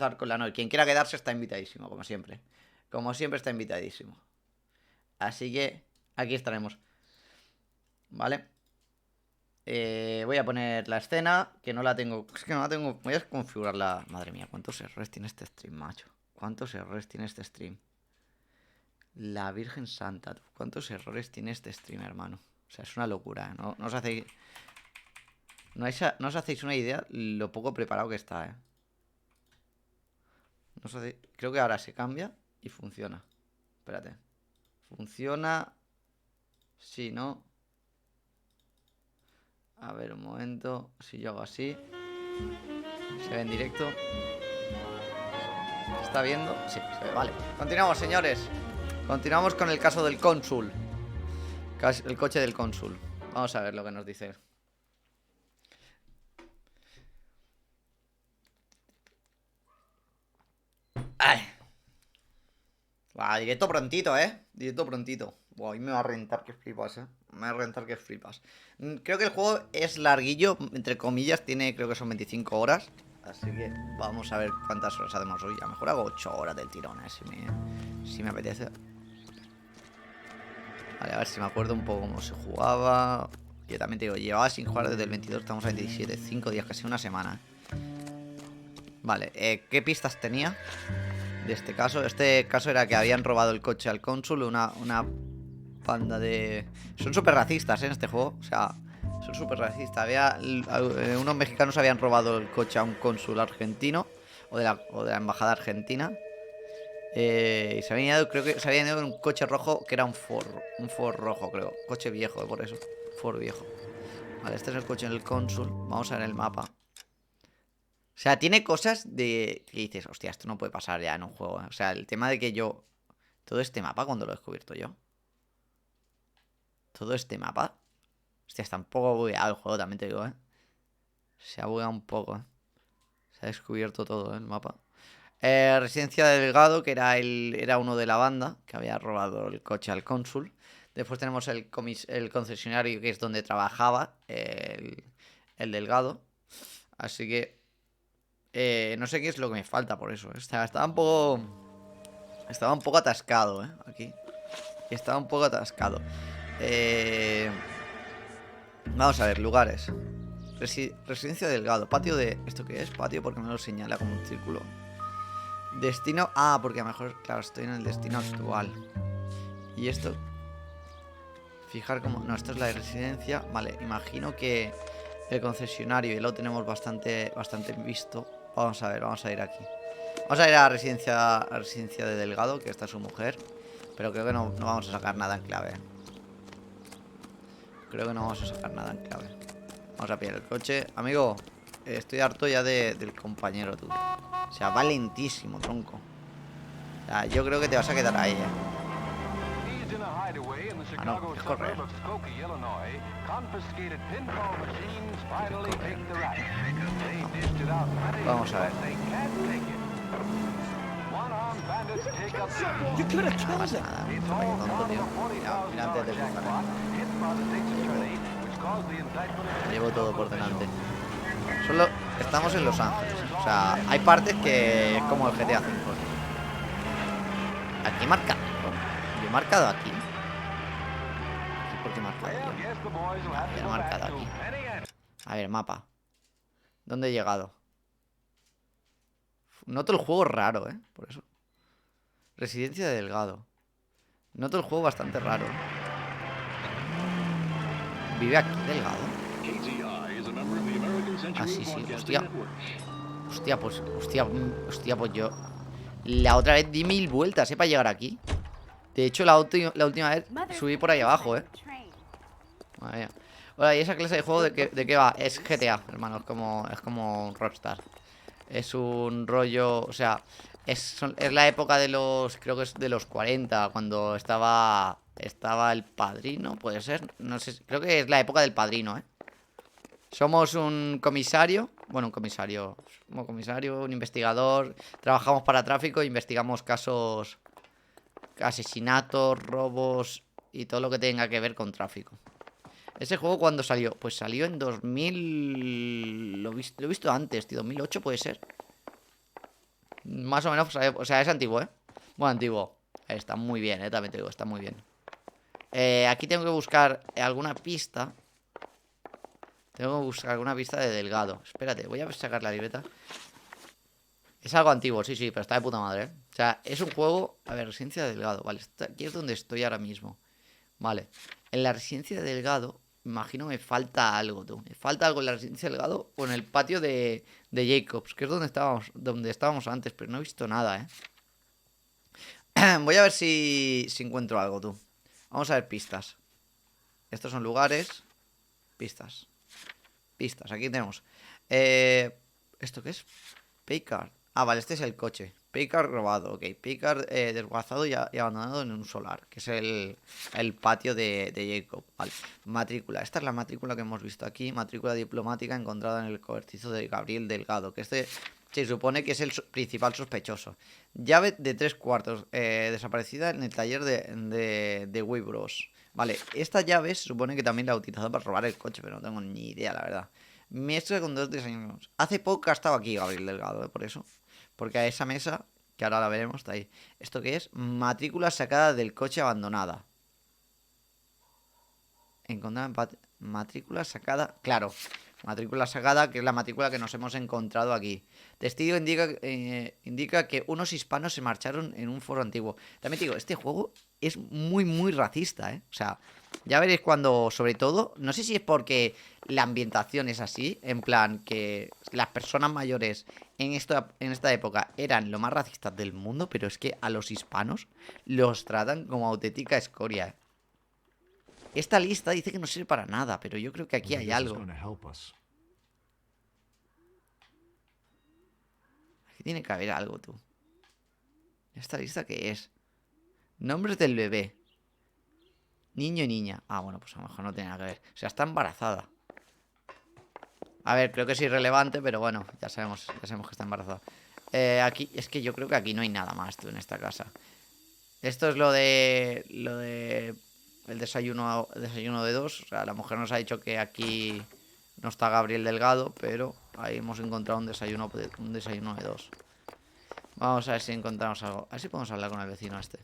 empezar con la Noire. Quien quiera quedarse está invitadísimo, como siempre. Como siempre está invitadísimo. Así que aquí estaremos. ¿Vale? Voy a poner la escena, que no la tengo. Es que no la tengo. Voy a configurarla. Madre mía, ¿cuántos errores tiene este stream, macho? ¿Cuántos errores tiene este stream? La Virgen Santa, ¿cuántos errores tiene este stream, hermano? O sea, es una locura, ¿eh? No os hacéis... No os hacéis una idea lo poco preparado que está, ¿eh? No os hacéis... Creo que ahora se cambia y funciona. Espérate. Funciona... Sí, ¿no? A ver, un momento. Si yo hago así... ¿Se ve en directo? ¿Se está viendo? Sí, se ve, vale. Continuamos, señores. Continuamos con el caso del cónsul. El coche del cónsul. Vamos a ver lo que nos dice. Ay. Va, directo prontito, Directo prontito. Buah, hoy me va a rentar que flipas, Me va a rentar que flipas. Creo que el juego es larguillo, entre comillas, tiene creo que son 25 horas. Así que vamos a ver cuántas horas hacemos hoy. A lo mejor hago 8 horas del tirón, si me apetece. Vale, a ver si me acuerdo un poco cómo se jugaba. Yo también te digo, llevaba sin jugar desde el 22, estamos a 27, 5 días, casi una semana. Vale, ¿qué pistas tenía de este caso? Este caso era que habían robado el coche al cónsul, una banda de... Son súper racistas, en este juego, o sea, son súper racistas. Unos mexicanos habían robado el coche a un cónsul argentino, o de la embajada argentina. Y se habían ido, creo que se habían ido en un coche rojo, que era un Ford rojo, creo. Coche viejo, por eso. Ford viejo. Vale, este es el coche del cónsul. Vamos a ver el mapa. O sea, tiene cosas de... que dices, hostia, esto no puede pasar ya en un juego. O sea, el tema de que yo... Todo este mapa, cuando lo he descubierto yo. Todo este mapa. Hostia, está un poco bugueado el juego, también te digo, Se ha bugueado un poco, Se ha descubierto todo, el mapa. Residencia de Delgado, que era uno de la banda que había robado el coche al cónsul. Después tenemos el concesionario, que es donde trabajaba el Delgado. Así que no sé qué es lo que me falta por eso. Estaba un poco atascado, aquí. Estaba un poco atascado. Vamos a ver, lugares. Residencia de Delgado, patio de... ¿Esto qué es? Patio porque me lo señala como un círculo. Destino... Ah, porque a lo mejor, claro, estoy en el destino actual. Y esto... Fijar cómo... No, esto es la residencia. Vale, imagino que el concesionario, y lo tenemos bastante visto. Vamos a ver, vamos a ir aquí. Vamos a ir a la residencia de Delgado, que está su mujer. Pero creo que no vamos a sacar nada en clave. Creo que no vamos a sacar nada en clave. Vamos a pillar el coche. Amigo, estoy harto ya del compañero, tú. O sea, va lentísimo, tronco. O sea, yo creo que te vas a quedar ahí, Ah, no, es correr. Vamos a ver. No pasa nada. Tonto, tío. Mira, antes de buscar. Llevo todo por delante. Estamos en Los Ángeles. O sea, hay partes que es como el GTA V. Aquí he marcado. Yo he marcado aquí. ¿Por qué he marcado aquí? He marcado aquí. A ver, mapa. ¿Dónde he llegado? Noto el juego raro, por eso. Residencia de Delgado. Noto el juego bastante raro. ¿Vive aquí Delgado? Ah, sí, hostia. Hostia, pues yo... La otra vez di 1000 vueltas, para llegar aquí. De hecho, la última vez subí por ahí abajo, Madre mía. Hola, ¿y esa clase de juego de qué va? Es GTA, hermano, es como Rockstar. Es un rollo, o sea, es la época de los, creo que es de los 40, cuando estaba el Padrino, puede ser, no sé, creo que es la época del Padrino, Somos un comisario, un investigador, trabajamos para tráfico, investigamos casos, asesinatos, robos y todo lo que tenga que ver con tráfico. ¿Ese juego cuándo salió? Pues salió en 2000... Lo he visto antes, tío, 2008 puede ser. Más o menos, o sea, es antiguo, ¿eh? Bueno, antiguo. Está muy bien, también te digo, está muy bien. Aquí tengo que buscar alguna pista. Tengo que buscar alguna pista de Delgado. Espérate, voy a sacar la libreta. Es algo antiguo, sí, pero está de puta madre, ¿eh? O sea, es un juego... A ver, residencia de Delgado. Vale, aquí es donde estoy ahora mismo. Vale. En la residencia de Delgado, imagino me falta algo, tú. Me falta algo en la residencia de Delgado o en el patio de Jacobs, que es donde estábamos antes, pero no he visto nada, ¿eh? Voy a ver si encuentro algo, tú. Vamos a ver pistas. Estos son lugares. Pistas. Pistas, aquí tenemos. ¿Esto qué es? Paycard. Ah, vale, este es el coche. Paycard robado, ok. Paycard desguazado y abandonado en un solar, que es el patio de Jacob. Vale. Matrícula. Esta es la matrícula que hemos visto aquí. Matrícula diplomática encontrada en el cobertizo de Gabriel Delgado, que este se supone que es el principal sospechoso. Llave de 3/4. Desaparecida en el taller de Wibros. Vale, esta llave se supone que también la ha utilizado para robar el coche, pero no tengo ni idea, la verdad. Mesa con 2 desayunos. Hace poco ha estado aquí Gabriel Delgado, por eso. Porque a esa mesa, que ahora la veremos, está ahí. ¿Esto qué es? Matrícula sacada del coche abandonada. Encontrar matrícula sacada. Claro, matrícula sacada, que es la matrícula que nos hemos encontrado aquí. Testigo indica que unos hispanos se marcharon en un foro antiguo. También te digo, este juego es muy racista, ¿eh? O sea, ya veréis cuando, sobre todo, no sé si es porque la ambientación es así, en plan que las personas mayores en esta época eran lo más racistas del mundo, pero es que a los hispanos los tratan como auténtica escoria, ¿eh? Esta lista dice que no sirve para nada, pero yo creo que aquí hay algo. Aquí tiene que haber algo, tú. ¿Esta lista qué es? Nombres del bebé. Niño y niña. Ah, bueno, pues a lo mejor no tiene nada que ver. O sea, está embarazada. A ver, creo que es irrelevante, pero bueno, ya sabemos que está embarazada. Aquí, es que yo creo que aquí no hay nada más, tú, en esta casa. Esto es lo de el desayuno de 2. O sea, la mujer nos ha dicho que aquí no está Gabriel Delgado, pero ahí hemos encontrado un desayuno de 2. Vamos a ver si encontramos algo. A ver si podemos hablar con el vecino este.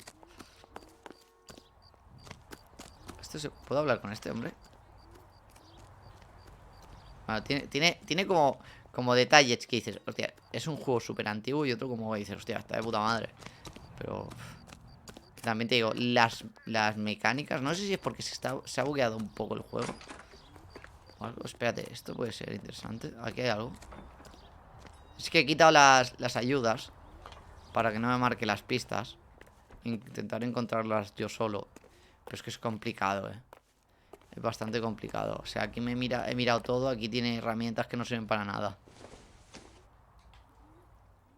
¿Puedo hablar con este hombre? Bueno, tiene como detalles que dices, hostia, es un juego súper antiguo, y otro como que dices, hostia, está de puta madre. Pero también te digo, las mecánicas, no sé si es porque se ha bugueado un poco el juego o algo. Espérate, esto puede ser interesante. Aquí hay algo. Es que he quitado las ayudas para que no me marque las pistas. Intentaré encontrarlas yo solo, pero es que es complicado, es bastante complicado. O sea, aquí he mirado todo. Aquí tiene herramientas que no sirven para nada.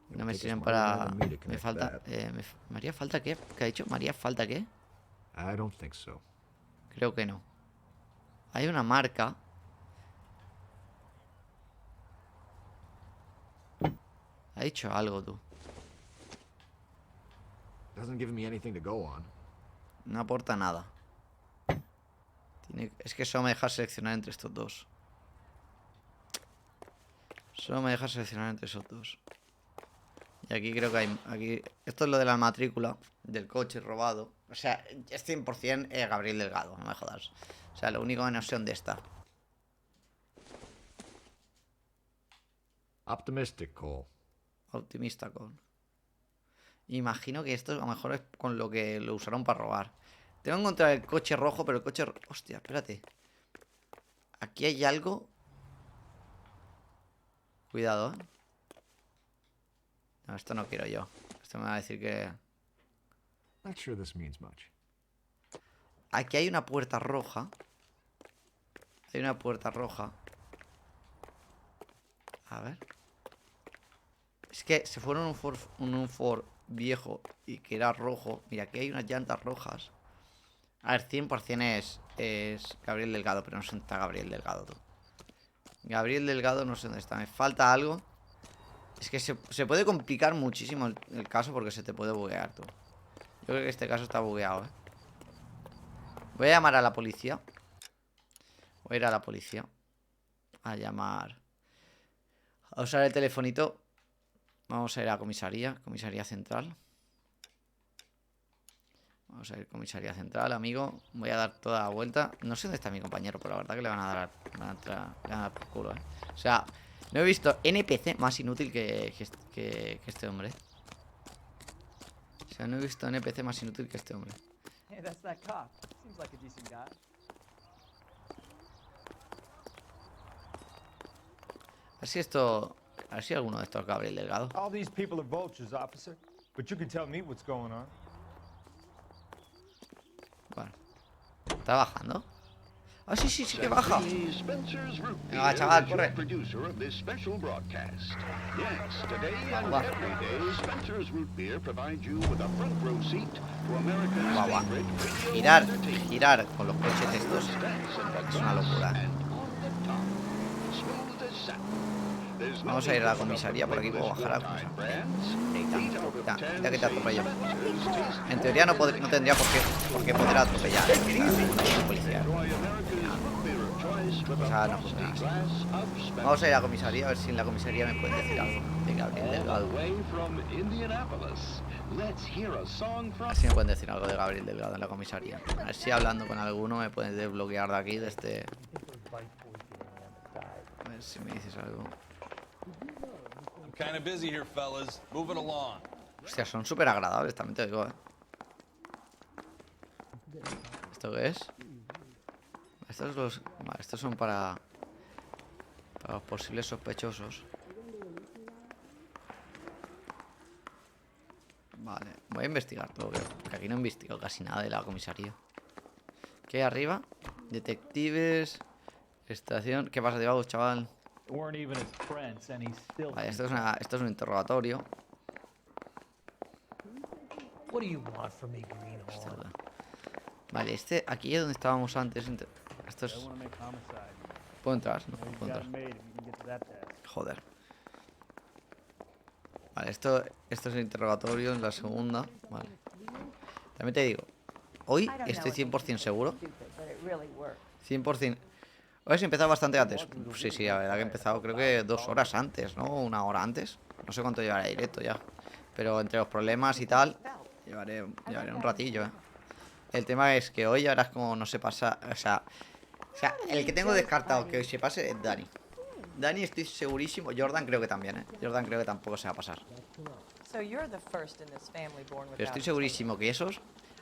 No me sirven para... Me falta... ¿Me haría falta qué? ¿Qué ha dicho? ¿Me haría falta qué? Creo que no. Hay una marca. Ha dicho algo, tú. No aporta nada. Es que solo me deja seleccionar entre estos dos. Solo me deja seleccionar entre esos dos. Y aquí creo que hay... Aquí... Esto es lo de la matrícula del coche robado. O sea, es 100% Gabriel Delgado, no me jodas. O sea, lo único que no sé dónde está. Optimista, Cole. Imagino que esto a lo mejor es con lo que lo usaron para robar. Tengo que encontrar el coche rojo, pero el coche... Hostia, espérate. Aquí hay algo. Cuidado, No, esto no quiero yo. Esto me va a decir que... Aquí hay una puerta roja. Hay una puerta roja. A ver. Es que se fueron un Ford viejo y que era rojo. Mira, aquí hay unas llantas rojas. A ver, 100% es Gabriel Delgado, pero no sé dónde está Gabriel Delgado, tú. Gabriel Delgado no sé dónde está. Me falta algo. Es que se puede complicar muchísimo el caso porque se te puede buguear, tú. Yo creo que este caso está bugueado, Voy a llamar a la policía. Voy a ir a la policía. A llamar. A usar el telefonito. Vamos a ir a comisaría. Comisaría central. Vamos a ir a comisaría central, amigo. Voy a dar toda la vuelta. No sé dónde está mi compañero, pero la verdad que le van a dar, le van a dar por culo, ¿eh? O sea, no he visto NPC más inútil que este hombre. O sea, no he visto NPC más inútil que este hombre. A ver si esto... A ver si alguno de estos Gabriel Delgado. Bueno. ¿Está bajando? Ah, sí, sí, sí que baja. Venga, chaval, corre. Va. Va. Girar con los coches estos es una locura. Vamos a ir a la comisaría, por aquí puedo bajar a la comisaría. Ya que te atropello. En teoría no tendría por qué poder atropellar a policía. O sea, no funciona así. Vamos a ir a la comisaría, a ver si en la comisaría me pueden decir algo de Gabriel Delgado. A ver si me pueden decir algo de Gabriel Delgado en la comisaría. A ver si hablando con alguno me pueden desbloquear de aquí, de este... A ver si me dices algo. Hostia, son súper agradables, también te digo, ¿Esto qué es? Estos son para los posibles sospechosos. Vale, voy a investigar todo, porque aquí no he investigado casi nada de la comisaría. ¿Qué hay arriba? Detectives, estación. ¿Qué pasa, debajo, chaval? Vale, esto es un interrogatorio. Vale, aquí es donde estábamos antes. Esto es... ¿Puedo entrar? No, puedo entrar. Joder. Vale, esto es el interrogatorio en la segunda. Vale. También te digo, hoy estoy 100% seguro. 100%. Hoy he empezado bastante antes. Sí, la verdad que he empezado creo que 2 horas antes, ¿no? 1 hora antes. No sé cuánto llevaré directo ya. Pero entre los problemas y tal, llevaré un ratillo, ¿eh? El tema es que hoy ahora es como no se pasa. O sea, el que tengo descartado que hoy se pase es Dani. Dani estoy segurísimo. Jordan creo que también, ¿eh? Jordan creo que tampoco se va a pasar. Pero estoy segurísimo que esos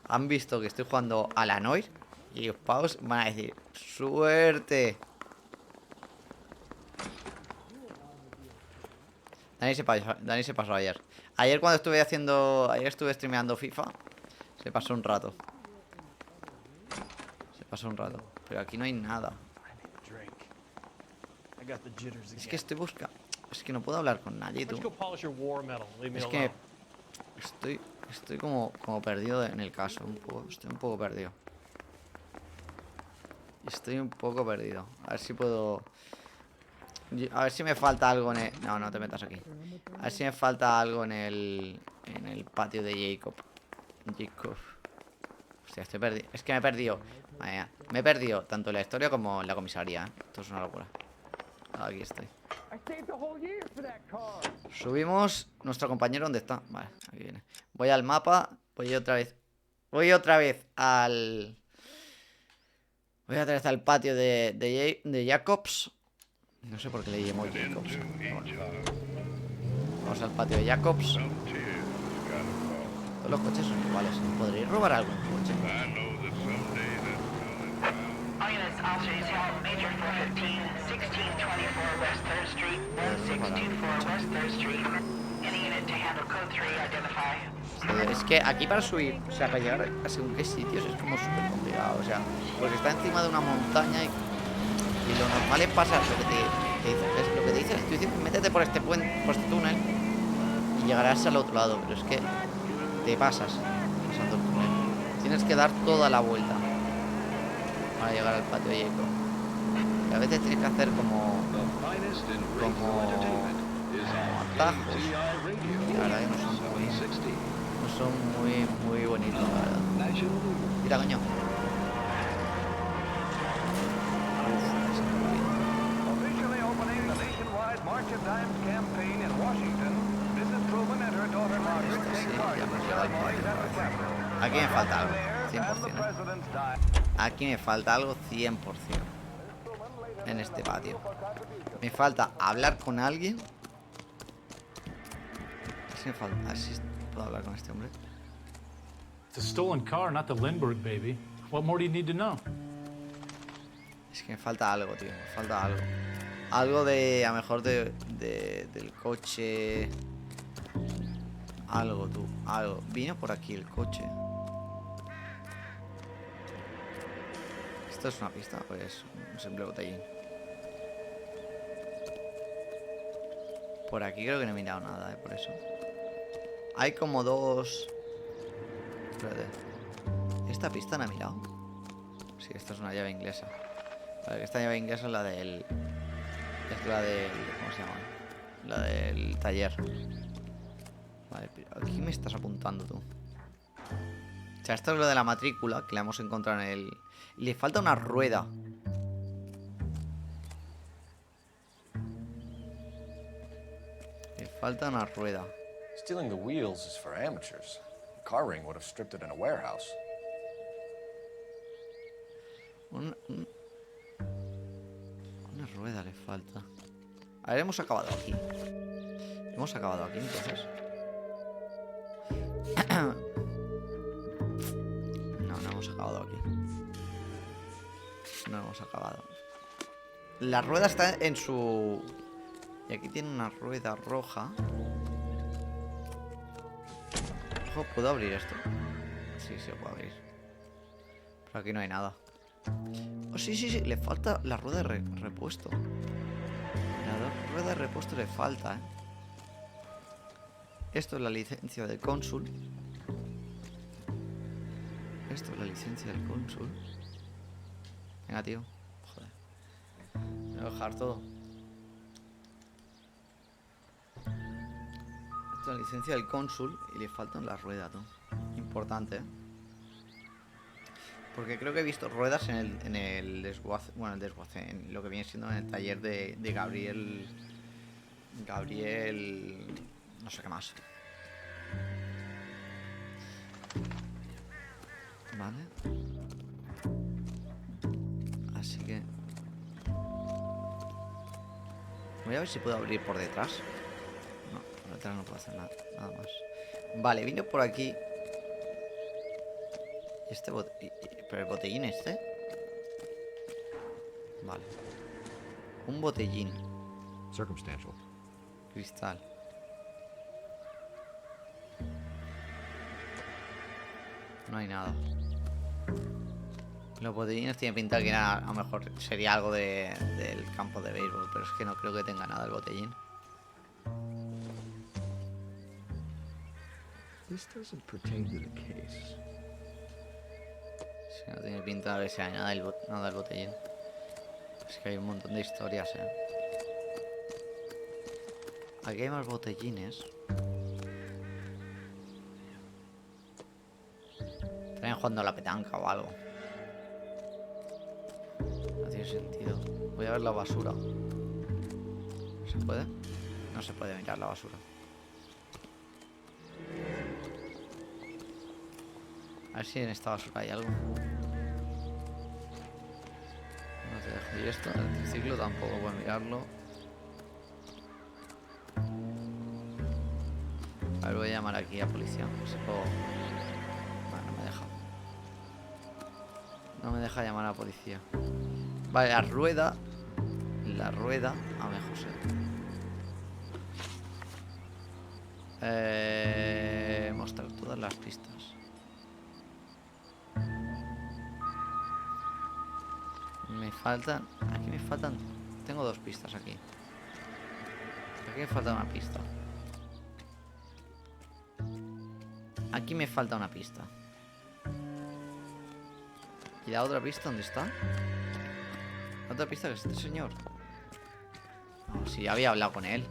han visto que estoy jugando a la Noire. Y los pavos van a decir, ¡suerte! Dani se pasó ayer. Ayer cuando estuve streameando FIFA, se pasó un rato. Pero aquí no hay nada. Es que estoy buscando. Es que no puedo hablar con nadie, tú. Es que estoy como perdido en el caso. Estoy un poco perdido. A ver si puedo... A ver si me falta algo en el... No te metas aquí. A ver si me falta algo en el patio de Jacob. Hostia, estoy perdido. Es que me he perdido. Vaya, me he perdido tanto en la historia como en la comisaría, ¿eh? Esto es una locura. Aquí estoy. Subimos. Nuestro compañero, ¿dónde está? Vale, aquí viene. Voy al mapa. Voy otra vez al... Voy a traer hasta el patio de Jacobs. No sé por qué le llamo Jacobs. Bueno. Vamos al patio de Jacobs. Todos los coches son iguales. ¿Podréis robar algún coche? Es que aquí para subir, o sea, para llegar a según qué sitios es como súper complicado, o sea, porque está encima de una montaña y lo normal es pasar lo que te dices, tú dices, métete por este puente, por este túnel y llegarás al otro lado, pero es que te pasas pasando el túnel. Tienes que dar toda la vuelta para llegar al patio de Jacob. Y a veces tienes que hacer como atajos. Y la verdad que no son muy bonitos, la verdad. Mira, coño. totalmente. Aquí me falta algo, 100%. Aquí me falta algo 100%. En este patio. Me falta hablar con alguien. Así me falta. Así puedo hablar con este hombre. It's a stolen car, not the Lindbergh baby. What more do you need to know? Es que me falta algo, tío. Me falta algo. Algo de, a lo mejor del coche. Algo, tú. Algo. Vino por aquí el coche. ¿Esto es una pista? Pues un simple botellín. Por aquí creo que no he mirado nada, por eso. Hay como dos... Espérate. ¿Esta pista no he mirado? Sí, esta es una llave inglesa. Vale, esta llave inglesa es la del... Es la del... ¿Cómo se llama? La del taller. Vale, pero aquí me estás apuntando tú. O sea, esto es lo de la matrícula que la hemos encontrado en el... Le falta una rueda. Le falta una rueda. Stealing the wheels is for amateurs. A car ring would have stripped it in a warehouse. Una rueda le falta. A ver, hemos acabado aquí. Hemos acabado aquí, entonces. No hemos acabado aquí. No hemos acabado. La rueda está en su... Y aquí tiene una rueda roja. Ojo, ¿puedo abrir esto? Sí, sí, lo puedo abrir. Pero aquí no hay nada. Oh, sí, sí, sí, le falta la rueda de repuesto. La rueda de repuesto le falta, ¿eh? Esto es la licencia del cónsul. Esto es la licencia del cónsul. Venga, tío. Joder. Me voy a dejar todo. Esto es la licencia del cónsul y le faltan las ruedas, tú. Importante, ¿eh? Porque creo que he visto ruedas en el desguace. Bueno, el desguace, en lo que viene siendo en el taller de Gabriel. Gabriel. No sé qué más. Vale. Así que... Voy a ver si puedo abrir por detrás. No, por detrás no puedo hacer nada más. Vale, vino por aquí. Este pero el botellín este. Vale. Un botellín. Circumstantial. Cristal. No hay nada. Los botellines tienen pinta que a lo mejor sería algo del campo de béisbol, pero es que no creo que tenga nada el botellín. This doesn't pertain to the case. Sí, no tiene pinta de que sea nada el botellín. Es que hay un montón de historias, ¿eh? Aquí hay más botellines. Estarían jugando a la petanca o algo. No tiene sentido. Voy a ver la basura. ¿Se puede? No se puede mirar la basura. A ver si en esta basura hay algo. No te dejo. Y esto, el triciclo tampoco puedo mirarlo. A ver, voy a llamar aquí a policía. Si puedo... Bueno, no me deja. No me deja llamar a la policía. Vale, la rueda. La rueda. A ver, José. Mostrar todas las pistas. Me faltan... Aquí me faltan... Tengo dos pistas aquí. Aquí me falta una pista. Aquí me falta una pista. ¿Y la otra pista dónde está? La otra pista que es este señor. No, si ya había hablado con él.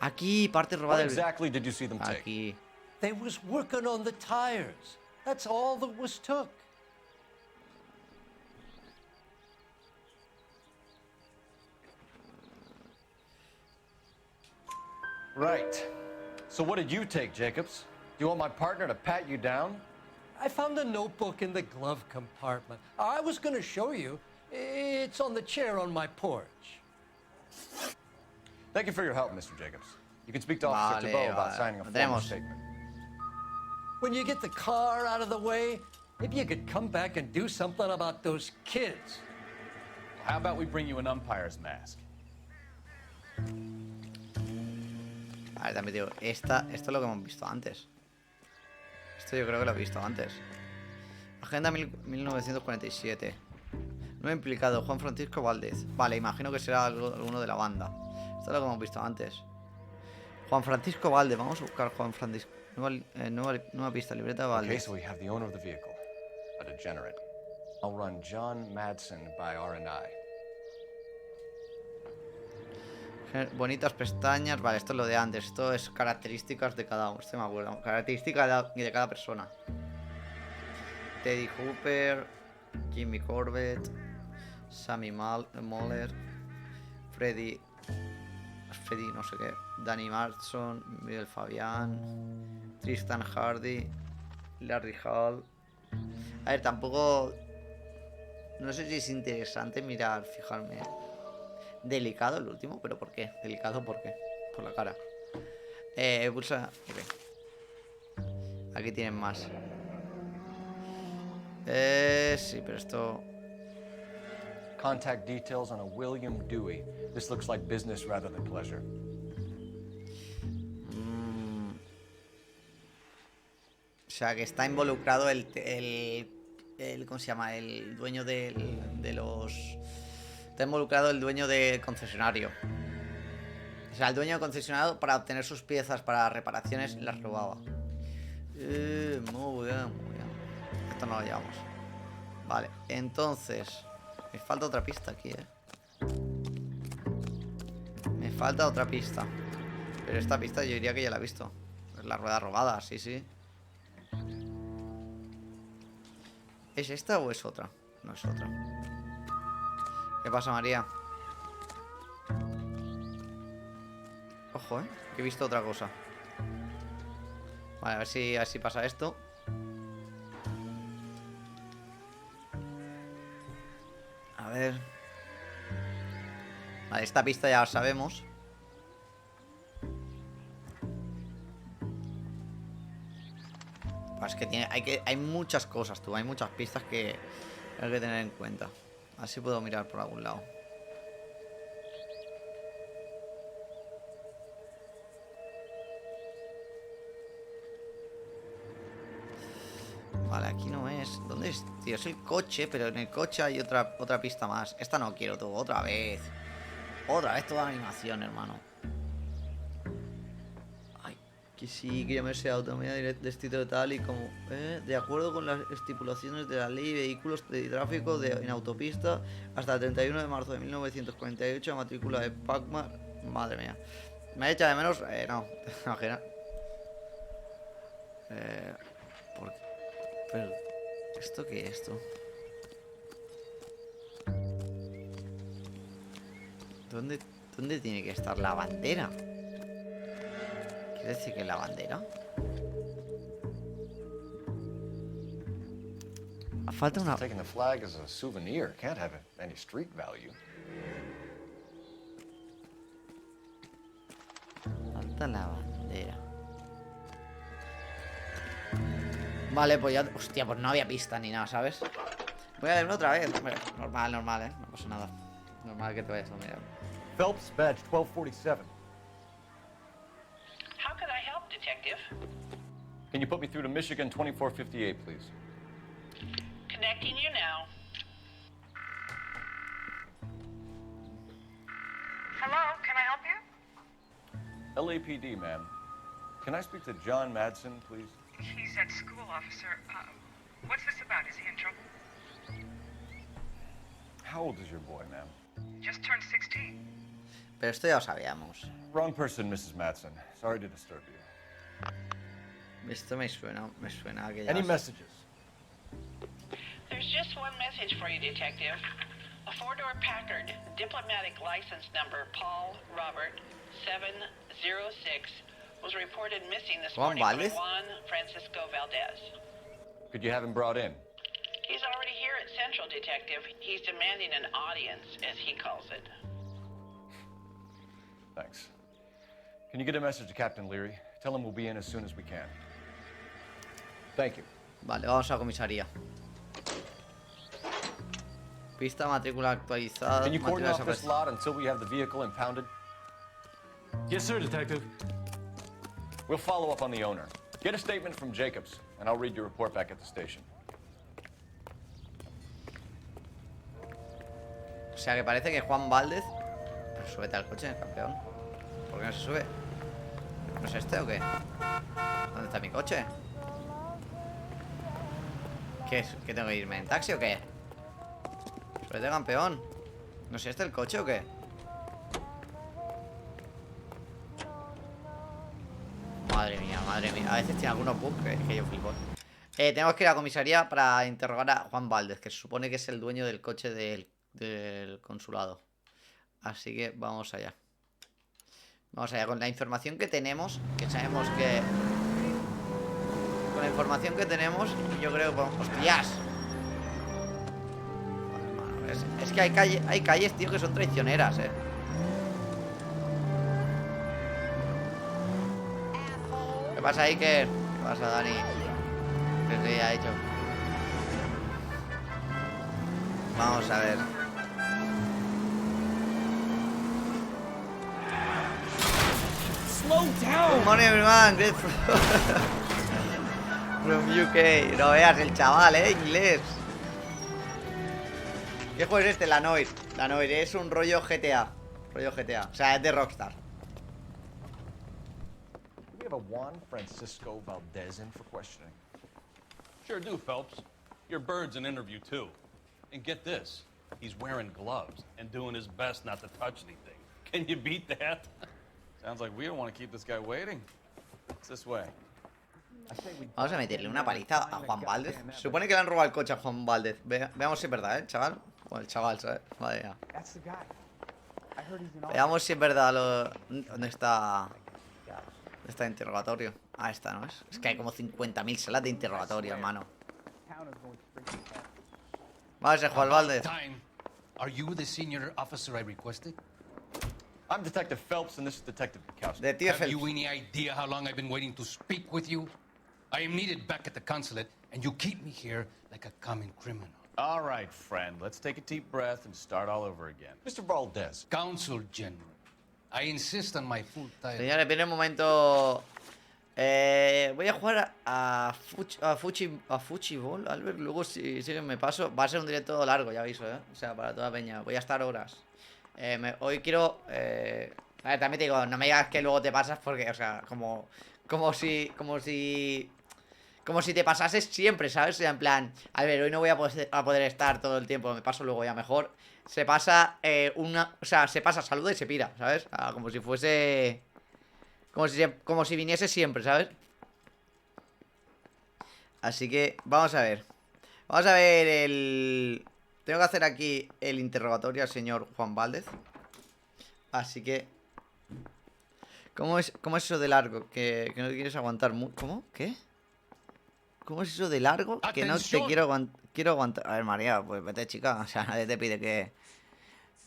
Aquí, parte robada del... Exactly did you see them take? Aquí. They was working on the tires. That's all that was took. Right. So what did you take, Jacobs? You want my partner to pat you down? I found a notebook in the glove compartment. I was going to show you. It's on the chair on my porch. Thank you for your help, Mr. Jacobs. You can speak to Officer Thibault about signing a formal statement. When you get the car out of the way, maybe you could come back and do something about those kids. How about we bring you an umpire's mask? A ver, también digo, esto es lo que hemos visto antes. Esto yo creo que lo he visto antes. Agenda 1947. No implicado, Juan Francisco Valdez. Vale, imagino que será alguno de la banda. Esto es lo que hemos visto antes. Juan Francisco Valdez, vamos a buscar Juan Francisco. Nueva pista, libreta de Valdez. Okay, so we have the owner of the vehicle, a degenerate. I'll run John Madsen by R&I. Bonitas pestañas. Vale, esto es lo de antes. Esto es características de cada uno. Esto me acuerdo. Características de cada persona. Teddy Hooper, Jimmy Corbett, Sammy Moller, Freddy no sé qué, Danny Marston, Miguel Fabián, Tristan Hardy, Larry Hall. A ver, tampoco... No sé si es interesante mirar, fijarme. Delicado el último, pero ¿por qué? Delicado, ¿por qué? Por la cara. Pulsa... Ok. Aquí tienen más. Sí, pero esto... Contact details on a William Dewey. This looks like business rather than pleasure. O sea, que está involucrado el ¿cómo se llama? El dueño de los... Está involucrado el dueño del concesionario. O sea, el dueño del concesionario, para obtener sus piezas para reparaciones, las robaba. Muy bien, muy bien. Esto no lo llevamos. Vale, entonces... Me falta otra pista aquí, Me falta otra pista. Pero esta pista yo diría que ya la he visto. Es la rueda robada, sí, sí. ¿Es esta o es otra? No es otra. ¿Qué pasa, María? Ojo, que he visto otra cosa. Vale, a ver si pasa esto. A ver. Vale, esta pista ya la sabemos. Pues es que hay muchas cosas, tú. Hay muchas pistas que hay que tener en cuenta. Así puedo mirar por algún lado. Vale, aquí no es. ¿Dónde es? Tío, es el coche, pero en el coche hay otra pista más. Esta no quiero, tú. Otra vez. Otra vez toda la animación, hermano. Ay, que sí, que yo me sé autonomía de estilo tal y como... de acuerdo con las estipulaciones de la ley de vehículos de tráfico en autopista hasta el 31 de marzo de 1948, matrícula de Pacma. Madre mía. ¿Me ha echado de menos? No, te imaginas. ¿Por qué? Pero, ¿esto qué es esto? ¿Dónde tiene que estar la bandera? ¿Quiere decir que la bandera? Falta una... Taking the flag as a souvenir can't have any street value. Falta la bandera. Vale, pues ya... Hostia, pues no había pista ni nada, ¿sabes? Voy a leerlo otra vez. Hombre, normal, no pasa nada. Normal que te vayas a mirar. Phelps, badge 1247. How could I help, Detective? Can you put me through to Michigan 2458, please? Connecting you now. Hello, can I help you? LAPD, ma'am. Can I speak to John Madsen, please? He's at school, officer. What's this about? Is he in trouble? How old is your boy, ma'am? Just turned 16. Pero esto ya lo sabíamos. Wrong person, Mrs. Madsen. Sorry to disturb you. Esto me suena a que ya... Any messages? There's just one message for you, Detective. A four-door Packard, diplomatic license number Paul Robert 706, was reported missing this Juan morning from Valdez. Juan Francisco Valdez. Could you have him brought in? He's already here at Central, Detective. He's demanding an audience, as he calls it. Thanks. Can you get a message to Captain Leary? Tell him we'll be in as soon as we can. Thank you. Vale, vamos a comisaría. Pista, matrícula actualizada. Can you cordon matrícula off this lot until we have the vehicle impounded? Yes, sir, Detective. We'll follow up on the owner. Get a statement from Jacobs, and I'll read your report back at the station. O sea que parece que Juan Valdez. Pero súbete al coche, campeón. ¿Por qué no se sube? ¿No es este o qué? ¿Dónde está mi coche? ¿Qué es? ¿Que tengo que irme en taxi o qué? Súbete, campeón. ¿No es este el coche o qué? Madre mía, madre mía. A veces tiene algunos bugs que yo flipo. Tenemos que ir a la comisaría para interrogar a Juan Valdez, que se supone que es el dueño del coche del consulado. Así que vamos allá. Vamos allá, con la información que tenemos, que sabemos que... Con la información que tenemos, yo creo que... ¡Hostias! Es que hay calles, tío, que son traicioneras, ¿Qué pasa, Iker? ¿Qué pasa, Dani? ¿Qué se ha hecho? Vamos a ver. Slow down. Good morning, everyone. Great from UK. No veas el chaval, inglés. ¿Qué juego es este? La Noire. La Noire es un rollo GTA. Rollo GTA. O sea, es de Rockstar. We have a Juan Francisco Valdez in for questioning. Sure do, Phelps. Your bird's an interview, too. And get this, he's wearing gloves and doing his best not to touch anything. Can you beat that? Sounds like we don't want to keep this guy waiting. It's this way. Vamos a meterle una paliza a Juan Valdez. Se supone que le han robado el coche a Juan Valdez. Veamos si es verdad, chaval. Bueno, el chaval, ¿sabes? Madre mía. Veamos si es verdad ¿Dónde está? ¿Dónde está el interrogatorio? Ah, esta no es. Es que hay como 50.000 salas de interrogatorio, hermano. Vamos a Juan Valdez. Are you the senior officer I requested? I'm Detective Phelps, and this is Detective Bukowski. Have you any idea how long I've been waiting to speak with you? I am needed back at the consulate, and you keep me here like a common criminal. All right, friend. Let's take a deep breath and start all over again. Mr. Valdez. Consul General. I insist on my full title. Señores, viene un momento... voy a jugar a Fuchibol, Albert. Luego si me paso, va a ser un directo largo, ya aviso, O sea, para toda peña. Voy a estar horas. Hoy quiero... a ver, también te digo, no me digas que luego te pasas porque, o sea, como si te pasases siempre, ¿sabes? O sea, en plan, a ver, hoy no voy a poder estar todo el tiempo, me paso luego ya mejor. Se pasa o sea, se pasa, saluda y se pira, ¿sabes? Como si fuese... Como si viniese siempre, ¿sabes? Así que, vamos a ver. Vamos a ver el... Tengo que hacer aquí el interrogatorio al señor Juan Valdez. Así que... ¿Cómo es eso de largo? Que no te quieres aguantar mucho. ¿Cómo? ¿Qué? ¿Cómo es eso de largo? Que no te quiero aguantar. A ver, María, pues vete, chica. O sea, nadie te pide que...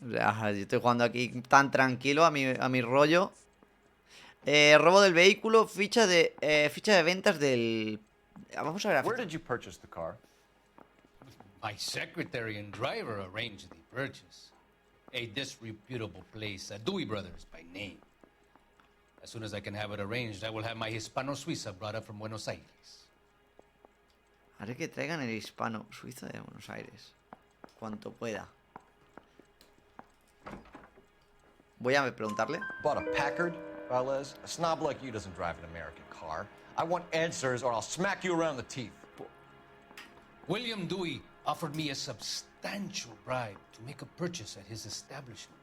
O sea, yo estoy jugando aquí tan tranquilo a mi rollo. Robo del vehículo, ficha de ventas del... Vamos a ver. Where did you purchase the car? My secretary and driver arranged the purchase. A disreputable place, Dewey Brothers by name. As soon as I can have it arranged, I will have my Hispano Suiza brought up from Buenos Aires. Haré que traigan el Hispano Suiza de Buenos Aires. Cuanto pueda. Voy a preguntarle. Bought a Packard, Valdez? A snob like you doesn't drive an American car. I want answers or I'll smack you around the teeth. William Dewey offered me a substantial bribe to make a purchase at his establishment.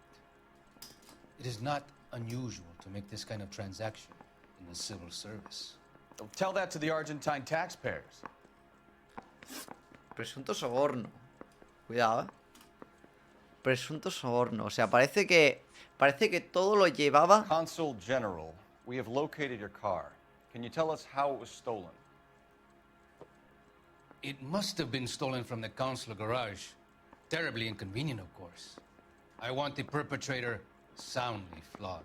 It is not unusual to make this kind of transaction in the civil service. Don't tell that to the Argentine taxpayers. Presunto soborno. Cuidado, Presunto soborno. O sea, parece que todo lo llevaba. Consul General, we have located your car. Can you tell us how it was stolen? It must have been stolen from the consular garage. Terribly inconvenient, of course. I want the perpetrator soundly flogged.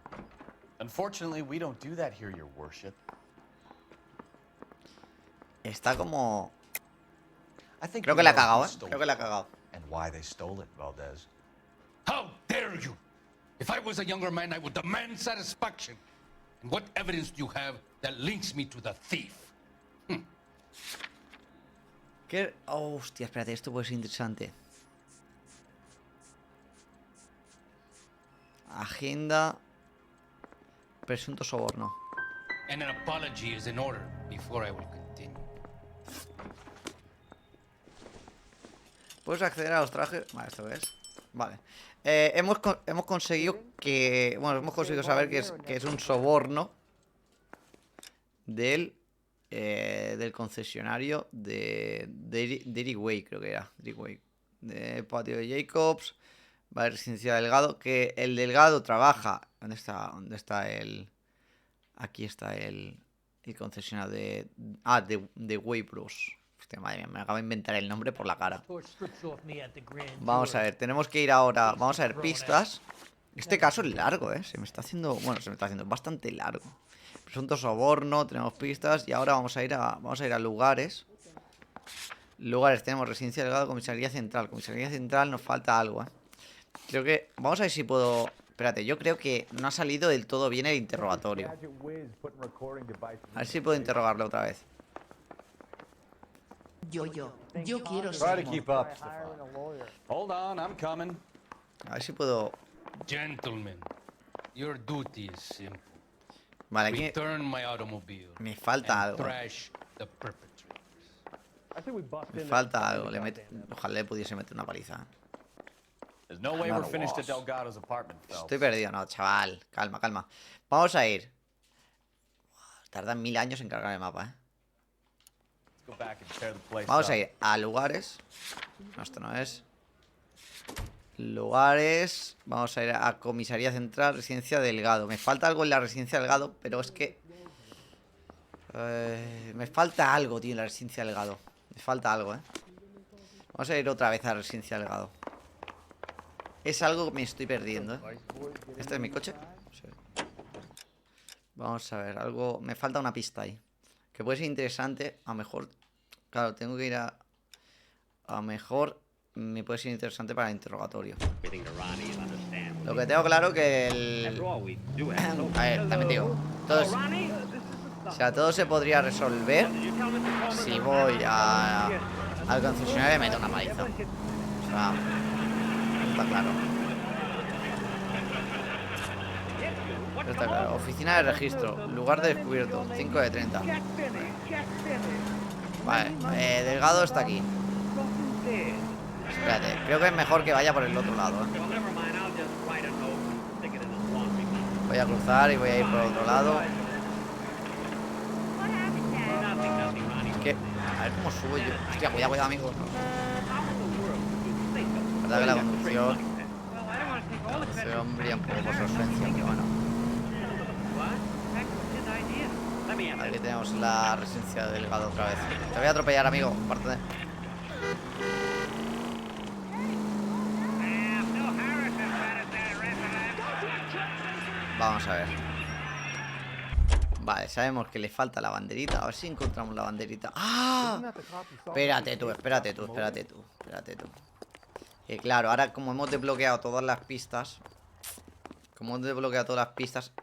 Unfortunately, we don't do that here, your worship. Está como... I think Creo you que la ha know cagado, who ¿eh? stole Creo que la ha cagado. and why they stole it, Valdez. How dare you! If I was a younger man, I would demand satisfaction. And what evidence do you have that links me to the thief? ¿Qué? Oh, hostia, espérate, esto puede ser interesante. Agenda. Presunto soborno. And an apology is in order before I will continue. ¿Puedes acceder a los trajes? Vale, ¿esto qué es? Vale. Hemos conseguido que... Bueno, hemos conseguido saber que es un soborno del concesionario de Way, creo que era. Way. De patio de Jacobs. Vale, residencia Delgado. Que el Delgado trabaja... ¿Dónde está el...? Aquí está el concesionario de... Ah, de Way Bros. Hostia, madre mía, me acabo de inventar el nombre por la cara. Vamos a ver, tenemos que ir ahora. Vamos a ver, pistas. Este caso es largo, ¿eh? Se me está haciendo bastante largo. Presunto soborno, tenemos pistas. Y ahora vamos a ir a lugares. Lugares, tenemos residencia Delgado, comisaría central. Comisaría central nos falta algo, ¿eh? Creo que... Vamos a ver si puedo... Espérate, yo creo que no ha salido del todo bien el interrogatorio. A ver si puedo interrogarle otra vez. Yo quiero Try to ser. keep up, Stefan. Hold on, I'm coming. A ver si puedo... Gentlemen, your duty is simple. Vale, aquí Return my automobile. me falta and algo. thrash the perpetrators. Me falta algo. Ojalá le pudiese meter una paliza. There's no way we're finished at Delgado's apartment, Phelps. Estoy perdido, no, chaval. Calma, calma. Vamos a ir. Tardan 1000 años en cargar el mapa, ¿eh? Let's go back and tear the place Vamos up. a ir a lugares. No, esto no es. Lugares. Vamos a ir a comisaría central, residencia Delgado. Me falta algo en la residencia Delgado, pero es que... me falta algo, tío, en la residencia Delgado. Me falta algo, ¿eh? Vamos a ir otra vez a la residencia Delgado. Es algo que me estoy perdiendo, ¿eh? ¿Este es mi coche? Sí. Vamos a ver, algo... Me falta una pista ahí. Que puede ser interesante. A lo mejor... Claro, tengo que ir a... A lo mejor me puede ser interesante para el interrogatorio. Lo que tengo claro que el... A ver, también digo. O sea, todo se podría resolver si voy al concesionario y me meto una paliza. O sea... Está claro. Está claro. Oficina de registro. Lugar de descubierto. 5 de 30. Vale. Delgado está aquí. Espérate. Creo que es mejor que vaya por el otro lado, ¿eh? Voy a cruzar y voy a ir por el otro lado. ¿Qué? A ver cómo subo yo. Hostia, cuidado, amigo. La verdad que la conducción brilla un poco por su ausencia, pero bueno. Aquí tenemos la residencia de Delgado otra vez. Te voy a atropellar, amigo, aparte. Vamos a ver. Vale, sabemos que le falta la banderita. A ver si encontramos la banderita. ¡Ah! Espérate tú. Claro, ahora como hemos desbloqueado todas las pistas,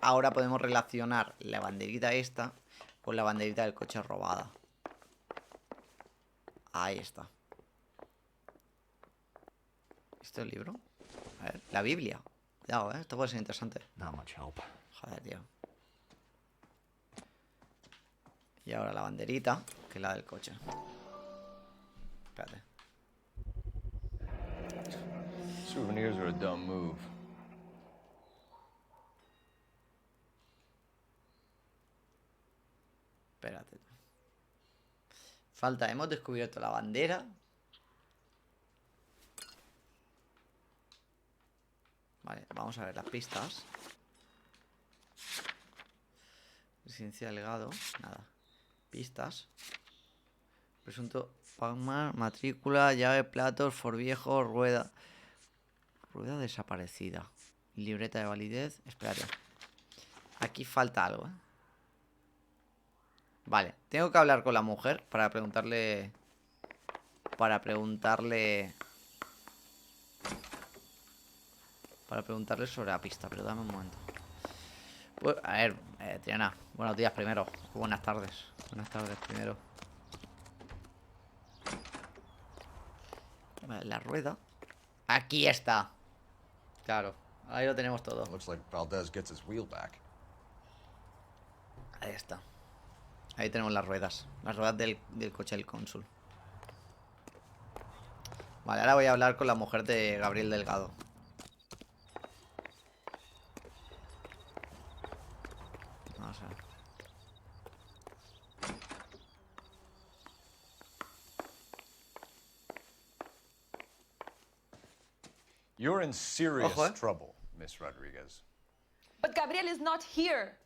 ahora podemos relacionar la banderita esta con la banderita del coche robada. Ahí está. ¿Esto es el libro? A ver, la Biblia. Cuidado, esto puede ser interesante. Joder, tío. Y ahora la banderita, que es la del coche. Espérate. Souvenirs are a dumb move. Espérate. Falta, hemos descubierto la bandera. Vale, vamos a ver las pistas. Residencia Delgado, nada. Pistas. Presunto Pacman, matrícula, llave, platos, for viejo, rueda. Rueda desaparecida. Libreta de validez. Espérate. Aquí falta algo, ¿eh? Vale, tengo que hablar con la mujer para preguntarle... Para preguntarle sobre la pista, pero dame un momento. Pues, a ver, Triana, buenos días primero. Buenas tardes. Buenas tardes primero. Vale, la rueda. Aquí está. Claro, ahí lo tenemos todo. Looks like Valdez gets his wheel back. Ahí está. Ahí tenemos las ruedas. Las ruedas del coche del cónsul. Vale, ahora voy a hablar con la mujer de Gabriel Delgado. Vamos a ver. You're in serious Ojo, trouble, Miss Rodriguez. But Gabriel is not here.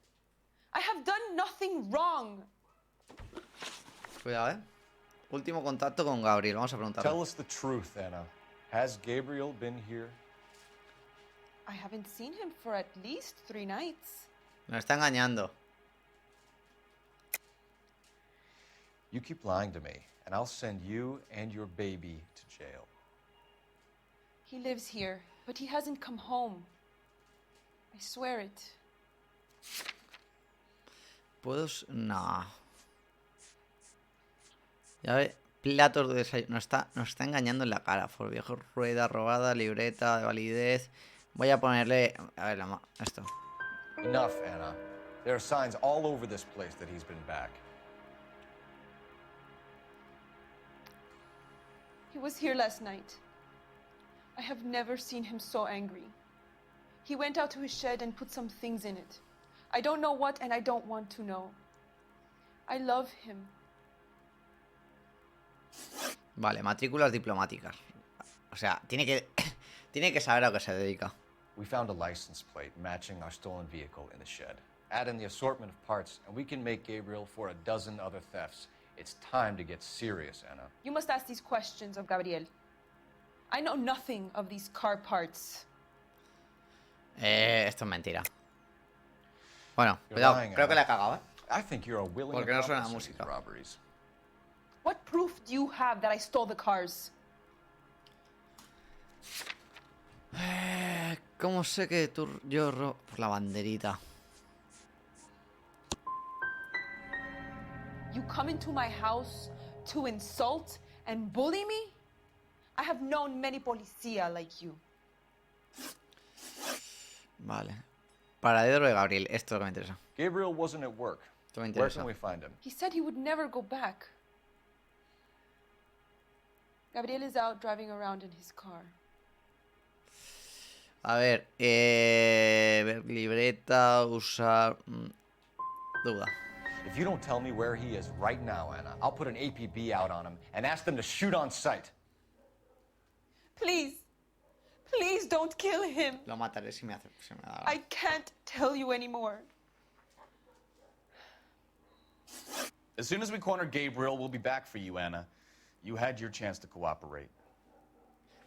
I have done nothing wrong. Cuidado, Último contacto con Gabriel. Vamos a preguntarle. Tell us the truth, Anna. Has Gabriel been here? I haven't seen him for at least 3 nights. Nos está engañando. You keep lying to me, and I'll send you and your baby to jail. He lives here, but he hasn't come home. I swear it. ¿Puedo? No. Ya ve, platos de desayuno. Nos está engañando en la cara. Por viejo, rueda robada, libreta de validez. Voy a ponerle... A ver, esto. Enough, Anna. There are signs all over this place that he's been back. He was here last night. I have never seen him so angry. He went out to his shed and put some things in it. I don't know what, and I don't want to know. I love him. Vale, matrículas diplomáticas. O sea, tiene que saber a lo que se dedica. We found a license plate matching our stolen vehicle in the shed. Add in the assortment of parts, and we can make Gabriel for a dozen other thefts. It's time to get serious, Anna. You must ask these questions of Gabriel. I know nothing of these car parts. Esto es mentira. Bueno, cuidado, creo que la he cagado, I think you're a willing porque no suena la accomplice in these música. robberies. What proof do you have that I stole the cars? ¿Cómo sé que yo por la banderita? You come into my house to insult and bully me? I have known many policía like you. Vale. Paradero de Gabriel. Esto es lo que me interesa. Gabriel wasn't at work. Esto me Where interesa. can we find him? He said he would never go back. Gabriel is out driving around in his car. A ver, ver libreta, usar... duda. If you don't tell me where he is right now, Anna, I'll put an APB out on him and ask them to shoot on sight. Please. Please don't kill him. Lo mataré si me da. I can't tell you anymore. As soon as we corner Gabriel, we'll be back for you, Anna. You had your chance to cooperate.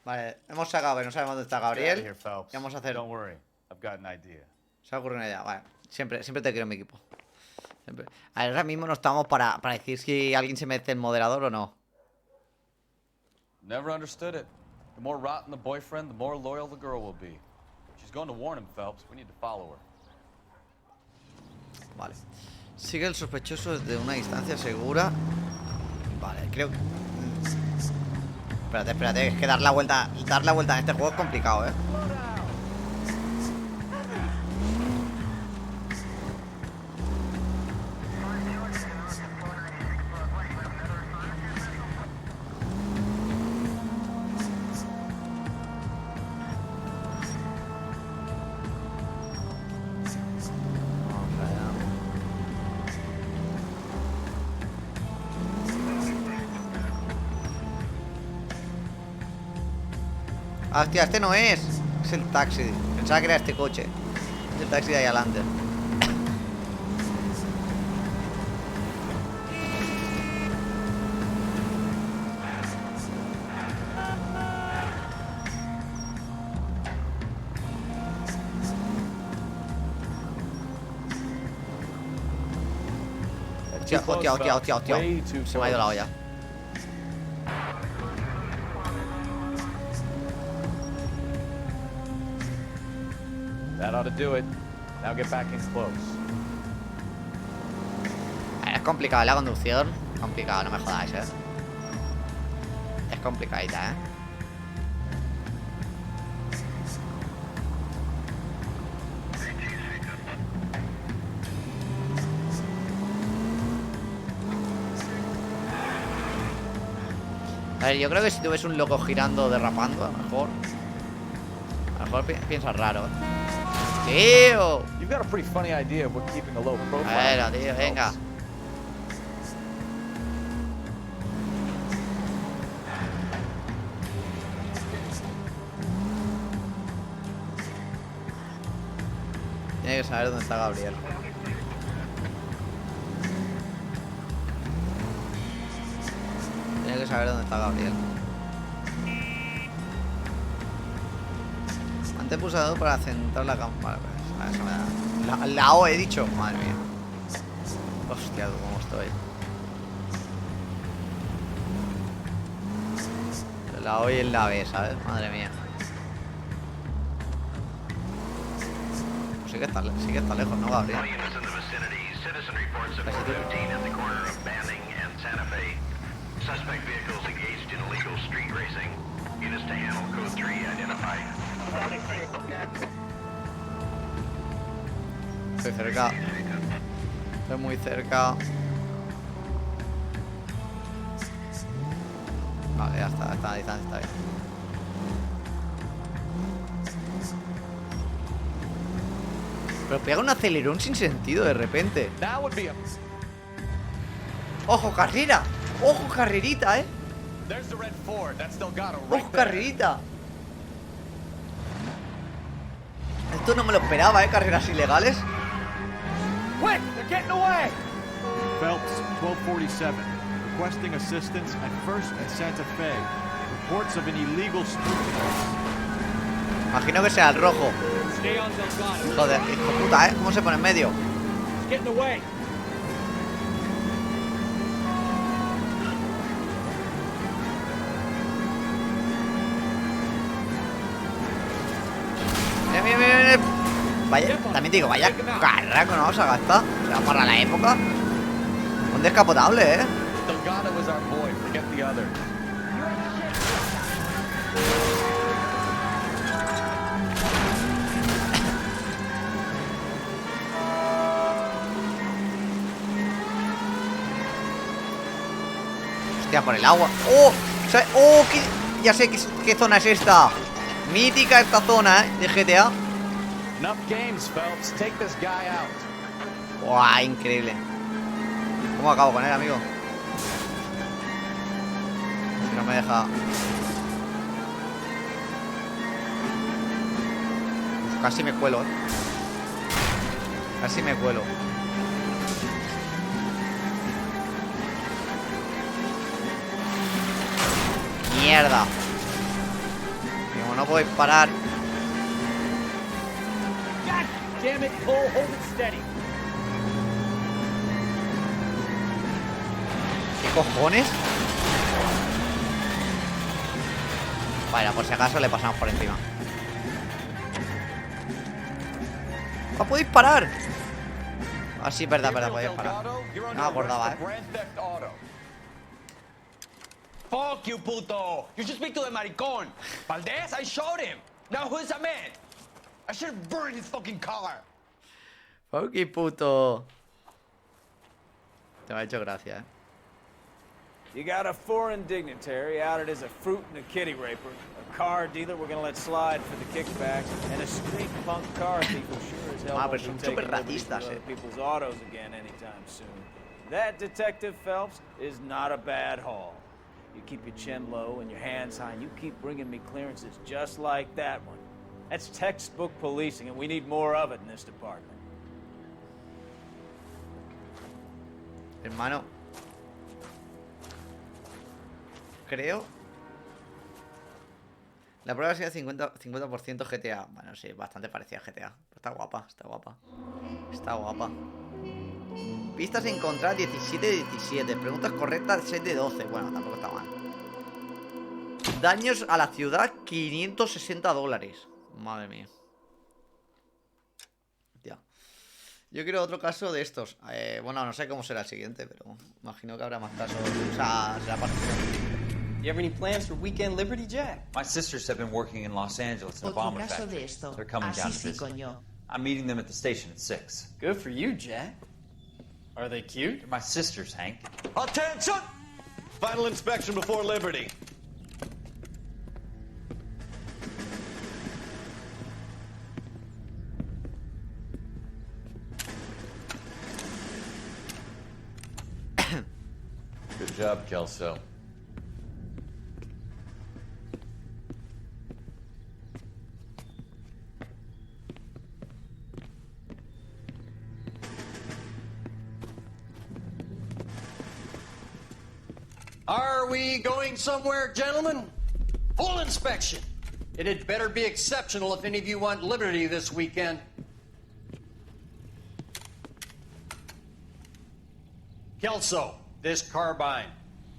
Vale, hemos sacado que no sabemos dónde está Get out Gabriel. of here, Phelps. ¿Qué vamos a hacer? Don't worry, I've got an idea. Se ha ocurrido una idea. Vale, siempre te quiero en mi equipo. Siempre. A ver, ahora mismo no estamos para decir si alguien se merece el moderador o no. Never understood it. The more rotten the boyfriend, the more loyal the girl will be. She's going to warn him, Phelps. We need to follow her. Vale. Sigue el sospechoso desde una distancia segura. Vale, creo que... Espérate, es que dar la vuelta en este juego es complicado, ¿eh? Ah, hostia, este no es. Es el taxi. Pensaba que era este coche. Es el taxi de ahí adelante. Hostia, hostia, hostia, hostia, hostia. Se me ha ido la olla. That ought to do it. Now get back in close. Es complicado la conducción. Complicado, no me jodáis, Es complicadita, A ver, yo creo que si tú ves un loco girando, derrapando, a lo mejor piensas raro, Tío. You've got a pretty funny idea of what keeping a low profile. Bueno, tío, venga. Tiene que saber dónde está Gabriel. Tiene que saber dónde está Gabriel. Antes he pulsado para centrar la cámara. Vale, eso me da. La O he dicho. Madre mía. Hostia, cómo estoy. La O y en la B, ¿sabes? Madre mía. Pues sí que está lejos, ¿no, Gabriel? Suspect vehicles engaged in illegal street racing. Units to handle code 3 identified. Estoy cerca. Estoy muy cerca. Vale, ya está, está a distancia, está bien. Pero pega un acelerón sin sentido de repente. ¡Ojo, carrera! ¡Ojo, carrerita, ¡Ojo, carrerita! Esto no me lo esperaba, carreras ilegales. Quick, they're getting away! Phelps, 1247. Requesting assistance at First and Santa Fe. Reports of an illegal street race. Imagino que sea el rojo. Joder, hijo puta, ¿Cómo se pone en medio? It's getting away. Vaya, también te digo, vaya carrera que nos vamos a gastar. O sea, para la época. Un descapotable, Hostia, por el agua. ¡Oh! ¡Oh! Ya sé qué zona es esta. Mítica esta zona, de GTA. Enough games, Phelps. Take this guy out. ¡Wow! Increíble. ¿Cómo acabo con él, amigo? Si no me deja. Uf, casi me cuelo, Casi me cuelo. Mierda. Como no podéis parar. Damn it, Cole, hold it steady. ¿Qué cojones? Vale, por si acaso le pasamos por encima. ¡No podéis parar! Ah, sí, verdad, podéis parar. No me acordaba, Fuck you, puto! You should speak to the maricón. Valdez, I showed him. Now who's a man? I should have burned his fucking car. Fuck you, puto. Te me ha hecho gracia, You got a foreign dignitary outed as a fruit and a kitty raper, a car dealer we're gonna let slide for the kickback, and a street punk car thief who sure as hell won't be taking liberties with other people's autos again anytime soon. That, Detective Phelps, is not a bad haul. You keep your chin low and your hands high, and you keep bringing me clearances just like that one. That's textbook policing, and we need more of it in this department. Hermano. Creo. La prueba ha sido 50% GTA. Bueno, sí, bastante parecida a GTA. Está guapa, está guapa. Está guapa. Pistas encontrar 17 de 17. Preguntas correctas 7 de 12. Bueno, tampoco está mal. Daños a la ciudad 560 dólares. Madre mía. Ya. Yo quiero otro caso de estos. Bueno, no sé cómo será el siguiente, pero imagino que habrá más casos. O sea, será parecido. You have any plans for weekend Liberty, Jack? My sisters have been working in Los Angeles in a bomber factory. They're coming down to visit. I'm meeting them at the station at 6. Good for you, Jack. Are they cute? They're my sisters, Hank. Attention! Final inspection before Liberty. Good job, Kelso. Are we going somewhere, gentlemen? Full inspection. It had better be exceptional if any of you want liberty this weekend. Kelso, this carbine.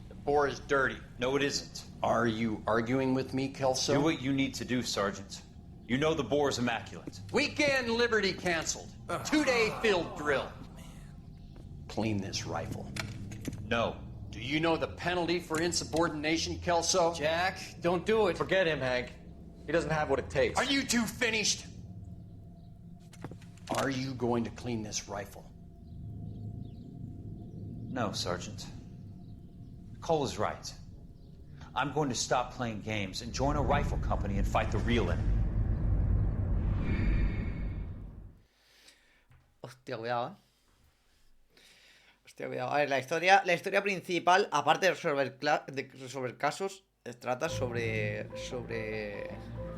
The bore is dirty. No, it isn't. Are you arguing with me, Kelso? Do what you need to do, Sergeant. You know the bore is immaculate. Weekend liberty canceled. 2-day field drill. Clean this rifle. No. Do you know the penalty for insubordination, Kelso? Jack, don't do it. Forget him, Hank. He doesn't have what it takes. Are you two finished? Are you going to clean this rifle? No, Sergeant. Cole is right. I'm going to stop playing games and join a rifle company and fight the real enemy. Hostia, cuidado, Hostia, cuidado. A ver, la historia principal, aparte de resolver casos, trata sobre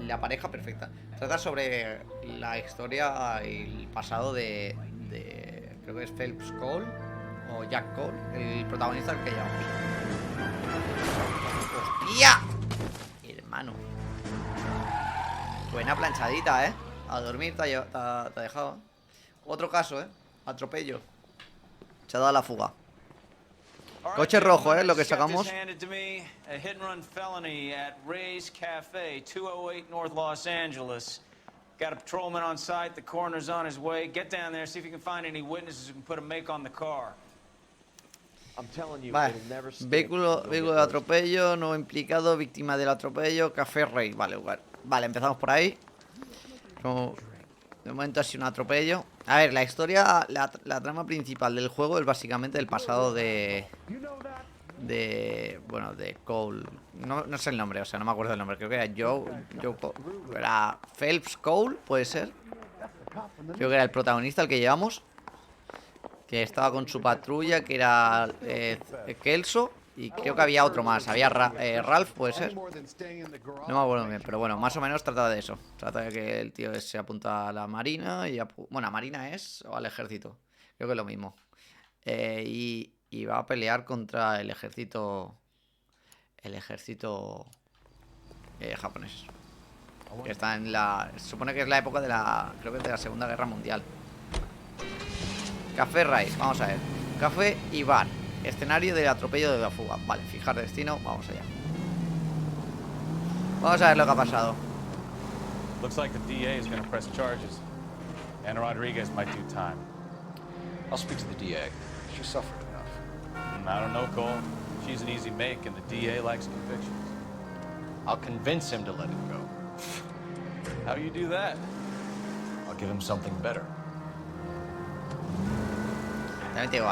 la pareja perfecta. Trata sobre la historia y el pasado de creo que es Phelps Cole o Jack Cole, el protagonista que llevamos. ¡Hostia! Hermano. Buena planchadita, A dormir te ha dejado. Otro caso, Atropello. Se ha dado la fuga. Coche rojo, lo que sacamos. A hit and run felony at Ray's Cafe, 208 North Los Angeles. Got a patrolman on site. The coroner's on his way. Get down there, see if you can find any witnesses who can put a make on the car. Vale. Vehículo de atropello, nuevo implicado, víctima del atropello, Café Rey. Vale, empezamos por ahí. De momento ha sido un atropello. A ver, la historia, la trama principal del juego es básicamente el pasado de Cole. No sé el nombre, o sea, no me acuerdo del nombre. Creo que era era Phelps Cole, puede ser. Creo que era el protagonista, el que llevamos. Que estaba con su patrulla, que era Kelso. Y creo que había otro más. Había Ralph, puede ser. No me acuerdo bien, pero bueno, más o menos trata de eso. Trata de que el tío se apunta a la marina. Bueno, a marina o al ejército. Creo que es lo mismo. Y va a pelear contra el ejército. El ejército japonés. Que está en se supone que es la época de creo que es de la Segunda Guerra Mundial. Café Rice, vamos a ver. Café y bar. Escenario del atropello de la fuga. Vale, fijar destino, vamos allá. Vamos a ver lo que ha pasado. Looks like the DA is going to press charges. And Rodriguez might do time. I'll speak to the DA. She suffered enough. I don't know, Cole. She's an easy make, and the DA likes convictions. I'll convince him to let it go. How do you do that? I'll give him something better. También te digo,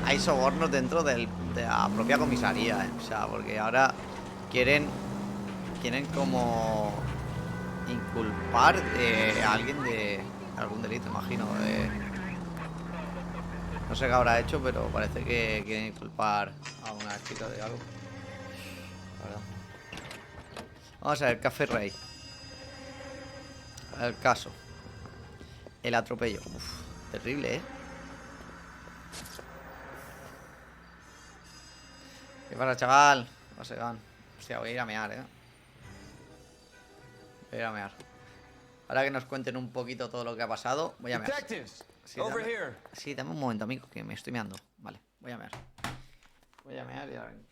hay sobornos dentro de la propia comisaría, O sea, porque ahora quieren como inculpar a alguien de algún delito, imagino. No sé qué habrá hecho, pero parece que quieren inculpar a una chica de algo. La verdad. Vamos a ver, Café Rey. El caso. El atropello. Uf, terrible, ¿Qué pasa, chaval? Hostia, voy a ir a mear, Voy a ir a mear. Ahora que nos cuenten un poquito todo lo que ha pasado, voy a mear. Detectives, Sí, sí, dame un momento, amigo, que me estoy meando. Vale, voy a mear. Voy a mear y ahora vengo.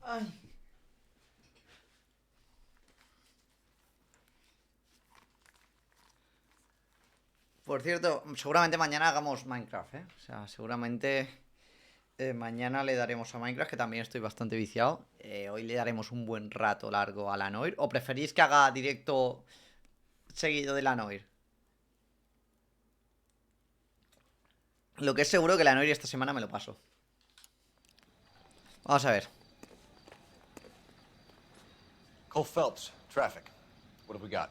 Ay. Por cierto, seguramente mañana hagamos Minecraft, ¿eh? O sea, seguramente mañana le daremos a Minecraft, que también estoy bastante viciado. Hoy le daremos un buen rato largo a la Noire. ¿O preferís que haga directo seguido de la Noire? Lo que es seguro que la Noire esta semana me lo paso. Vamos a ver. Cole Phelps, traffic. What have we got?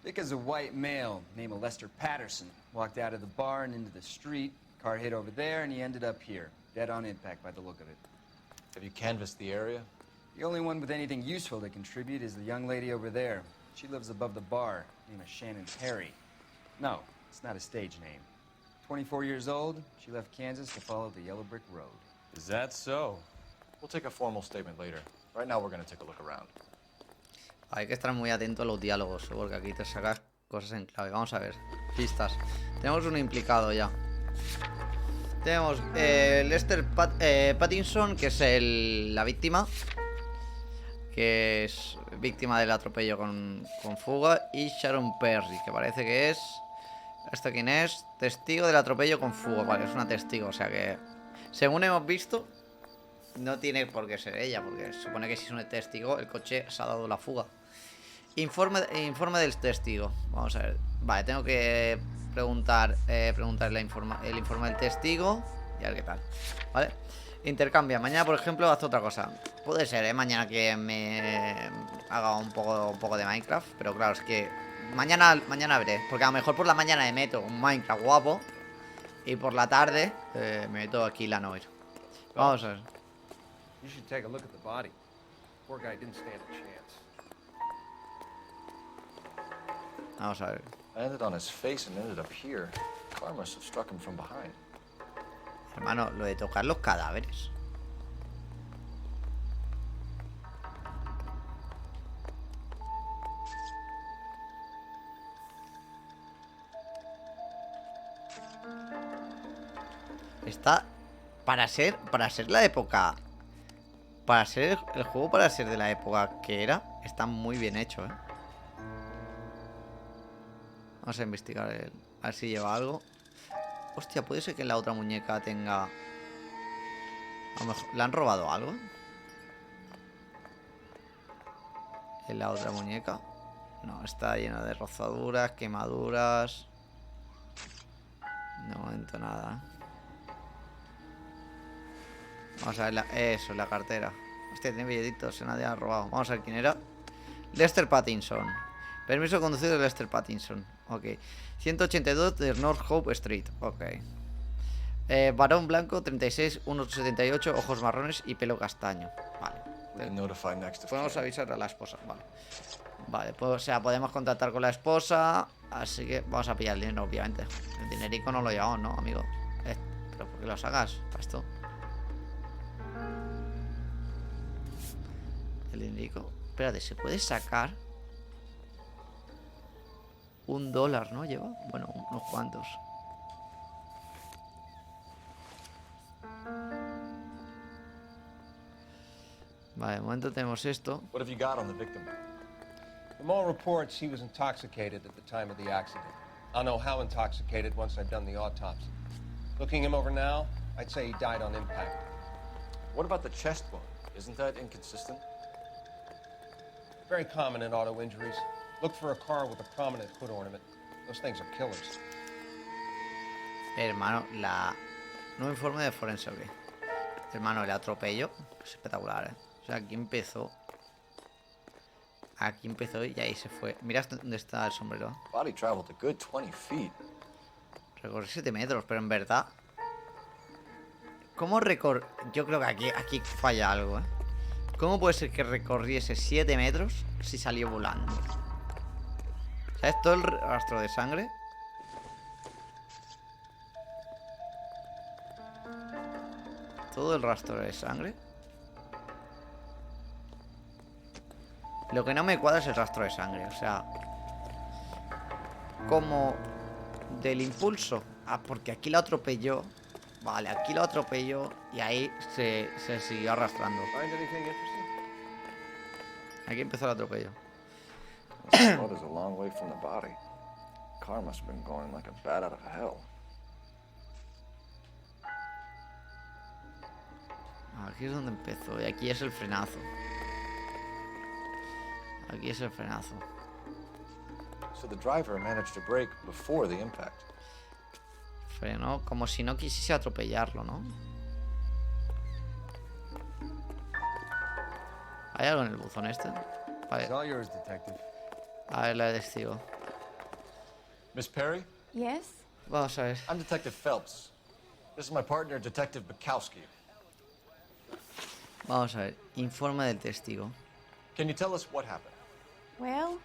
Thick as a white male named Lester Patterson walked out of the bar and into the street. Car hit over there, and he ended up here, dead on impact by the look of it. Have you canvassed the area? The only one with anything useful to contribute is the young lady over there. She lives above the bar, name is Shannon Perry. No, it's not a stage name. 24 years old, she left Kansas to follow the Yellow Brick Road. Is that so? We'll take a formal statement later. Right now we're going to take a look around. Hay que estar muy atento a los diálogos, porque aquí te sacas cosas en clave. Vamos a ver. Pistas. Tenemos un implicado ya. Tenemos Lester Pattinson, que es la víctima. Que es víctima del atropello con fuga. Y Sharon Perry, que parece que es... ¿Esto quién es? Testigo del atropello con fuga. Vale, es una testigo, o sea que... Según hemos visto... No tiene por qué ser ella, porque se supone que si es un testigo, el coche se ha dado la fuga. Informe del testigo. Vamos a ver. Vale, tengo que preguntar el informe del testigo y a ver qué tal. Vale. Intercambia. Mañana, por ejemplo, haz otra cosa. Puede ser, mañana que me haga un poco de Minecraft. Pero claro, es que mañana veré. Porque a lo mejor por la mañana me meto un Minecraft guapo. Y por la tarde me meto aquí la Noire. Vamos a ver. You should take a look at the body. Poor guy didn't stand a chance. Vamos a ver. I ended on his face and ended up here. The car must have struck him from behind. Hermano, lo de tocar los cadáveres. Está... Para ser la época... Para ser el juego, para ser de la época que era, está muy bien hecho, ¿eh? Vamos a investigar a ver si lleva algo. Hostia, puede ser que la otra muñeca tenga... A lo mejor... ¿Le han robado algo? En la otra muñeca. No, está llena de rozaduras, quemaduras. De momento nada. Vamos a ver eso, la cartera. Hostia, tiene billetitos, nadie ha robado. Vamos a ver quién era. Lester Pattinson. Permiso de conducir de Lester Pattinson. Ok. 182 de North Hope Street. Ok. Varón blanco, 36, 1,78, ojos marrones y pelo castaño. Vale. Podemos avisar a la esposa. Vale. Vale, pues, o sea, podemos contactar con la esposa. Así que vamos a pillar el dinero, obviamente. El dinerico no lo llevamos, ¿no, amigo? Pero ¿por qué lo sacas? Para esto. El dinerico. Espérate, ¿se puede sacar? $1, ¿no? Lleva. Bueno, unos cuantos. Vale, de momento tenemos esto. What have you got on the victim? From all reports, he was intoxicated at the time of the accident. I'll know how intoxicated once I've done the autopsy. Looking him over now, I'd say he died on impact. What about the chest wound? Isn't that inconsistent? Very common in auto injuries. Look for a car with a prominent hood ornament. Those things are killers. Hermano, nuevo informe de forense, ok. Hermano, el atropello es espectacular, ¿eh? O sea, aquí empezó y ahí se fue. Mira dónde está el sombrero. Body traveled a good 20 feet. Recorrí 7 metros, pero en verdad... ¿Cómo Yo creo que aquí falla algo, ¿eh? ¿Cómo puede ser que recorriese 7 metros si salió volando? ¿Sabes? Todo el rastro de sangre. Todo el rastro de sangre. Lo que no me cuadra es el rastro de sangre. O sea, como del impulso. Ah, porque aquí lo atropelló. Vale, aquí lo atropelló y ahí se siguió arrastrando. Aquí empezó el atropello. Blood is a long way from the body. Car must have been going like a bat out of hell. Aquí es donde empezó y aquí es el frenazo. Aquí es el frenazo. So the driver managed to brake before the impact. Frenó como si no quisiese atropellarlo, ¿no? ¿Hay algo en el buzón este? Vale. It's all yours, detective. A ver, la de testigo. Miss Perry? Yes? Vamos a ver. I'm Detective Phelps. This is my partner, Detective Bukowski. Vamos a ver. Informe del testigo. Can you tell us what happened? Well,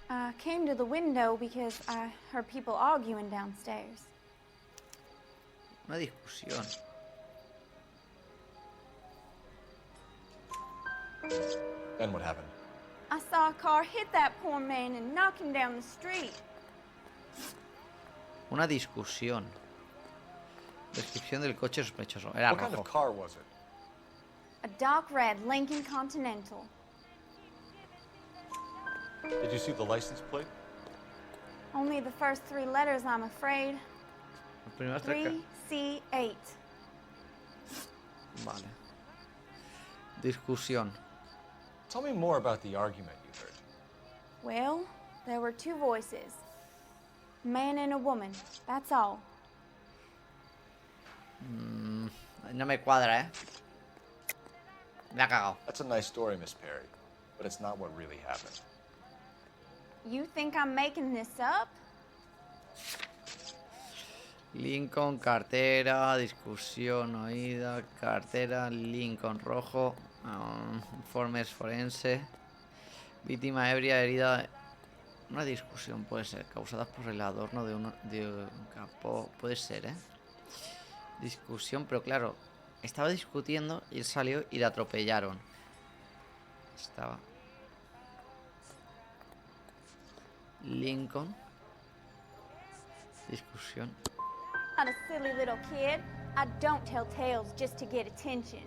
I came to the window because I heard people arguing downstairs. Una discusión. Then what happened? I saw a car hit that poor man and knock him down the street. Una discusión. Descripción del coche sospechoso. Era What rojo. kind of car was it? A dark red Lincoln Continental. Did you see the license plate? Only the first 3 letters, I'm afraid. Primeras tres 3C8. Vale. Discusión. Tell me more about the argument you heard. Well, there were 2 voices. A man and a woman. That's all. No me cuadra, ¿eh? Me ha cagado. That's a nice story, Miss Perry, but it's not what really happened. You think I'm making this up? Lincoln, cartera, discusión, oída, cartera, Lincoln rojo, informes forense, víctima ebria, herida. Una discusión puede ser, causada por el adorno de un capó. Puede ser, ¿eh? Discusión, pero claro, estaba discutiendo y él salió y le atropellaron. Estaba Lincoln. Discusión. Not a silly little kid. I don't tell tales just to get attention.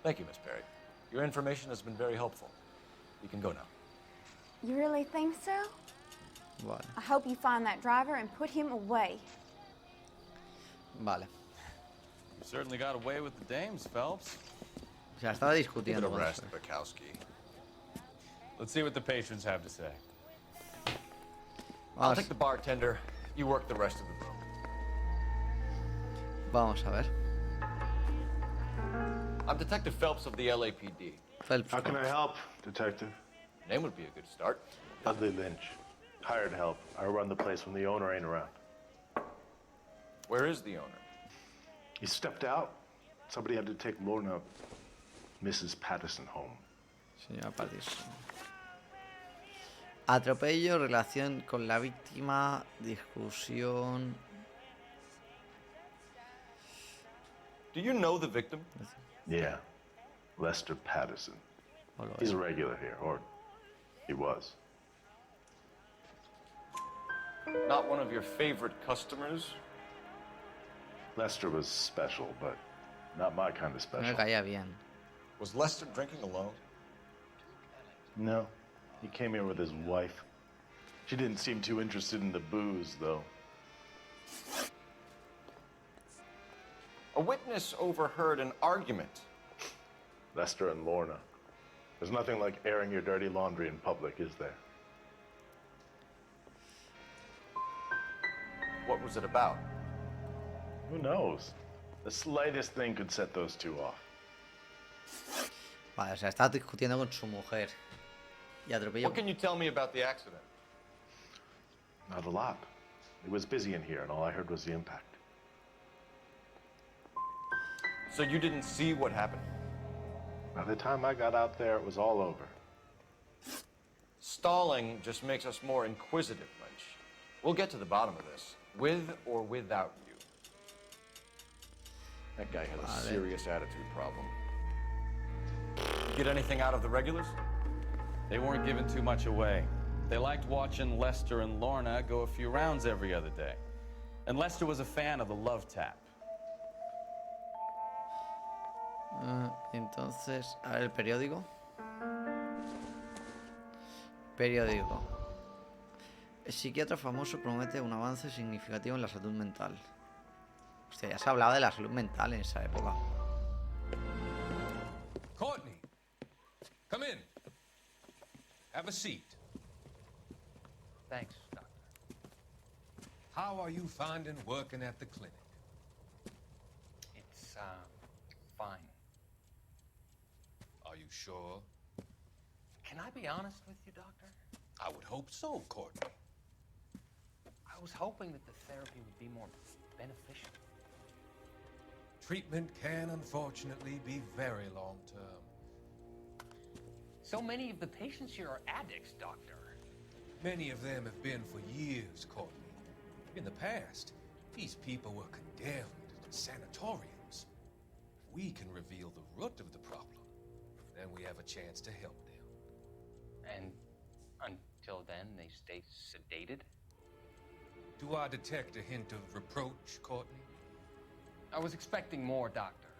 Thank you, Miss Perry. Your information has been very helpful. You can go now. You really think so? Vale. I hope you find that driver and put him away. Vale. You certainly got away with the dames, Phelps. O sea, estaba discutiendo. Give it a rest, Bukowski. Let's see what the patrons have to say. I'll take the bartender. You work the rest of the room. Vamos a ver. I'm Detective Phelps of the LAPD. Phelps. How can I help, Detective? Name would be a good start. Dudley Lynch. Hired help. I run the place when the owner ain't around. Where is the owner? He stepped out. Somebody had to take Lorna, Mrs. Patterson home. Señora Patterson. Atropello, relación con la víctima, discusión. Do you know the victim? Yeah. Lester Patterson. He's a regular here, or he was. Not one of your favorite customers? Lester was special, but Not my kind of No special. me caía bien. Was Lester drinking alone? No. He came here with his wife. She didn't seem too interested in the booze, though. A witness overheard an argument. Lester and Lorna. There's nothing like airing your dirty laundry in public, is there? What was it about? Who knows? The slightest thing could set those two off. Vale, o sea, está discutiendo con su mujer. Y atropelló. What can you tell me about the accident? Not a lot. It was busy in here, and all I heard was the impact. So you didn't see what happened? By the time I got out there, it was all over. Stalling just makes us more inquisitive, Lynch. We'll get to the bottom of this, with or without you. That guy had a serious attitude problem. Get anything out of the regulars? They weren't giving too much away. They liked watching Lester and Lorna go a few rounds every other day. And Lester was a fan of the love tap. Entonces, a ver el periódico. Periódico. El psiquiatra famoso promete un avance significativo en la salud mental. Hostia, ya se hablaba de la salud mental en esa época. Courtney, come in. Have a seat. Thanks, Doctor. How are you finding working at the clinic? It's, fine. Are you sure? Can I be honest with you, Doctor? I would hope so, Courtney. I was hoping that the therapy would be more beneficial. Treatment can unfortunately be very long-term. So many of the patients here are addicts, Doctor. Many of them have been for years, Courtney. In the past, these people were condemned to sanatoriums. If we can reveal the root of the problem, then we have a chance to help them. And until then, they stay sedated? Do I detect a hint of reproach, Courtney? I was expecting more, Doctor.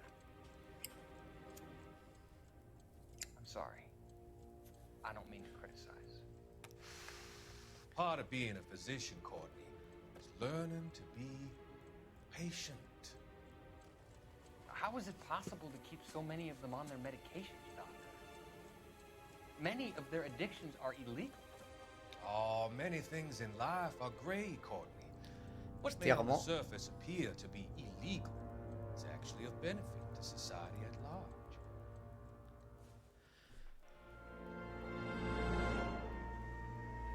I'm sorry. I don't mean to criticize. Part of being a physician, Courtney, is learning to be patient. How is it possible to keep so many of them on their medications, Doctor? Many of their addictions are illegal. Oh, many things in life are gray, Courtney. What may Hostia, on the ¿cómo? surface appear to be illegal is actually of benefit to society at large.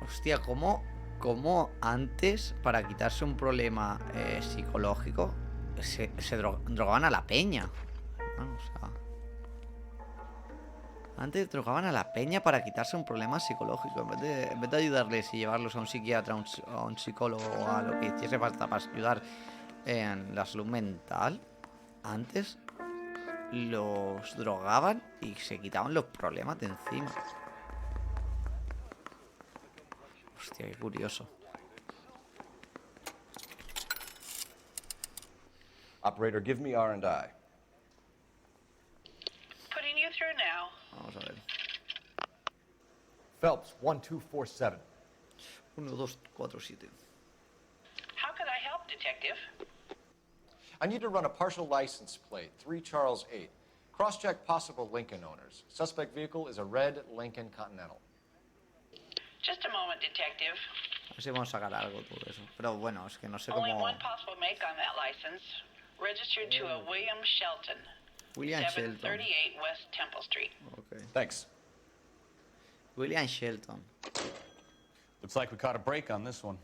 Hostia, ¿cómo antes, para quitarse un problema psicológico, se drogaban a la peña? Bueno, o sea, antes drogaban a la peña para quitarse un problema psicológico. En vez de ayudarles y llevarlos a un psiquiatra, a un psicólogo o a lo que hiciese falta para ayudar en la salud mental, antes los drogaban y se quitaban los problemas de encima. Hostia, qué curioso. Operator, give me R&I. Putting you through now. Vamos a ver. Phelps, 1247. 1247. How could I help, Detective? I need to run a partial license plate, 3 Charles 8. Cross-check possible Lincoln owners. Suspect vehicle is a red Lincoln Continental. Just a moment, Detective. A ver si vamos a sacar algo todo eso. Pero bueno, es que no sé Only cómo... one possible make on that license. Registered to a William Shelton. William Shelton. 738 West Temple Street. Okay. Thanks. William Shelton. Looks like we caught a break on this one.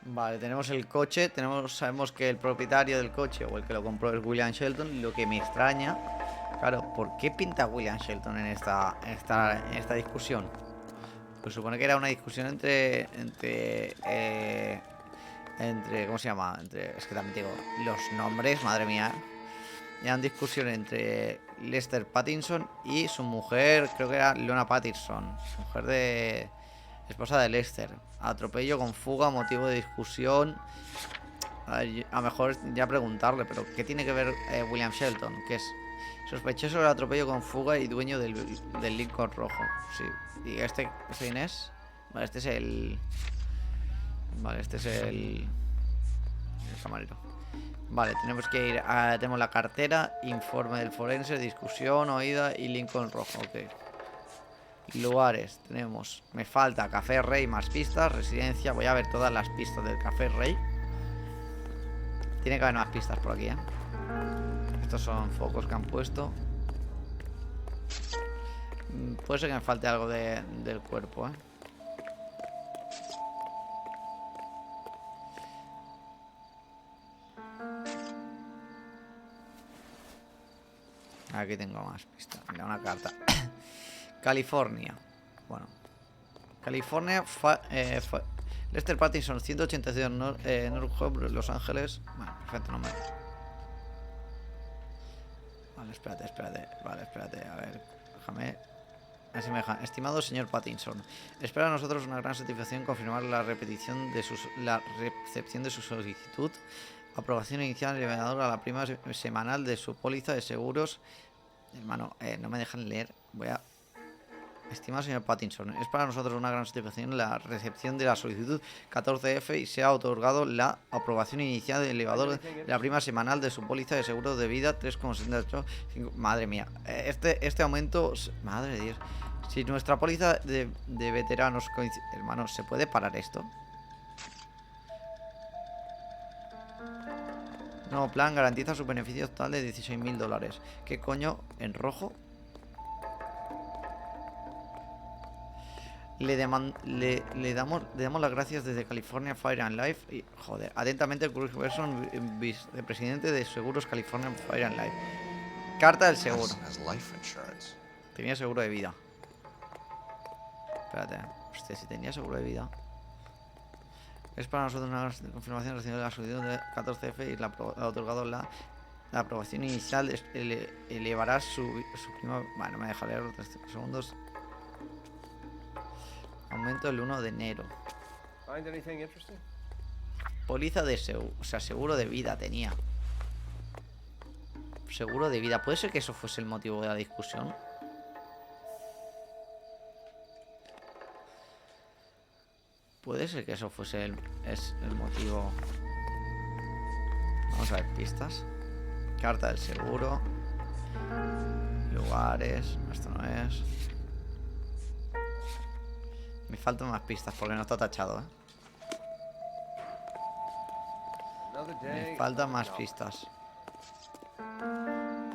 Vale, tenemos el coche, sabemos que el propietario del coche o el que lo compró es William Shelton. Lo que me extraña, claro, ¿por qué pinta William Shelton en esta discusión? Pues supone que era una discusión entre ¿cómo se llama? Es que también digo, los nombres, madre mía. Era una discusión entre Lester Pattinson y su mujer, creo que era Lorna Pattinson, su mujer esposa de Lester. Atropello con fuga, motivo de discusión. A lo mejor ya preguntarle, pero ¿qué tiene que ver William Shelton? Que es sospechoso del atropello con fuga y dueño del Lincoln rojo. Sí. ¿Y este quién es? Vale, este es el... Vale, este es el camarero. Vale, tenemos que ir a... Tenemos la cartera, informe del forense, discusión, oída y Lincoln rojo. Ok. Lugares, tenemos... Me falta Café Rey más pistas, residencia. Voy a ver todas las pistas del Café Rey. Tiene que haber más pistas por aquí, ¿eh? Estos son focos que han puesto. Puede ser que me falte algo del cuerpo, ¿eh? Aquí tengo más pistas. Mira, una carta. California. Bueno. California. Lester Pattinson, 182 North Hub, Los Ángeles. Bueno, perfecto, no me... Vale, espérate. Vale, espérate. A ver, déjame... Así me deja. Estimado señor Pattinson, espera a nosotros una gran satisfacción confirmar la recepción de su solicitud. Aprobación inicial elevadora a la prima semanal de su póliza de seguros. Hermano, no me dejan leer. Voy a... Estimado señor Pattinson, es para nosotros una gran satisfacción la recepción de la solicitud 14F y se ha otorgado la aprobación inicial del elevador de la prima semanal de su póliza de seguro de vida 3,78. Madre mía, este aumento, madre de Dios. Si nuestra póliza de veteranos coincide, hermano, ¿se puede parar esto? Nuevo plan garantiza su beneficio total de $16.000. ¿Qué coño? ¿En rojo? Le damos las gracias desde California Fire and Life y, joder, atentamente Chris Wilson, vicepresidente de Seguros California Fire and Life. Carta del seguro. Tenía seguro de vida. Espérate, hostia, si tenía seguro de vida. Es para nosotros una confirmación recibida de la solicitud de 14F y la ha otorgado la aprobación inicial. Elevará su prima. Bueno, me deja leer los 3 segundos. Aumento el 1 de enero. Póliza de seguro, o sea, seguro de vida tenía. Seguro de vida. ¿Puede ser que eso fuese el motivo de la discusión? Puede ser que eso fuese el motivo. Vamos a ver pistas. Carta del seguro. Lugares. Esto no es. Me faltan más pistas porque no está tachado, ¿eh? Me faltan más pistas.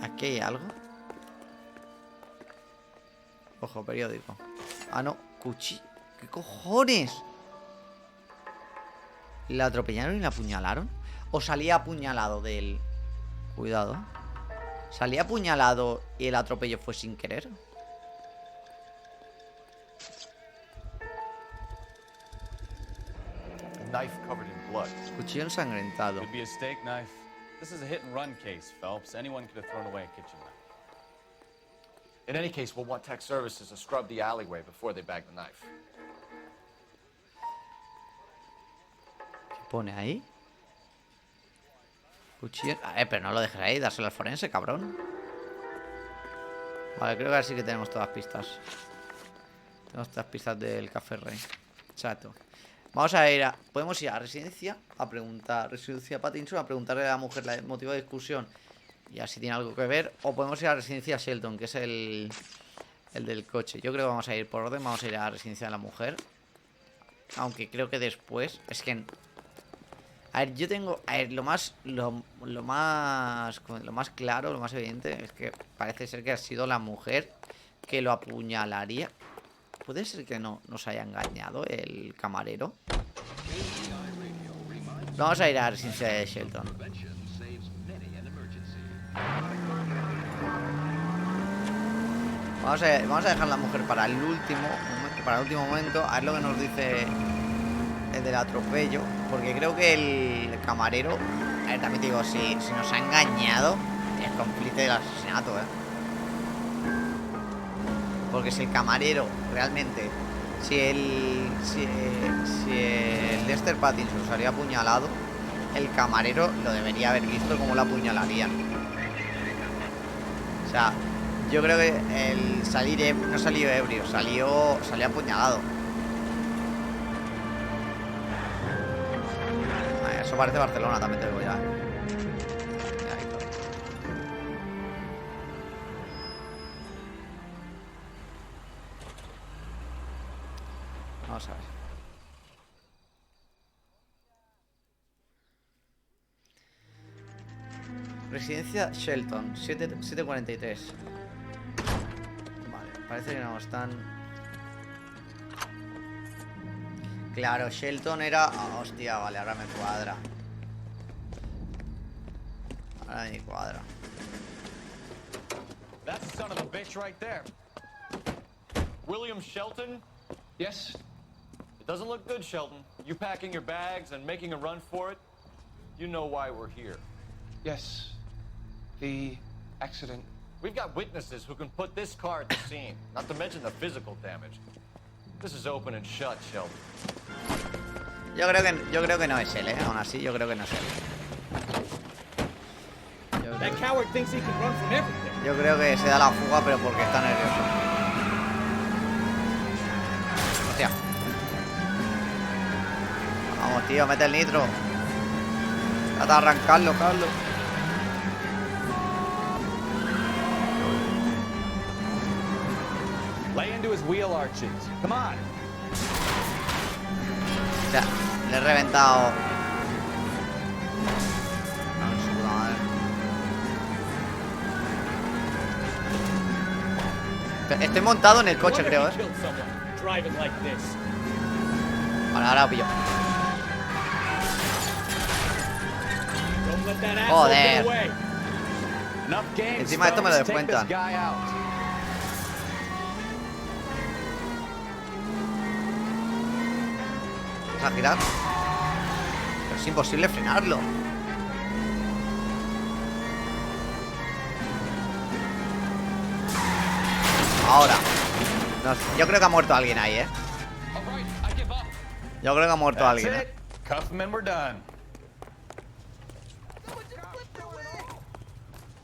¿Aquí hay algo? Ojo, periódico. Ah, no, cuchillo. ¿Qué cojones? ¿La atropellaron y la apuñalaron? ¿O salía apuñalado del...? Cuidado. ¿Salía apuñalado y el atropello fue sin querer? Knife covered in blood. Cuchillo ensangrentado. Could be a steak knife. This is a hit and run case, Phelps. Anyone could have thrown away a kitchen knife. In any case, we'll want tech services to scrub the alleyway before they bag the knife. ¿Qué pone ahí? Cuchillo... pero no lo dejes ahí, dárselo al forense, cabrón. Vale, creo que ahora sí que tenemos todas las pistas. Tenemos todas las pistas del Café Rey. Chato. Vamos a ir a... Podemos ir a residencia a preguntar... Residencia Pattinson a preguntarle a la mujer el motivo de discusión y así tiene algo que ver. O podemos ir a residencia Shelton, que es el del coche. Yo creo que vamos a ir por orden. Vamos a ir a la residencia de la mujer. Aunque creo que después... Es que... A ver, yo tengo... A ver, lo más claro, lo más evidente es que parece ser que ha sido la mujer que lo apuñalaría. ¿Puede ser que no nos haya engañado el camarero? Vamos a ir a la residencia de Shelton. Vamos a dejar la mujer para el último momento. A ver lo que nos dice el del atropello. Porque creo que el camarero... A ver, también te digo, si nos ha engañado, es cómplice del asesinato, ¿eh? Porque si el camarero realmente... Si el Lester Pattinson salía apuñalado, el camarero lo debería haber visto cómo lo apuñalarían. O sea, yo creo que el salir no salió ebrio, salió apuñalado. Ay, eso parece Barcelona, también te digo ya. Vamos a ver. Residencia Shelton, 743. Vale, parece que no están. Claro, Shelton era... Oh, hostia, vale, ahora me cuadra. Ahora me cuadra. That's the son of a bitch right there. William Shelton? Yes? It doesn't look good, Shelton. You packing your bags and making a run for it? You know why we're here. Yes. The accident. We've got witnesses who can put this car at the scene, not to mention the physical damage. This is open and shut, Shelton. Yo creo que no es él, aún así yo creo que no es él. That coward thinks he can run from everything. Yo creo que se da la fuga, pero porque está nervioso. Hostia. Vamos, tío, mete el nitro. Trata de arrancarlo, Carlos. Lay into his wheel arches. Come on. O sea, le he reventado. No, su puta madre. Estoy montado en el coche, creo, Vale, ahora lo pillo. Joder. Encima de esto me lo descuentan. A girar. Pero es imposible frenarlo. Ahora. No, yo creo que ha muerto alguien ahí, Yo creo que ha muerto alguien, Cuff him and we're done.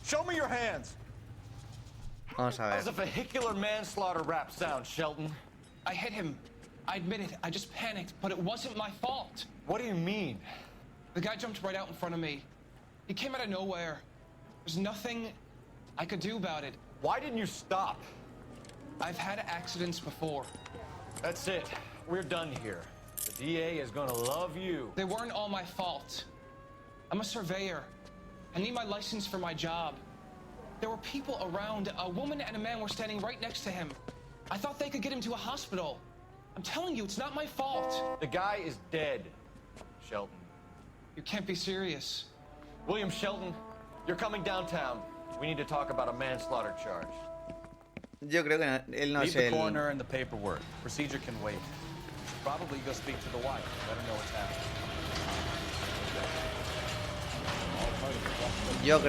Show me your hands. Vamos a ver. How's a vehicular manslaughter rap sound, Shelton? I hit him. I admit it. I just panicked, but it wasn't my fault. What do you mean? The guy jumped right out in front of me. He came out of nowhere. There's nothing I could do about it. Why didn't you stop? I've had accidents before. That's it. We're done here. The DA is gonna love you. They weren't all my fault. I'm a surveyor. I need my license for my job. There were people around. A woman and a man were standing right next to him. I thought they could get him to a hospital. I'm telling you, it's not my fault. The guy is dead, Shelton. You can't be serious. William Shelton, you're coming downtown. We need to talk about a manslaughter charge. Yo creo que él no es Leave el... the coroner and the paperwork. Procedure can wait. Probably go speak to the wife. Let her know what's happening. Yo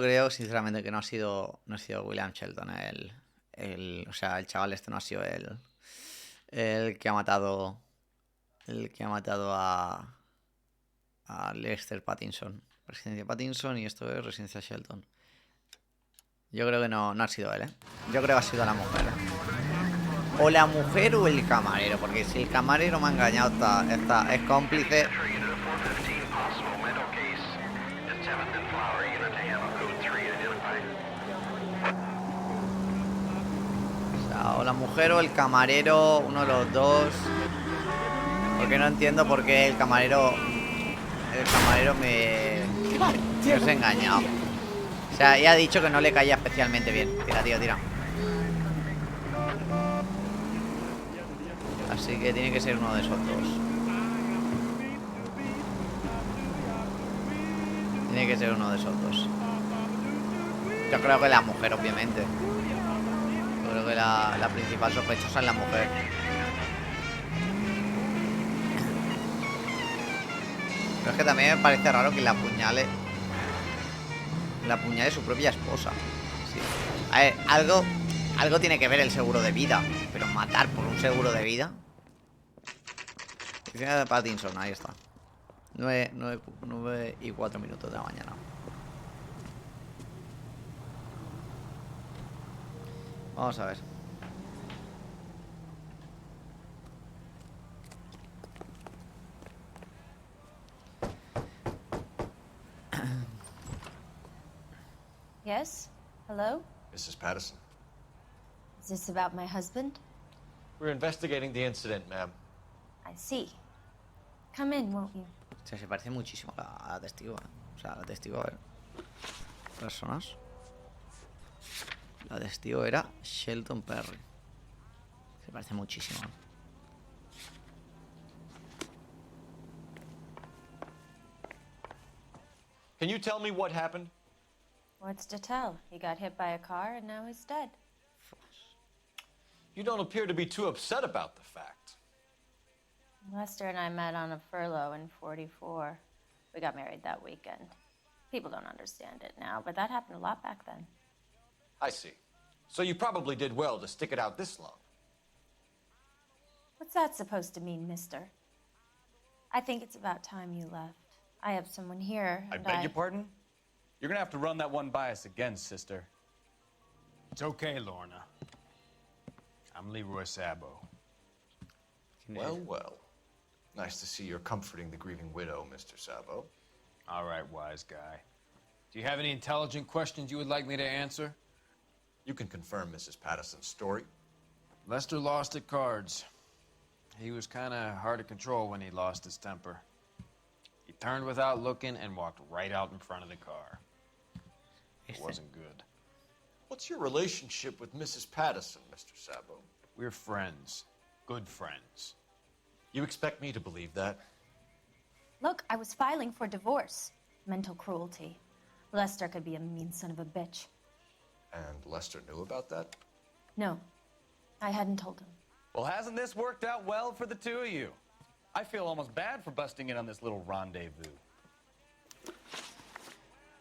creo sinceramente que no ha sido William Shelton o sea, el chaval este no ha sido el que ha matado a Lester Pattinson. Residencia Pattinson y esto es Residencia Shelton. Yo creo que no ha sido él, Yo creo que ha sido la mujer. O la mujer o el camarero, porque si el camarero me ha engañado, es cómplice. O sea, o la mujer o el camarero, uno de los dos. Porque no entiendo por qué el camarero me ha engañado. O sea, ya ha dicho que no le caía especialmente bien. Tira, tío, tira. Así que tiene que ser uno de esos dos. Tiene que ser uno de esos dos. Yo creo que la mujer, obviamente. Yo creo que la principal sospechosa es la mujer. Pero es que también me parece raro que la apuñale su propia esposa. Sí. A ver, algo tiene que ver el seguro de vida. Pero matar por un seguro de vida. Oficina de Pattinson, ahí está. 9:04 de la mañana. Vamos a ver. Yes? Hello? Mrs. Patterson. Is this about my husband? We're investigating the incident, ma'am. I see. Come in, won't you? O sea, se parece muchísimo a la testigo, ¿eh? O sea, la testigo, a ver. Personas. La testigo era Shelton Perry. Se parece muchísimo. Can you tell me what happened? What's to tell? He got hit by a car and now he's dead. You don't appear to be too upset about the fact. Lester and I met on a furlough in '44. We got married that weekend. People don't understand it now, but that happened a lot back then. I see. So you probably did well to stick it out this long. What's that supposed to mean, mister? I think it's about time you left. I have someone here, I and beg your pardon? You're gonna have to run that one by us again, sister. It's okay, Lorna. I'm Leroy Sabo. Well, well. Nice to see you're comforting the grieving widow, Mr. Sabo. All right, wise guy. Do you have any intelligent questions you would like me to answer? You can confirm Mrs. Patterson's story. Lester lost at cards. He was kind of hard to control when he lost his temper. He turned without looking and walked right out in front of the car. It wasn't good. What's your relationship with Mrs. Patterson, Mr. Sabo? We're friends. Good friends. You expect me to believe that? Look, I was filing for divorce. Mental cruelty. Lester could be a mean son of a bitch. And Lester knew about that? No, I hadn't told him. Well, hasn't this worked out well for the two of you? I feel almost bad for busting in on this little rendezvous.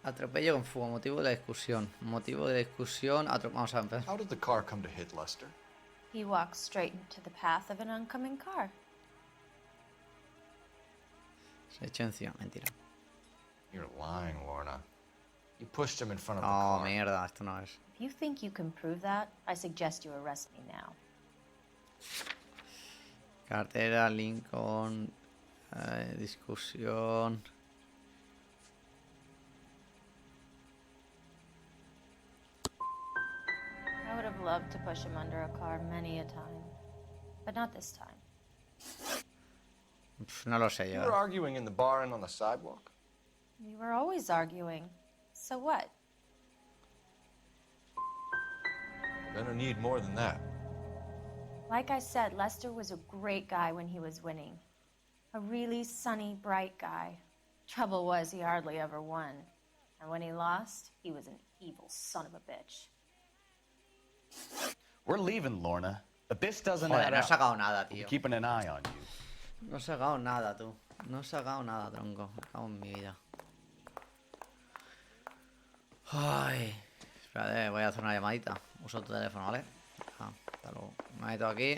Atropello con fuga, motivo de la discusión. Motivo de la discusión, vamos a empezar. How did the car come to hit Lester? He walked straight into the path of an oncoming car. Se echó encima, mentira. You're lying, Lorna. You pushed him in front of the car. Oh, mierda, esto no es. If you think you can prove that, I suggest you arrest me now. Cartera, Lincoln, discusión. I would have loved to push him under a car many a time, but not this time. No lo sé yo. You were arguing in the bar and on the sidewalk? We were always arguing. So what? You're gonna need more than that. Like I said, Lester was a great guy when he was winning. A really sunny, bright guy. Trouble was, he hardly ever won. And when he lost, he was an evil son of a bitch. We're leaving, Lorna. But this doesn't Joder, add no he up. sacado nada, We're tío. keeping an eye on you. No he sacado nada, tú. No he sacado nada, tronco. Me cago en mi vida. Ay. Espérate, voy a hacer una llamadita. Uso tu teléfono, ¿vale? Ah, hasta luego. Me meto aquí.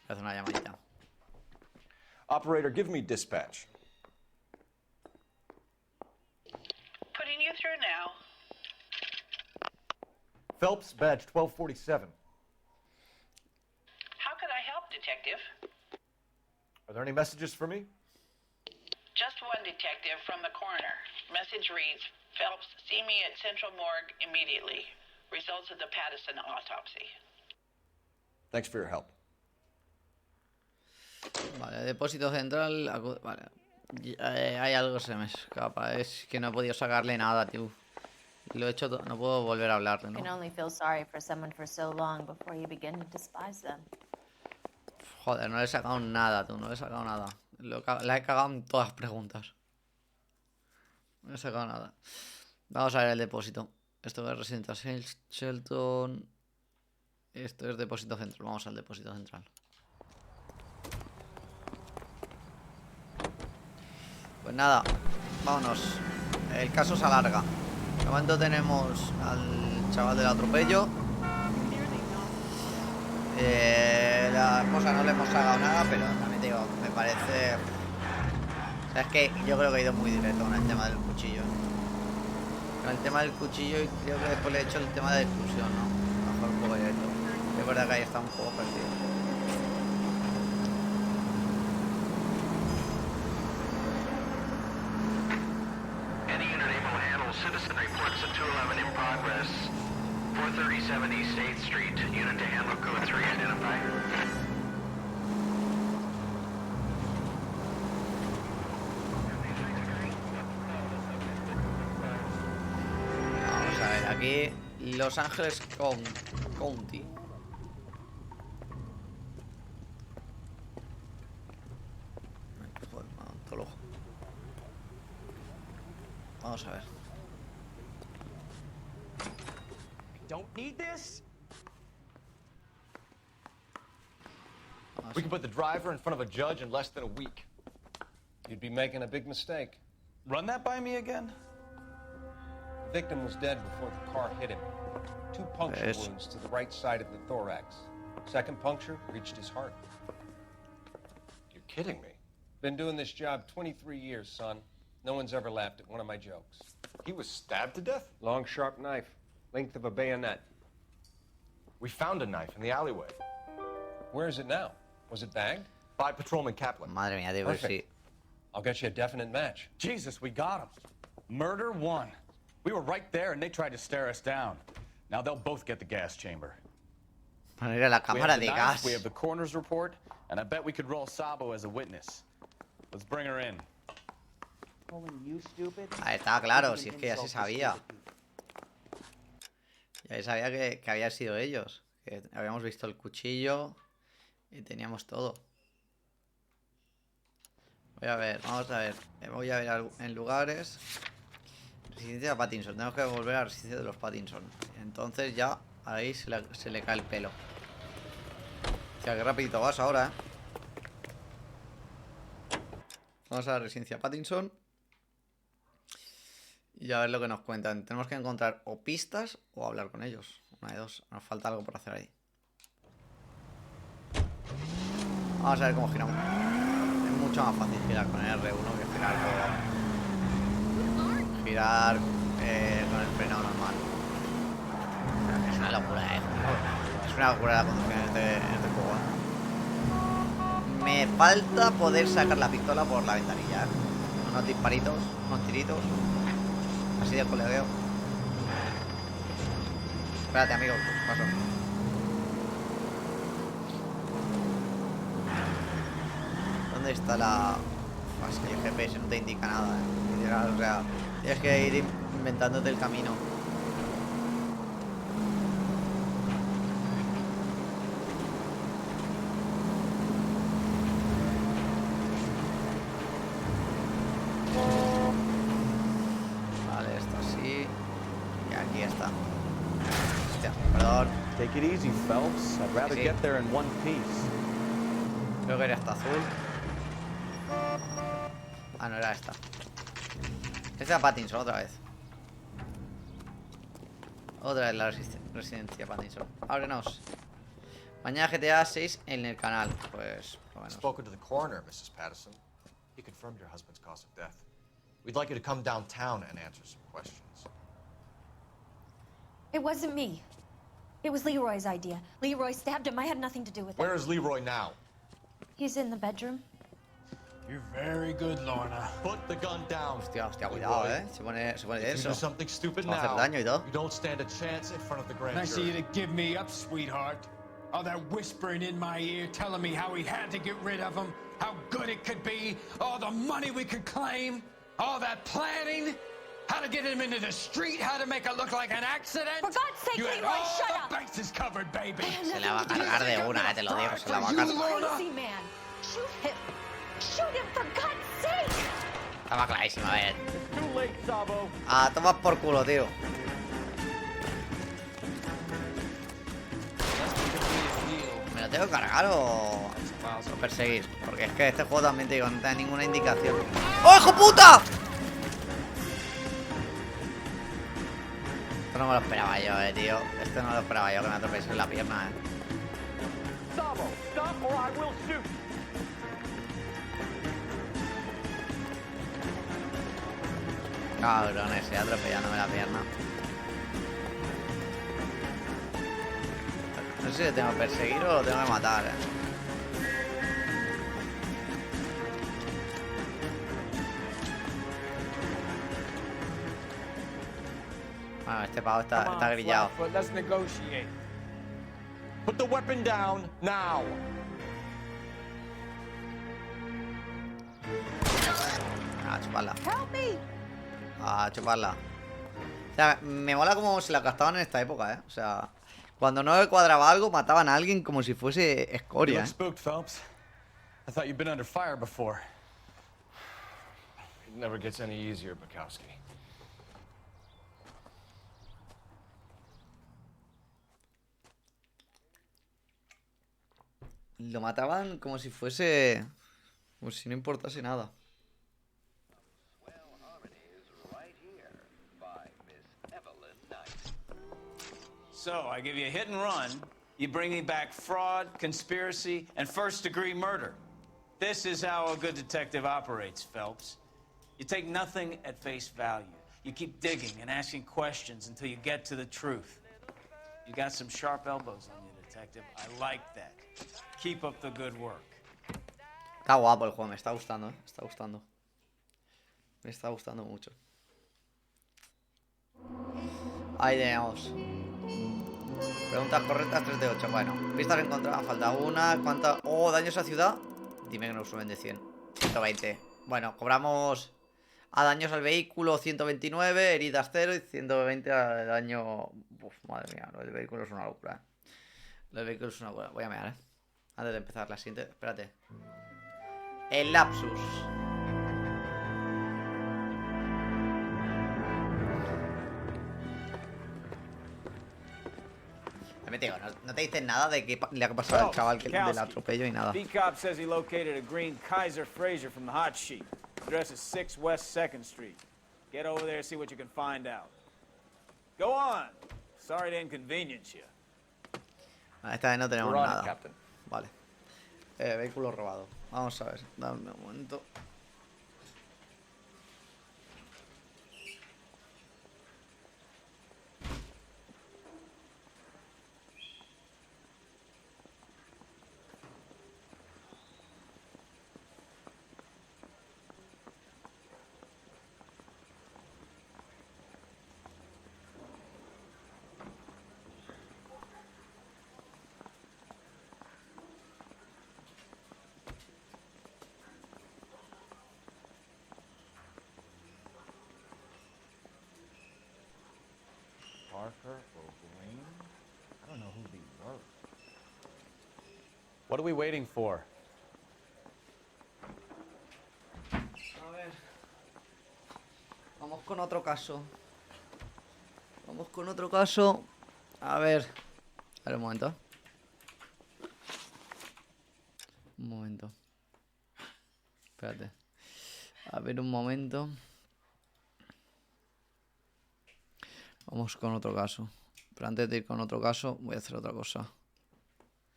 Voy a hacer una llamadita. Operator, give me dispatch. Putting you through now. Phelps, badge 1247. How could I help, Detective? Are there any messages for me? Just one, Detective, from the coroner. Message reads, Phelps, see me at Central Morgue immediately. Results of the Patterson autopsy. Thanks for your help. Vale, depósito central. Vale. Hay algo que se me escapa. Es que no he podido sacarle nada, tío. Lo he hecho todo. No puedo volver a hablarle, You ¿no? can only feel sorry for someone for so long before you begin to despise them. Joder, no le he sacado nada, tú. No le he sacado nada. La he cagado en todas las preguntas. No le he sacado nada. Vamos a ver el depósito. Esto es Residential Shelton. Esto es depósito central. Vamos al depósito central. Pues nada, vámonos. El caso se alarga. De momento tenemos al chaval del atropello. La esposa no le hemos sacado nada, pero también te digo, me parece O sea, es que yo creo que he ido muy directo con el tema del cuchillo. Con el tema del cuchillo y creo que después le he hecho el tema de exclusión, ¿no? A lo mejor un poco directo. Es verdad que ahí está un poco perdido. Any unit able to handle citizen reports at 211 in progress. 437 East 8th Street. Unit to handle code 3 identified. Vamos a ver, aquí Los Ángeles County. Joder, me ha dado todo el ojo. Vamos a ver. Don't need this? We can put the driver in front of a judge in less than a week. You'd be making a big mistake. Run that by me again? The victim was dead before the car hit him. 2 puncture wounds to the right side of the thorax. Second puncture reached his heart. You're kidding me. Been doing this job 23 years, son. No one's ever laughed at one of my jokes. He was stabbed to death? Long, sharp knife. Length of a bayonet. We found a knife in the alleyway. Where is it now? Was it bagged? By Patrolman Kaplan. Madre mía, digo, sí. I'll get you a definite match. Jesus, we got him. Murder 1. We were right there and they tried to stare us down. Now they'll both get the gas chamber. Poner la cámara de gas. We have the coroner's report, and I bet we could roll Sabo as a witness. Let's bring her in. Ahí está, claro, si es que ya se sabía. Ya se sabía que habían sido ellos. Que habíamos visto el cuchillo y teníamos todo. Voy a ver, vamos a ver. Voy a ver en lugares. Residencia de Pattinson. Tenemos que volver a la residencia de los Pattinson. Entonces ya ahí se le cae el pelo. O sea, qué rapidito vas ahora, Vamos a la residencia de Pattinson. Y a ver lo que nos cuentan. Tenemos que encontrar o pistas o hablar con ellos. Una de dos. Nos falta algo por hacer ahí. Vamos a ver cómo giramos. Es mucho más fácil girar con el R1 que girar con el frenado normal. Es una locura, Es una locura la conducción en este juego. Me falta poder sacar la pistola por la ventanilla. Unos disparitos, unos tiritos. Así de colegueo. Espérate, amigo, paso. ¿Dónde está la...? Es que el GPS no te indica nada, Literal, o sea, tienes que ir inventándote el camino. Vale, esto así. Y aquí está. Hostia, perdón. Take it easy, Phelps. I'd rather get there in one piece. Creo que era esta azul. Ah, no era esta. Esta es Pattinson otra vez. Otra vez la residencia Pattinson. Ábrenos. Mañana GTA 6 en el canal. Pues, bueno. Spoken to the coroner, Mrs. Patterson. He confirmed your husband's cause of death. We'd like you to come downtown and answer some questions. It wasn't me. It was Leroy's idea. Leroy stabbed him. I had nothing to do with it. Where is Leroy now? He's in the bedroom. You're very good, Lorna. Put the gun down. Hostia, cuidado, Se pone If you do denso. something stupid Va a hacer now, daño y todo. you don't stand a chance in front of the grand Nice of jury. you to give me up, sweetheart. All that whispering in my ear telling me how we had to get rid of him, how good it could be, all the money we could claim, all that planning, how to get him into the street, how to make it look like an accident. For God's sake, You had Leroy, all shut the up! bases covered, baby. Se la va a cargar de una, te lo digo, se la va a cargar. Crazy man. Shoot him. Shoot him, for God's sake! Estaba clarísima, a ver. A tomar por culo, tío. ¿Me lo tengo que cargar o perseguir? Porque es que este juego también te digo, no te da ninguna indicación. ¡Oh, hijo puta! Esto no me lo esperaba yo, tío. Esto no me lo esperaba yo, que me atropiese en la pierna, Sabo, stop or I will shoot. Cabrones, se atropellándome la pierna. No sé si le tengo que perseguir o lo tengo que matar, Bueno, este pavo está grillado. Let's negotiate. Put the weapon down now. A chuparla. A chuparla. O sea, me mola como se la gastaban en esta época, O sea, cuando no le cuadraba algo, mataban a alguien como si fuese escoria, You look spooked, Phelps. I thought you'd been under fire before. It never gets any easier, Bukowski. Lo mataban como si fuese... Como si no importase nada. So, I give you a hit and run. You bring me back fraud, conspiracy, and first-degree murder. This is how a good detective operates, Phelps. You take nothing at face value. You keep digging and asking questions until you get to the truth. You got some sharp elbows on you, detective. I like that. Keep up the good work. Está guapo el juego, me está gustando, Me está gustando. Me está gustando mucho. Ahí tenemos. Preguntas correctas, 3 de 8. Bueno, pistas encontradas, falta una. ¿Cuántas? Oh, daños a ciudad. Dime que nos suben de 100. 120. Bueno, cobramos a daños al vehículo 129, heridas 0 y 120 a daño... Uf, madre mía, lo del vehículo es una locura. Lo del vehículo es una locura. Voy a mirar, Antes de empezar la siguiente... Espérate. El lapsus. No te dicen nada de qué le ha pasado al chaval del atropello y nada. B-Cop says he located a green Kaiser Fraser from the hot sheet. Address is 6 West 2nd Street. Get over there and see what you can find out. Go on. Sorry to inconvenience you. Esta vez no tenemos nada. Vale. Vehículo robado. Vamos a ver. Dame un momento. Parker or Green? I don't know who these were. What are we waiting for? A ver. Vamos con otro caso. Vamos con otro caso. A ver. A ver un momento. Un momento. Espérate. A ver un momento. Vamos con otro caso. Pero antes de ir con otro caso, voy a hacer otra cosa.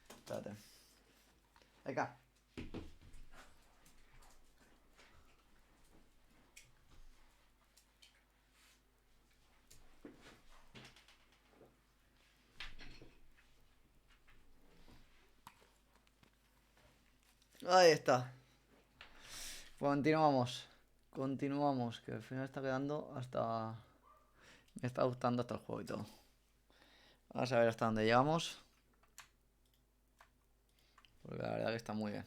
Espérate. Venga. Ahí está. Continuamos. Continuamos. Que al final está quedando hasta... Me está gustando hasta el juego y todo. Vamos a ver hasta dónde llegamos. Porque la verdad que está muy bien.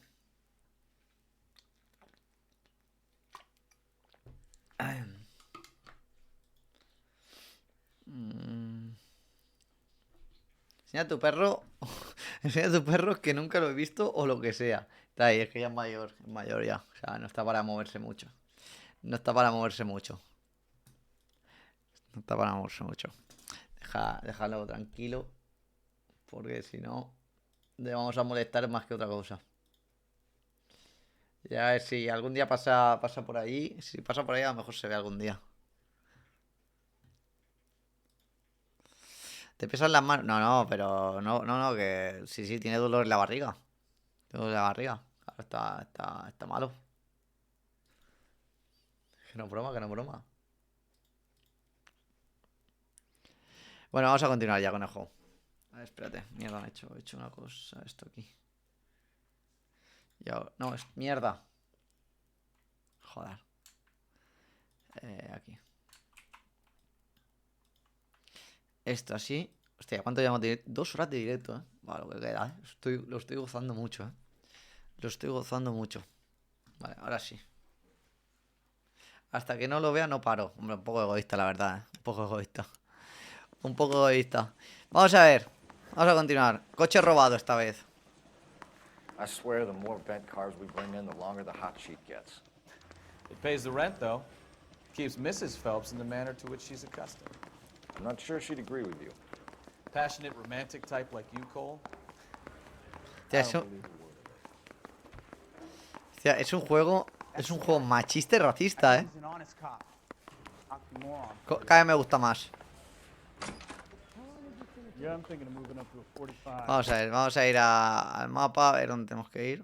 Enseña a tu perro. Enseña a tu perro que nunca lo he visto o lo que sea. Está ahí, es que ya es mayor ya. O sea, no está para moverse mucho. No está para moverse mucho. No está para moverse mucho. Déjalo tranquilo. Porque si no, le vamos a molestar más que otra cosa. Ya a ver si algún día pasa por ahí. Si pasa por ahí, a lo mejor se ve algún día. ¿Te pesan las manos? No, pero no, que sí, tiene dolor en la barriga. Tiene dolor en la barriga. Claro, está malo. Que no es broma. Bueno, vamos a continuar ya con el juego. A ver, espérate. Mierda, he hecho una cosa. Esto aquí. No, es mierda. Joder. Aquí. Esto así. Hostia, ¿cuánto llevamos de directo? 2 horas de directo, ¿eh? Vale, lo que queda, ¿eh? Lo estoy gozando mucho, ¿eh? Lo estoy gozando mucho. Vale, ahora sí. Hasta que no lo vea no paro. Hombre, un poco egoísta, la verdad, ¿eh? Un poco egoísta. Un poco egoísta. Vamos a ver. Vamos a continuar. Coche robado esta vez. I swear the more bent cars we bring in, the longer the hot sheet gets. It pays the rent, though. Keeps Mrs. Phelps in the manner to which she's accustomed. I'm not sure she'd agree with you. Passionate, romantic type like you, Cole? Es un juego machista y racista, ¿eh? Cada vez me gusta más. Vamos a ver, vamos a ir al mapa, a ver dónde tenemos que ir.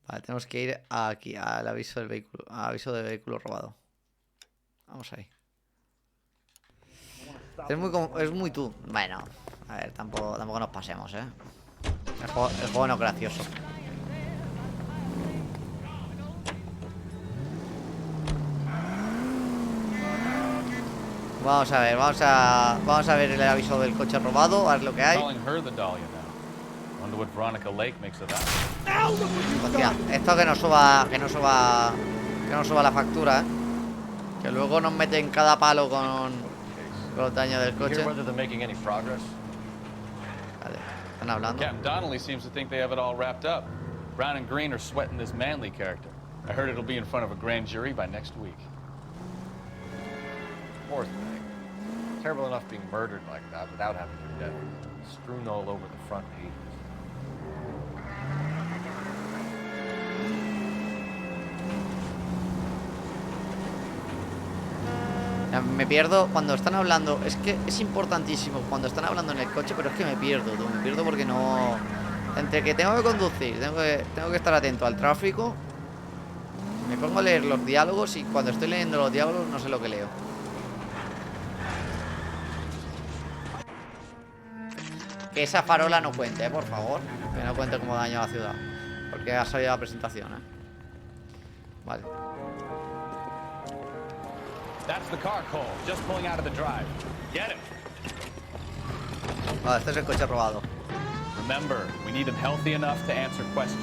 Vale, tenemos que ir aquí, al aviso del vehículo, aviso de vehículo robado. Vamos ahí. Es muy tú. Bueno, a ver, tampoco nos pasemos, ¿eh? El juego no es gracioso. Vamos a ver, vamos a ver el aviso del coche robado, a ver lo que hay. Hostia, esto que no suba la factura, ¿eh? Que luego nos meten cada palo con los daños del coche. Vale, están hablando. Captain Donnelly seems to think they have it all wrapped up. Brown and Green are sweating this Manley character. I heard it'll be in front of a grand jury by next week. Poor thing. Terrible enough being murdered like that without having your death strewn all over the front pages. Me pierdo cuando están hablando. Es que es importantísimo cuando están hablando en el coche, pero es que me pierdo, tú. Me pierdo porque no... Entre que tengo que conducir, tengo que estar atento al tráfico, me pongo a leer los diálogos y cuando estoy leyendo los diálogos no sé lo que leo. Que esa farola no cuente, por favor. Que no cuente como daño a la ciudad, porque ha salido la presentación, Vale. That's the car, Cole. Just pulling out of the drive. Get him. Vale, este es el coche robado. Remember, we need him healthy enough to answer questions.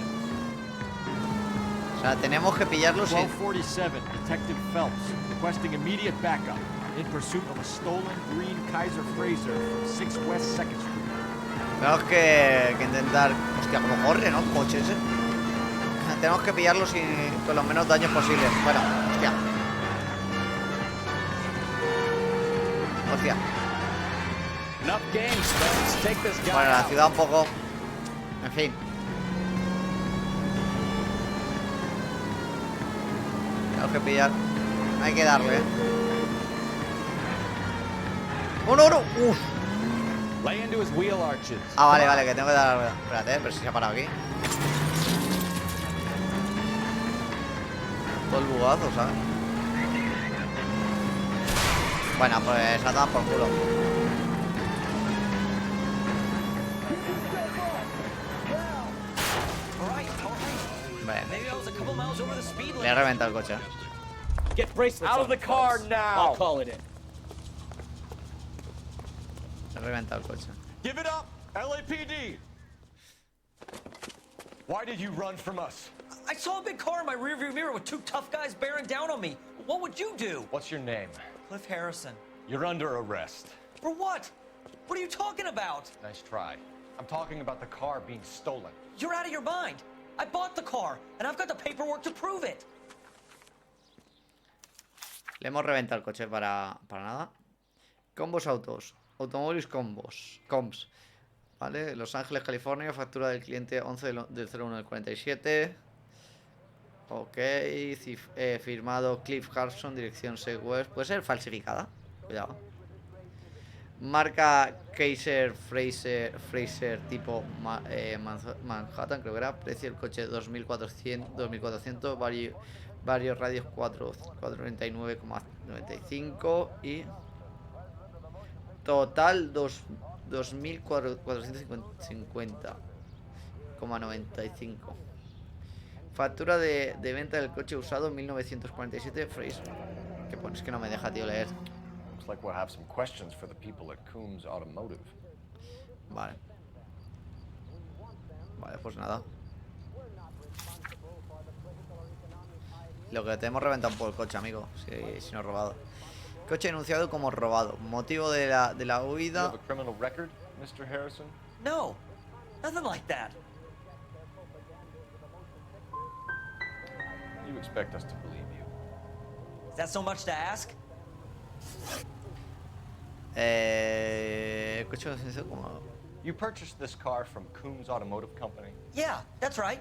O sea, tenemos que pillarlo sin... 1247, Detective Phelps, requesting immediate backup in pursuit of a stolen green Kaiser Fraser from 6 West 2nd Street. Tenemos que intentar... Hostia, como corre, ¿no? Coche ese. Tenemos que pillarlo con los menos daños posibles. Bueno, hostia. Hostia. Bueno, la ciudad un poco... En fin. Tenemos que pillar. Hay que darle, ¡Oh, no, no! ¡Uf! Ah, vale, que tengo que dar... Espérate, pero si se ha parado aquí. Todo el bugazo, ¿sabes? Bueno, pues a tomar por culo. Le he reventado el coche. Get bracelets out of the car now. I'll call it in. Le he reventado el coche. Give it up, LAPD. Why did you run from us? I saw a big car in my rearview mirror with 2 tough guys bearing down on me. What would you do? What's your name? Cliff Harrison. You're under arrest. For what? What are you talking about? Nice try. I'm talking about the car being stolen. You're out of your mind. I bought the car, and I've got the paperwork to prove it. Le hemos reventado el coche para nada. Combos Autos. Automóviles Combs. Vale, Los Ángeles, California. Factura del cliente 11 del 01 del 47. Ok. Firmado Cliff Harrison. Dirección 6 West. Puede ser falsificada. Cuidado. Marca Kaiser Fraser tipo Manhattan, creo que era. Precio del coche 2400. Varios radios 499,95 y total 2.450,95. Factura de venta del coche usado 1947 Fraser. ¿Qué pones? Que no me deja, tío, leer. Looks like we'll have some questions for the people at Coombs Automotive. Vale. Vale, pues nada. Lo que tenemos reventado un poco el coche, amigo. Si no es robado. Coche denunciado como robado. Motivo de la huida. You have a criminal record, Mr. Harrison? No, nothing like that. You expect us to believe you? Is that so much to ask? Coche denunciado como... You purchased this car from Coombs Automotive Company? Yeah, that's right.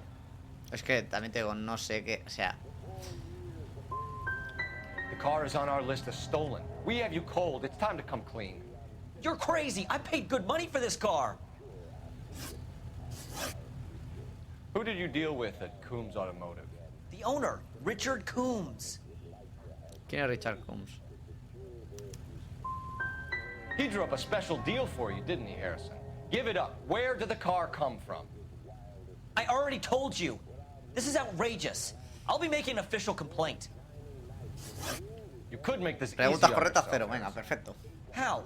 Es que también te digo, no sé qué, o sea... The car is on our list as stolen. We have you cold. It's time to come clean. You're crazy. I paid good money for this car. Who did you deal with at Coombs Automotive? The owner, Richard Coombs. ¿Quién es Richard Coombs? He drew up a special deal for you, didn't he, Harrison? Give it up. Where did the car come from? I already told you. This is outrageous. I'll be making an official complaint. You could make this easy Preguntas on correctas, yourself, cero. Venga, Harrison. perfecto. How?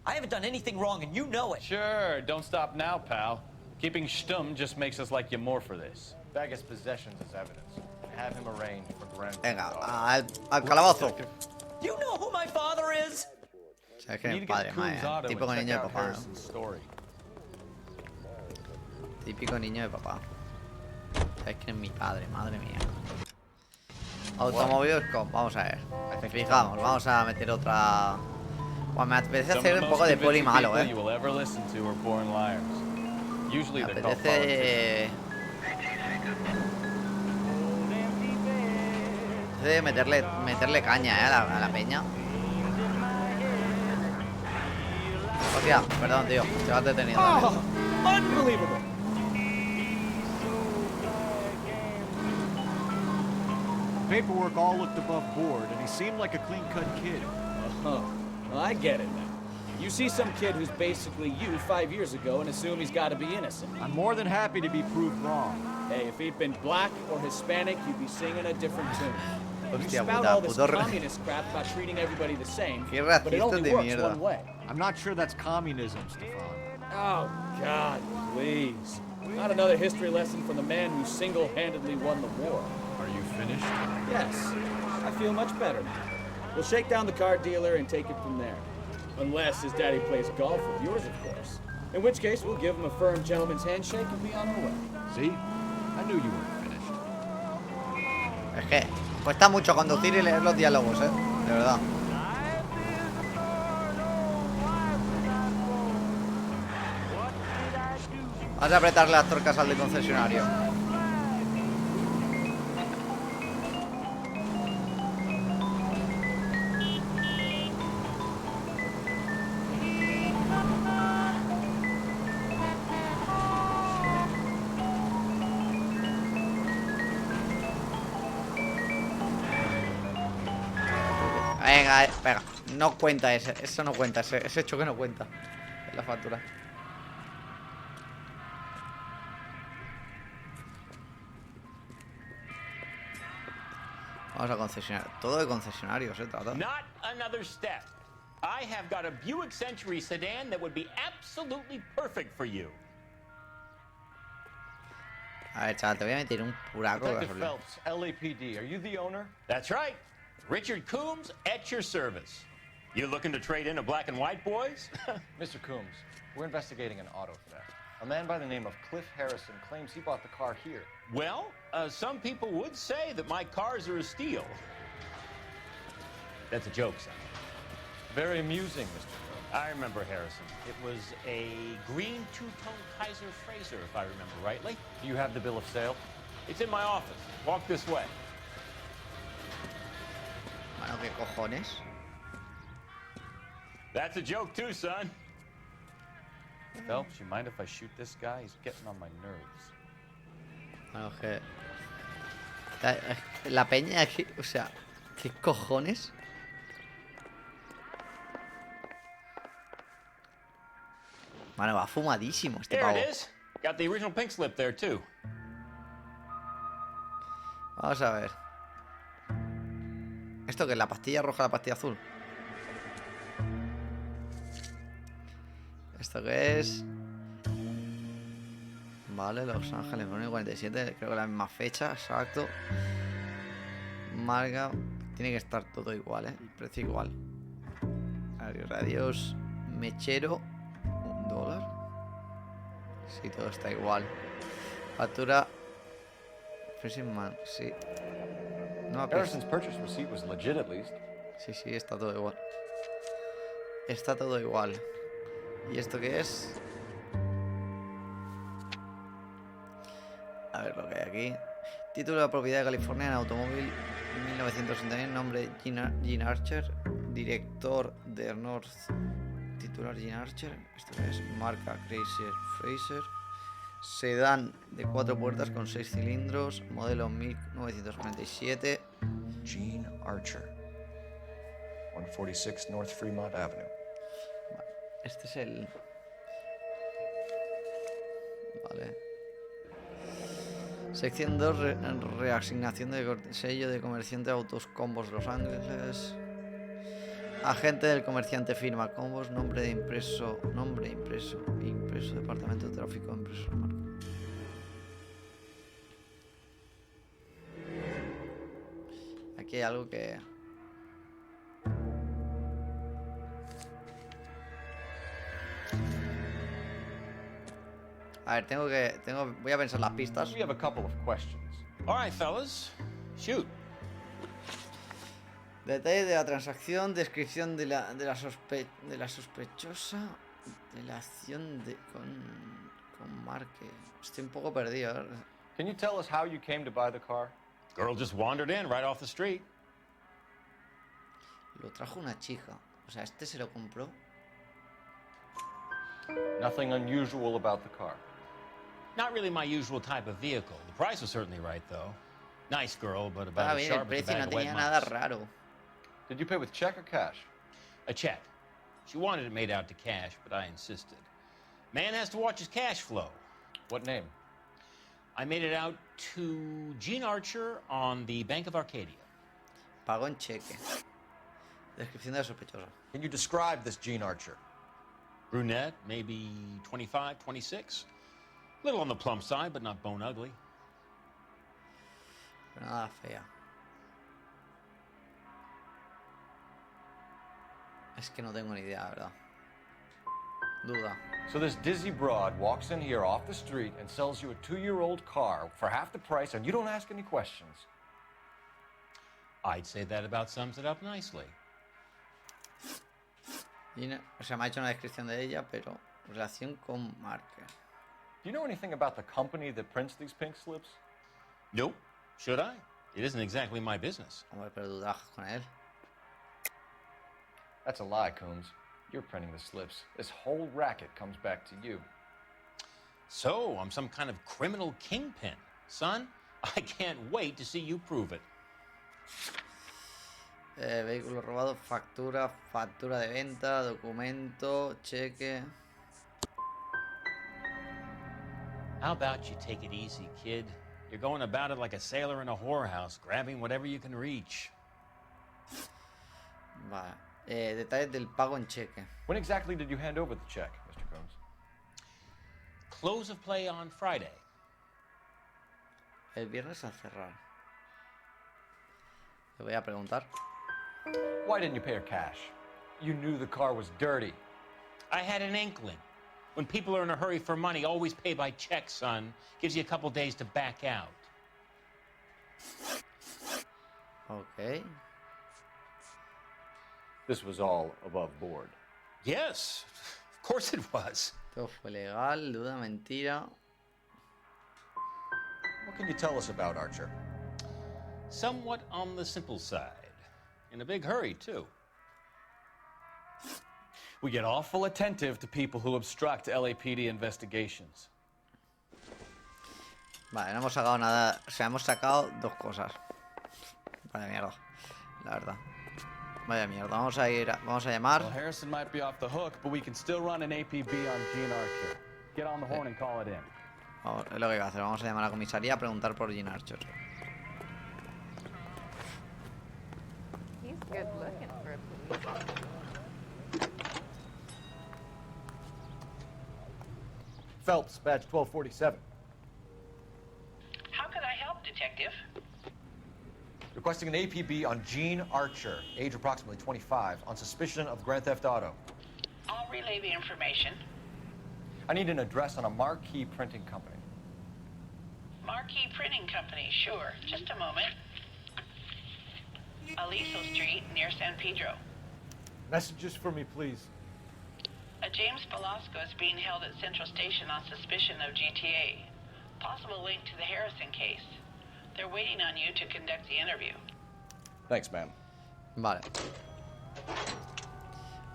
I haven't done anything wrong, and you know it. Sure, don't stop now, pal. Keeping stum just makes us like you more for this. Bag his possessions as evidence. Have him arraigned for grand. Venga, al calabozo. Do you know who my father is? O sea, es que mi padre, madre. Típico niño de papá, ¿no? Típico niño de papá. ¿Sabes quién es mi padre? Madre mía. Automóviles, vamos a ver. Fijamos, vamos a meter otra. Bueno, me apetece hacer un poco de poli malo, Me apetece. Meterle caña, a la peña. Hostia, perdón, tío. Se va detenido. Unbelievable. Paperwork all looked above board, and he seemed like a clean-cut kid. Well, I get it now. You see some kid who's basically you 5 years ago and assume he's got to be innocent. I'm more than happy to be proved wrong. Hey, if he'd been black or Hispanic, you'd be singing a different tune. You Hostia spout puta, all this puto communist crap about treating everybody the same, Qué but it racista only de works mierda. one way. I'm not sure that's communism, Stefan. Oh, God, please. Not another history lesson from the man who single-handedly won the war. Are you finished? Yes, I feel much better now. We'll shake down the car dealer and take it from there. Unless his daddy plays golf with yours, of course. In which case, we'll give him a firm gentleman's handshake and be on our way. See? I knew you weren't finished. Es que cuesta mucho conducir y leer los diálogos, de verdad. Vamos a apretarle las torcas al de concesionario. Venga, no cuenta eso no cuenta, ese hecho que no cuenta en la factura. Vamos a concesionar, todo de concesionarios, trata. Not another step. I have got a Buick Century sedan that would be absolutely perfect for you. A ver, chaval, te voy a meter un puraco de Detective gasolina. Phelps, LAPD. Are you the owner? That's right. Richard Coombs at your service. You looking to trade in a black and white, boys? Mr. Coombs, we're investigating an auto theft. A man by the name of Cliff Harrison claims he bought the car here. Well, some people would say that my cars are a steal. That's a joke, son. Very amusing, Mr. Coombs. I remember Harrison. It was a green two-tone Kaiser Fraser, if I remember rightly. Do you have the bill of sale? It's in my office. Walk this way. Mano, ¿qué cojones? That's a joke too, son. Phelps, you mind if I shoot this guy? He's getting on my nerves. Bueno, que La peña aquí, o sea, ¿qué cojones? Mano, va fumadísimo este pavo. There it is. Got the original pink slip there too. Vamos a ver. ¿Esto qué es? ¿La pastilla roja, la pastilla azul? ¿Esto qué es? Vale, Los Ángeles 47, creo que la misma fecha, exacto. Marca, tiene que estar todo igual, ¿eh? El precio igual. Radios, mechero, $1. Sí, todo está igual. Factura, Freezing Man, sí. No, Harrison's purchase receipt was legit at least. Sí, sí, está todo igual. Está todo igual. ¿Y esto qué es? A ver lo que hay aquí. Título de propiedad de California en automóvil 1969. Nombre Gene Archer. Director de North. Titular Gene Archer. Esto es marca Chrysler Fraser. Sedán de 4 puertas con 6 cilindros. Modelo 1947. Gene Archer. 146 North Fremont Avenue. Este es el... Vale. Sección 2, reasignación de sello de comerciante de autos Combos Los Ángeles. Agente del comerciante firma Combos, nombre impreso, departamento de tráfico, impreso marca. Aquí hay algo que... A ver, voy a pensar las pistas. We have a couple of questions. All right, fellas. Shoot. Detalles de la transacción, descripción de la sospechosa, de la acción con Marque. Estoy un poco perdido. Can you tell us how you came to buy the car? Girl just wandered in right off the street. Lo trajo una chica. O sea, este se lo compró. Nothing unusual about the car. Not really my usual type of vehicle. The price was certainly right, though. Nice girl, but about as bien, sharp el as a precio bag no of wet tenía nada mice. raro. Did you pay with check or cash? A check. She wanted it made out to cash, but I insisted. Man has to watch his cash flow. What name? I made it out to Gene Archer on the Bank of Arcadia. Pago en cheque. Descripción de la sospechosa. Can you describe this Gene Archer? Brunette, maybe 25, 26. Little on the plump side, but not bone ugly. Pero nada fea. Es que no tengo ni idea, ¿verdad? Duda. So this dizzy broad walks in here off the street and sells you a 2-year-old car for half the price, and you don't ask any questions. I'd say that about sums it up nicely. O sea, me ha hecho una descripción de ella, pero relación con Marque. Do you know anything about the company that prints these pink slips? Nope. Should I? It isn't exactly my business. Hombre, pero tú trabajas con él. That's a lie, Coombs. You're printing the slips. This whole racket comes back to you. So, I'm some kind of criminal kingpin. Son, I can't wait to see you prove it. Vehículo robado, factura de venta, documento, cheque. How about you take it easy, kid? You're going about it like a sailor in a whorehouse, grabbing whatever you can reach. Vale. Detalles del pago en cheque. When exactly did you hand over the check, Mr. Coombs? Close of play on Friday. El viernes al cerrar. Le voy a preguntar. Why didn't you pay her cash? You knew the car was dirty. I had an inkling. When people are in a hurry for money, always pay by check, son. Gives you a couple days to back out. Okay. This was all above board. Yes, of course it was. Todo fue legal, duda, mentira. What can you tell us about Archer? Somewhat on the simple side. In a big hurry, too. We get awful attentive to people who obstruct LAPD investigations. Vale, no hemos sacado nada. O sea, hemos sacado 2 cosas. Vaya mierda, la verdad. Vaya mierda, vamos a llamar. Well, Harrison might be off the hook, but we can still run an APB on Gene Archer. Get on the horn and call it in. Vamos, es lo que voy a hacer, vamos a llamar a la comisaría a preguntar por Gene Archer. He's good looking for a police. Phelps, badge 1247. How could I help, Detective? Requesting an APB on Gene Archer, age approximately 25, on suspicion of grand theft auto. I'll relay the information. I need an address on a Marquee Printing Company. Marquee Printing Company, sure. Just a moment. Aliso Street, near San Pedro. Messages for me, please. A James Velasco is being held at Central Station on suspicion of GTA. Possible link to the Harrison case. They're waiting on you to conduct the interview. Thanks, ma'am. Vale.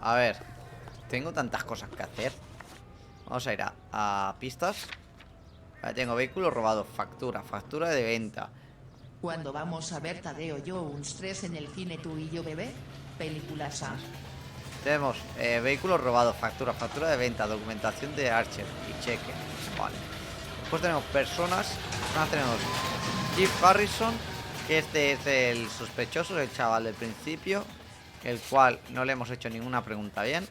A ver. Tengo tantas cosas que hacer. Vamos a ir a pistas. Vale, tengo vehículo robado, factura de venta. Cuando vamos a ver Tadeo Jones 3 en el cine tú y yo, bebé, películas A. Tenemos vehículo robado, factura de venta, documentación de Archer y cheque. Vale. Después tenemos personas. Tenemos Jeff Harrison, que este es el sospechoso, el chaval del principio, el cual no le hemos hecho ninguna pregunta bien.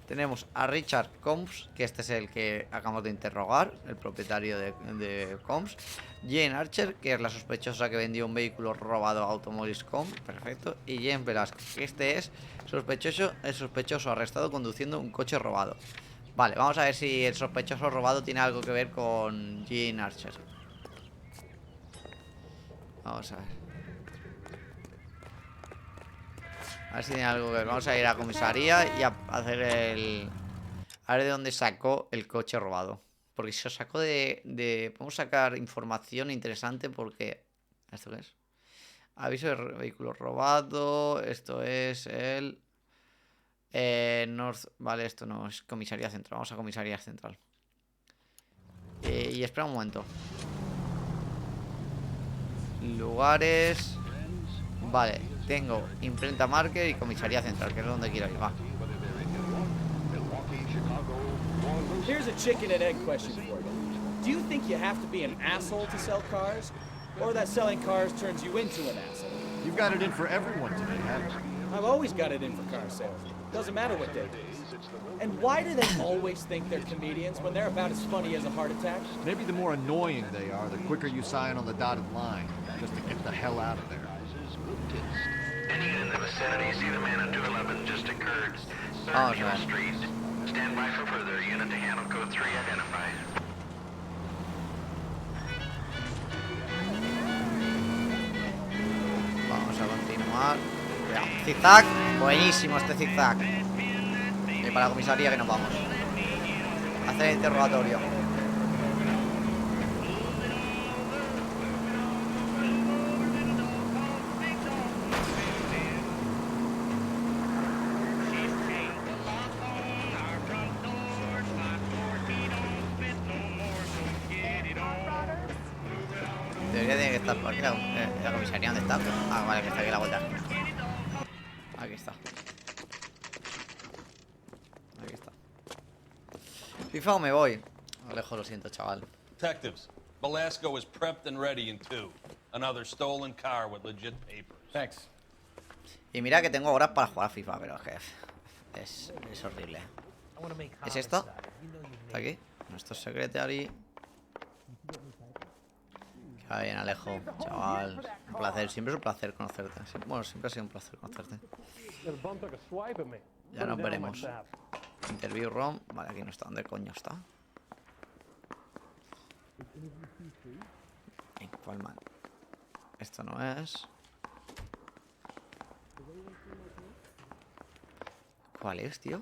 Tenemos a Richard Combs, que este es el que acabamos de interrogar, el propietario de Combs. Jane Archer, que es la sospechosa que vendió un vehículo robado a Automóviles Com, perfecto. Y James Velasco, que este es el sospechoso arrestado conduciendo un coche robado. Vale, vamos a ver si el sospechoso robado tiene algo que ver con Jane Archer. Vamos a ver. A ver si tiene algo que ver. Vamos a ir a la comisaría y a hacer el... A ver de dónde sacó el coche robado. Porque si lo sacó de... Podemos sacar información interesante porque... ¿Esto qué es? Aviso de vehículo robado. Esto es el... Vale, esto no es comisaría central. Vamos a comisaría central. Y espera un momento. Lugares... Vale, tengo imprenta marker y comisaría central, que es donde quiero ir, va. Here's a chicken and egg question for you. Do you think you have to be an asshole to sell cars? Or that selling cars turns you into an asshole? You've got it in for everyone today, haven't you? I've always got it in for car sales. Doesn't matter what day it is. And why do they always think they're comedians when they're about as funny as a heart attack? Maybe the more annoying they are, the quicker you sign on the dotted line, just to get the hell out of there. Any in the vicinity, see the man at 211 just occurred. 3rd Hill Street. Stand by for further. Unit to handle code 3 identified. Vamos a continuar. Zigzag, buenísimo este zigzag. Y para la comisaría que nos vamos. Hacer el interrogatorio. Debería tener que estar por aquí la comisaría. ¿Dónde está? Ah, vale, que está aquí a la vuelta. Aquí está. Aquí está. FIFA o me voy. Alejo, lo siento, chaval. Detectives, Velasco is prepped and ready in 2. Another stolen car with legit papers. Thanks. Y mira que tengo horas para jugar a FIFA, pero es horrible. ¿Es esto? ¿Está aquí? Nuestro secretary. Qué bien, Alejo, chaval. Un placer, siempre es un placer conocerte. Bueno, siempre ha sido un placer conocerte. Ya nos veremos. Interview room. Vale, aquí no está. ¿Dónde coño está? ¿Cuál man? Esto no es. ¿Cuál es, tío?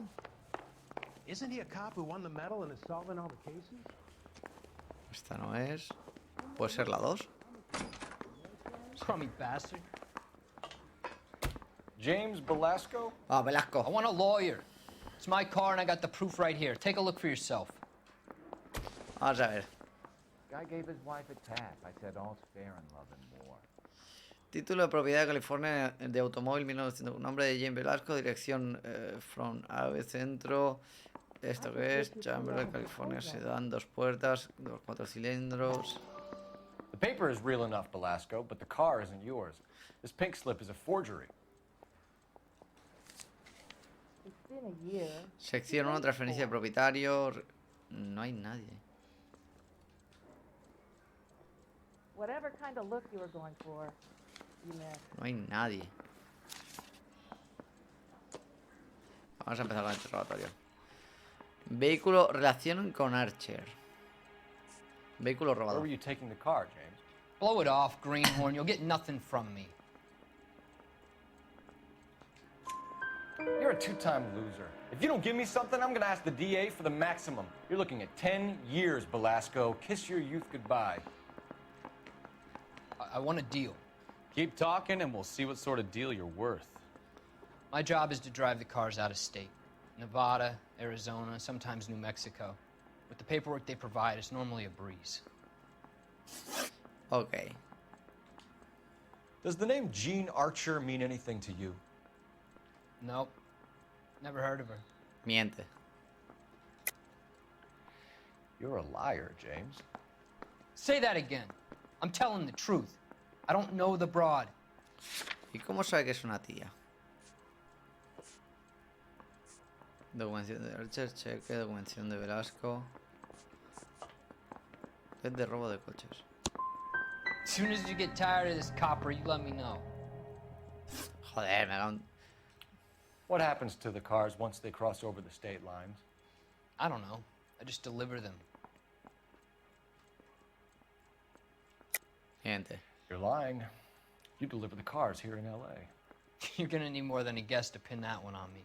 Isn't he a cop who won the medal and is solving all the cases? Esta no es. ¿Puede ser la 2? Crummy bastard. James Velasco? Ah, Velasco. I want a lawyer. It's my car and I got the proof right here. Take a look for yourself. Vamos a ver. Guy gave his wife a tap. I said all's fair in love and war. Título de propiedad de California de automóvil 1900. Nombre de James Velasco. Dirección from AVE Centro. ¿Esto qué es? Chamberlain, California, sedán, 2 puertas, 4 cilindros. The paper is real enough, Velasco, but the car isn't yours. This pink slip is a forgery. It's been a year. Sección 1, transferencia de propietario. No hay nadie. Whatever kind of look you were going for, you missed. No hay nadie. Vamos a empezar con el interrogatorio. Vehículo, relación con Archer. Vehículo robado. Where were you taking the car, James? Blow it off, greenhorn. You'll get nothing from me. You're a two-time loser. If you don't give me something, I'm gonna ask the DA for the maximum. You're looking at 10 years, Velasco. Kiss your youth goodbye. I want a deal. Keep talking and we'll see what sort of deal you're worth. My job is to drive the cars out of state. Nevada, Arizona, sometimes New Mexico. With the paperwork they provide, it's normally a breeze. Okay. Does the name Jean Archer mean anything to you? Nope. Never heard of her. Miente. You're a liar, James. Say that again. I'm telling the truth. I don't know the broad. ¿Y cómo sabe que es una tía? Documentación de Archer, cheque, documentación de Velasco. Es de robo de coches. As soon as you get tired of this copper, you let me know. Joder, me da. What happens to the cars once they cross over the state lines? I don't know. I just deliver them. Miente. You're lying. You deliver the cars here in L.A. You're gonna need more than a guess to pin that one on me.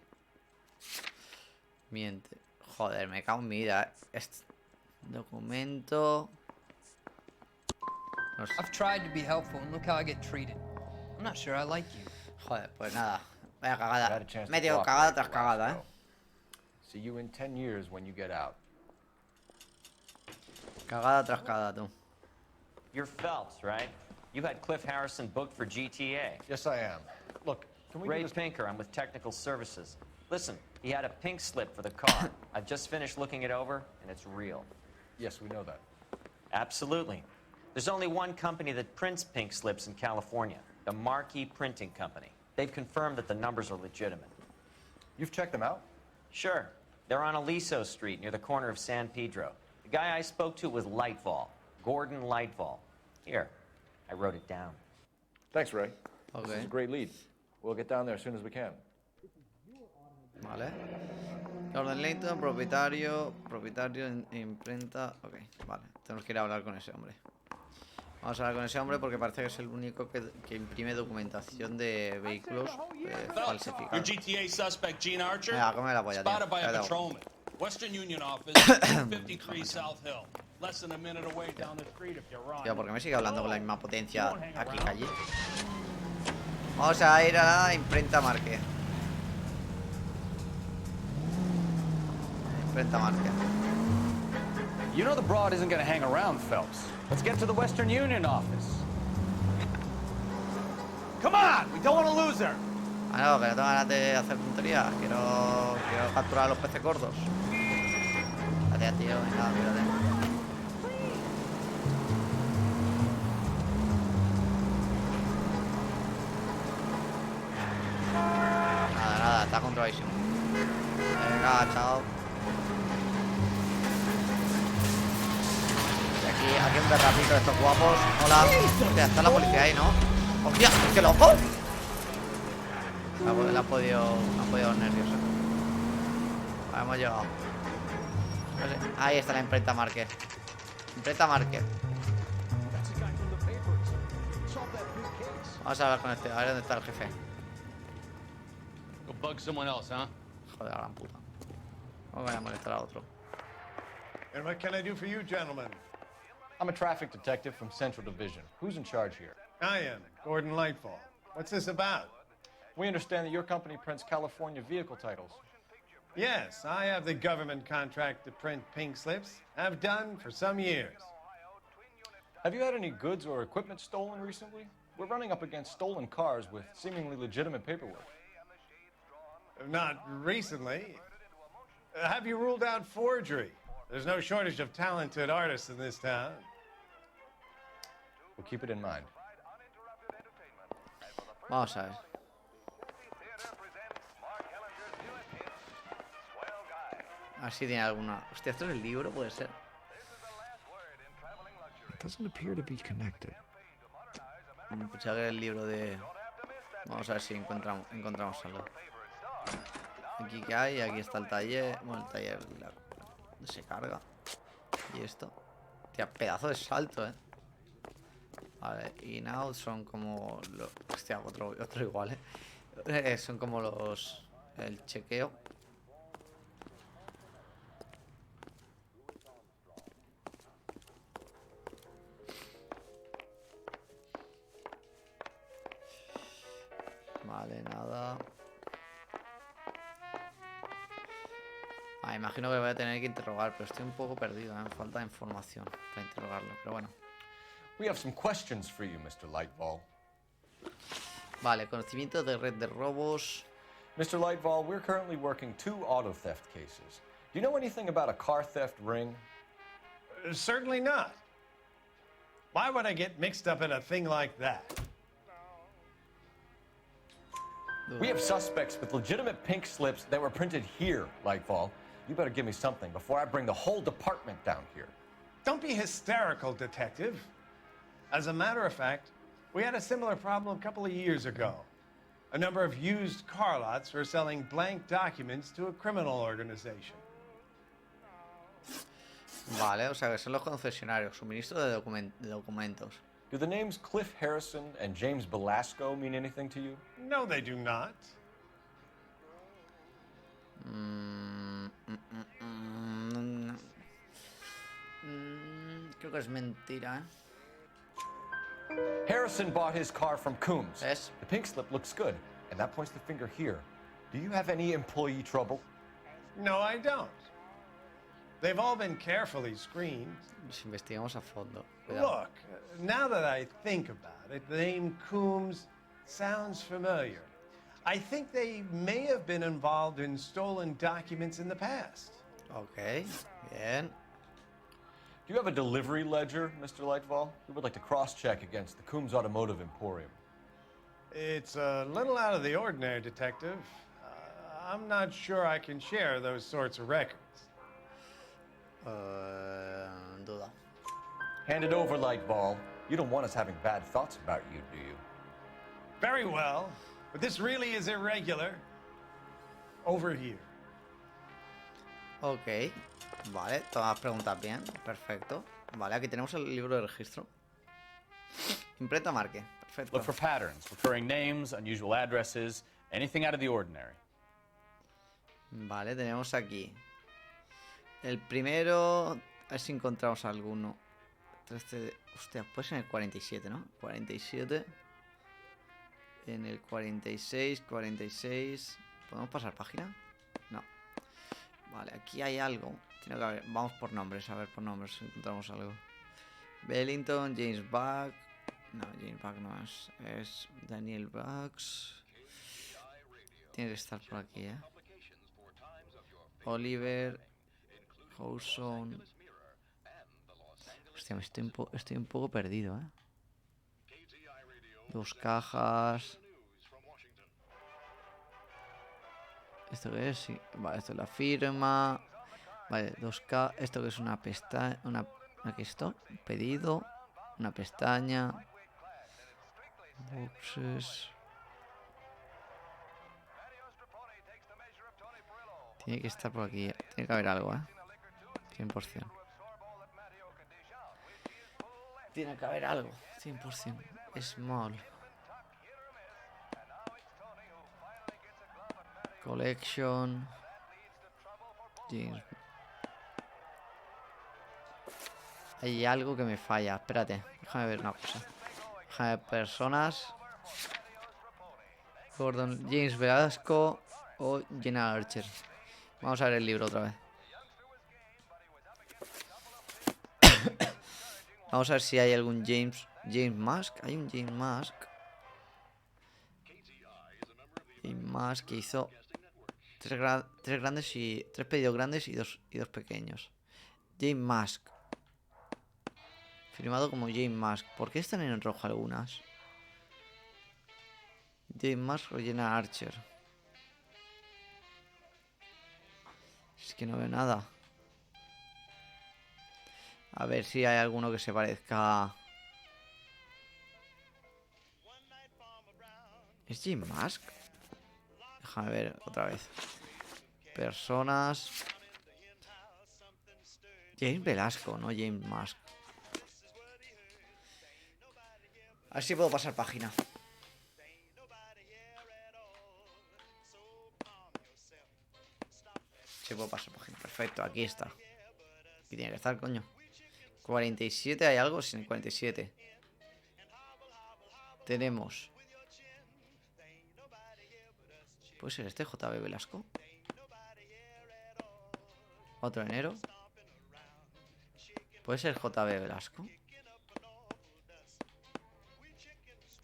Miente. Joder, me cago en mi vida. Documento. No sé. I've tried to be helpful, and look how I get treated. I'm not sure I like you. Joder, pues nada. Vaya cagada. Medio cagada tras cagada, See you in 10 years when you get out. Cagada tras cagada, tú. You're Phelps, right? You had Cliff Harrison booked for GTA. Yes, I am. Look, can we Ray do this? Pinker, I'm with Technical Services. Listen, he had a pink slip for the car. I've just finished looking it over, and it's real. Yes, we know that. Absolutely. There's only one company that prints pink slips in California, the Marquee Printing Company. They've confirmed that the numbers are legitimate. You've checked them out? Sure. They're on Aliso Street near the corner of San Pedro. The guy I spoke to was Lightfall, Gordon Lightfall. Here, I wrote it down. Thanks, Ray. Okay. This is a great lead. We'll get down there as soon as we can. Vale. Gordon Layton, propietario imprenta. Ok, vale. Tenemos que ir a hablar con ese hombre. Vamos a hablar con ese hombre porque parece que es el único que imprime documentación de vehículos falsificados. Your GTA suspect, Gene Archer, Venga, come la polla, tío. spotted by a Cállate. patrolman. Western Union office, 53 South Hill. Less than a minute away down the street if you're wrong. Tío, ¿por qué me sigue hablando con la misma potencia aquí que allí? Vamos a ir a la imprenta Marque. Imprenta Marque. You know the broad isn't gonna hang around, Phelps. Let's get to the Western Union office. Come on! We don't want to lose her! Ah, no, que no tengo ganas de hacer tonterías. Quiero capturar a los peces gordos. Gracias, tío. Venga, mírate. Nada, está controladísimo. Venga, chao. Y aquí un derrapito de estos guapos. Hola. Hostia, está la policía ahí, ¿no? ¡Hostia! ¡Qué loco! Le ha podido nervioso. Vale, hemos llegado. Ahí está la imprenta Marque. Imprenta Marque. Vamos a hablar con este, a ver dónde está el jefe. Go bug someone else, huh? Joder, la gran puta. No voy a molestar a otro. And what can I do for you, gentlemen? I'm a traffic detective from Central Division. Who's in charge here? I am, Gordon Lightfall. What's this about? We understand that your company prints California vehicle titles. Yes, I have the government contract to print pink slips. I've done for some years. Have you had any goods or equipment stolen recently? We're running up against stolen cars with seemingly legitimate paperwork. Not recently. Have you ruled out forgery? There's no shortage of talented artists in this town. We'll keep it in mind. Vamos a ver. A ver si tiene alguna. Hostia, esto es el libro, puede ser. It doesn't appear to be connected. Pensaba que era el libro de. Vamos a ver si encontramos algo. Aquí que hay, aquí está el taller. Bueno, el taller se carga. Y esto. Tía, pedazo de salto, Vale, in out son como los. Hostia, otro igual, son como los. El chequeo. Vale, nada. Imagino que voy a tener que interrogar, pero estoy un poco perdido, me falta información para interrogarlo, pero bueno. We have some questions for you, Mr. Lightball. Vale, conocimiento de red de robos. Mr. Lightball, we're currently working 2 auto theft cases. Do you know anything about a car theft ring? Certainly not. Why would I get mixed up in a thing like that? We have suspects with legitimate pink slips that were printed here, Lightball. You better give me something before I bring the whole department down here. Don't be hysterical, Detective. As a matter of fact, we had a similar problem a couple of years ago. A number of used car lots were selling blank documents to a criminal organization. Vale, o sea que son los concesionarios, suministro de documentos. Do the names Cliff Harrison and James Belasco mean anything to you? No, they do not. Creo que es mentira, Harrison bought his car from Coombs. Yes. The pink slip looks good, and that points the finger here. Do you have any employee trouble? No, I don't. They've all been carefully screened. Investigamos a fondo. Cuidado. Look, now that I think about it, the name Coombs sounds familiar. I think they may have been involved in stolen documents in the past. Okay, bien. Do you have a delivery ledger, Mr. Lightfall? We would like to cross-check against the Coombs Automotive Emporium. It's a little out of the ordinary, Detective. I'm not sure I can share those sorts of records. Duda. Hand it over, Lightball. You don't want us having bad thoughts about you, do you? Very well, but this really is irregular. Over here. Ok, vale, todas las preguntas bien, perfecto. Vale, aquí tenemos el libro de registro. Imprenta marque, perfecto. Look for patterns, recurring names, unusual addresses, anything out of the ordinary. Vale, tenemos aquí. El primero, a ver si encontramos alguno. Hostia, pues en el 47, ¿no? 47. En el 46, 46. ¿Podemos pasar página? No. Vale, aquí hay algo. Tiene que haber. Vamos por nombres, a ver por nombres si encontramos algo. Bellington, James Buck. No, James Buck no es. Es Daniel Bucks. Tiene que estar por aquí, Oliver. Howson. Hostia, estoy un poco perdido, Dos cajas. ¿Esto qué es? Sí. Vale, esto es la firma. Vale, 2K. Esto que es una pestaña. Aquí esto. Pedido. Una pestaña. Boxes. Tiene que estar por aquí. Tiene que haber algo, 100%. Tiene que haber algo. 100%. Small. Collection. James. Hay algo que me falla. Espérate. Déjame ver una cosa. Déjame ver personas. Gordon, James Velasco o Jenna Archer. Vamos a ver el libro otra vez. Vamos a ver si hay algún James Musk. Hay un James Musk. James Musk que hizo tres pedidos grandes y dos pequeños. James Musk. Firmado como James Musk. ¿Por qué están en rojo algunas? James Musk o Jenna Archer. Es que no veo nada. A ver si hay alguno que se parezca. ¿Es James Musk? Déjame ver otra vez. Personas. James Velasco, no James Musk. A ver si puedo pasar página. Sí puedo pasar página. Perfecto, aquí está. Aquí tiene que estar, coño. 47, ¿hay algo? Sin 47. Tenemos. ¿Puede ser este JB Velasco? Otro enero. ¿Puede ser JB Velasco?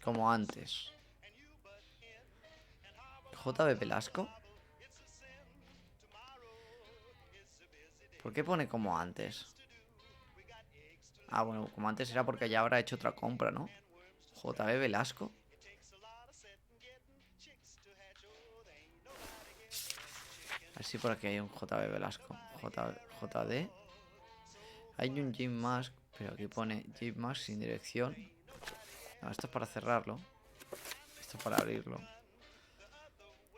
Como antes. JB Velasco. ¿Por qué pone como antes? Ah, bueno, como antes era porque ya habrá hecho otra compra, ¿no? JB Velasco. A ver si por aquí hay un JB Velasco. JD. Hay un James Musk, pero aquí pone James Musk sin dirección. No, esto es para cerrarlo. Esto es para abrirlo.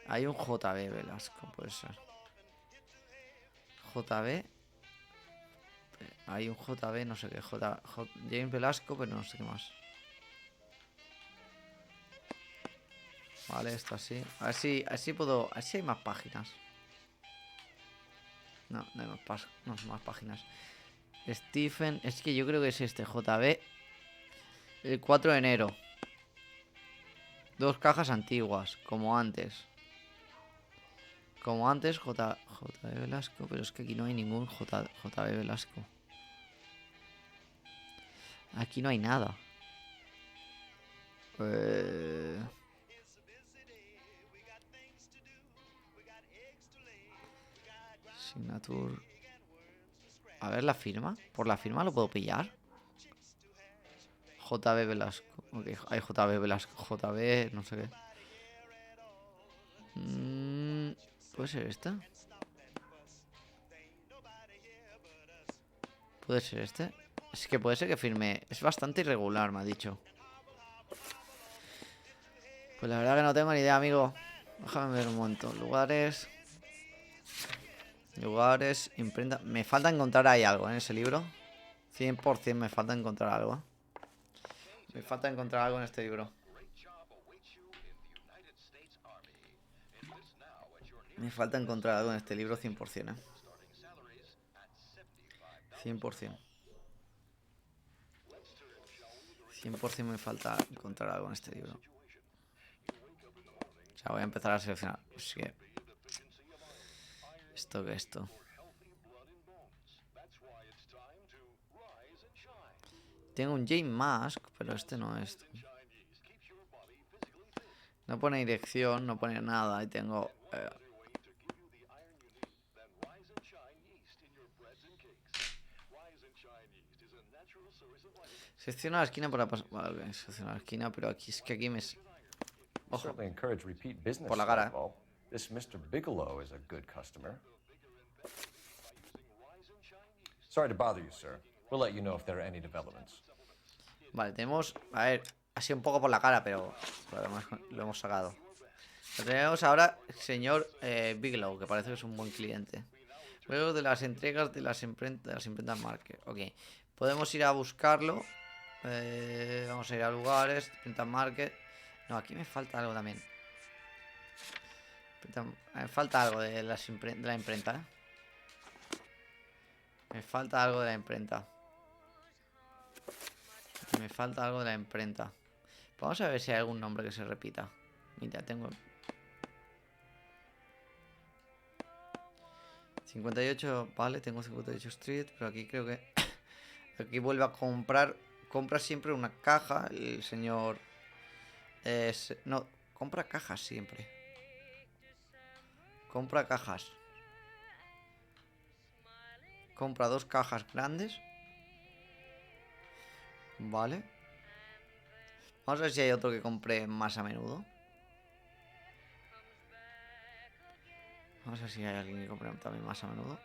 Hay un JB Velasco, puede ser. JB. Hay un JB, no sé qué. James Velasco, pero no sé qué más. Vale, esto así. A ver si puedo. A ver si hay más páginas. No, no hay más páginas. Stephen. Es que yo creo que es este. JB. El 4 de enero. 2 cajas antiguas. Como antes. Como antes, JB Velasco. Pero es que aquí no hay ningún JB Velasco. Aquí no hay nada. Signature. A ver la firma. ¿Por la firma lo puedo pillar? JB Velasco. Ok, hay JB Velasco. JB, no sé qué. ¿Puede ser esta? ¿Puede ser este? Es que puede ser que firme. Es bastante irregular, me ha dicho. Pues la verdad que no tengo ni idea, amigo. Déjame ver un momento. Lugares, imprenta. Me falta encontrar ahí algo en ese libro. 100% me falta encontrar algo. Me falta encontrar algo en este libro. Me falta encontrar algo en este libro 100%, 100%. 100% me falta encontrar algo en este libro. O sea, voy a empezar a seleccionar. Pues que... ¿Esto qué es esto? Tengo un James Musk, pero este no es. No pone dirección, no pone nada. Y tengo... Selecciona la esquina para pasar. Vale, selecciona la esquina, pero aquí es que aquí me. Ojo. Por la cara. This Mr. Bigelow is a good customer. Sorry to bother you, sir. We'll let you know if there are any developments. Vale, tenemos. A ver, ha sido un poco por la cara, pero lo hemos sacado. Lo tenemos ahora, señor Bigelow, que parece que es un buen cliente. Luego de las entregas de las imprentas Market. Ok, podemos ir a buscarlo. Vamos a ir a lugares, Imprenta Market. No, aquí me falta algo también. Me falta algo de la imprenta, ¿eh? Me falta algo de la imprenta. Me falta algo de la imprenta. Vamos a ver si hay algún nombre que se repita. Mira, tengo 58, vale, tengo 58 Street, pero aquí creo que Aquí vuelve a comprar. Compra siempre una caja. El señor... no, compra cajas siempre. Compra cajas. Compra 2 cajas grandes. Vale. Vamos a ver si hay otro que compre más a menudo. Vamos a ver si hay alguien que compre también más a menudo.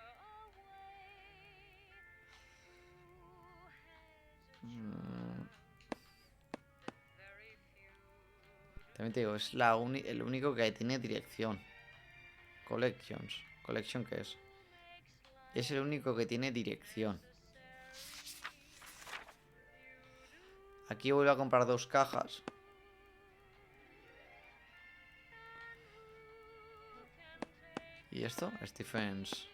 También te digo, es el único que tiene dirección. Collections. ¿Collection qué es? Es el único que tiene dirección. Aquí vuelvo a comprar 2 cajas. ¿Y esto? Stephens.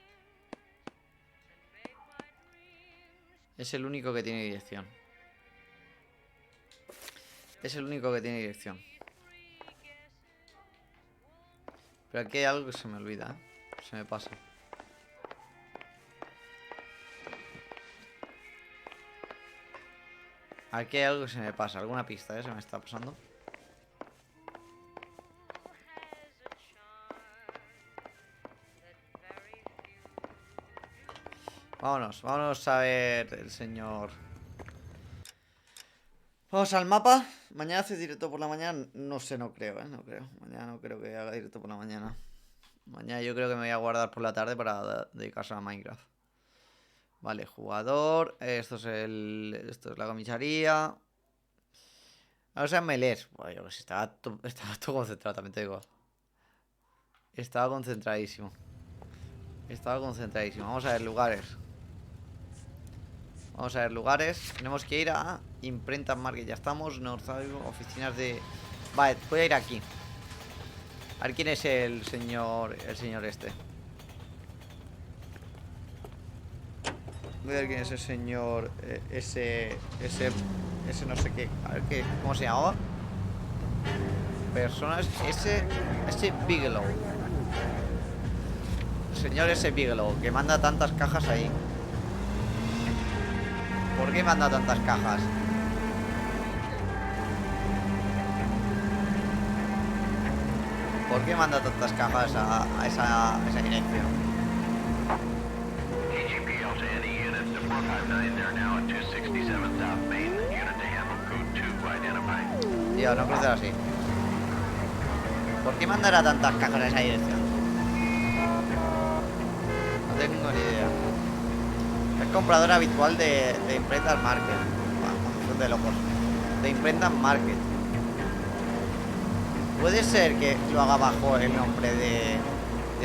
Es el único que tiene dirección. Es el único que tiene dirección. Pero aquí hay algo que se me olvida, ¿eh? Se me pasa. Aquí hay algo que se me pasa. Alguna pista, ¿eh? Se me está pasando. Vámonos a ver el señor. Vamos al mapa. Mañana hace directo por la mañana. No sé, no creo, no creo. Mañana no creo que haga directo por la mañana. Mañana yo creo que me voy a guardar por la tarde para dedicarse a Minecraft. Vale, jugador. Esto es la comisaría. Vamos a Meler. Bueno, yo que sé, estaba todo concentrado, también te digo. Estaba concentradísimo. Vamos a ver lugares. Tenemos que ir a Imprenta Market. Ya estamos. Oficinas de... Vale, voy a ir aquí. A ver quién es el señor este. Voy a ver quién es el señor. Ese no sé qué. A ver qué. ¿Cómo se llamaba? Personas. Ese Bigelow. El señor ese Bigelow, que manda tantas cajas ahí. ¿Por qué manda tantas cajas? ¿Por qué manda tantas cajas a esa dirección? Tío, no puede ser así. ¿Por qué mandará tantas cajas a esa dirección? No tengo ni idea. Es comprador habitual de Imprentas Market. Bueno, de locos. De Imprentas Market. ¿Puede ser que lo haga bajo el nombre de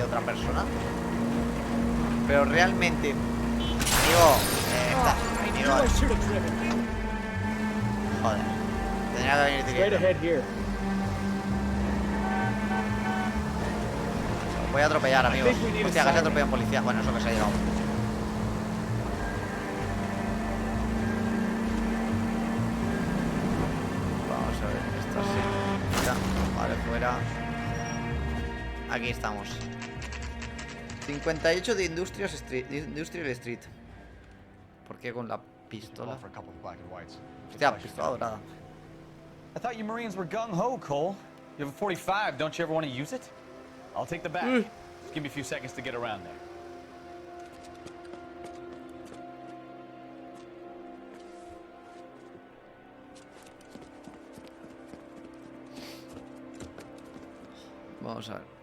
otra persona? Pero realmente... Amigo... Joder. Tendría que venir directo. Voy a atropellar, amigos. Hostia, que se atropella un policía. Bueno, eso que se ha llegado. Vamos a ver. Esto sí. Ya. Vale, fuera. Aquí estamos. 58 de Industrial Street. ¿Por qué con la pistola? Hostia, pistola dorada. I thought you Marines were gung-ho, Cole. You have a 45, don't you ever want to use it? I'll take the back. Just give me a few seconds to get around there. Vamos a ver.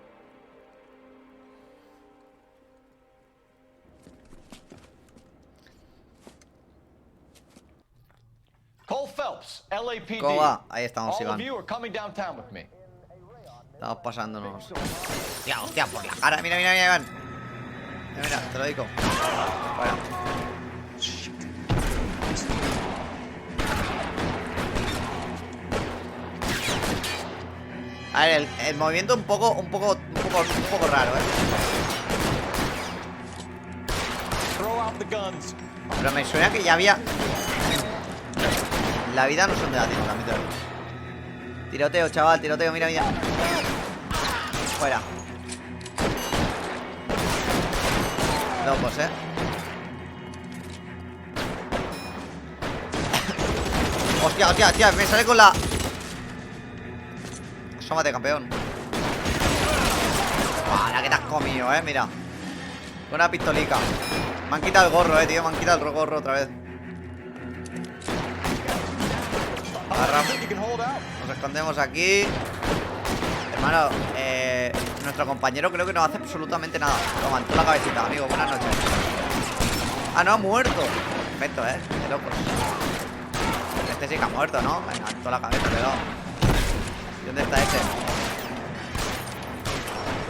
Cole Phelps, LAPD. ¿Cómo va? Ahí estamos, All Iván. of you are coming downtown with me. Estamos pasándonos. Hostia, por la cara. Mira, Iván. Mira, te lo digo. Bueno. A ver, el movimiento un poco raro, Pero me suena que ya había... La vida no son de la tienda, también te lo digo. Tiroteo, chaval, tiroteo, mira. Fuera. Locos, Hostia, me sale con la... Asómate, campeón. La que te has comido, mira. Con una pistolica. Me han quitado el gorro, tío. Me han quitado el gorro otra vez. Agarramos. Nos escondemos aquí. Hermano, nuestro compañero creo que no hace absolutamente nada. Toma, en toda la cabecita, amigo. Buenas noches. Ah, no, ha muerto. Perfecto, qué locos. Este sí que ha muerto, ¿no? Venga, en toda la cabeza le he dado. ¿Y dónde está ese?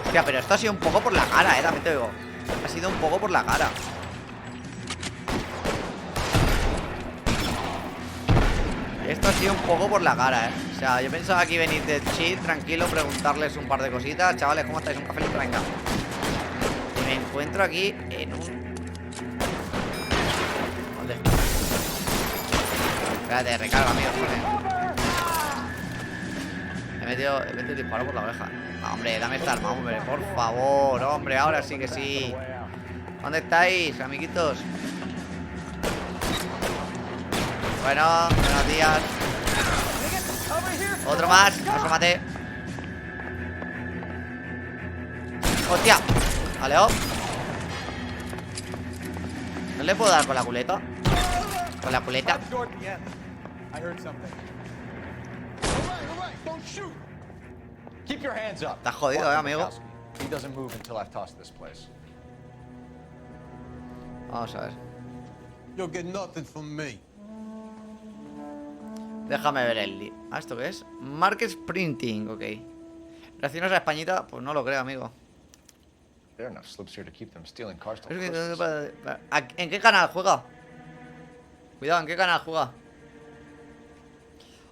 Hostia, pero esto ha sido un poco por la cara, también te digo. Ha sido un poco por la cara. Esto ha sido un poco por la cara, O sea, yo pensaba aquí venir de chill, tranquilo, preguntarles un par de cositas. Chavales, ¿cómo estáis? Un café, venga. Y me encuentro aquí en un... ¿Dónde está? Espérate, recarga, amigo, He metido el disparo por la oreja. No, hombre, dame esta arma, hombre, por favor, hombre, ahora sí que sí. ¿Dónde estáis, amiguitos? Bueno, buenos días. Otro más, asómate. ¡Hostia! Vale, ¿no le puedo dar con la culeta? Con la culeta. Estás jodido, amigo. Vamos a ver. Déjame ver el... ¿Ah, esto qué es? Market Printing, ok. Reacciones a Españita, pues no lo creo, amigo. ¿En qué canal juega? Cuidado, ¿en qué canal juega?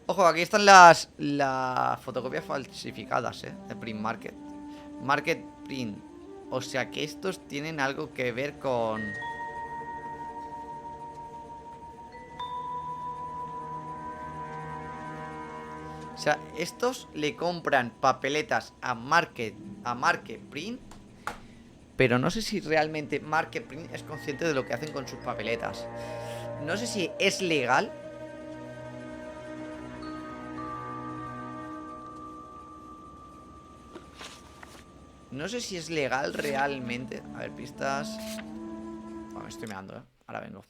Ojo, aquí están las fotocopias falsificadas, de Print Market. Market Print. O sea que estos tienen algo que ver con... O sea, estos le compran papeletas a Market Print. Pero no sé si realmente Market Print es consciente de lo que hacen con sus papeletas. No sé si es legal. No sé si es legal realmente. A ver, pistas. Bueno, me estoy meando, Ahora vengo.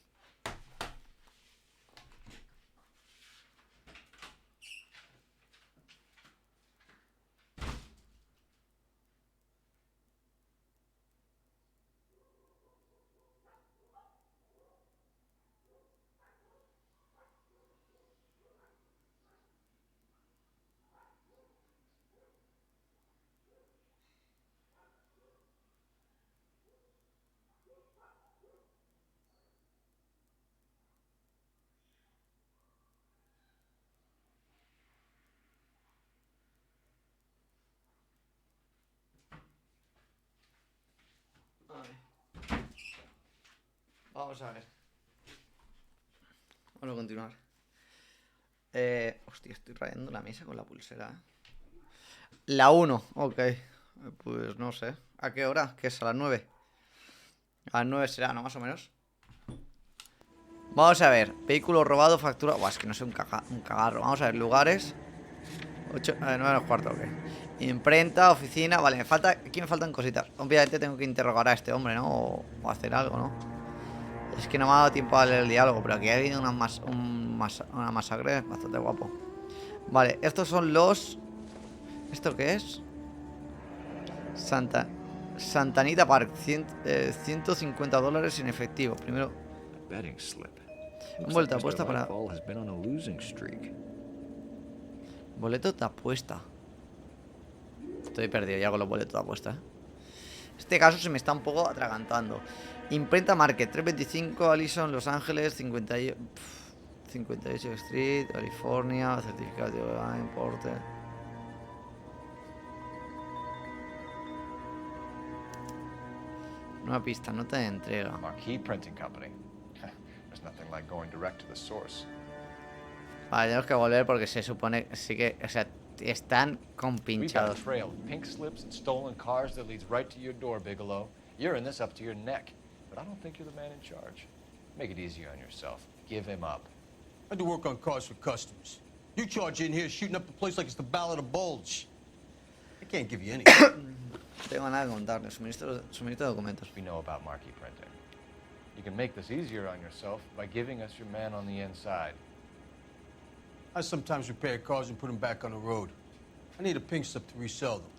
Vamos a ver. Vamos a continuar. Hostia, estoy rayando la mesa con la pulsera. La 1, ok. Pues no sé. ¿A qué hora? ¿Qué es? ¿A las 9? A las 9 será, ¿no? Más o menos. Vamos a ver. Vehículo robado, factura. Buah, es que no sé, un cagarro. Vamos a ver, lugares. 8, 9 menos cuarto, ok. Imprenta, oficina. Vale, aquí me faltan cositas. Obviamente tengo que interrogar a este hombre, ¿no? O hacer algo, ¿no? Es que no me ha dado tiempo a leer el diálogo. Pero aquí ha habido una masacre bastante guapo. Vale, estos son los... ¿Esto qué es? Santanita Park, $150 en efectivo. Primero vuelta apuesta para... Boleto de apuesta. Estoy perdido ya con los boletos de apuesta. Este caso se me está un poco atragantando. Imprenta Market, 325, Allison, Los Ángeles, 58 Street, California, certificado de importe. Nueva pista, nota de entrega. Marquee Printing Company. There's nothing like going direct to the source. Vale, tenemos que volver porque se supone sí que, o sea, están compinchados. We've got a trail of pink slips and stolen cars that leads right to your door, Bigelow. You're in this up to your neck, but I don't think you're the man in charge. Make it easy on yourself. Give him up. I do work on cars for customers. You charge in here shooting up the place like it's the Ballad of Bulge. I can't give you anything. Tengo nada que contarle. Suministro de documentos. We know about marquee printing. You can make this easier on yourself by giving us your man on the inside. I sometimes repair cars and put them back on the road. I need a pink slip to resell them.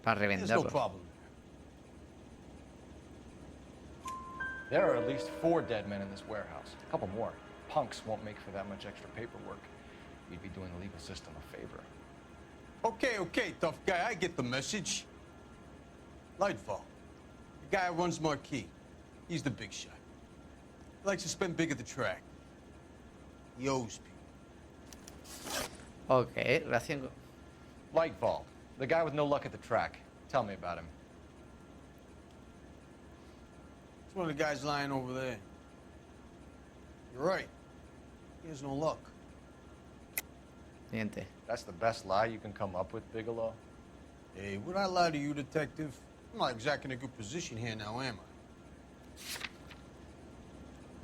Para There's no revenderlo. problem. There are at least 4 dead men in this warehouse. A couple more. Punks won't make for that much extra paperwork. You'd be doing the legal system a favor. Okay, tough guy. I get the message. Lightfall. The guy who runs Marquee. He's the big shot. He likes to spend big at the track. He owes people. Ok, recién... Lightfall. The guy with no luck at the track. Tell me about him. It's one of the guys lying over there. You're right. He has no luck. Siguiente. That's the best lie you can come up with, Bigelow? Hey, would I lie to you, detective? I'm not exactly in a good position here now, am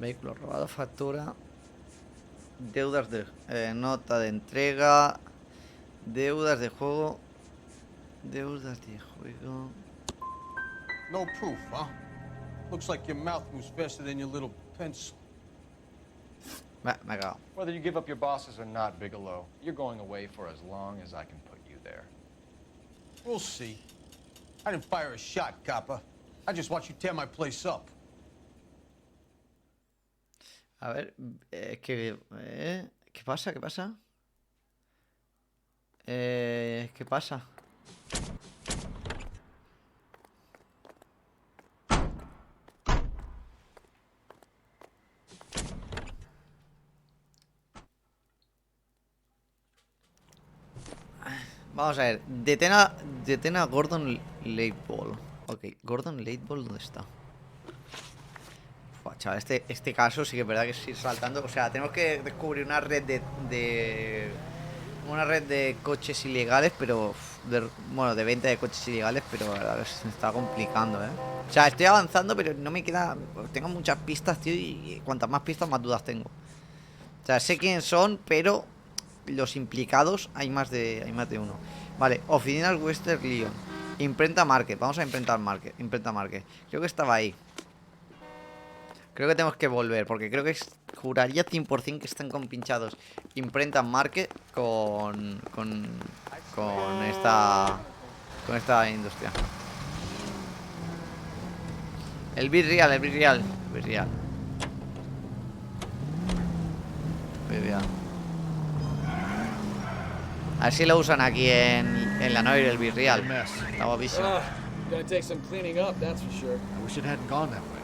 I? Vehículo robado, factura. Deudas de... nota de entrega. Deudas de juego. Deudas de juego. No proof, huh? Looks like your mouth moves faster than your little pencil. Me he cagado. Whether you give up your bosses or not, Bigelow, you're going away for as long as I can put you there. We'll see. I didn't fire a shot, copper. I just watch you tear my place up. A ver, ¿qué pasa? ¿Qué pasa? ¿Qué pasa? Vamos a ver, detén a Gordon Lateball. Ok, Gordon Lateball, ¿dónde está? Fua, chaval, este caso sí que es verdad que es ir saltando. O sea, tenemos que descubrir una red de coches ilegales, pero bueno, de venta de coches ilegales, pero la verdad que se me está complicando, O sea, estoy avanzando, pero no me queda... Tengo muchas pistas, tío, y cuantas más pistas, más dudas tengo. O sea, sé quiénes son, pero los implicados hay más de uno. Vale, oficinas Western Leon. Imprenta Market, vamos a imprenta Market. Creo que estaba ahí. Creo que tenemos que volver, porque creo que juraría 100% que están compinchados Imprenta Market con esta industria. El Virreal. A ver si lo usan aquí en la Noire el Virreal. Está guapísimo. Gonna take some cleaning up, that's for sure. I wish it hadn't gone that way.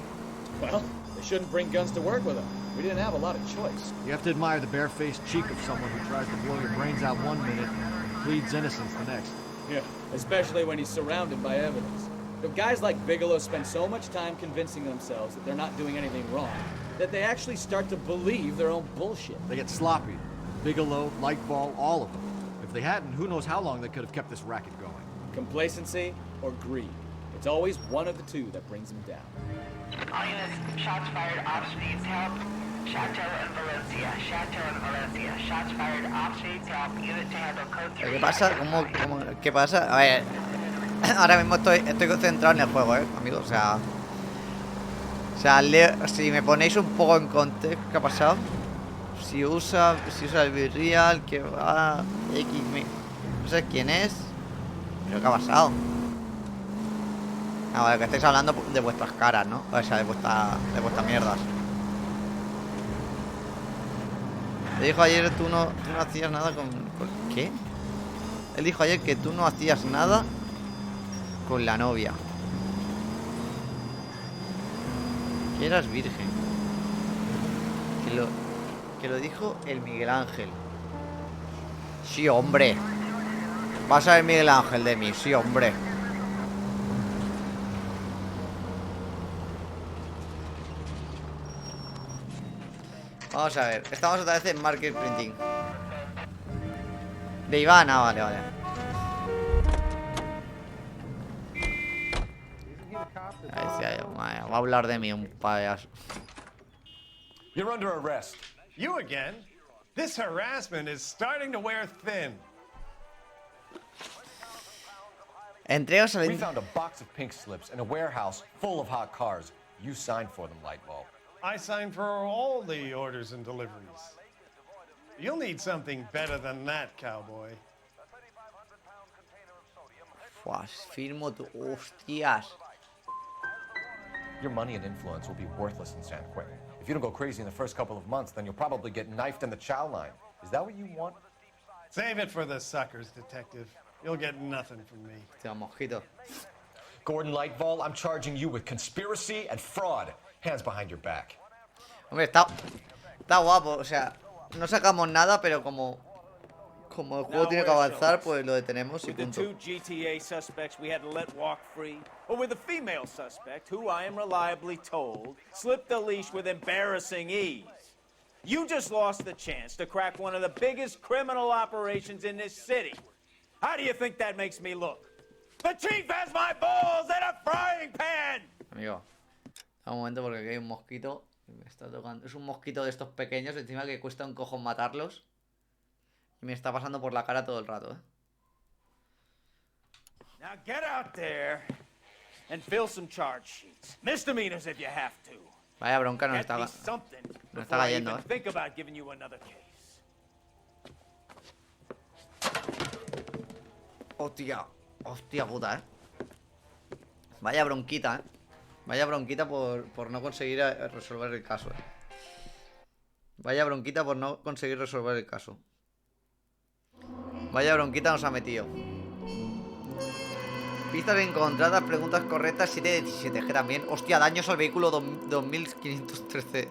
Well, they shouldn't bring guns to work with them. We didn't have a lot of choice. You have to admire the barefaced cheek of someone who tries to blow your brains out one minute and pleads innocence the next. Yeah, especially when he's surrounded by evidence. But guys like Bigelow spend so much time convincing themselves that they're not doing anything wrong that they actually start to believe their own bullshit. They get sloppy. Bigelow, Lightfall, all of them. If they hadn't, who knows how long they could have kept this racket going. Complacency or greed. It's always one of the two that brings them down. All units, shots fired, ops needs help. Chateau and Valencia. Shots fired, ops needs help. Unit to handle code 3. ¿Qué pasa? ¿Qué pasa? A ver, ahora mismo estoy concentrado en el juego, amigos. O sea, si me ponéis un poco en contexto, ¿qué ha pasado? Si usa el Virreal, que va no sé quién es. Pero ¿qué ha pasado? Ah, vale, que estáis hablando de vuestras caras, ¿no? O sea, de vuestras mierdas. Te dijo ayer tú no hacías nada con... ¿Qué? Él dijo ayer que tú no hacías nada con la novia. Que eras virgen. Que lo dijo el Miguel Ángel. Sí, hombre. Vas a ver Miguel Ángel de mí, sí, hombre. Vamos a ver, estamos otra vez en Market Printing. De Iván, vale. Va a hablar de mí un payaso. You're under arrest. You again? This harassment is starting to wear thin. Entregas al... We found a box of pink slips in a warehouse full of hot cars. You signed for them, Lightbulb. I signed for all the orders and deliveries. You'll need something better than that, cowboy. Fuas, firmo tu... Hostias. Your money and influence will be worthless in San Quentin. If you don't go crazy in the first couple of months, then you'll probably get knifed in the chow line. Is that what you want? Save it for the suckers, detective. You'll get nothing from me. Hostia, mosquito. Gordon Lightball, I'm charging you with conspiracy and fraud. Hands behind your back. Hombre, está guapo, o sea, no sacamos nada, pero como el juego tiene que avanzar, pues lo detenemos y With the punto. two GTA suspects we had to let walk free, or with a female suspect who I am reliably told slipped the leash with embarrassing ease. You just lost the chance to crack one of the biggest criminal operations in this city. How do you think that makes me look? The chief has my balls in a frying pan! Amigo, un momento porque aquí hay un mosquito y me está tocando. Es un mosquito de estos pequeños, encima que cuesta un cojón matarlos. Y me está pasando por la cara todo el rato, Now get out there and fill some charge sheets. Misdemeanors if you have to. Vaya bronca nos Get me está something nos before está I cayendo, even think about giving you another case. Hostia, hostia puta, Vaya bronquita, Vaya bronquita por no conseguir resolver el caso, Vaya bronquita por no conseguir resolver el caso. Vaya bronquita nos ha metido. Pistas encontradas, preguntas correctas, 7 de 17. Es que también, hostia, daños al vehículo, 2.513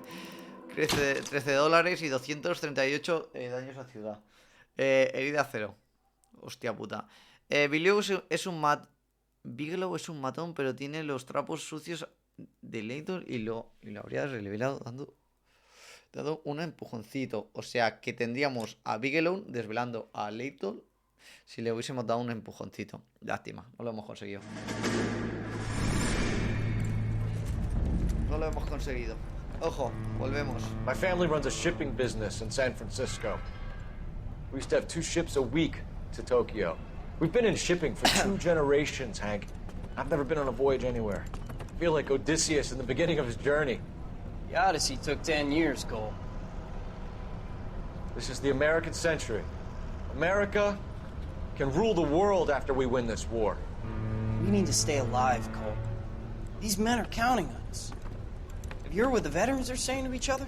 $13 y 238 daños a ciudad. Herida 0. Hostia puta. Bigelow es un matón, pero tiene los trapos sucios de Leighton y lo habría revelado dado un empujoncito. O sea que tendríamos a Bigelow desvelando a Leighton si le hubiésemos dado un empujoncito. Lástima, no lo hemos conseguido. No lo hemos conseguido. Ojo, volvemos. My family runs a shipping business in San Francisco. We used to have 2 ships a week to Tokyo. We've been in shipping for 2 generations, Hank. I've never been on a voyage anywhere. I feel like Odysseus in the beginning of his journey. The Odyssey took 10 years, Cole. This is the American century. America can rule the world after we win this war. We need to stay alive, Cole. These men are counting on us. Have you heard what the veterans are saying to each other?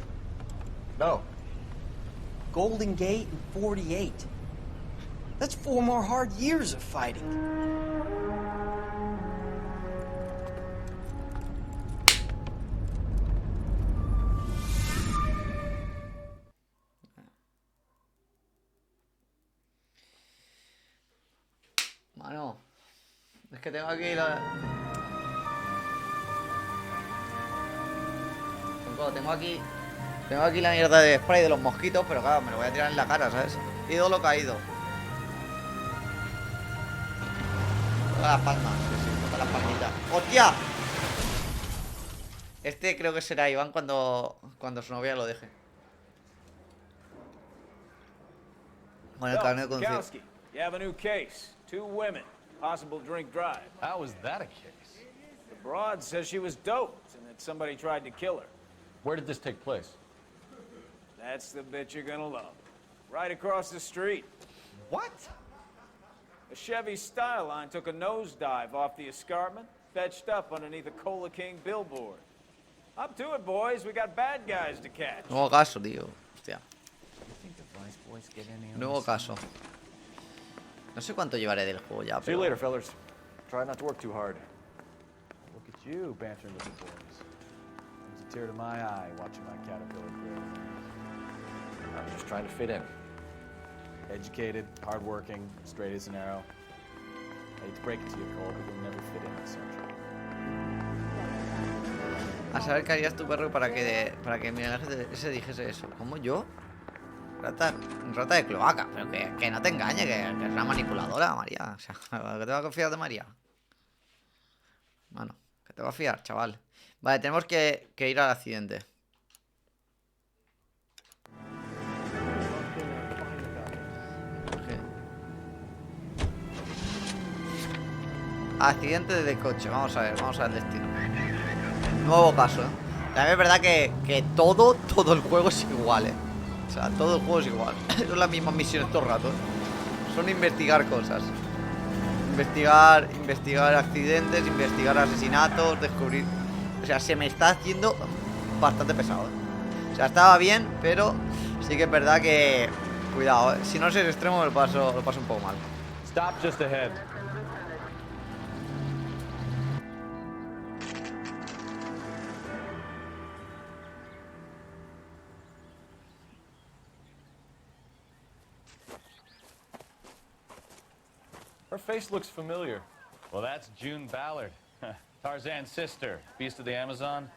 No. Golden Gate and 48. That's 4 more hard years of fighting. Mano, es que tengo aquí la... Tengo aquí la mierda de spray de los mosquitos, pero claro, me lo voy a tirar en la cara, ¿sabes? Ídolo caído. Toca las palmas, sí, toca las palmitas. ¡Hostia! Este creo que será Iván cuando su novia lo deje. Con el carnet de conducir. You have a new case. 2 women, possible drink drive. How was that a case? The broad says she was doped and that somebody tried to kill her. Where did this take place? That's the bit you're gonna love. Right across the street. What? A Chevy Styline took a nosedive off the escarpment, fetched up underneath a Cola King billboard. Up to it, boys. We got bad guys to catch. Nuevo caso, tío. Hostia. Nuevo caso. No sé cuánto llevaré del juego ya, See you pero... later, fellas. Try not to work too hard. Look at you, bantering with the boys. Brings a tear to my eye watching my caterpillar grow. I'm just trying to fit in. Educated, hardworking, straight as an arrow. I hate to break it to you, Cole, but you'll never fit in this country. A saber qué harías tu perro para que Miguel Ángel ese dijese eso. ¿Cómo yo? Rata de cloaca. Pero que no te engañe, que es una manipuladora, María. O sea, ¿qué te va a confiar de María? Bueno, ¿qué te va a fiar, chaval? Vale, tenemos que ir al accidente. accidente de coche. Vamos a ver el destino. Nuevo caso, ¿eh? También es verdad que todo el juego es igual, ¿eh? O sea, todo el juego es igual. Son las mismas misiones todo el rato, ¿eh? Son investigar cosas. Investigar accidentes, investigar asesinatos, descubrir... O sea, se me está haciendo bastante pesado, ¿eh? O sea, estaba bien, pero sí que es verdad que... Cuidado, ¿eh? Si no es el extremo, lo paso un poco mal. Stop just ahead. Her face looks familiar. Well, that's June Ballard, Tarzan's sister, beast of the Amazon.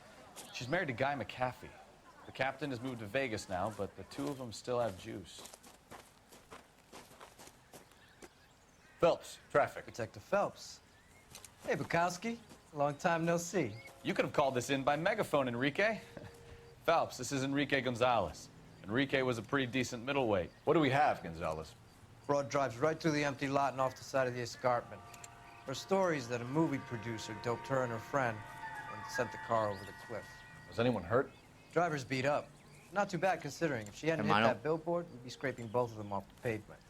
She's married to Guy McAfee. The captain has moved to Vegas now, but the two of them still have juice. Phelps, traffic. Detective Phelps. Hey, Bukowski. Long time no see. You could have called this in by megaphone, Enrique. Phelps, this is Enrique Gonzalez. Enrique was a pretty decent middleweight. What do we have, Gonzalez? Broad drives right through the empty lot and off the side of the escarpment. Her story is that a movie producer doped her and her friend and sent the car over the cliff. Was anyone hurt? Driver's beat up. Not too bad considering. If she hadn't hit that billboard, we'd be scraping both of them off the pavement.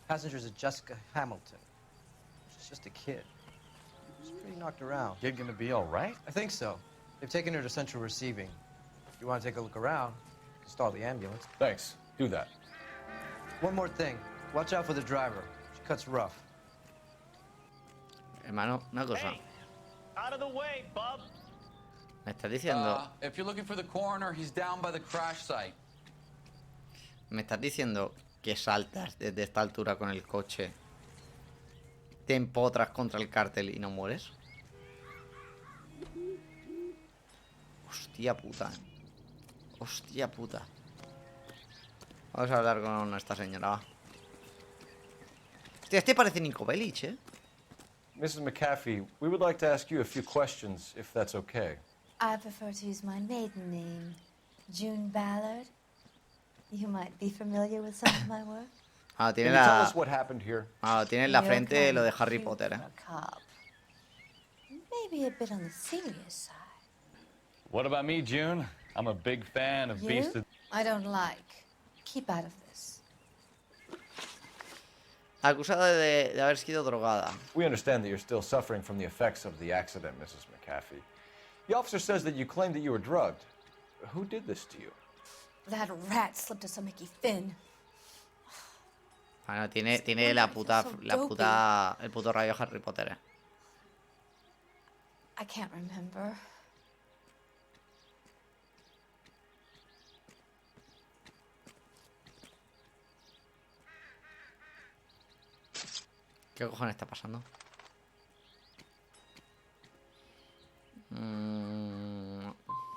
Passenger's a Jessica Hamilton. She's just a kid. She's pretty knocked around. Kid gonna be all right? I think so. They've taken her to central receiving. If you want to take a look around, you can stall the ambulance. Thanks. Do that. One more thing. Watch out for the driver. She cuts rough. Hermano, una cosa. Hey, out of the way, bub. Me estás diciendo... If you're looking for the coroner, he's down by the crash site. Me estás diciendo que saltas desde esta altura con el coche, te empotras contra el cártel y no mueres. Hostia puta. Hostia puta. Vamos a hablar con esta señora. Hostia, este parece Nico Bellic, ¿eh? Mrs. McAfee, we would like to ask you a few questions, if that's okay. I prefer to use my maiden name, June Ballard. You might be familiar with some of my work. Ah, tiene Can you tell la... us what happened here? Ah, tiene en la frente lo de Harry Potter, ¿eh? Maybe a bit on the serious side. What about me, June? I'm a big fan of Beast of... I don't like. Keep out of this. Acusada de haber sido drogada. We understand that you're still suffering from the effects of the accident, Mrs. McAfee. The officer says that you claimed that you were drugged. Who did this to you? That rat slipped us a Mickey Finn. Bueno, tiene el puto rayo Harry Potter, ¿eh? I can't remember. ¿Qué cojones está pasando?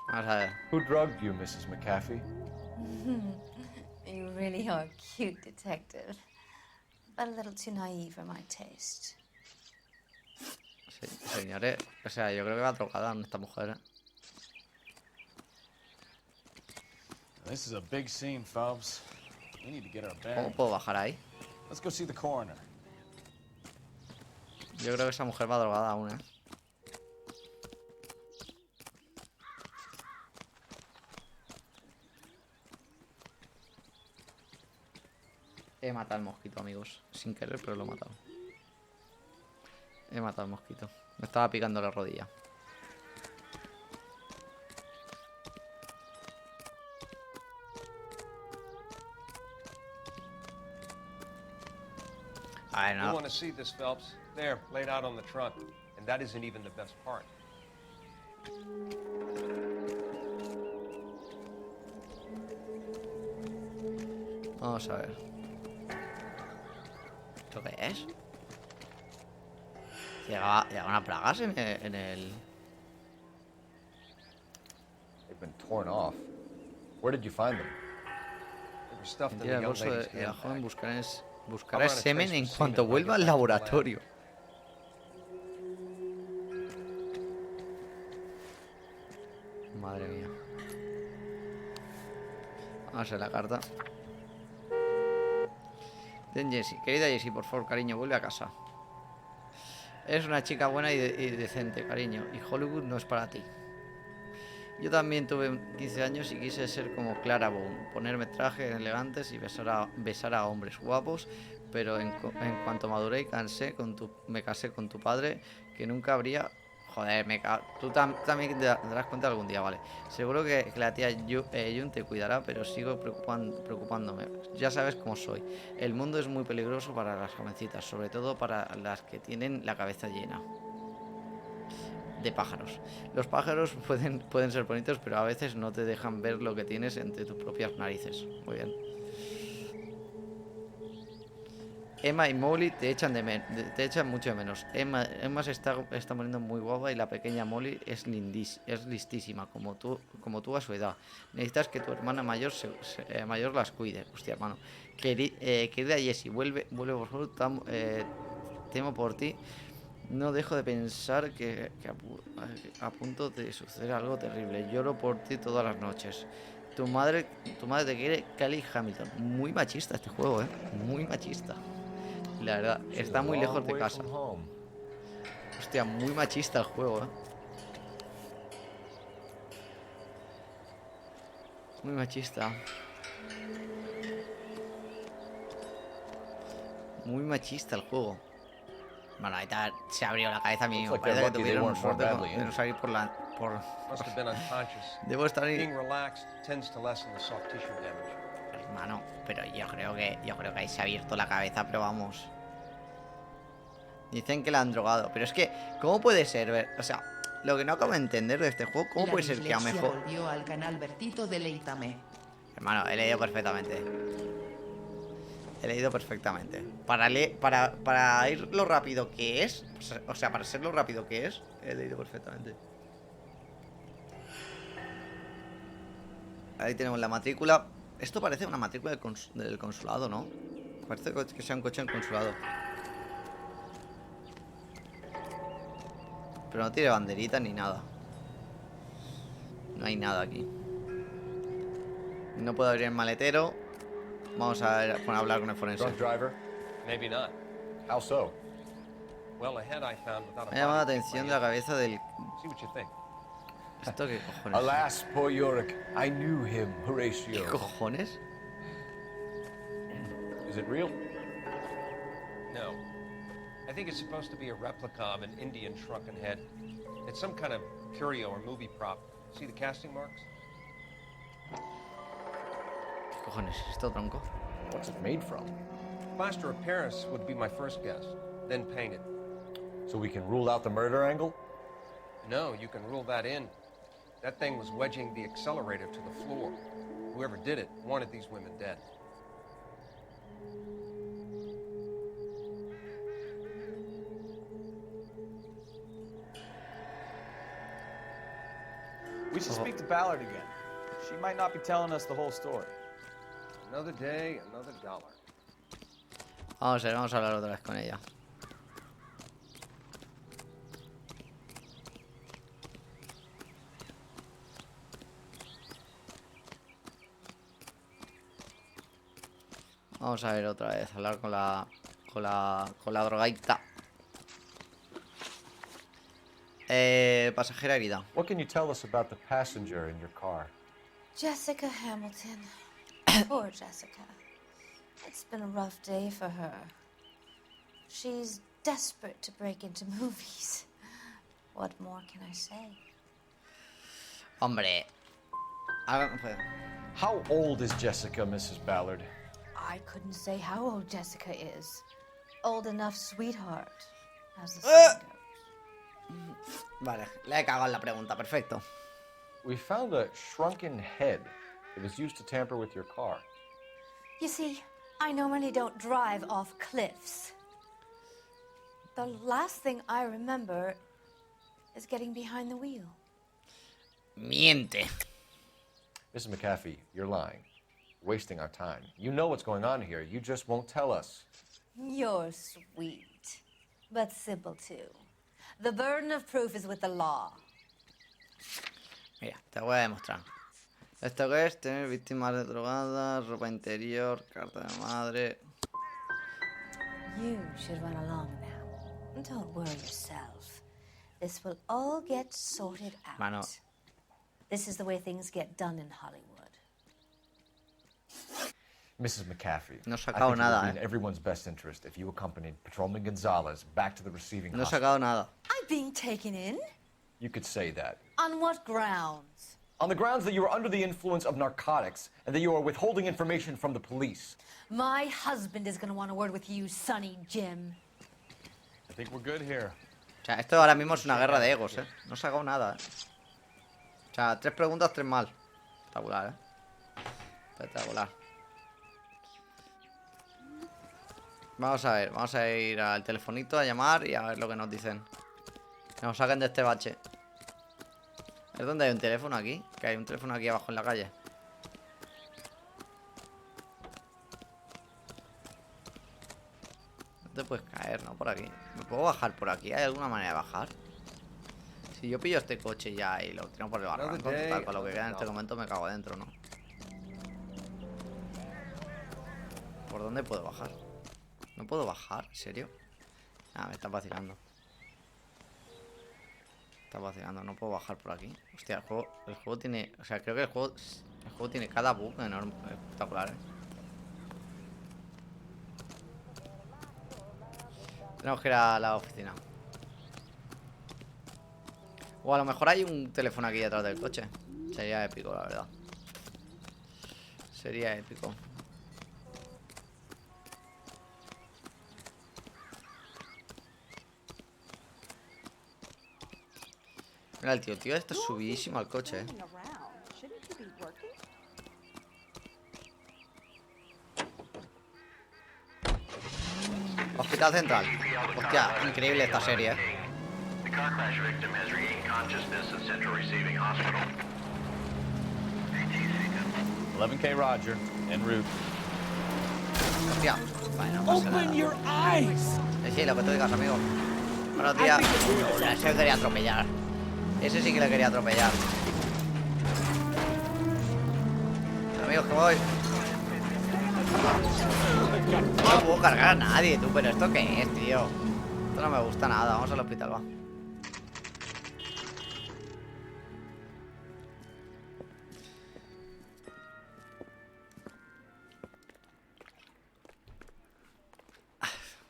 Vamos a ver. Who drugged you, Mrs. McAfee? You really are cute, detective. But a little too naive for my taste. Sí, señores, o sea, yo creo que va drogada esta mujer, ¿eh? This is a big scene, Phelps. We need to get our ¿Cómo bearings. puedo bajar ahí? Let's go see the coroner. Yo creo que esa mujer va drogada aún, ¿eh? He matado al mosquito, amigos. Sin querer, pero lo he matado. He matado al mosquito. Me estaba picando la rodilla. I know. You want to see this, Phelps? There, laid out on the trunk. And that isn't even the best part. Vamos a ver. ¿Esto qué es? Llega una plagas en el... They've been torn off. Where did you find them? They were stuffed in the El young bolso lady's de la joven handbag. buscará semen en cuanto vuelva al laboratorio. Madre mía. Vamos a ver la carta. Den Jessie. Querida Jessie, por favor, cariño, vuelve a casa. Eres una chica buena y decente, cariño, y Hollywood no es para ti. Yo también tuve 15 años y quise ser como Clara Boone, ponerme trajes elegantes y besar a hombres guapos, pero en cuanto maduré y me casé con tu padre, que nunca habría... Joder, tú también te darás cuenta algún día, vale. Seguro que la tía Jun te cuidará, pero sigo preocupándome. Ya sabes cómo soy. El mundo es muy peligroso para las jovencitas, sobre todo para las que tienen la cabeza llena de pájaros. Los pájaros pueden ser bonitos, pero a veces no te dejan ver lo que tienes entre tus propias narices. Muy bien. Emma y Molly te echan mucho de menos. Emma se está poniendo muy guapa y la pequeña Molly es listísima, como tú a su edad. Necesitas que tu hermana mayor las cuide. Hostia, hermano. Querida Jessie, vuelve por favor. Temo por ti. No dejo de pensar que a punto de suceder algo terrible. Lloro por ti todas las noches. Tu madre te quiere, Kelly Hamilton. Muy machista este juego, muy machista. La verdad, está muy lejos de casa. Hostia, muy machista el juego, Muy machista. Muy machista el juego. Bueno, ahí se abrió la cabeza a mí. Me parece que tuvieron suerte de no salir por la... Debo estar ahí. Hermano, pero yo creo que ahí se ha abierto la cabeza, pero vamos. Dicen que la han drogado, pero es que, ¿cómo puede ser? O sea, lo que no acabo de entender de este juego, ¿cómo puede ser que a mejor... volvió al canal Bertito, deleítame. Hermano, he leído perfectamente. Para ir lo rápido que es, o sea, para ser lo rápido que es, he leído perfectamente. Ahí tenemos la matrícula. Esto parece una matrícula del consulado, ¿no? Parece que sea un coche del consulado. Pero no tiene banderita ni nada. No hay nada aquí. No puedo abrir el maletero. Vamos a hablar con el forense. Drunk driver? Maybe not. How so? Well, ahead I found without a me ha llamado la atención de la cabeza del... See what you think. ¿Esto qué cojones? Alas, poor Yorick. I knew him, Horatio. ¿Qué cojones? Is it real? No. I think it's supposed to be a replica of an Indian shrunken head. It's some kind of curio or movie prop. See the casting marks? ¿Qué cojones? ¿Esto tronco? What's it made from? Plaster of Paris would be my first guess. Then painted. So we can rule out the murder angle? No, you can rule that in. That thing was wedging the accelerator to the floor. Whoever did it wanted these women dead. We should speak to Ballard again. She might not be telling us the whole story. Another day, another dollar. Vamos a hablar otra vez con ella. Vamos a ver otra vez, hablar con la drogadicta. Pasajera herida. What can you tell us about the passenger in your car? Jessica Hamilton. Poor Jessica. It's been a rough day for her. She's desperate to break into movies. What more can I say? Hombre. How old is Jessica, Mrs. Ballard? I couldn't say how old Jessica is. Old enough, sweetheart, as the saying goes. Vale, le he cagado en la pregunta, perfecto. We found a shrunken head. It was used to tamper with your car. You see, I normally don't drive off cliffs. The last thing I remember is getting behind the wheel. Miente. Mrs. McAfee, you're lying. Wasting our time. You know what's going on here. You just won't tell us. You're sweet, but simple too. The burden of proof is with the law. Mira, te voy a demostrar. Esto que es tener víctimas de drogadas, ropa interior, carta de madre. You should run along now. Don't worry yourself. This will all get sorted out. Mano. This is the way things get done in Hollywood. Mrs. McAfee, No he I think sacado it would nada, be in everyone's best interest if you accompanied Patrolman Gonzalez back to the receiving No he hospital. sacado nada. I'm being taken in? You could say that. On what grounds? On the grounds that you are under the influence of narcotics and that you are withholding information from the police. My husband is going to want a word with you, Sonny Jim. I think we're good here. O sea, esto ahora mismo es una guerra de egos, ¿eh? No he sacado nada, ¿eh? O sea, 3 preguntas, 3 mal. Espectacular, ¿eh? Espectacular. Vamos a ver, vamos a ir al telefonito a llamar y a ver lo que nos dicen. Que nos saquen de este bache. ¿Es donde hay un teléfono aquí? Que hay un teléfono aquí abajo en la calle. No te puedes caer, ¿no? Por aquí. ¿Me puedo bajar por aquí? ¿Hay alguna manera de bajar? Si yo pillo este coche ya y lo tiro por el barranco, total, para lo que queda en este momento me cago adentro, ¿no? ¿Por dónde puedo bajar? ¿No puedo bajar? ¿En serio? Ah, me está vacilando. Está vacilando, no puedo bajar por aquí. Hostia, el juego tiene... O sea, creo que el juego tiene cada bug enorme, espectacular, ¿eh? Tenemos que ir a la oficina. O a lo mejor hay un teléfono aquí detrás del coche. Sería épico, la verdad. Sería épico. Mira, el tío está subidísimo al coche, ¿eh? Hospital Central. Hostia, increíble esta serie, ¿eh? The car crash victim has regained consciousness at Central Receiving Hospital. 11K Roger, en route. Hostia, bueno, no pasa nada. your eyes. Sí, lo que tú digas, amigo. Buenos días. Ese quería atropellar. Ese sí que le quería atropellar. Amigos, que voy. No puedo cargar a nadie, tú, pero ¿esto qué es, tío? Esto no me gusta nada. Vamos al hospital, va.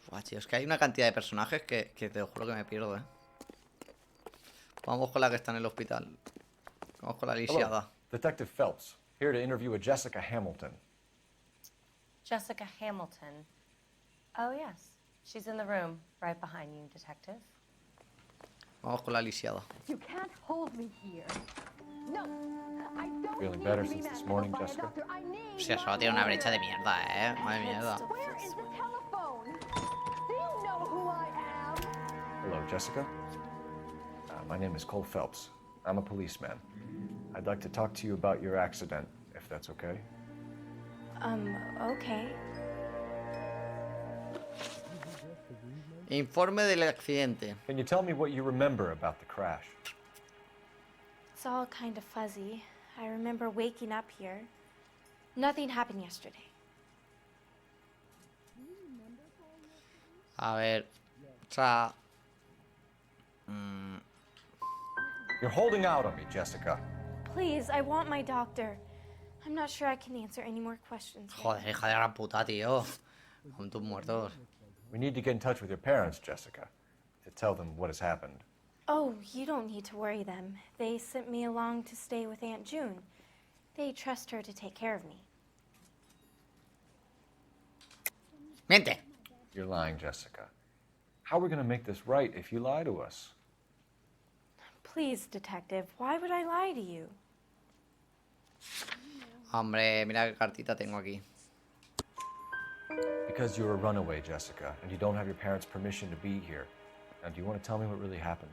Buah, tío, es que hay una cantidad de personajes que te juro que me pierdo, ¿eh? Vamos con la que está en el hospital. Vamos con la lisiada. Hello, Detective Phelps, here to interview a Jessica Hamilton. Jessica Hamilton. Oh, yes. She's in the room, right behind you, Detective. Vamos con la lisiada. You can't hold me here. No, I don't Feeling better since this morning, Jessica? Hostia, solo tiene una brecha de mierda, madre mierda. Where is the telephone? Do you know who I am? Hello, Jessica. My name is Cole Phelps. I'm a policeman. I'd like to talk to you about your accident, if that's okay. Okay. Informe del accidente. Can you tell me what you remember about the crash? It's all kind of fuzzy. I remember waking up here. Nothing happened yesterday. A ver. O sea... You're holding out on me, Jessica. Please, I want my doctor. I'm not sure I can answer any more questions. Joder, hija de gran puta, tío. Con tus muertos. We need to get in touch with your parents, Jessica, to tell them what has happened. Oh, you don't need to worry them. They sent me along to stay with Aunt June. They trust her to take care of me. Miente. You're lying, Jessica. How are we going to make this right if you lie to us? Please, Detective, why would I lie to you? Hombre, mira qué cartita tengo aquí. Because you're a runaway, Jessica, and you don't have your parents' permission to be here. Now, do you want to tell me what really happened?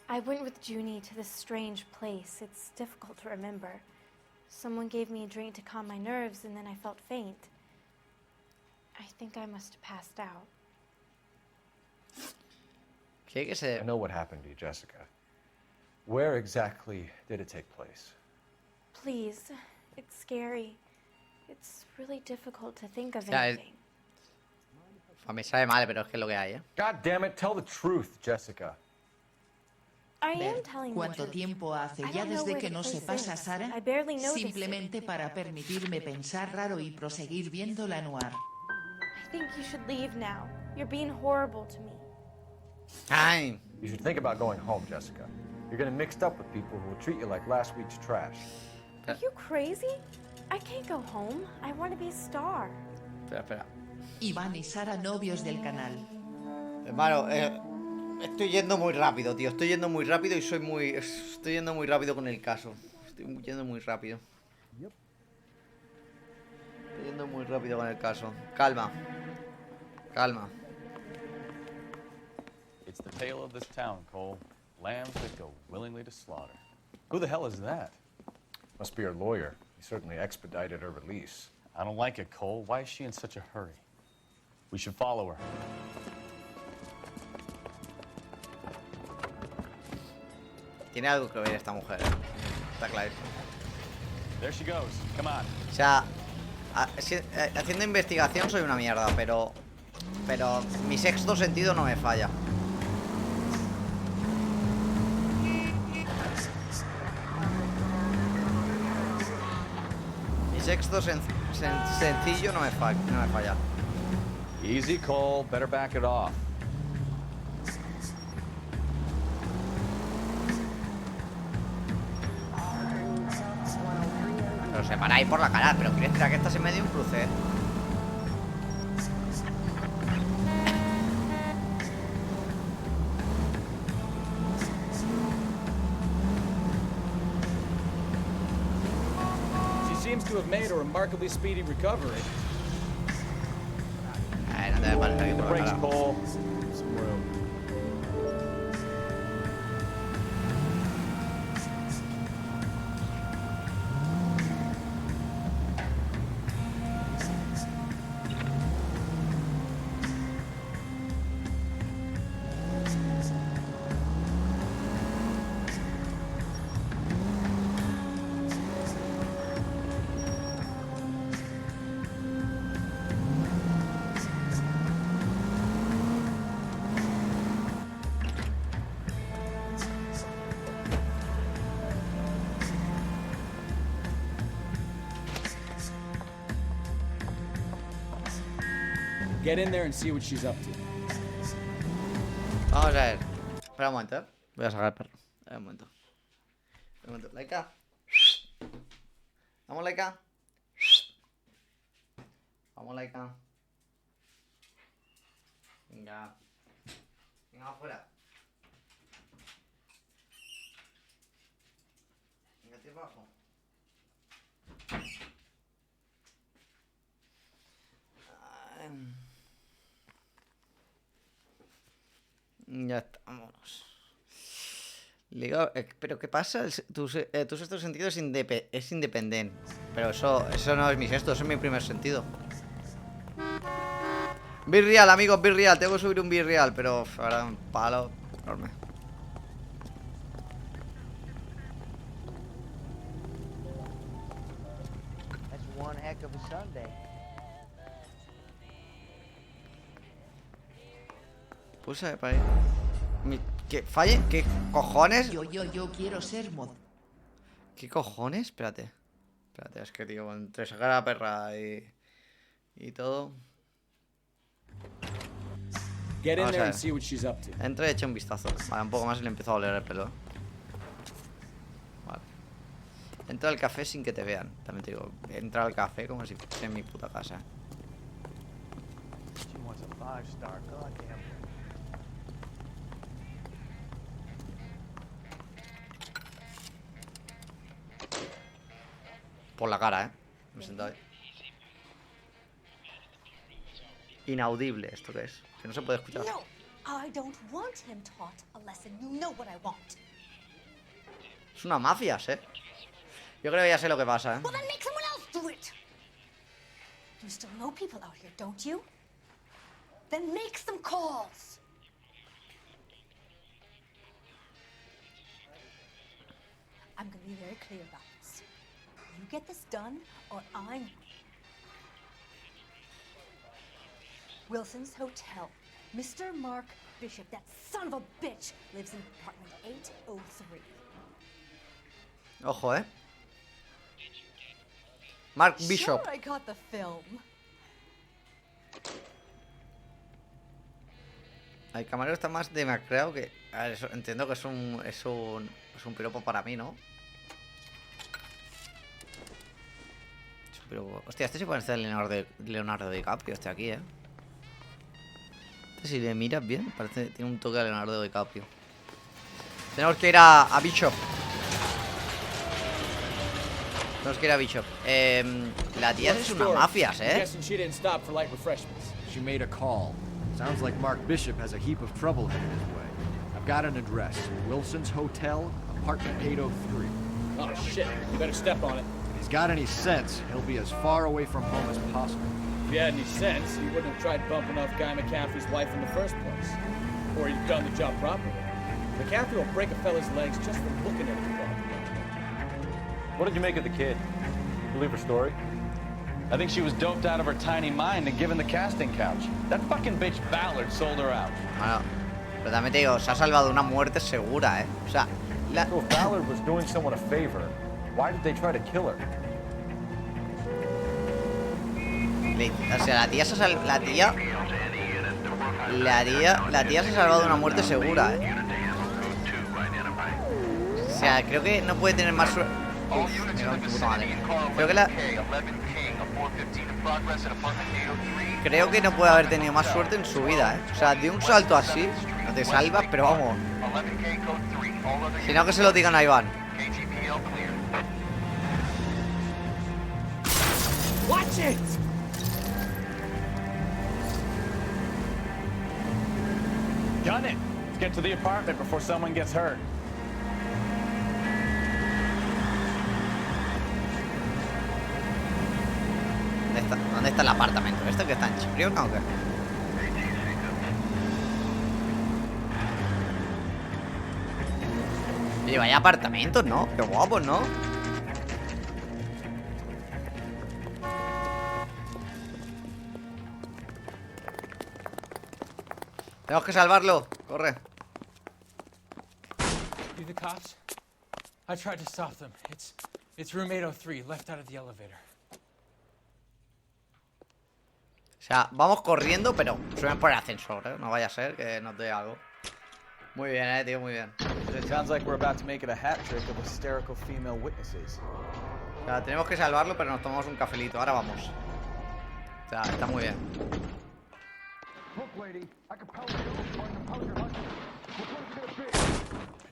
I went with Junie to this strange place. It's difficult to remember. Someone gave me a drink to calm my nerves, and then I felt faint. I think I must have passed out. I know what happened to you, Jessica. Where exactly did it take place? Please, it's scary. It's really difficult to think of Yeah, anything. Me sabe mal, pero es que es lo que hay, ¿eh? God damn it, tell the truth, Jessica. ¿Cuánto tiempo hace ya desde que no sepas a Sara? Simplemente para permitirme pensar raro y proseguir viendo la noir. I think you should leave now. You're being horrible to me. Ay. You should think about going home, Jessica. You're getting mixed up with people who will treat you like last week's trash. Are you crazy? I can't go home. I want to be a star. Espera. Iván y Sara, novios del canal. Hermano, estoy yendo muy rápido, tío. Estoy yendo muy rápido y estoy yendo muy rápido con el caso. Estoy yendo muy rápido. Estoy yendo muy rápido con el caso. Calma. Calma. It's the tale of this town, Cole. Lambs that go willingly to slaughter. Who the hell is that? Must be her lawyer. He certainly expedited her release. I don't like it, Cole. Why is she in such a hurry? We should follow her. Tiene algo que ver esta mujer, ¿eh? Está clarísimo. There she goes. Come on. O sea, haciendo investigación soy una mierda, pero mi sexto sentido no me falla. Mi sexto sencillo no me falla. Easy, Cole. Better back it off. Pero se para ahí por la cara. Pero crees que esta se me dio un cruce. She seems to have made a remarkably speedy recovery. No te pares aquí por la cara. Some room. Get in there and see what she's up to. Vamos a ver. Espera un momento, ¿eh? Voy a sacar el perro. Un momento. Un momento. Laika. Vamos, Laika. Vamos, Laika. Venga. Venga, afuera. Venga, tío, abajo. Ya está, vámonos. Pero ¿qué pasa? Tu sexto sentido es independiente. Pero eso no es mi sexto, eso es mi primer sentido. Virreal, amigos, Virreal. Tengo que subir un Virreal, pero ahora un palo enorme. That's one heck of a Sunday. Puse para ahí. ¿Qué falle? ¿Qué cojones? Yo quiero ser mod. ¿Qué cojones? Espérate. Espérate, es que, tío, entre sacar a la perra y todo. Get in there and see what she's up to. Entra y echa un vistazo. Vale, un poco más y le empiezo a oler el pelo. Vale. Entra al café sin que te vean. También te digo, entra al café como si fuese en mi puta casa. She wants a 5-star, goddamn. Por la cara, me he sentado ahí. Inaudible, ¿esto qué es? Que no se puede escuchar. No, I don't want him taught a lesson. You know what I want. Es una mafia, ¿eh? Yo creo que ya sé lo que pasa, Well, then make someone else do it. You still know people out here, don't you? Then make some calls. I'm going to be very clear about this. You get this done, or I'm... Wilson's Hotel. Mr. Mark Bishop, that son of a bitch, lives in apartment 803. Ojo, Mark Bishop. Sure, I caught the film. El camarero está más demacrado que... A ver, eso, entiendo que es un piropo para mí, ¿no? Es un piropo. Hostia, este sí puede ser Leonardo DiCaprio, este aquí, Este, si le miras bien, parece tiene un toque de Leonardo DiCaprio. Tenemos que ir a Bishop. Tenemos que ir a Bishop. La tía es una mafias, She made a call. Sounds like Mark Bishop has a heap of trouble headed his way. I've got an address. Wilson's Hotel, apartment 803. Oh shit, you better step on it. If he's got any sense, he'll be as far away from home as possible. If he had any sense, he wouldn't have tried bumping off Guy McCaffrey's wife in the first place. Or he'd done the job properly. McCaffrey will break a fella's legs just from looking at him. What did you make of the kid? Believe her story? I think she was doped out of her tiny mind and given the casting couch. That fucking bitch Ballard sold her out. Bueno, pero también te digo, se ha salvado una muerte segura, O sea, So if Ballard was doing someone a favor, why did they try to kill her? O sea, la tía se ha salvado de una muerte segura, O sea, creo que no puede tener más suerte. Creo que no puede haber tenido más suerte en su vida, O sea, de un salto así, no te salvas, pero vamos. Si no, que se lo digan a Iván. Watch it! Gun it! Let's get to the apartment before someone gets hurt. ¿Dónde está el apartamento? ¿Esto que está en Chipriona o qué? Oye, vaya apartamentos, ¿no? Qué guapos, ¿no? Tenemos que salvarlo. Corre. You the cops? I tried to stop them. It's room 803, left out of the elevator. O sea, vamos corriendo, pero suben por el ascensor, No vaya a ser que nos dé algo. Muy bien, tío, muy bien. Sounds like we're about to make it a hat trick of hysterical female witnesses. O sea, tenemos que salvarlo, pero nos tomamos un cafelito. Ahora vamos. O sea, está muy bien.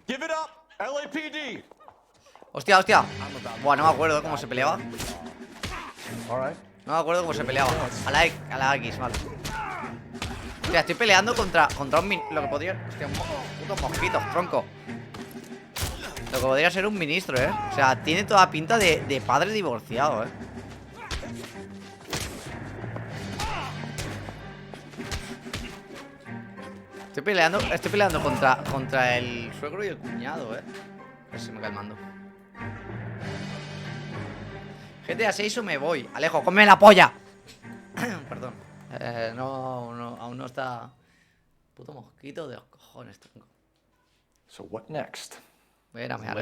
Give it up, LAPD. Hostia, hostia. Buah, no me acuerdo cómo se peleaba. No me acuerdo cómo se peleaba. A la X, vale. Hostia, estoy peleando contra un lo que podría... Hostia, putos mosquitos, tronco. Lo que podría ser un ministro, O sea, tiene toda pinta de padre divorciado, Estoy peleando contra el suegro y el cuñado, A ver si me cae el mando. GTA 6 o me voy. Alejo, come la polla. Perdón. Aún no está. Puto mosquito de los cojones, tronco. So what next? Voy a ir a mear.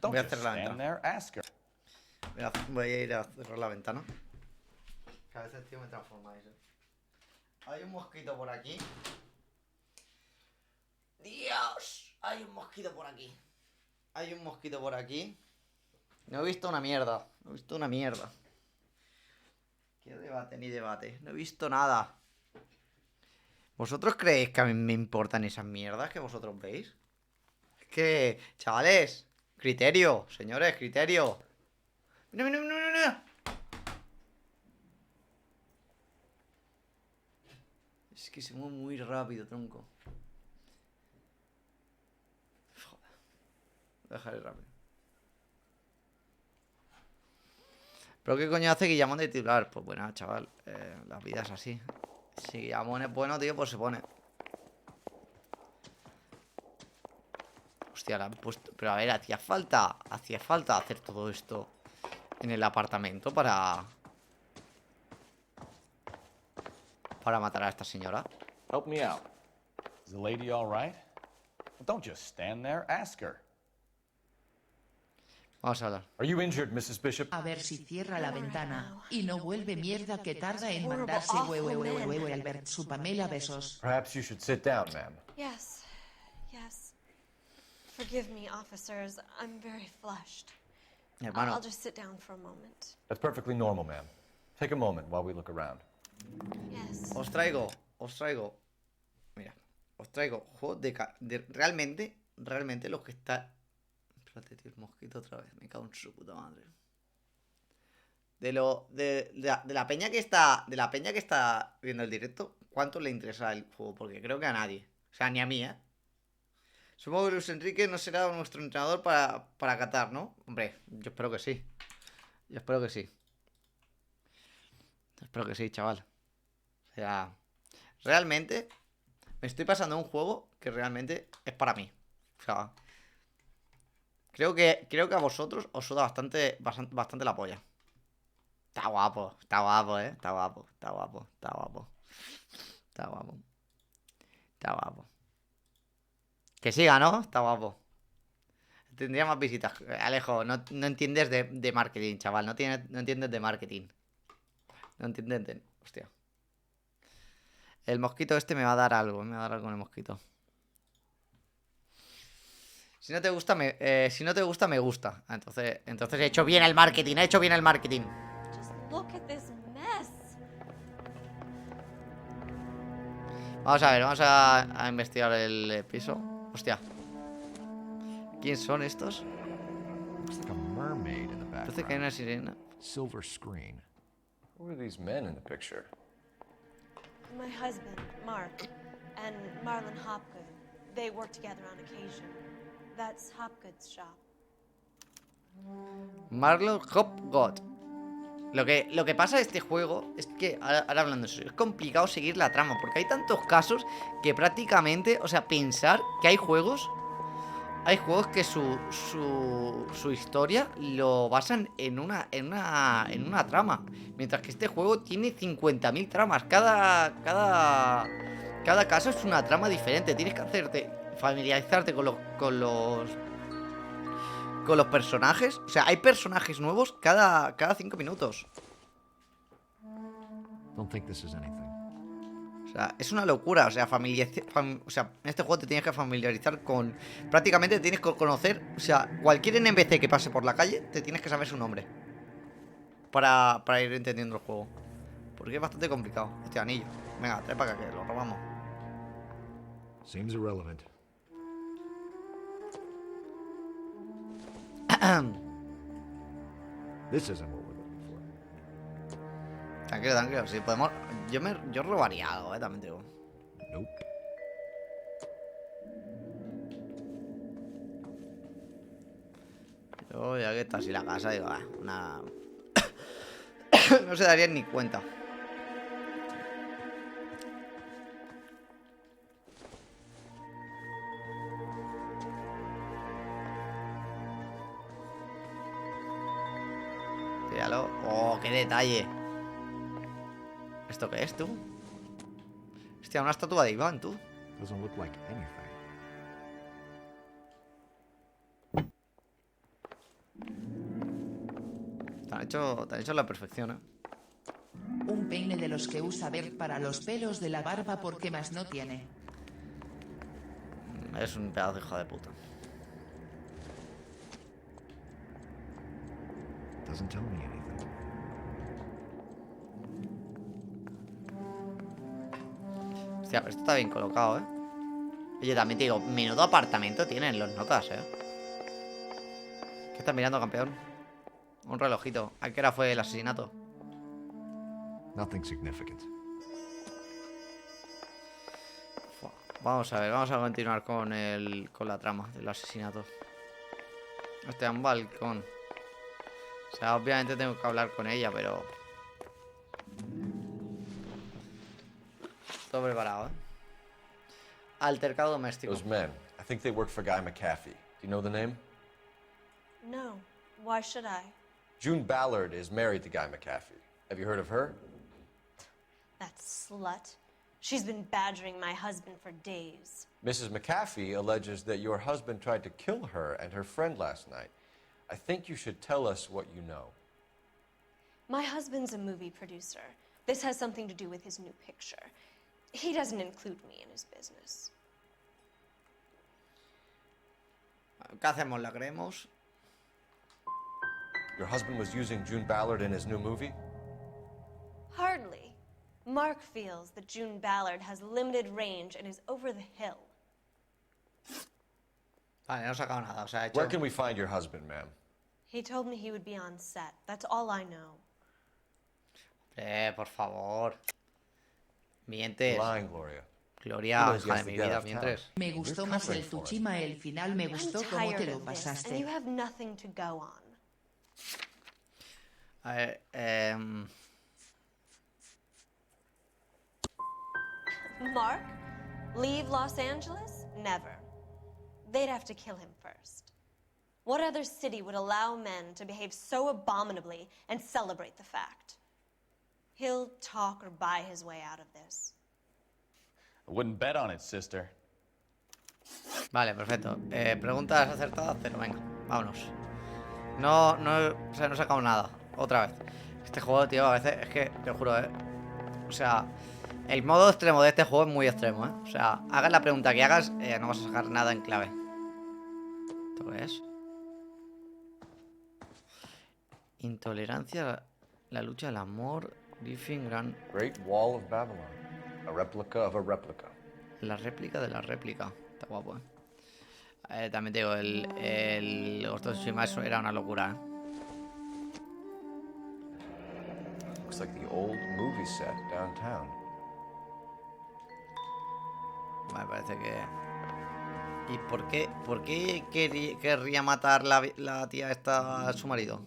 Voy a cerrar la ventana. Voy a ir a cerrar la ventana. Que a veces, tío, me transformáis, Hay un mosquito por aquí. ¡Dios! Hay un mosquito por aquí. Hay un mosquito por aquí. No he visto una mierda. ¿Qué debate ni debate? No he visto nada. ¿Vosotros creéis que a mí me importan esas mierdas que vosotros veis? Es que, chavales, criterio, señores, criterio. ¡Mira! Es que se mueve muy rápido, tronco. Joder. Dejaré rápido. ¿Pero qué coño hace Guillamón de titular? Pues bueno, chaval, la vida es así. Si Guillamón es bueno, tío, pues se pone. Hostia, la han puesto. Pero a ver, hacía falta hacer todo esto en el apartamento para para matar a esta señora. Help me out. Is the lady all right? Well, don't just stand there. Ask her. Vamos a hablar. Are you injured, Mrs. Bishop? A ver si cierra la ventana y no vuelve mierda que tarda en mandarse huevo Albert su Pamela besos. Perhaps you should sit down, ma'am. Yes. Forgive me, officers. I'm very flushed. Hermano. I'll just sit down for a moment. That's perfectly normal, ma'am. Take a moment while we look around. Yes. Os traigo. Mira, os traigo juegos de realmente los que está. Espérate, tío, el mosquito otra vez. Me cago en su puta madre. De la peña que está viendo el directo, ¿cuánto le interesa el juego? Porque creo que a nadie. O sea, ni a mí, ¿eh? Supongo que Luis Enrique no será nuestro entrenador para Qatar, ¿no? Hombre, yo espero que sí. Espero que sí, chaval. O sea, realmente me estoy pasando un juego que realmente es para mí. O sea, creo que a vosotros os suda bastante la polla. Está guapo, ¿eh? Está guapo. Que siga, ¿no? Está guapo. Tendría más visitas. Alejo, no entiendes de marketing, chaval. No entiendes de marketing. No entiendes de... Hostia. El mosquito este me va a dar algo. Me va a dar algo con el mosquito. Si no te gusta, me gusta. Entonces he hecho bien el marketing. Just look at this mess. Vamos a investigar el piso. Hostia. ¿Quién son estos? Looks like a mermaid in the Parece que hay una sirena. Silver screen. Who are these men in the picture? My husband, Mark, and Marlon Hopgood. They work together on occasion. That's Hopgood's shop. Marlon Hopgood. Lo que pasa de este juego es que, ahora hablando de eso, es complicado seguir la trama, porque hay tantos casos que prácticamente, o sea, pensar que hay juegos que su historia lo basan en una trama, mientras que este juego tiene 50.000 tramas. Cada caso es una trama diferente. Tienes que familiarizarte con los personajes. O sea, hay personajes nuevos cada 5 minutos. Don't think this is anything. O sea, es una locura. O sea, en este juego te tienes que familiarizar con... Prácticamente tienes que conocer... O sea, cualquier NPC que pase por la calle, te tienes que saber su nombre para ir entendiendo el juego. Porque es bastante complicado. Este anillo. Venga, trae para acá que lo robamos. Seems irrelevant. This isn't what we're looking for. Tranquilo, si podemos... Yo robaría algo, también te digo. Nope. Yo, ya que está así la casa, digo, nada. No se darían ni cuenta. Tíralo. Oh, qué detalle. ¿Esto qué es, tú? Hostia, una estatua de Iván, tú. Doesn't look like anything. Te han hecho la perfección, ¿eh? Un peine de los que usa Bert para los pelos de la barba porque más no tiene. Es un pedazo de hijo de puta. Doesn't tell me anything. Hostia, pero esto está bien colocado, ¿eh? Oye, también te digo, menudo apartamento tienen los notas, ¿eh? ¿Qué estás mirando, campeón? Un relojito. ¿A qué hora fue el asesinato? Nothing significant. Vamos a ver, vamos a continuar con la trama del asesinato. Hostia, un balcón. O sea, obviamente tengo que hablar con ella, pero... Todo preparado, ¿eh? Altercado doméstico. Those men, I think they work for Guy McAfee. Do you know the name? No. Why should I? June Ballard is married to Guy McAfee. Have you heard of her? That slut. She's been badgering my husband for days. Mrs. McAfee alleges that your husband tried to kill her and her friend last night. I think you should tell us what you know. My husband's a movie producer. This has something to do with his new picture. He doesn't include me in his business. ¿Qué hacemos? ¿La creemos? Your husband was using June Ballard in his new movie? Hardly. Mark feels that June Ballard has limited range and is over the hill. Vale, no he sacado nada. O sea, ha hecho... Where can we find your husband, ma'am? He told me he would be on set. That's all I know. Por favor. Mientes. Lying, Gloria. Gloria, hija de mi vida, mientes. Me gustó más el Tsushima, el final me gustó cómo te lo pasaste. And you have nothing to go on. A ver, Mark? Leave Los Angeles? Never. They'd have to kill him first. What other city would allow men to behave so abominably and celebrate the fact? He'll talk or buy his way out of this. I wouldn't bet on it, sister. Vale, perfecto. Preguntas acertadas, pero venga, vámonos. No, o sea, no he sacado nada. Otra vez. Este juego, tío, a veces es que, te lo juro, o sea, el modo extremo de este juego es muy extremo, O sea, hagas la pregunta que hagas, no vas a sacar nada en clave. ¿Esto qué es? Intolerancia, la lucha del amor, Griffin, Gran... Great Wall of Babylon. A replica of a replica. La réplica de la réplica. Está guapo, también te digo, el Ghost of Tsushima, eso era una locura, Looks like the old movie set downtown. Me parece que... ¿Y por qué querría matar la tía esta a su marido?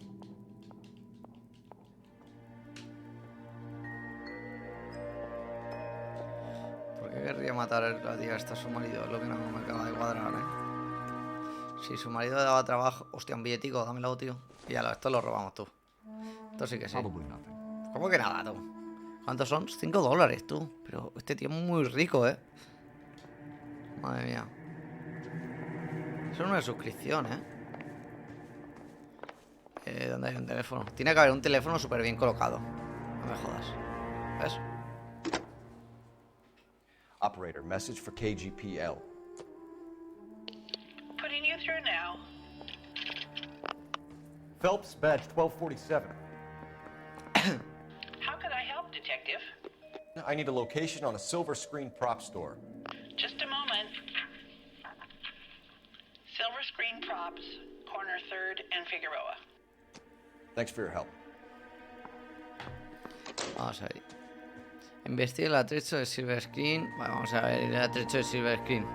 ¿Por qué querría matar la tía esta a su marido? Es lo que no me acaba de cuadrar, Si su marido le daba trabajo... Hostia, un billetico, dámelo, tío. Y ya, esto lo robamos, tú. Esto sí que sí. ¿Cómo que nada, tú? ¿Cuántos son? $5, tú. Pero este tío es muy rico, Madre mía. Eso no es suscripción, ¿Dónde hay un teléfono? Tiene que haber un teléfono súper bien colocado. No me jodas. ¿Ves? Operator, message for KGPL. Putting you through now. Phelps, badge 1247. How can I help, Detective? I need a location on a silver screen prop store. Just a moment. Silver Screen Props, corner 3rd and Figueroa. Thanks for your help. Vamos a ver. Investiga el atrecho de Silver Screen. Vale, vamos a ver el atrecho de Silver Screen.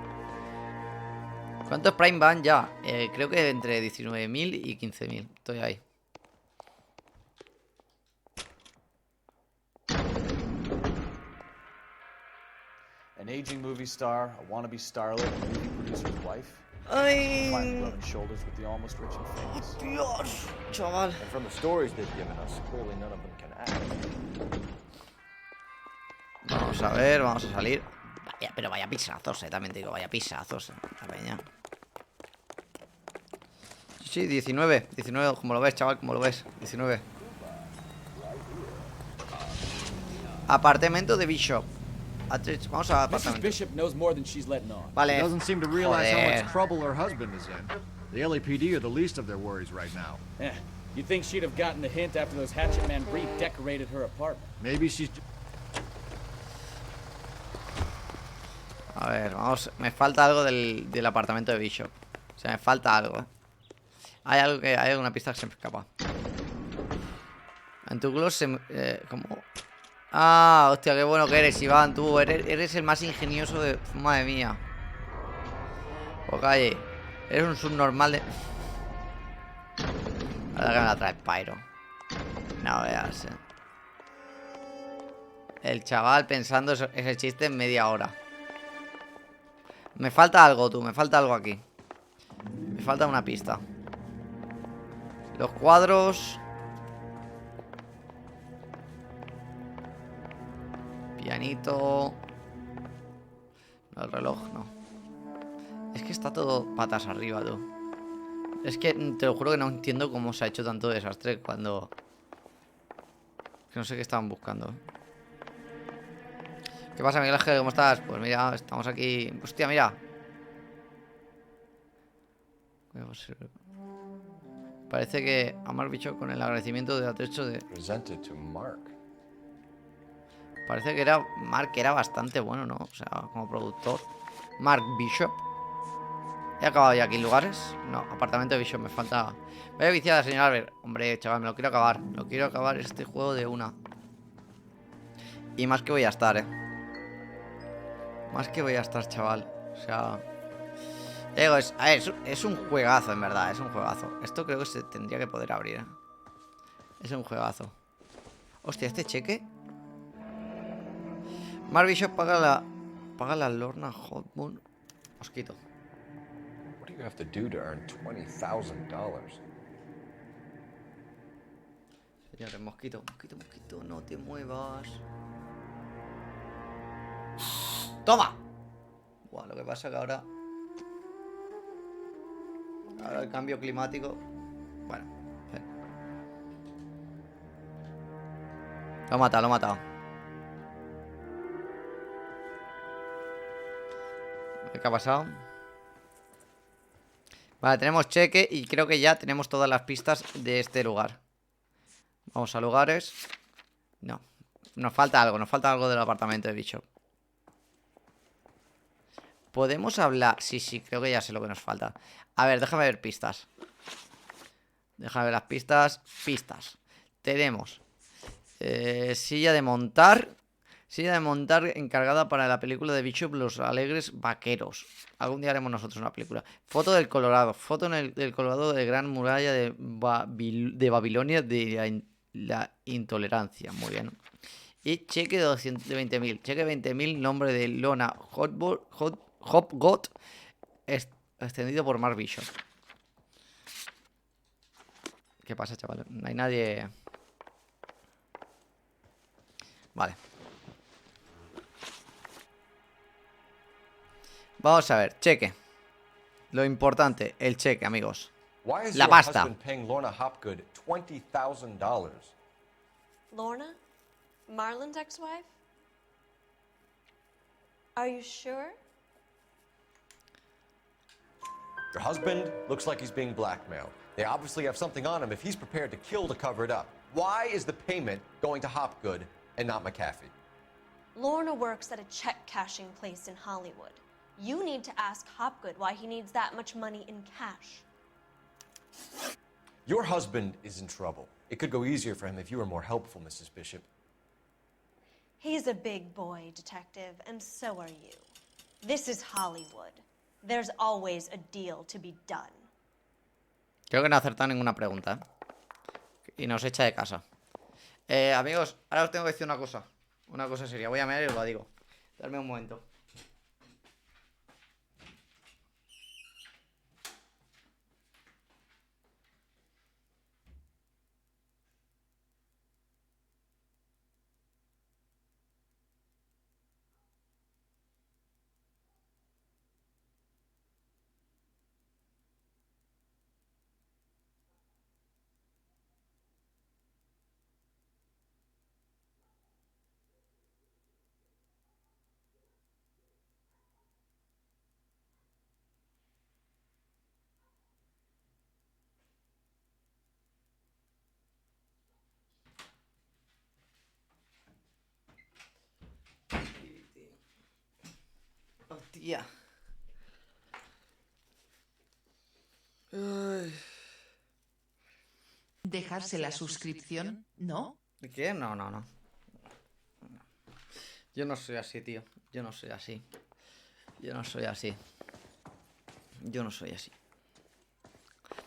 ¿Cuántos Prime van ya? Creo que entre 19.000 y 15.000. Estoy ahí. An aging movie star, a wannabe starlet, a movie producer's wife. Ay. Rubbing shoulders with the almost rich and famous. Dios, chaval. And from the stories they've given us, clearly none of them can act. Vamos a ver, vamos a salir. Vaya, pero vaya pisazos, también te digo, vaya pisazos, la peña. Sí, 19, como lo ves, chaval, como lo ves, 19. Apartamento de Bishop. Vamos a apartamento. Bishop knows more than she's letting on. Vale. Doesn't seem to realize how much trouble her husband is in. The LAPD are the least of their worries right now. You'd think she'd have gotten the hint after those hatchet men redecorated her apartment. Maybe she's... A ver, vamos. Me falta algo del apartamento de Bishop. O sea, me falta algo, Hay alguna pista que se me escapa. En tu gloss se... ¿cómo? Ah, hostia, qué bueno que eres, Iván. Tú eres el más ingenioso de... Madre mía. O calle. Eres un subnormal de... Ahora que me la trae Pyro. No veas, El chaval pensando ese chiste en media hora. Me falta algo, tú. Me falta algo aquí. Me falta una pista. Los cuadros... pianito. No, el reloj, no. Es que está todo patas arriba, tú. Es que te lo juro que no entiendo cómo se ha hecho tanto desastre cuando... Que no sé qué estaban buscando. ¿Qué pasa, Miguel Ángel? ¿Cómo estás? Pues mira, estamos aquí... Hostia, mira. Parece que a Mark Bishop con el agradecimiento de atrecho de... Parece que era Mark, que era bastante bueno, ¿no? O sea, como productor. Mark Bishop. ¿He acabado ya aquí en lugares? No, apartamento de Bishop, me falta... Vaya viciada, señor Albert. Hombre, chaval, me lo quiero acabar. Lo quiero acabar este juego de una. Y más que voy a estar, Más que voy a estar, chaval. O sea... Digo, es un juegazo, en verdad. Es un juegazo. Esto creo que se tendría que poder abrir, Es un juegazo. Hostia, este cheque. Mark Bishop paga la Lorna Hotmoon. Mosquito. What do you have to do to earn $20,000? Señores, mosquito, no te muevas. ¡Toma! Buah, lo que pasa que ahora el cambio climático... Bueno, lo ha matado. ¿Qué ha pasado? Vale, tenemos cheque y creo que ya tenemos todas las pistas de este lugar. Vamos a lugares. No, nos falta algo del apartamento de Bishop. ¿Podemos hablar? Sí, creo que ya sé lo que nos falta. A ver, déjame ver pistas. Déjame ver las pistas. Tenemos silla de montar. Silla de montar encargada para la película de Bishop, Los Alegres Vaqueros. Algún día haremos nosotros una película. Foto del Colorado. Foto del Colorado de Gran Muralla de Babilonia de la intolerancia. Muy bien. Y cheque de 20.000. Cheque de 20.000, nombre de Lona Hopgot, extendido por Mark Bishop. ¿Qué pasa, chaval? No hay nadie... Vale. Vamos a ver, cheque. Lo importante, el cheque, amigos. La pasta. Lorna? Marlon's ex-wife? Are you sure? Your husband looks like he's being blackmailed. They obviously have something on him if he's prepared to kill to cover it up. Why is the payment going to Hopgood and not McAfee? Lorna works at a check-cashing place in Hollywood. You need to ask Hopgood why he needs that much money in cash. Your husband is in trouble. It could go easier for him if you were more helpful, Mrs. Bishop. He's a big boy, detective, and so are you. This is Hollywood. There's always a deal to be done. Creo que no ha acertado ninguna pregunta, y nos echa de casa. Amigos, ahora os tengo que decir una cosa. Una cosa seria. Voy a mirar y os lo digo. Darme un momento. Hostia. ¿Dejarse la suscripción? ¿No? ¿Qué? No. Yo no soy así, tío. Yo no soy así.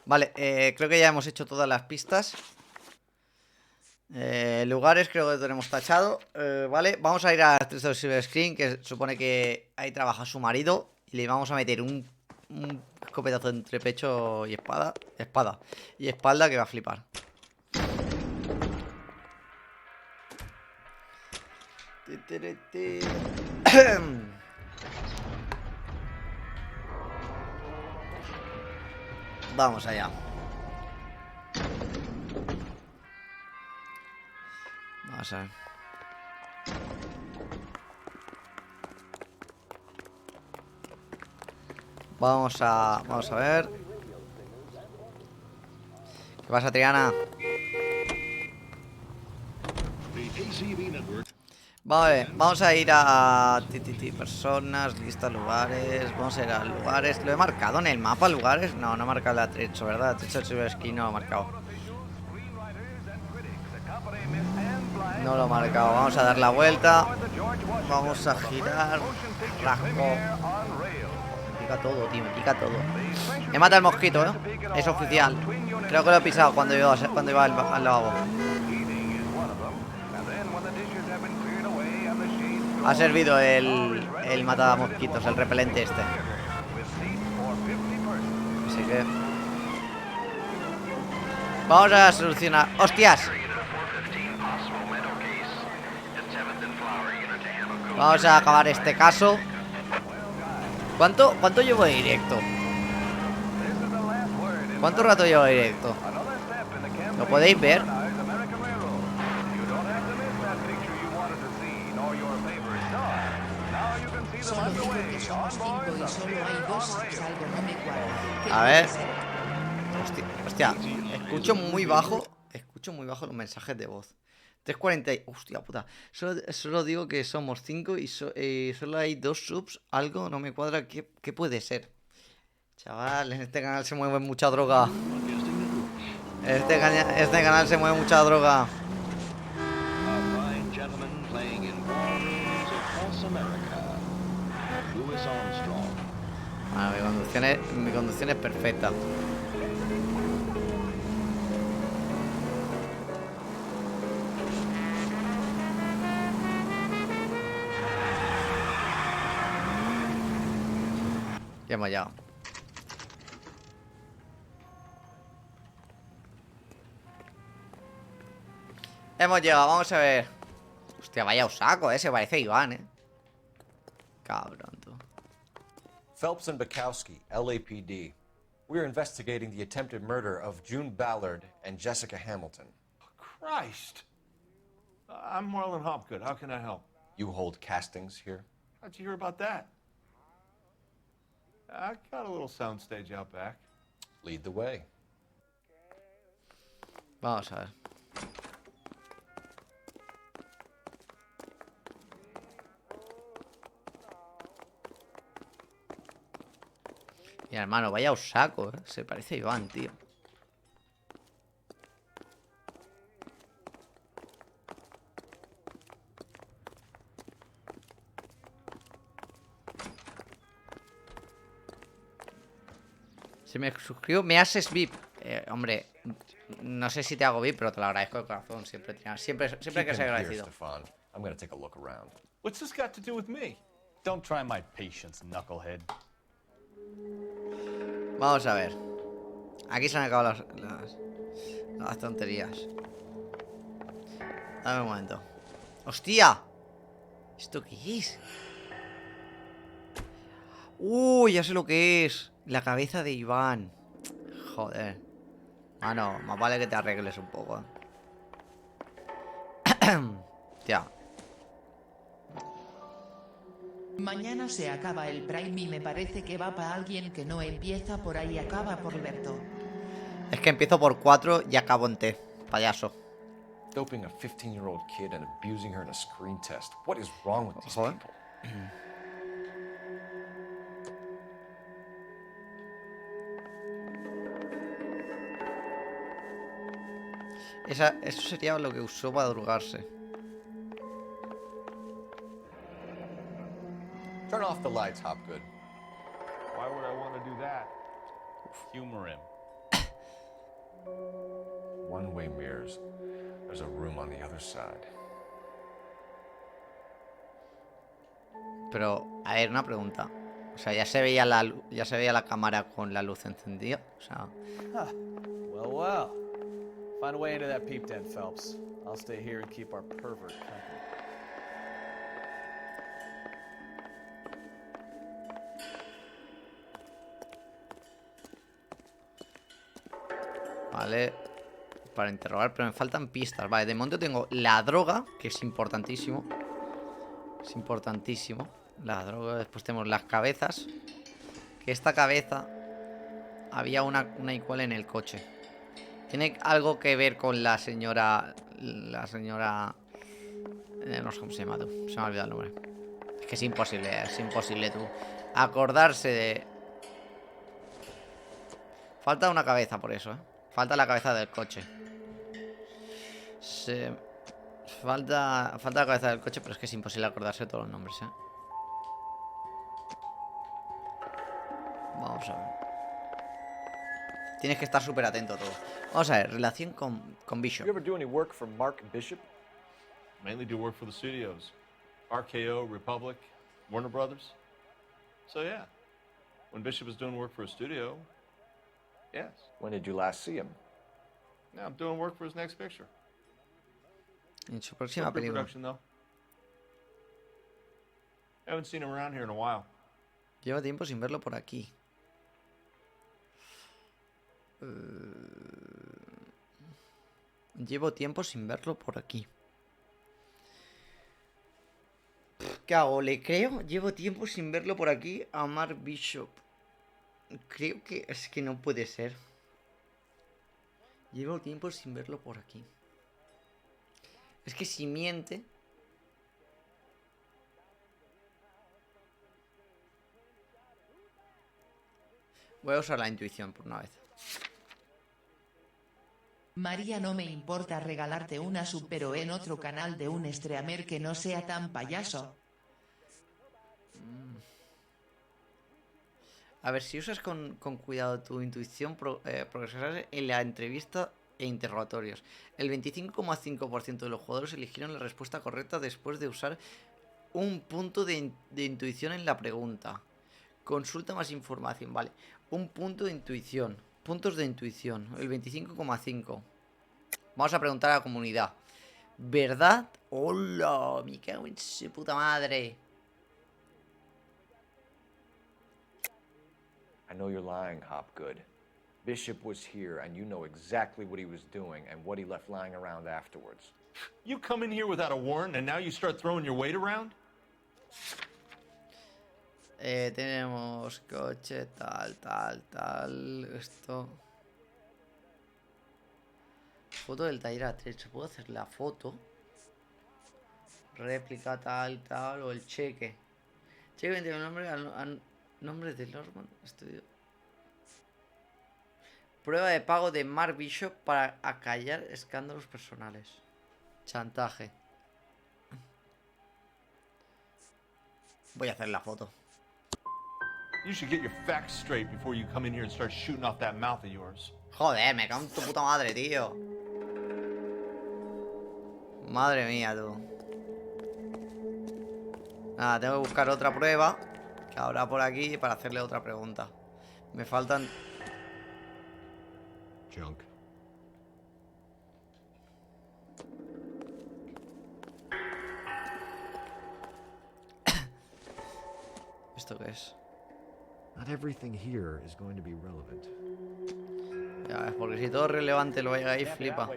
Vale, creo que ya hemos hecho todas las pistas. Lugares creo que lo tenemos tachado. Vale, vamos a ir a Silver Screen, que supone que ahí trabaja su marido. Y le vamos a meter un escopetazo entre pecho y espalda que va a flipar. Vamos allá. Vamos a ver. Vamos a ver. ¿Qué pasa, Triana? Vale, vamos a ir a personas, lista, lugares. Vamos a ir a lugares. ¿Lo he marcado en el mapa, lugares? No, no he marcado el atrecho, ¿verdad? Atrecho de Skin no lo he marcado. No lo he marcado. Vamos a dar la vuelta. Vamos a girar. Rasco. Me pica todo, tío, me pica todo. Me mata el mosquito, ¿eh? Es oficial. Creo que lo he pisado cuando iba al lavabo. Ha servido el matamosquitos, el repelente este. Así que vamos a solucionar. ¡Hostias! Vamos a acabar este caso. ¿Cuánto llevo de directo? ¿Cuánto rato llevo de directo? ¿Lo podéis ver? Solo digo que somos 5 y solo hay 2, algo no me cuadra. A ver. Hostia, escucho muy bajo los mensajes de voz. 3:40. Hostia puta. Solo digo que somos 5 y solo hay 2 subs. Algo no me cuadra. ¿Qué puede ser? Chaval, en este canal se mueve mucha droga. Este canal se mueve mucha droga. Bueno, mi conducción es perfecta. Ya hemos llegado. Hemos llegado, vamos a ver. Hostia, vaya usaco, se parece a Iván, Cabrón, tú. Phelps and Bukowski, LAPD. We're investigating the attempted murder of June Ballard and Jessica Hamilton. Christ. I'm Marlon Hopgood. How can I help? You hold castings here? How'd you hear about that? I got a little soundstage out back. Lead the way. Vamos a ver. Mira, hermano, vaya usaco, Se parece a Iván, tío. Se me suscribió, me haces VIP. Hombre, no sé si te hago VIP, pero te lo agradezco de corazón. Siempre hay que ser agradecido. I'm gonna take a look around. What's this got to do with me? Don't try my patience, knucklehead. Vamos a ver. Aquí se han acabado las tonterías. Dame un momento. ¡Hostia! ¿Esto qué es? Ya sé lo que es. La cabeza de Iván. Joder. No, más vale que te arregles un poco. Tía. Mañana se acaba el Prime y me parece que va para alguien que no empieza por ahí y acaba por Berto. Es que empiezo por 4 y acabo en T. Payaso. Doping a 15-year-old kid and abusing her in a screen test. What is wrong with these people? Eso sería lo que usó para drogarse. Turn off the lights, Hopgood. Why would I want to do that? Humor him. One-way mirrors. There's a room on the other side. Pero, a ver, una pregunta. O sea, ya se veía la cámara con la luz encendida. O sea. Well. Find a way into that peep den, Phelps. I'll stay here and keep our pervert company. Vale. Para interrogar, pero me faltan pistas. Vale, de momento tengo la droga, que es importantísimo. Es importantísimo. La droga. Después tenemos las cabezas. Que esta cabeza había una igual en el coche. Tiene algo que ver con la señora. La señora. No sé cómo se llama, tú. Se me ha olvidado el nombre. Es que es imposible, tú. Acordarse de. Falta una cabeza por eso, Falta la cabeza del coche. Falta la cabeza del coche, pero es que es imposible acordarse de todos los nombres, Vamos a ver. Tienes que estar súper atento a todo. Vamos a ver, relación con Bishop. You ever do any work for Mark Bishop? Mainly do work for the studios. RKO, Republic, Warner Brothers. So yeah, when Bishop was doing work for a studio, yes. When did you last see him? Now I'm doing work for his next picture. En su próxima película. Though. Haven't seen him around here in a while. Lleva tiempo sin verlo por aquí. Llevo tiempo sin verlo por aquí. ¿Qué hago? ¿Le creo? Llevo tiempo sin verlo por aquí a Mark Bishop. Creo que es que no puede ser. Llevo tiempo sin verlo por aquí. Es que si miente... Voy a usar la intuición por una vez. María, no me importa regalarte una sub, pero en otro canal de un streamer que no sea tan payaso. A ver, si usas con cuidado tu intuición, progresarás en la entrevista e interrogatorios. El 25,5% de los jugadores eligieron la respuesta correcta después de usar un punto de intuición en la pregunta. Consulta más información, vale. Un punto de intuición. Puntos de intuición. El 25,5. Vamos a preguntar a la comunidad. ¿Verdad? ¡Hola! Me cago en su puta madre. I know you're lying, Hopgood. Bishop was here, and you know exactly what he was doing and what he left lying around afterwards. You come in here without a warrant, and now you start throwing your weight around? Tenemos coche, tal. Esto. Foto del taller A3. ¿Puedo hacer la foto? Réplica, tal. O el cheque. Cheque 21 nombre al nombre de Lordman. Estudio. Prueba de pago de Mark Bishop para acallar escándalos personales. Chantaje. Voy a hacer la foto. You should get your facts straight before you come in here and start shooting off that mouth of yours. Joder, me cago en tu puta madre, tío. Madre mía, tú. Nada, tengo que buscar otra prueba que habrá por aquí para hacerle otra pregunta. Me faltan... Junk. ¿Esto qué es? Not everything here is going to be relevant. Ya ves, porque si todo es relevante lo vaya ahí, flipa.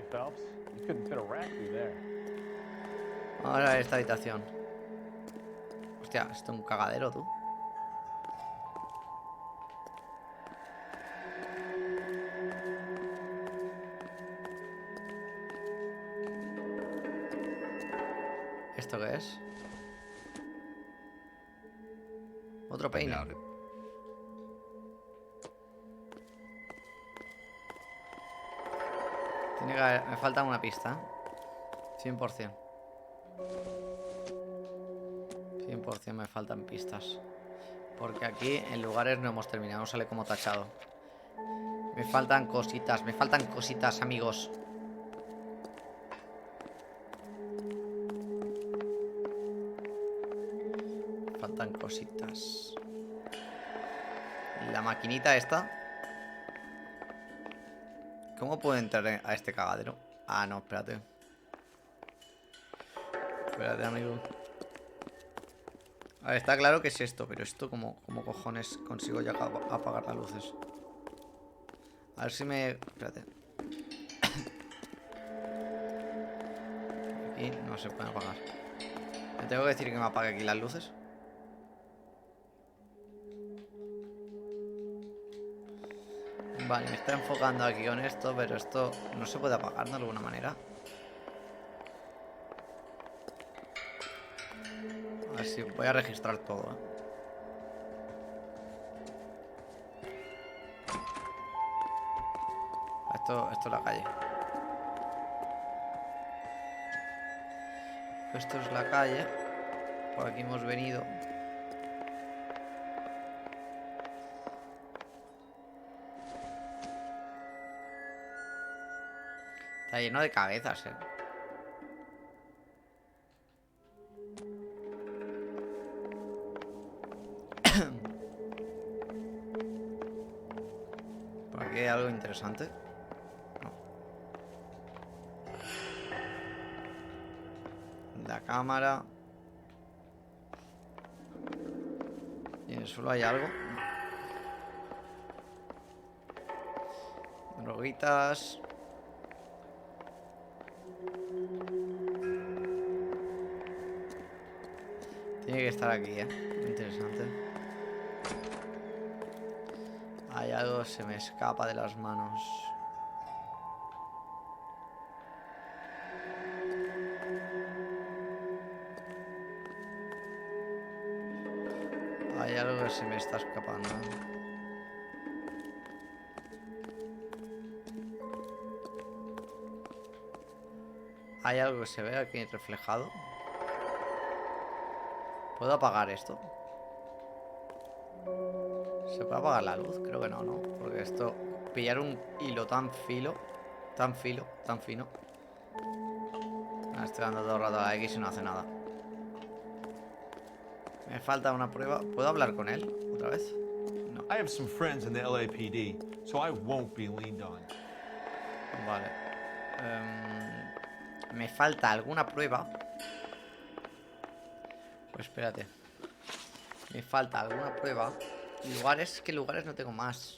Vamos a ver esta habitación. Hostia, esto es un cagadero, tú. ¿Esto qué es? Otro peine. Tiene que haber... Me falta una pista. 100%. 100% me faltan pistas. Porque aquí en lugares no hemos terminado. Sale como tachado. Me faltan cositas. Me faltan cositas, amigos. Faltan cositas. La maquinita esta. ¿Cómo puedo entrar a este cagadero? Ah, no, espérate. Espérate, amigo. A ver, está claro que es esto, pero esto como cojones consigo ya apagar las luces. A ver si me... Espérate. y no se pueden apagar. ¿Me tengo que decir que me apague aquí las luces? Vale, me está enfocando aquí con esto, pero esto no se puede apagar de alguna manera. A ver si voy a registrar todo, Esto es la calle. Esto es la calle. Por aquí hemos venido. Está lleno de cabezas, Por aquí hay algo interesante. No. La cámara. ¿Y en el suelo hay algo? No. Droguitas. Tiene que estar aquí, Interesante. Hay algo, se me escapa de las manos. Hay algo que se me está escapando. Hay algo que se ve aquí reflejado. ¿Puedo apagar esto? ¿Se puede apagar la luz? Creo que no, ¿no? Porque esto... Pillar un hilo tan fino. Estoy dando todo el rato a la X y no hace nada. Me falta una prueba. ¿Puedo hablar con él otra vez? No. I have some friends in the LAPD, so I won't be leaned on. Vale. Me falta alguna prueba. Pues espérate. Me falta alguna prueba. Lugares, que lugares no tengo más.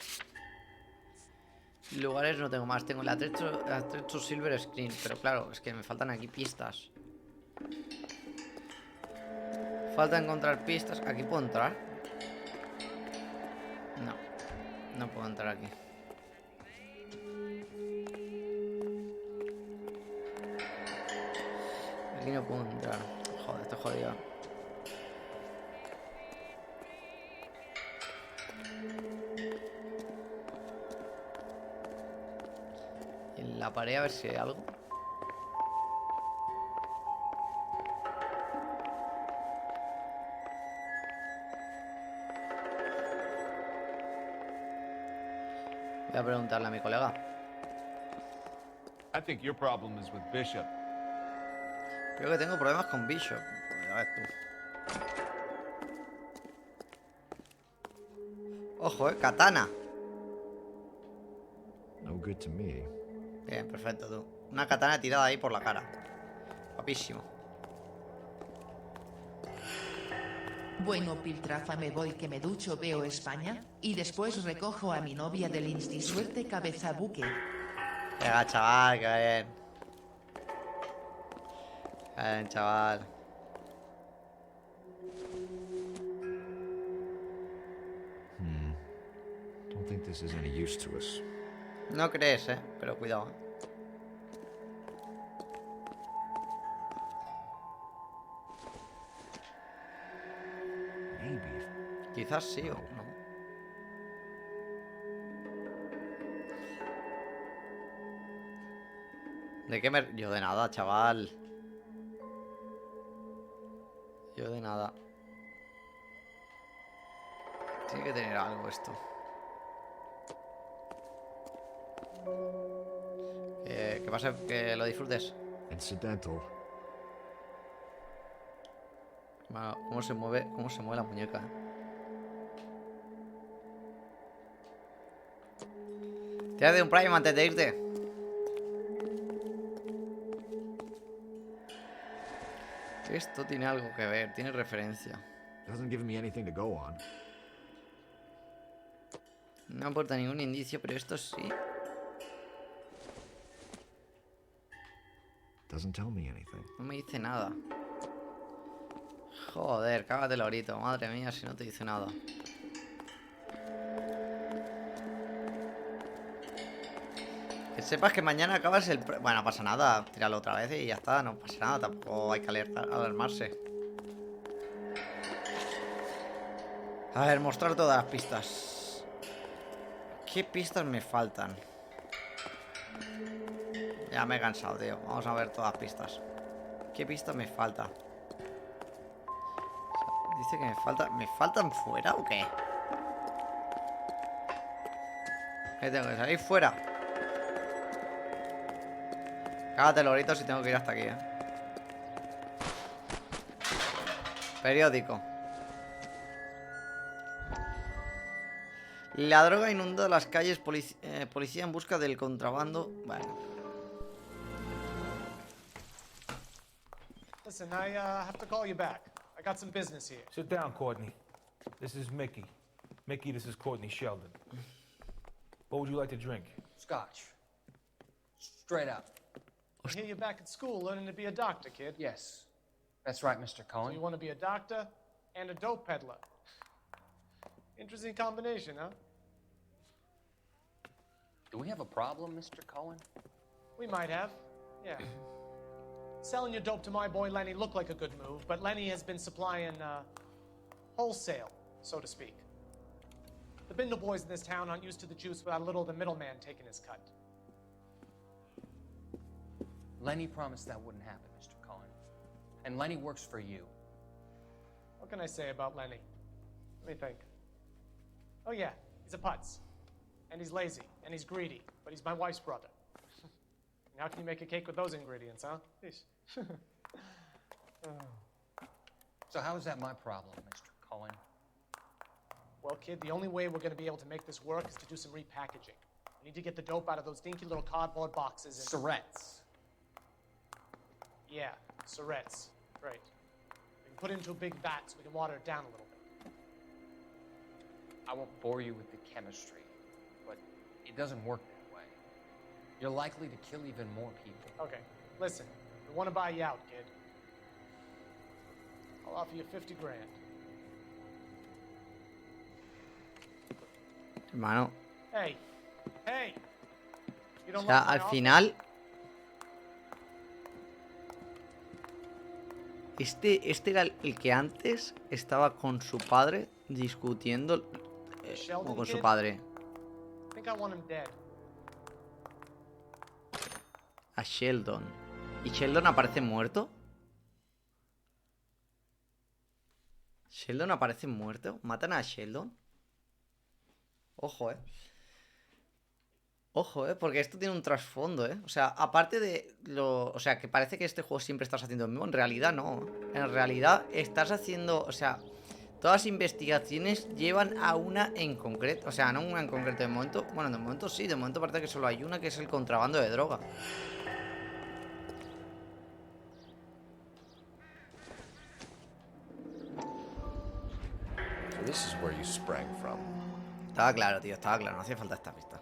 Lugares no tengo más. Tengo el atrecho Silver Screen. Pero claro, es que me faltan aquí pistas. Falta encontrar pistas. ¿Aquí puedo entrar? No. No puedo entrar aquí. Aquí no puedo entrar. Joder, estoy jodido. En la pared a ver si hay algo. Voy a preguntarle a mi colega. I think your problem is with Bishop. Creo que tengo problemas con Bishop. A ver tú. Ojo, katana. No good to me. Bien, perfecto, tú. Una katana tirada ahí por la cara. Guapísimo. Bueno, piltrafa, me voy que me ducho, veo España, y después recojo a mi novia del Insti. Suerte, cabeza buque. Venga, chaval, que bien. Bien, chaval. Don't think this is any use to us. No crees, pero cuidado. Maybe. Quizás sí o no. ¿De qué me...? Yo de nada, chaval. Yo de nada. Tiene que tener algo esto. ¿Qué pasa? Que lo disfrutes. Incidental. Bueno, ¿cómo se mueve la muñeca? Tírate un Prime antes de irte. Esto tiene algo que ver, tiene referencia. Doesn't give me anything to go on. No aporta ningún indicio, pero esto sí. Doesn't tell me anything. No me dice nada. Joder, cágate lorito. Madre mía, si no te dice nada. Que sepas que mañana acabas el... Bueno, no pasa nada. Tíralo otra vez y ya está. No pasa nada. Tampoco hay que alarmarse. A ver, mostrar todas las pistas. ¿Qué pistas me faltan? Ya me he cansado, tío. Vamos a ver todas las pistas. ¿Qué pistas me falta? Dice que me falta... ¿Me faltan fuera o qué? ¿Qué tengo que salir fuera? Cágate lorito si tengo que ir hasta aquí, Periódico. La droga inunda las calles. Policía en busca del contrabando. Bueno. Listen, I have to call you back. I got some business here. Sit down, Courtney. This is Mickey. Mickey, this is Courtney Sheldon. What would you like to drink? Scotch. Straight up. I hear you're back at school learning to be a doctor, kid. Yes. That's right, Mr. Cohen. So you want to be a doctor and a dope peddler. Interesting combination, huh? Do we have a problem, Mr. Cohen? We might have, yeah. Selling your dope to my boy Lenny looked like a good move, but Lenny has been supplying, wholesale, so to speak. The Bindle boys in this town aren't used to the juice without a little of the middleman taking his cut. Lenny promised that wouldn't happen, Mr. Cohen. And Lenny works for you. What can I say about Lenny? Let me think. Oh yeah, he's a putz. And he's lazy, and he's greedy, but he's my wife's brother. How can you make a cake with those ingredients, huh? So how is that my problem, Mr. Cohen? Well, kid, the only way we're going to be able to make this work is to do some repackaging. We need to get the dope out of those dinky little cardboard boxes and... Surrettes. Yeah, surrettes. Right. We can put it into a big vat so we can water it down a little bit. I won't bore you with the chemistry, but it doesn't work that way. You're likely to kill even more people. Okay, listen. We want to buy you out, kid. I'll offer you 50 grand. Hermano. Hey, hey. You don't O sea, like my al offer? final... Este era el que antes estaba con su padre discutiendo... o con su padre. I think I want him dead. A Sheldon. ¿Y Sheldon aparece muerto? ¿Sheldon aparece muerto? ¿Matan a Sheldon? Ojo, Ojo, porque esto tiene un trasfondo, O sea, aparte de lo... O sea, que parece que este juego siempre estás haciendo lo mismo. En realidad no. En realidad estás haciendo... O sea, todas las investigaciones llevan a una en concreto. O sea, no una en concreto de momento. Bueno, de momento sí. De momento parece que solo hay una, que es el contrabando de droga. So this is where you sprang from. Estaba claro, tío. Estaba claro. No hacía falta esta pista.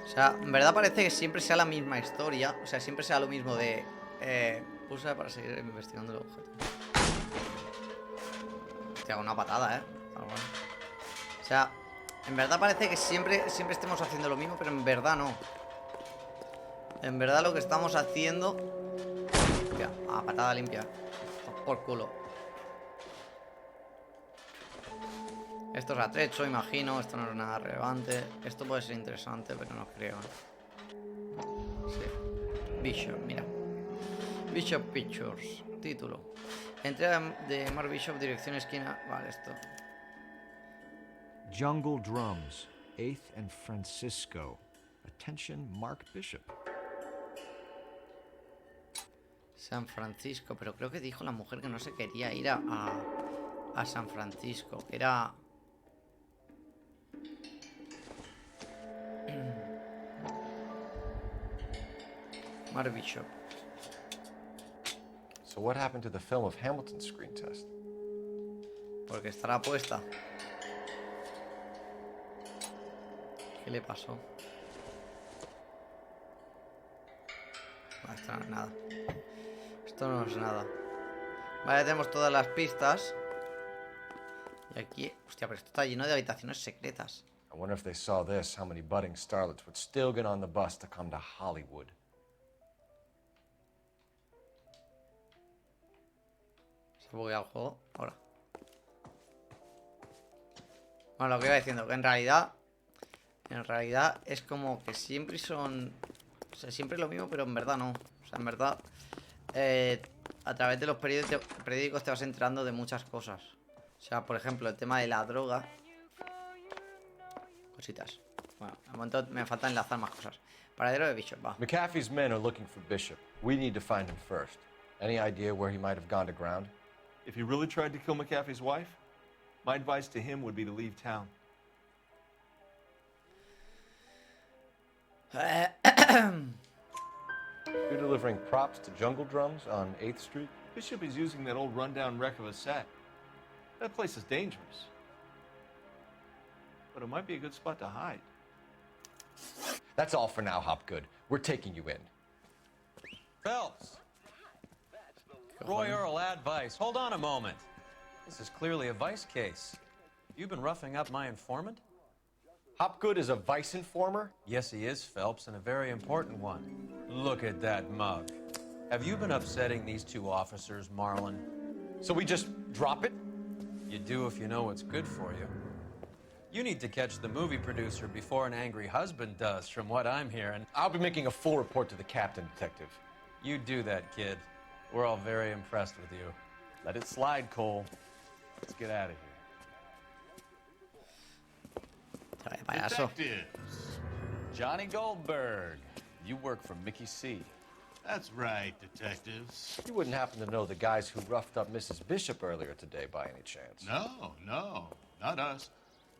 O sea, en verdad parece que siempre sea la misma historia. O sea, siempre sea lo mismo de... pulsa para seguir investigando el objeto. Hostia, una patada, Algo bueno. O sea, en verdad parece que siempre estemos haciendo lo mismo, pero en verdad no. En verdad lo que estamos haciendo... Hostia, patada limpia. Por culo. Esto es atrecho, imagino. Esto no es nada relevante. Esto puede ser interesante, pero no creo. Sí. Bishop, mira. Bishop Pictures. Título. Entrega de Mark Bishop, dirección esquina. Vale, esto. Jungle Drums, 8th and Francisco. Attention, Mark Bishop. San Francisco, pero creo que dijo la mujer que no se quería ir a San Francisco, que era... Mark Bishop. So what happened to the film of Hamilton's screen test? Porque estará puesta. ¿Qué le pasó? No, esto no es nada. Esto no es nada. Vale, tenemos todas las pistas. Y aquí... Hostia, pero esto está lleno de habitaciones secretas. I wonder if they saw this, how many budding starlets would still get on the bus to come to Hollywood. Se ha bugueado el juego. Ahora. Bueno, lo que iba diciendo, que en realidad es como que siempre son... O sea, siempre lo mismo, pero en verdad no. O sea, en verdad... a través de los periódicos te vas enterando de muchas cosas. O sea, por ejemplo, el tema de la droga. Cositas. Bueno, al momento me falta enlazar más cosas. Paradero de Bishop, va. McAfee's men are looking for Bishop. We need to find him first. Any idea where he might have gone to ground? If he really tried to kill McAfee's wife, my advice to him would be to leave town. You're delivering props to jungle drums on 8th Street? Bishop is using that old rundown wreck of a set. That place is dangerous. But it might be a good spot to hide. That's all for now, Hopgood. We're taking you in. Phelps! Roy Earl, advice. Hold on a moment. This is clearly a vice case. You've been roughing up my informant? Hopgood is a vice informer? Yes, he is, Phelps, and a very important one. Look at that mug. Have you been upsetting these two officers, Marlon? So we just drop it? You do if you know what's good for you. You need to catch the movie producer before an angry husband does, from what I'm hearing. I'll be making a full report to the captain, Detective. You do that, kid. We're all very impressed with you. Let it slide, Cole. Let's get out of here. Detectives. Johnny Goldberg. You work for Mickey C. That's right, detectives. You wouldn't happen to know the guys who roughed up Mrs. Bishop earlier today by any chance? No, not us.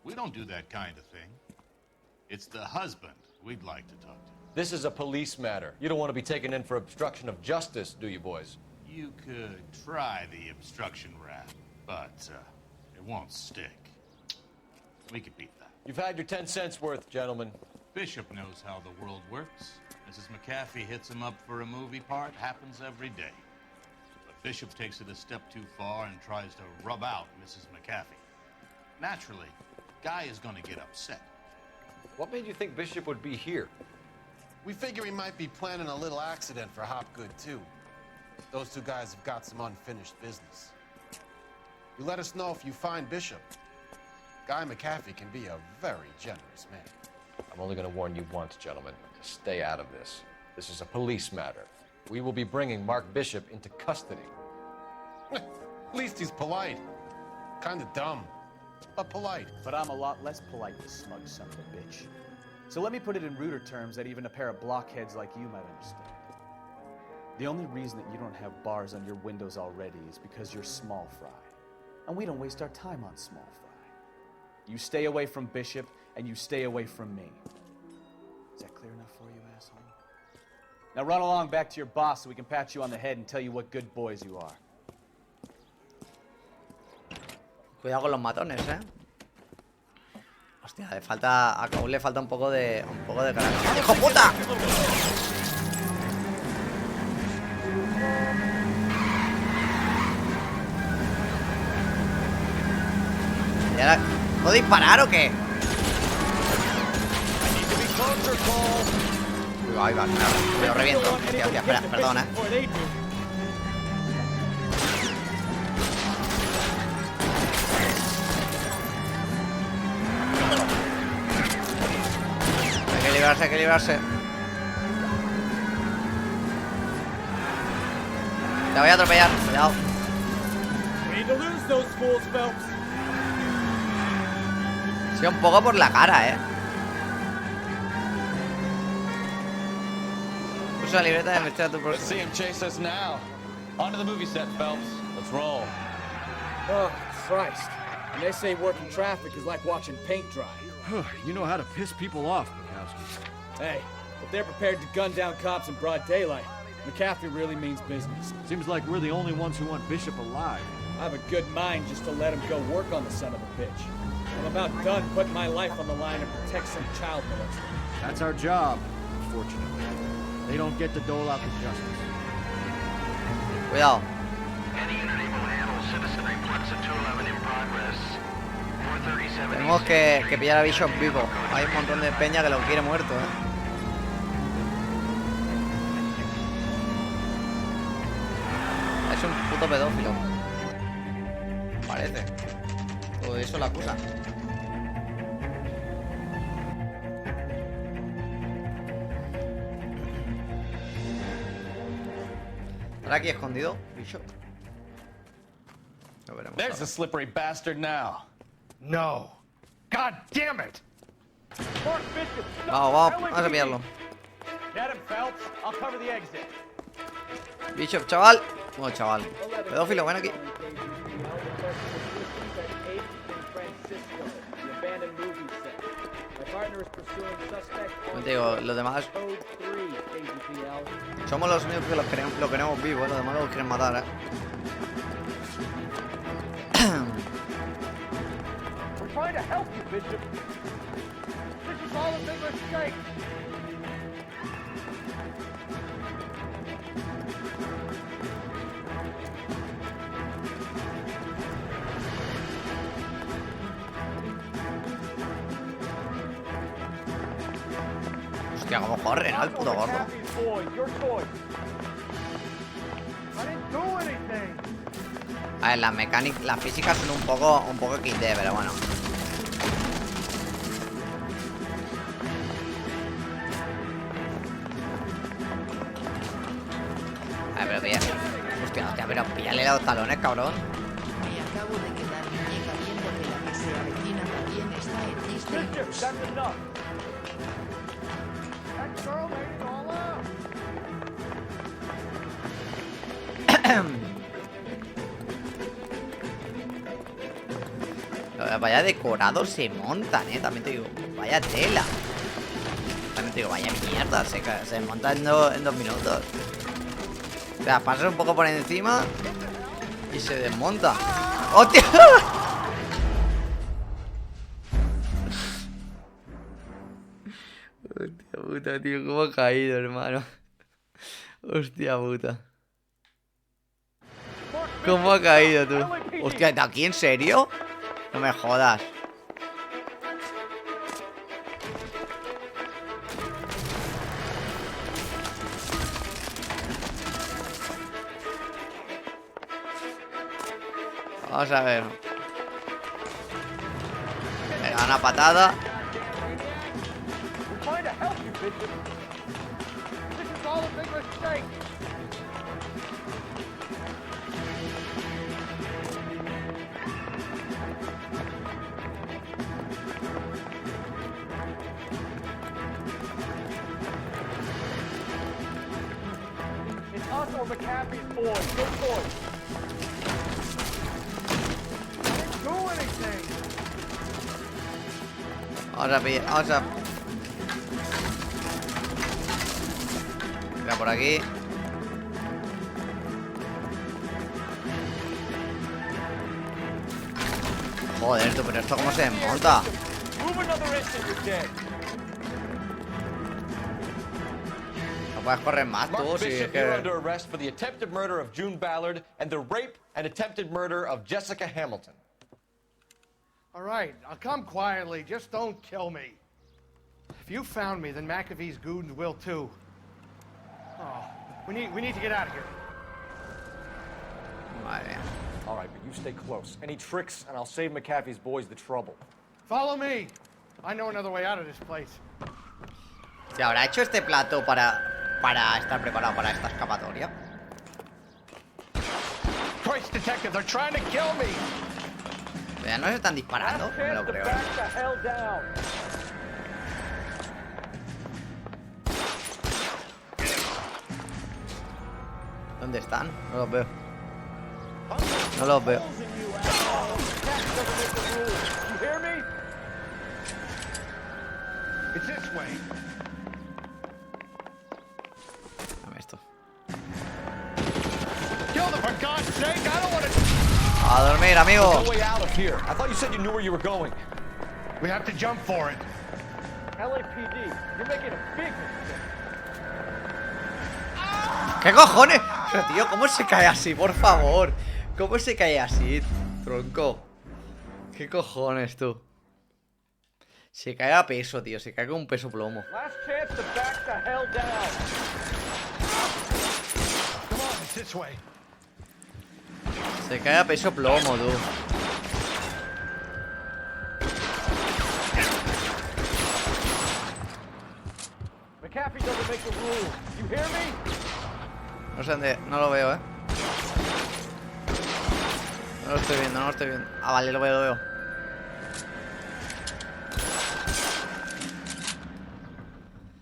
We don't do that kind of thing. It's the husband we'd like to talk to. This is a police matter. You don't want to be taken in for obstruction of justice, do you, boys? You could try the obstruction rap, but it won't stick. We could beat that. You've had your 10 cents worth, gentlemen. Bishop knows how the world works. Mrs. McAfee hits him up for a movie part, happens every day. But Bishop takes it a step too far and tries to rub out Mrs. McAfee. Naturally, Guy is going to get upset. What made you think Bishop would be here? We figure he might be planning a little accident for Hopgood, too. Those two guys have got some unfinished business. You let us know if you find Bishop. Guy McAfee can be a very generous man. I'm only going to warn you once, gentlemen. Stay out of this. This is a police matter. We will be bringing Mark Bishop into custody. At least he's polite. Kind of dumb, but polite. But I'm a lot less polite, you smug son of a bitch. So let me put it in ruder terms that even a pair of blockheads like you might understand. The only reason that you don't have bars on your windows already is because you're small fry. And we don't waste our time on small fry. You stay away from Bishop, and you stay away from me. Is that clear enough for you, asshole? Now run along back to your boss so we can pat you on the head and tell you what good boys you are. Cuidado con los matones, Hostia, le falta... A Cole le falta un poco de carácter. ¡Hijo puta! ¿Y ahora puedo disparar o qué? Uy, ahí va, me lo reviento. Hostia, espera, perdón, Hay que librarse. Te voy a atropellar, cuidado. Sí, un poco por la cara, Usa la libreta de investigar tu Let's see him chase us now. Onto the movie set, Phelps. Let's roll. Oh, Christ. And they say working traffic is like watching paint dry. You know how to piss people off, Mikowski. Hey, If they're prepared to gun down cops in broad daylight, McCaffrey really means business. Seems like we're the only ones who want Bishop alive. I have a good mind just to let him go work on the son of a bitch. I'm about done putting my life on the line to protect some child molester. That's our job, unfortunately. They don't get to dole out the justice. Cuidado. Tenemos que pillar a Bishop vivo. Hay un montón de peña que lo quiere muerto, Es un puto pedófilo. Parece. Todo eso lo acusa. ¿Estará aquí escondido, Bishop? Lo veremos. There's the slippery bastard now. No. God damn it! Vamos a pillarlo. Get him, Phelps. I'll cover the exit. Bishop, chaval. Bueno, chaval. Pedófilo, ven aquí. Como te digo, los demás somos los únicos que lo queremos vivo, los demás lo quieren matar, We're trying to help you, Bishop. This is all a big mistake. Hostia, cómo corre, ¿no? El puto gordo. A ver, las físicas son un poco XD, pero bueno. A ver, pero pilla. Hostia, pero píllale los talones, cabrón. Me acabo de quedar muñeca viendo que la que se avecina también está en Disney. Vaya decorados se montan, también te digo, vaya tela. También te digo, vaya mierda, se monta en 2 minutos. O sea, pasas un poco por encima y se desmonta. ¡Hostia! Hostia puta, tío, cómo ha caído, hermano. Hostia puta. ¿Cómo ha caído, tú? Hostia, ¿de aquí en serio? No me jodas. Vamos a ver. Me da una patada. It's us or McCaffrey's boys. Good boys. Didn't do anything. Vamos a... Mira por aquí. Joder, tú, pero esto cómo se desmonta. No puedes correr más, tú, Mark si es Bishop, que... you're under arrest for the attempted murder of June Ballard and the rape and attempted murder of Jessica Hamilton. All right, I'll come quietly. Just don't kill me. If you found me, then McAfee's goons will too. Oh, we need to get out of here. Vale. All right, but you stay close. Any tricks, and I'll save McAfee's boys the trouble. Follow me. I know another way out of this place. ¿Se habrá hecho este plato para estar preparado para esta escapatoria? Christ, detective, they're trying to kill me. Ya no se están disparando, no me lo creo. ¿Dónde están? No los veo. No los veo. You hear me? It's this way. venir, amigo. There's no way out of here. I thought you said you knew where you were going. We have to jump for it. LAPD, you're making a big mistake. ¿Qué cojones? Pero tío, ¿cómo se cae así? Por favor. ¿Cómo se cae así, tronco? ¿Qué cojones, tú? Se cae a peso, tío. Se cae con un peso plomo. Last chance to back the hell down. Come on, it's this way. Se cae a peso plomo, tú. McAfee doesn't make the rules. You hear me? No sé dónde. No lo veo, No lo estoy viendo, no lo estoy viendo. Ah, vale, lo veo,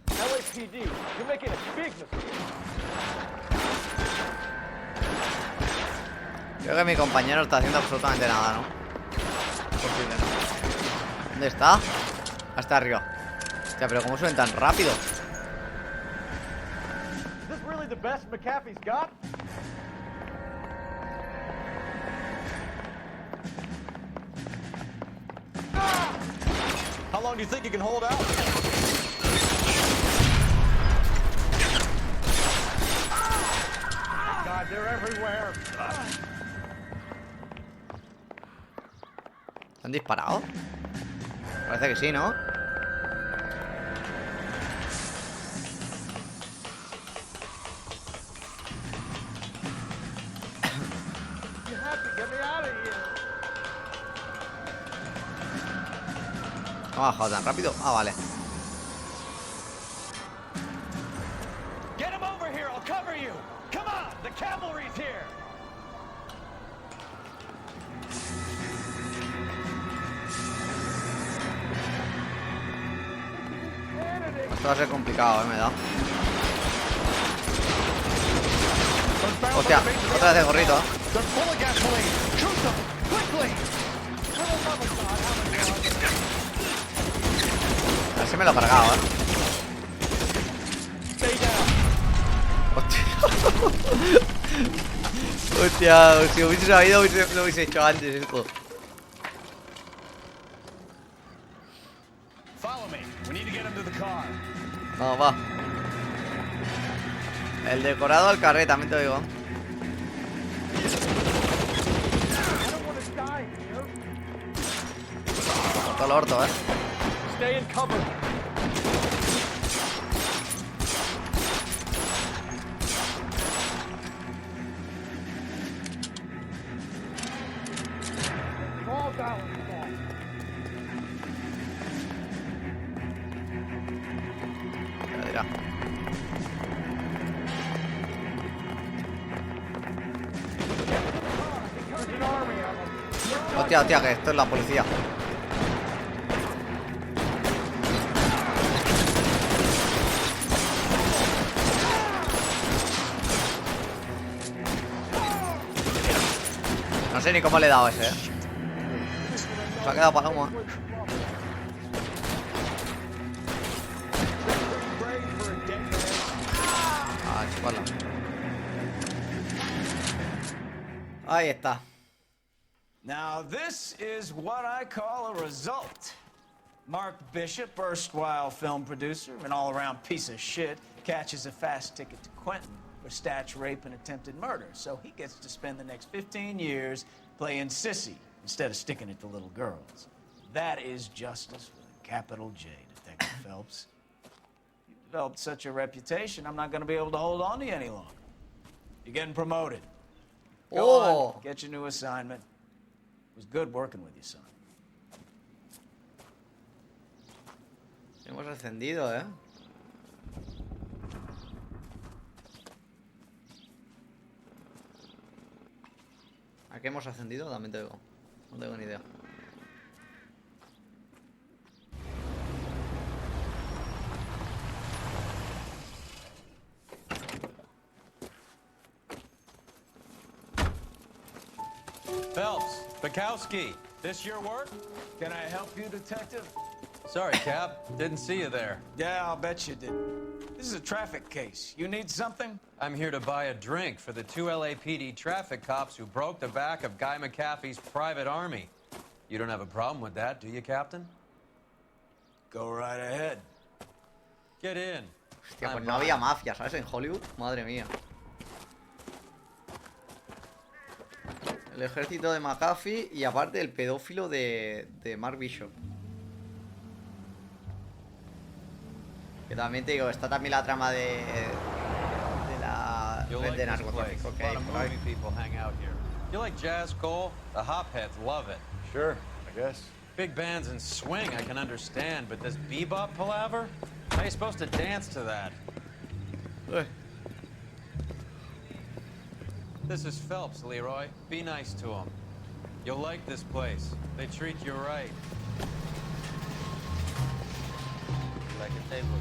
LAPD, you're making a big mistake. Creo que mi compañero está haciendo absolutamente nada, ¿no? Posible, ¿no? ¿Dónde está? Hasta arriba. Hostia, pero ¿cómo suben tan rápido? Is this really the best McAfee's got? How long do you think you can hold out? God, they're everywhere. ¿Han disparado? Parece que sí, ¿no? You have to get me out of here. ¿No ha bajado tan rápido? Ah, vale. Get him over here, I'll cover you. Come on, the cavalry's here. Esto va a ser complicado, me da. Hostia, otra vez de gorrito. A ver si me lo he cargado, Hostia, si hubiese sabido, lo hubiese hecho antes esto. Vamos, va. El decorado al carré, también te digo. Todo el orto, Stay in cover. Fall down. Ya dirá. Hostia, hostia, que esto es la policía. No sé ni cómo le he dado ese, Se ha quedado paloma. Ah, chuparla. Ahí está. Now this is what I call a result. Mark Bishop, erstwhile film producer and all-around piece of shit, catches a fast ticket to Quentin for stitch rape and attempted murder, so he gets to spend the next 15 years playing sissy instead of sticking it to little girls. That is justice with a capital J, Detective Phelps. You've developed such a reputation, I'm not going to be able to hold on to you any longer. You're getting promoted. Go on, get your new assignment. It was good working with you, son. Hemos ascendido, ¿A qué hemos ascendido? También te digo. No tengo ni idea. Phelps, Bukowski, this your work? Can I help you, Detective? Sorry, Cap. Didn't see you there. Yeah, I'll bet you did. This is a traffic case. You need something? I'm here to buy a drink for the 2 LAPD traffic cops who broke the back of Guy McAfee's private army. You don't have a problem with that, do you, Captain? Go right ahead. Get in. Hostia, pues no había mafia, ¿sabes? En Hollywood. Madre mía. El ejército de McAfee y aparte el pedófilo de Mark Bishop. Que también te digo, está también la trama de la red de narcotráfico. Okay, You like jazz, Cole? The hopheads love it. Sure, I guess. Big bands and swing I can understand, but this bebop palaver? How are you supposed to dance to that? This is Phelps, Leroy. Be nice to him. You'll like this place. They treat you right. Like a table.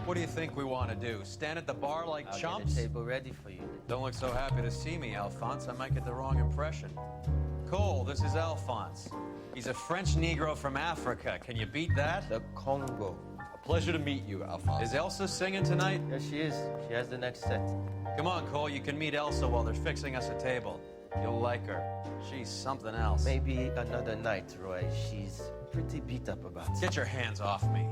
What do you think we want to do? Stand at the bar like chumps? Get a table ready for you. Don't look so happy to see me, Alphonse. I might get the wrong impression. Cole, this is Alphonse. He's a French Negro from Africa. Can you beat that? The Congo. A pleasure to meet you, Alphonse. Is Elsa singing tonight? Yes, she is. She has the next set. Come on, Cole. You can meet Elsa while they're fixing us a table. You'll like her. She's something else. Maybe another night, Roy. She's pretty beat up about it. Get your hands off me.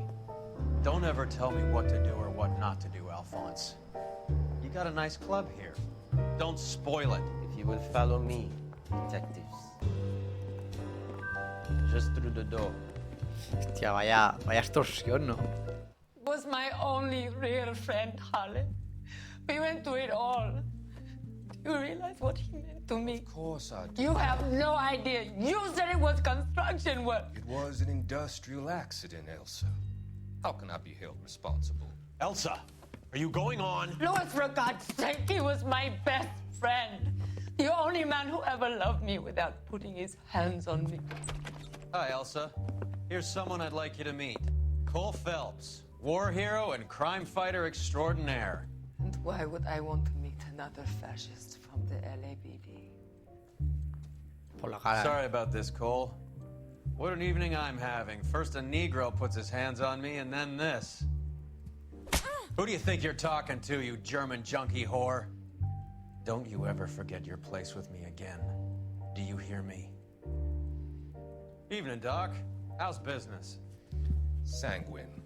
Don't ever tell me what to do or what not to do, Alphonse. You got a nice club here. Don't spoil it. If you will follow me, detectives. Just through the door. Hostia, vaya extorsión, ¿no? Was my only real friend, Harlan. We went through it all. Do you realize what he meant to me? Of course I do. You have no idea. You said it was construction work. It was an industrial accident, Elsa. How can I be held responsible? Elsa, are you going on? Louis, for God's sake, he was my best friend. The only man who ever loved me without putting his hands on me. Hi, Elsa. Here's someone I'd like you to meet. Cole Phelps, war hero and crime fighter extraordinaire. And why would I want to meet another fascist from the LAPD? Por la cara. Sorry about this, Cole. What an evening I'm having. First a Negro puts his hands on me, and then this. Who do you think you're talking to, you German junkie whore? Don't you ever forget your place with me again. Do you hear me? Evening, Doc. How's business? Sanguine.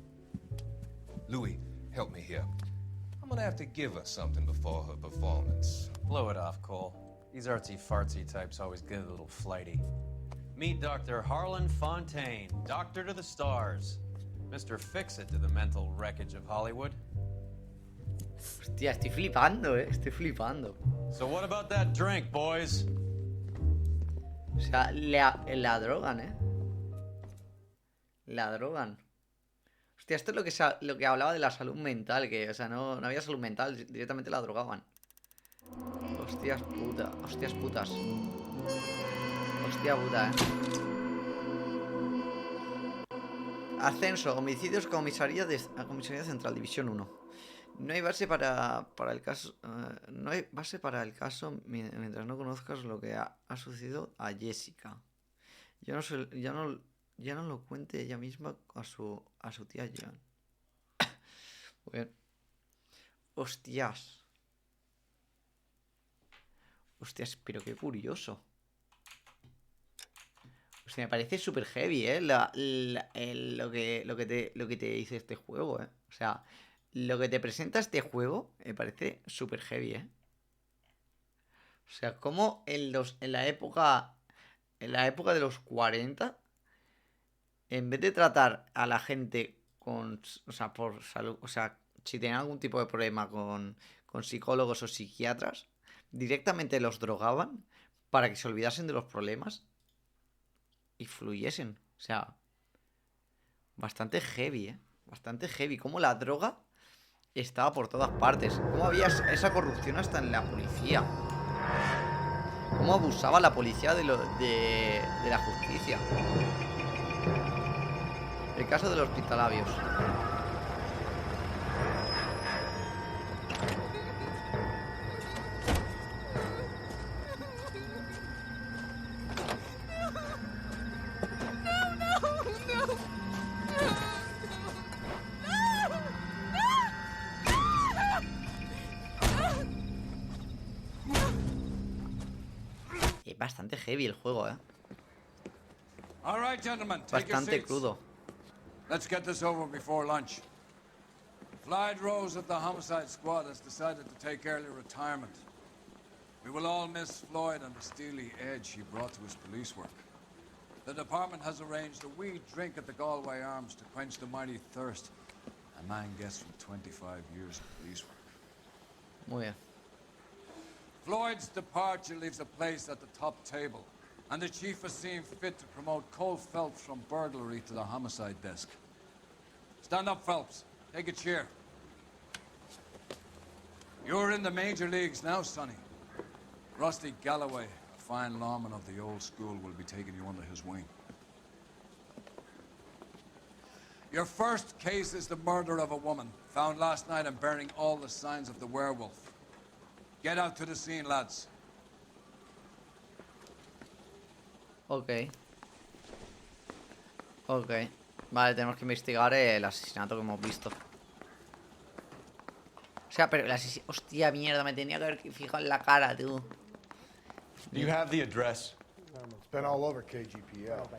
Louis, help me here. I'm gonna have to give her something before her performance. Blow it off, Cole. These artsy-fartsy types always get a little flighty. Meet Dr. Harlan Fontaine, doctor to the stars. Mr. Fix-It to the mental wreckage of Hollywood. Hostia, estoy flipando, estoy flipando. So what about that drink, boys? O sea, la drogan, La drogan. Hostia, esto es lo que hablaba de la salud mental, que, o sea, no había salud mental, directamente la drogaban. Hostias putas. Hostia puta, Ascenso, homicidios, comisaría central, división 1. No hay base para el caso. No hay base para el caso mientras no conozcas lo que ha sucedido a Jessica. Ya no lo cuente ella misma a su tía Jan. Bueno. Hostias, pero qué curioso. Hostia, me parece súper heavy, lo que te dice este juego, O sea, lo que te presenta este juego me parece súper heavy, O sea, como en la época de los 40, en vez de tratar a la gente por salud, si tenían algún tipo de problema con psicólogos o psiquiatras, directamente los drogaban para que se olvidasen de los problemas y fluyesen. O sea, bastante heavy, Bastante heavy. Como la droga estaba por todas partes. Cómo había esa corrupción hasta en la policía. Cómo abusaba la policía de la justicia. El caso de los pintalabios. bastante heavy el juego, All right, gentlemen, take your Bastante seats. crudo. Let's get this over before lunch. Clyde Rose of the homicide squad has decided to take early retirement. We will all miss Floyd and the steely edge he brought to his police work. The department has arranged a wee drink at the Galway Arms to quench the mighty thirst a man gets from 25 years of police work. Muy bien. Floyd's departure leaves a place at the top table, and the chief has seen fit to promote Cole Phelps from burglary to the homicide desk. Stand up, Phelps. Take a chair. You're in the major leagues now, Sonny. Rusty Galloway, a fine lawman of the old school, will be taking you under his wing. Your first case is the murder of a woman, found last night and bearing all the signs of the werewolf. Get out to the scene, lads. Ok. Ok. Vale, tenemos que investigar el asesinato que hemos visto. O sea, pero el asesinato... Hostia, mierda, me tenía que haber fijado en la cara, tú. Do you have the address? It's been all over KGPL.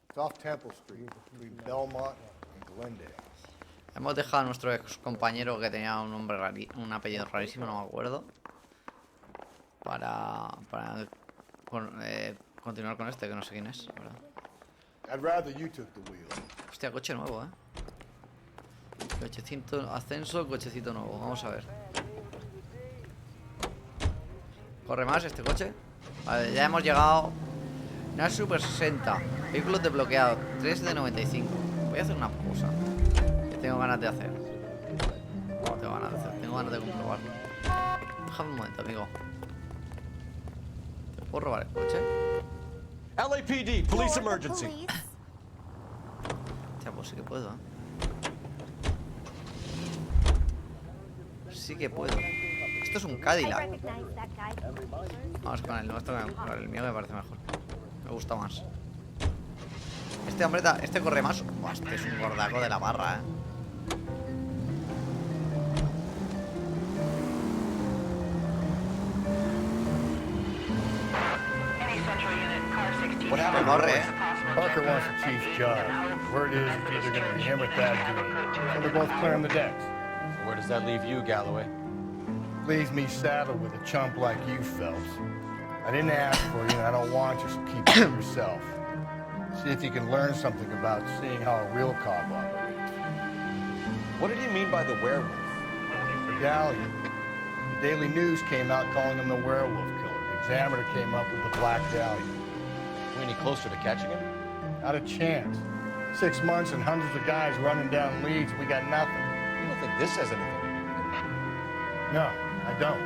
It's off Temple Street, between Belmont and Glendale. Hemos dejado a nuestro ex compañero que tenía un nombre un apellido rarísimo, no me acuerdo. Para continuar con este, que no sé quién es, ¿verdad? I'd rather you took the wheel. Hostia, coche nuevo, Cochecito, ascenso, cochecito nuevo. Vamos a ver. ¿Corre más este coche? Vale, ya hemos llegado. Una Super 60. Vehículos desbloqueados. 3 de 95. Voy a hacer una cosa que tengo ganas de hacer. No tengo ganas de hacer. Tengo ganas de comprobarlo. Déjame un momento, amigo. ¿Te puedo robar el coche? LAPD, police emergency. Ya, pues sí que puedo, Sí que puedo. Esto es un Cadillac. Vamos con el nuestro, con el mío me parece mejor. Me gusta más. Este hombre, este corre más. Buah, este es un gordaco de la barra, What happened, corre, Parker wants the chief's job. Word is it's either going to be him or Thad Green. So they're both clearing the decks. So where does that leave you, Galloway? Leaves me saddled with a chump like you, Phelps. I didn't ask for you, and I don't want you, so keep it to yourself. See if you can learn something about seeing how a real cop operates. What did he mean by the werewolf? Medallion. The Daily News came out calling him the werewolf killer. The Examiner came up with the Black Dahlion. Are we any closer to catching him? Not a chance. 6 months and hundreds of guys running down leads. We got nothing. You don't think this has anything to do with it? No, I don't.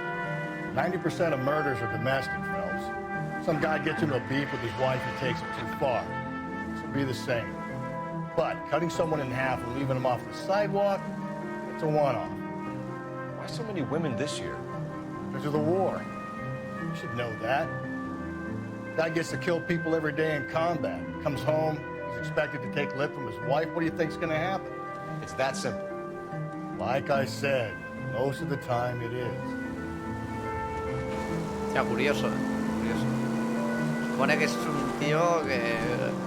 90% of murders are domestic, Phelps. Some guy gets into a beef with his wife and takes it too far. This will be the same. But cutting someone in half and leaving them off the sidewalk, it's a one-off. Why so many women this year? Because of the war. You should know that. Guy gets to kill people every day in combat. Comes home, he's expected to take lip from his wife. What do you think's gonna happen? It's that simple. Like I said, most of the time it is. Ya, curioso, curioso. Supone que es un tío que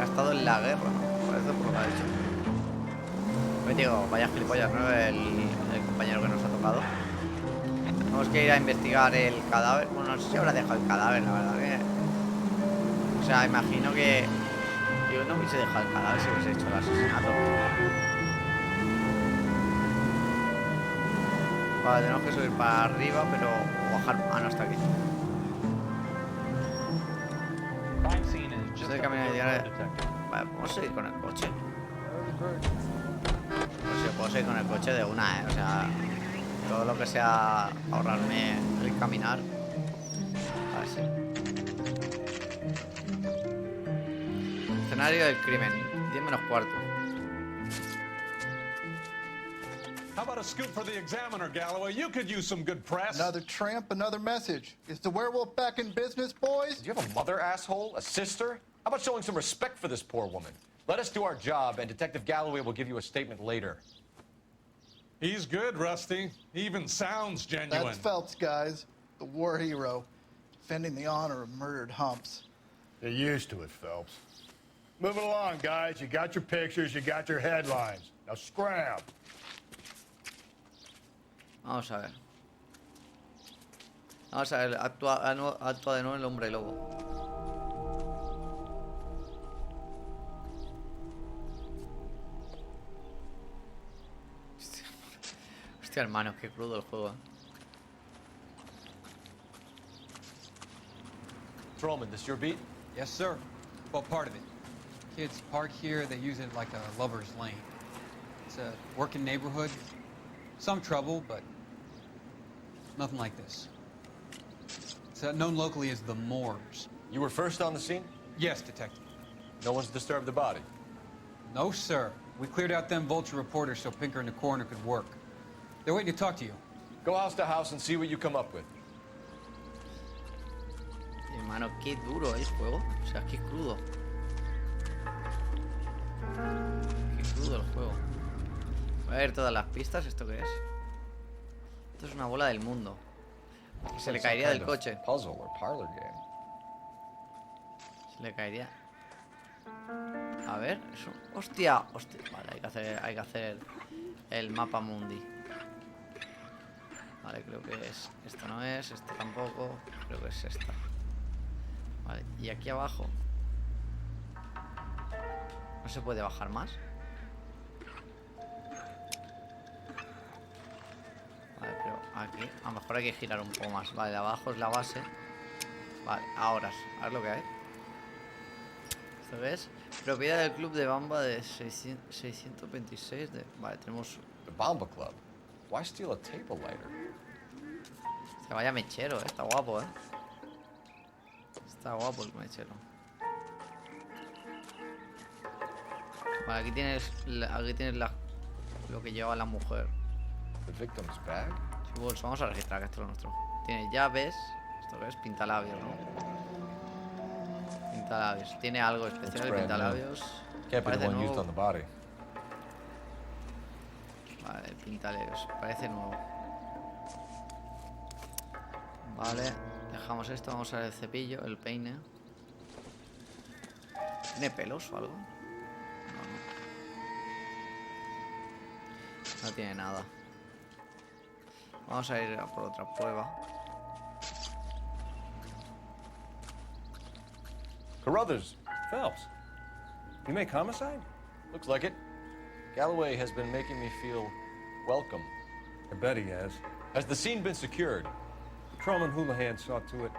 ha estado en la guerra, ¿no? Parece por lo que ha dicho. Pues digo, vaya gilipollas, ¿no? El compañero que nos ha tocado. Tenemos que ir a investigar el cadáver. Bueno, no sé si habrá dejado el cadáver, la verdad que... O sea, imagino que... Yo no hubiese dejado el cadáver si hubiese hecho el asesinato. Vale, tenemos que subir para arriba, pero... O bajar... Ah, no, está aquí. Estoy caminando y ahora... Vale, ¿podemos seguir con el coche? Pues sí, puedo seguir con el coche de una, O sea... Todo lo que sea ahorrarme el caminar. A ver si... Escenario del crimen. 10 menos cuarto. How about a scoop for the Examiner, Galloway? You could use some good press. Another tramp, another message. Is the werewolf back in business, boys? Do you have a mother, asshole? A sister? How about showing some respect for this poor woman? Let us do our job, and Detective Galloway will give you a statement later. He's good, Rusty. He even sounds genuine. That's Phelps, guys. The war hero. defending the honor of murdered humps. They're used to it, Phelps. Move it along, guys. You got your pictures, you got your headlines. Now scram. Vamos a ver. Vamos a ver, actúa de nuevo el hombre lobo. Hostia, hermano, qué crudo el juego. Trollman, this your beat? Yes, sir. Well, part of it. Kids park here, they use it like a lover's lane. It's a working neighborhood. Some trouble, but nothing like this. It's known locally as the Moors. You were first on the scene? Yes, detective. No one's disturbed the body? No, sir. We cleared out them vulture reporters so Pinker and the coroner could work. They're waiting to talk to you. Go house to house and see what you come up with. Hermano, qué duro el juego. O sea, qué crudo. Qué crudo el juego. Voy a ver todas las pistas. ¿Esto qué es? Esto es una bola del mundo. Se le caería del coche. Puzzle or parlor game. Se le caería. A ver, eso. ¡Hostia! ¡Hostia! Vale, hay que hacer el mapa mundi. Vale, creo que es. Esto no es, esto tampoco. Creo que es esta. Vale, y aquí abajo. ¿No se puede bajar más? Vale, pero aquí a lo mejor hay que girar un poco más. Vale, de abajo es la base. Vale, ahora a ver lo que hay. ¿Esto qué es? Propiedad del club de Bamba de 626 de... Vale, tenemos... The Bamba Club. Why steal a table lighter? Se vaya mechero, está guapo, Está guapo el mechero. Vale, aquí tienes lo que lleva la mujer. The victim's bag? Su bolso, vamos a registrar que esto es lo nuestro. Tiene llaves. ¿Esto qué es? Pintalabios, ¿no? Pintalabios. Tiene algo especial el pintalabios. Parece nuevo. Vale, el pintalabios. Parece nuevo. Vale, dejamos esto. Vamos a ver el cepillo, el peine. ¿Tiene pelos o algo? No tiene nada. Vamos a ir a por otra prueba. Carruthers. Phelps. You make homicide? Looks like it. Galloway has been making me feel welcome. I bet he has. Has the scene been secured? Patrolman Houlihan saw to it.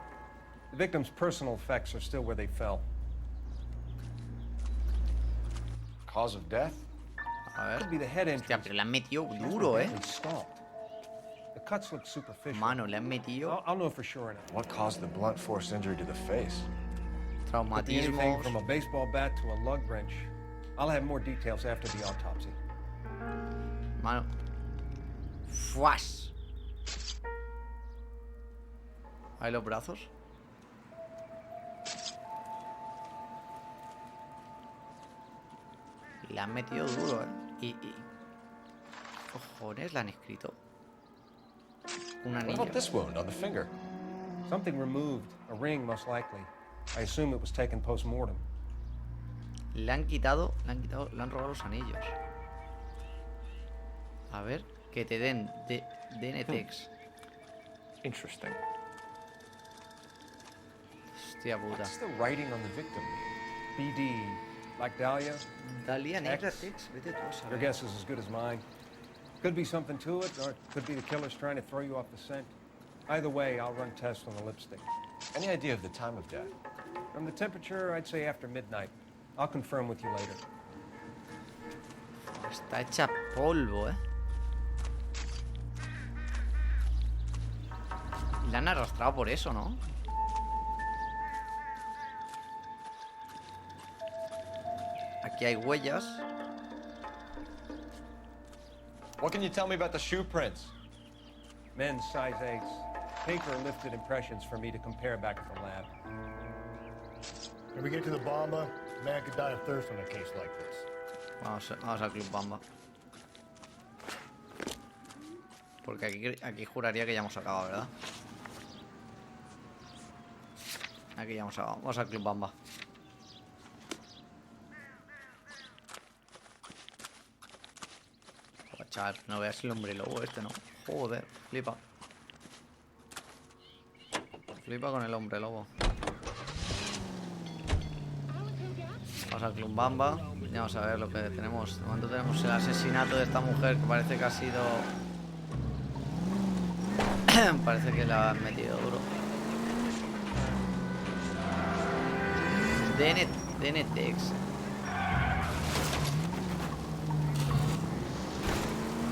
The victim's personal effects are still where they fell. Cause of death? A ver. Could be the head entrance. Hostia, pero le han metido duro, The cuts look superficial. Mano, le han metido. I'll know for sure now. What caused the blunt force injury to the face? Could be anything Traumatismos. from a baseball bat to a lug wrench. I'll have more details after the autopsy. Mano. Fuas. ¿Hay los brazos? Le han metido duro, ¿Qué cojones le han escrito? Un What anillo. about this wound on the finger? Something removed. A ring, most likely. I assume it was taken post-mortem. Le han robado los anillos. A ver, que te den DNTX. Interesting. Hostia puta. What's the writing on the victim? BD. Like Dahlia? Dahlia negra X. Tex, vete tú a saber. Your guess is as good as mine. Could be something to it, or it could be the killer's trying to throw you off the scent. Either way, I'll run tests on the lipstick. Any idea of the time of death? From the temperature, I'd say after midnight. I'll confirm with you later. Está hecha polvo, Le han arrastrado por eso, ¿no? Aquí hay huellas. What can you tell me about the shoe prints? Men's size 8s. Pinker lifted impressions for me to compare back at the lab. When we get to the Bamba, a man could die of thirst on a case like this. Vamos al Club Bamba. Porque aquí juraría que ya hemos acabado, ¿verdad? Aquí ya vamos al Club Bamba. Joder, chaval, no veas el hombre lobo este, ¿no? Joder, flipa. Flipa con el hombre lobo. Vamos al Club Bamba. Y vamos a ver lo que tenemos. De momento tenemos el asesinato de esta mujer que parece que ha sido... parece que la han metido duro. DNTX.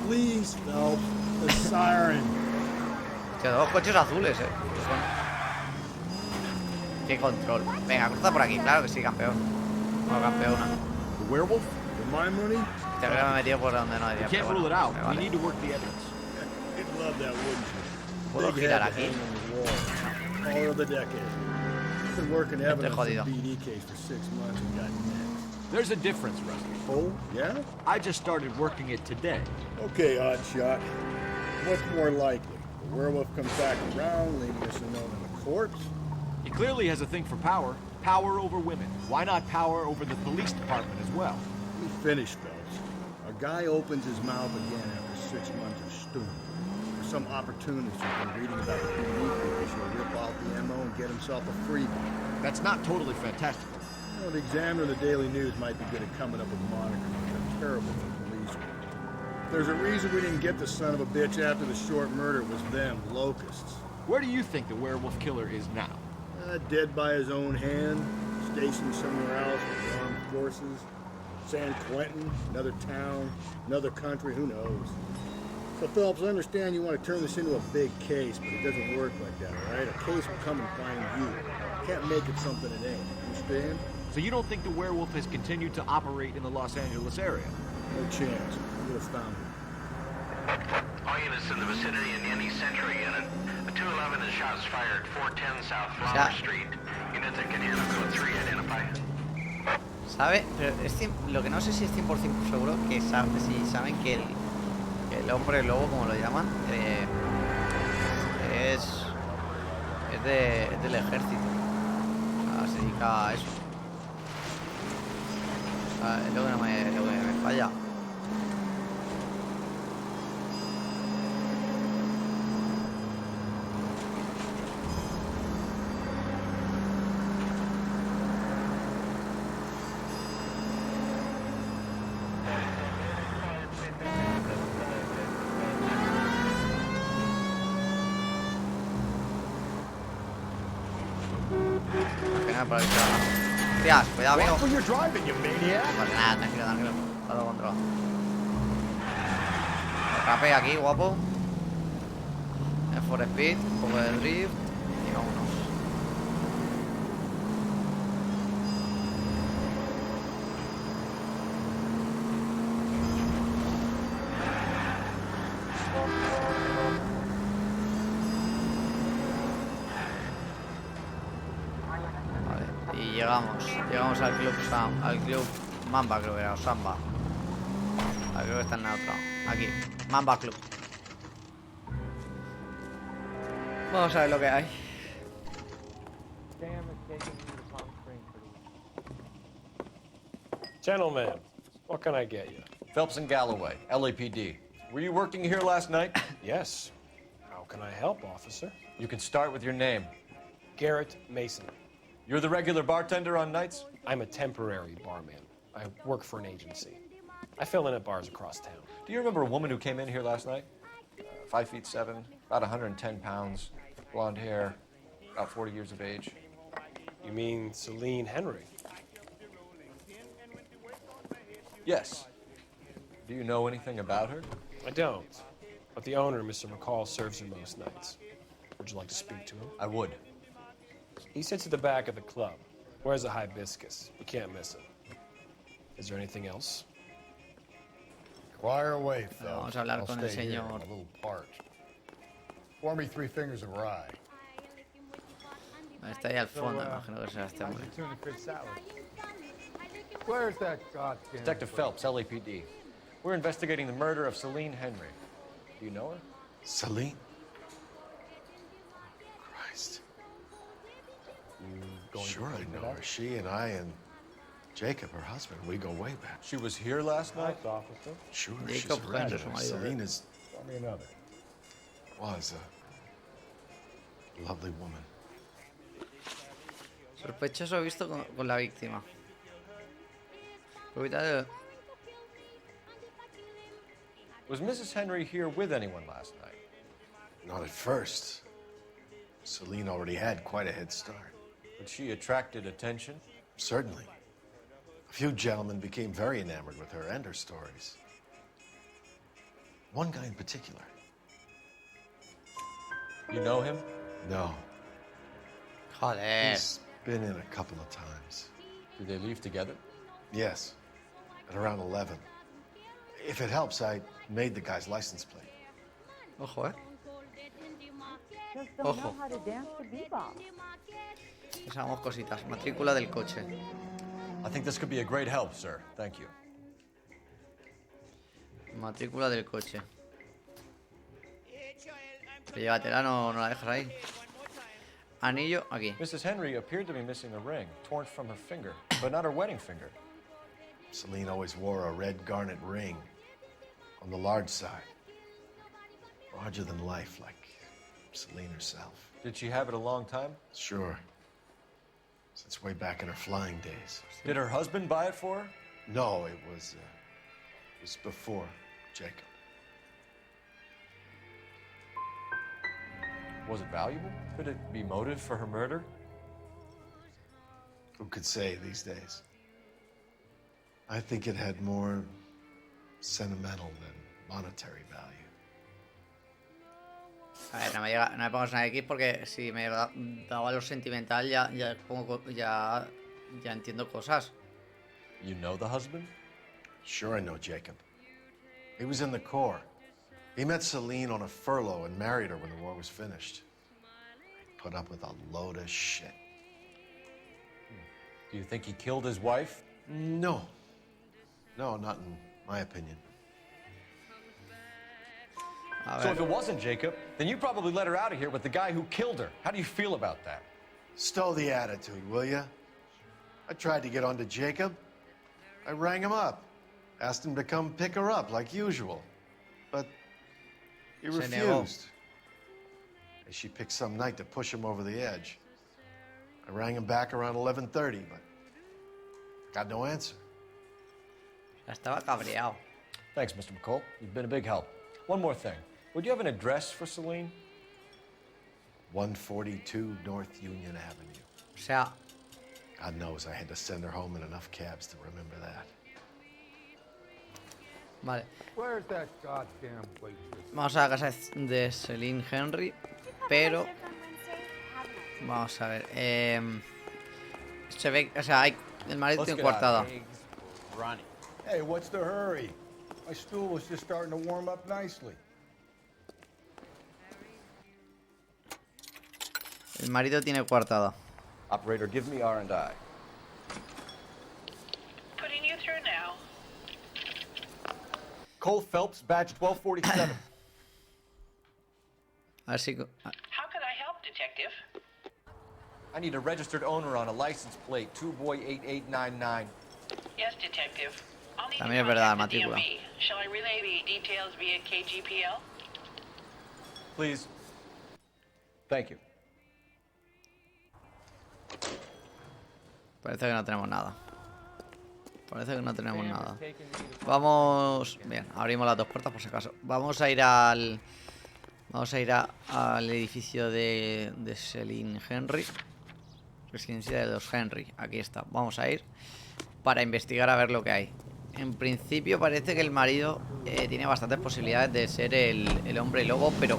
Please, Phelps. The siren. Que dos coches azules, Qué control. Venga, cruza por aquí. Claro que sí, campeón. No, campeona. The werewolf? For my money? Te habría metido por donde no había. Can't rule it out. We need to work the evidence. You'd love that, wouldn't you? ¿Puedo girar aquí? All of the decade. I've been working evidence on the BD case for 6 months and got next. There's a difference, Rusty. Oh, yeah? I just started working it today. Okay, oddshot. What's more likely? The werewolf comes back around, leaving us a note in the courts? He clearly has a thing for power. Power over women. Why not power over the police department as well? Let me finish, Phelps. A guy opens his mouth again after 6 months of stewing. For some opportunist who's been reading about the BD case, he'll rip out the ammo and get himself a freebie. That's not totally fantastical. Well, the Examiner and the Daily News might be good at coming up with monikers, but they're terrible for police work. There's a reason we didn't get the son of a bitch after the short murder. It was them, locusts. Where do you think the werewolf killer is now? Dead by his own hand, stationed somewhere else with the armed forces. San Quentin, another town, another country, who knows? So, Phelps, I understand you want to turn this into a big case, but it doesn't work like that, all right? A case will come and find you. You can't make it something it ain't, understand? So you don't think the werewolf has continued to operate in the Los Angeles area? No chance. We would have found him. All units in the vicinity in any Century unit. A 211 is shots fired, 410 South Flower Street. Units that can handle code 3, identify. ¿Sabe? Pero lo que no sé si es 100% seguro que si saben que el hombre lobo, como lo llaman, es del ejército. O sea, se dedica a eso. O sea, es lo que me falla. Para el Hostias, cuidado, amigo. Pues nada, tranquilo. Todo controlado. Rapé aquí, guapo. For speed, un poco de drift. Y vámonos. Llegamos al club Mamba, creo que era, o Samba. Creo que está en la otra. Aquí, Mamba Club. Vamos a ver lo que hay. Gentlemen, what can I get you? Phelps and Galloway, LAPD. Were you working here last night? Yes. How can I help, officer? You can start with your name. Garrett Mason. You're the regular bartender on nights? I'm a temporary barman. I work for an agency. I fill in at bars across town. Do you remember a woman who came in here last night? 5'7", about 110 pounds, blonde hair, about 40 years of age. You mean Celine Henry? Yes. Do you know anything about her? I don't. But the owner, Mr. McCall, serves her most nights. Would you like to speak to him? I would. He sits at the back of the club. Wears a hibiscus. You can't miss him. Is there anything else? Fire away, Phelps. Vamos a hablar con el señor. A little parched. Pour me 3 fingers of rye. Está ahí al fondo, imagino que será este hombre. Where's that goddamn... Detective Phelps, LAPD. We're investigating the murder of Celine Henry. Do you know her? Celine? Christ. Sure, she and I and Jacob, her husband, we go way back. She was here last night? Officer. Sure, Jacob she's Henry, right. su marido. Selena's Tell me another. was a lovely woman. Sospechoso visto con la víctima. Propietario. Was Mrs. Henry here with anyone last night? Not at first. Celine already had quite a head start. But she attracted attention? Certainly. A few gentlemen became very enamored with her and her stories. One guy in particular. You know him? No. Joder. He's been in a couple of times. Did they leave together? Yes. At around 11. If it helps, I made the guy's license plate. Ojo, Just don't Ojo. know how to dance the bebop. Usamos cositas. Matrícula del coche. I think this could be a great help, sir. Thank you. Matrícula del coche. Llévatela, no la dejas ahí. Anillo, aquí. Mrs. Henry appeared to be missing a ring, torn from her finger, but not her wedding finger. Celine always wore a red garnet ring on the large side. Larger than life, like Celine herself. Did she have it a long time? Sure. Since way back in her flying days. Did her husband buy it for her? No, it was before Jacob. Was it valuable? Could it be motive for her murder? Who could say these days? I think it had more sentimental than monetary value. A ver, no me pongas una X porque si me daba lo sentimental ya entiendo cosas. You know the husband? Sure I know Jacob. He was in the Corps. He met Celine on a furlough and married her when the war was finished. He put up with a load of shit. Do you think he killed his wife? No. No, not in my opinion. So if it wasn't Jacob, then you probably let her out of here with the guy who killed her. How do you feel about that? Stow the attitude, will ya? I tried to get onto Jacob. I rang him up. Asked him to come pick her up like usual. But he refused. She picked some night to push him over the edge. I rang him back around 11:30, but got no answer. Estaba cabreado. Thanks, Mr. McCole. You've been a big help. One more thing. Would you have an address for Celine? 142 North Union Avenue. O sea, God knows I had to send her home in enough cabs to remember that. vale. Where's that goddamn waitress? Vamos a la casa de Celine Henry, pero vamos a ver. Se ve, o sea, el marido tiene coartada. Hey, what's the hurry? My stool was just starting to warm up nicely. El marido tiene coartada. Operator, give me R&I. Putting you through now. Cole Phelps, badge 1247. Así que... How can I help, Detective? I need a registered owner on a license plate, 2boy8899. Yes, Detective. I'll need También es to verdad, contact the matrícula. DMV. Shall I relay the details via KGPL? Please. Thank you. Parece que no tenemos nada. Parece que no tenemos nada. Vamos... Bien, abrimos las dos puertas por si acaso. Vamos a ir al... al edificio de Celine Henry. Residencia de los Henry. Aquí está. Vamos a ir para investigar a ver lo que hay. En principio parece que el marido tiene bastantes posibilidades de ser el hombre lobo, pero...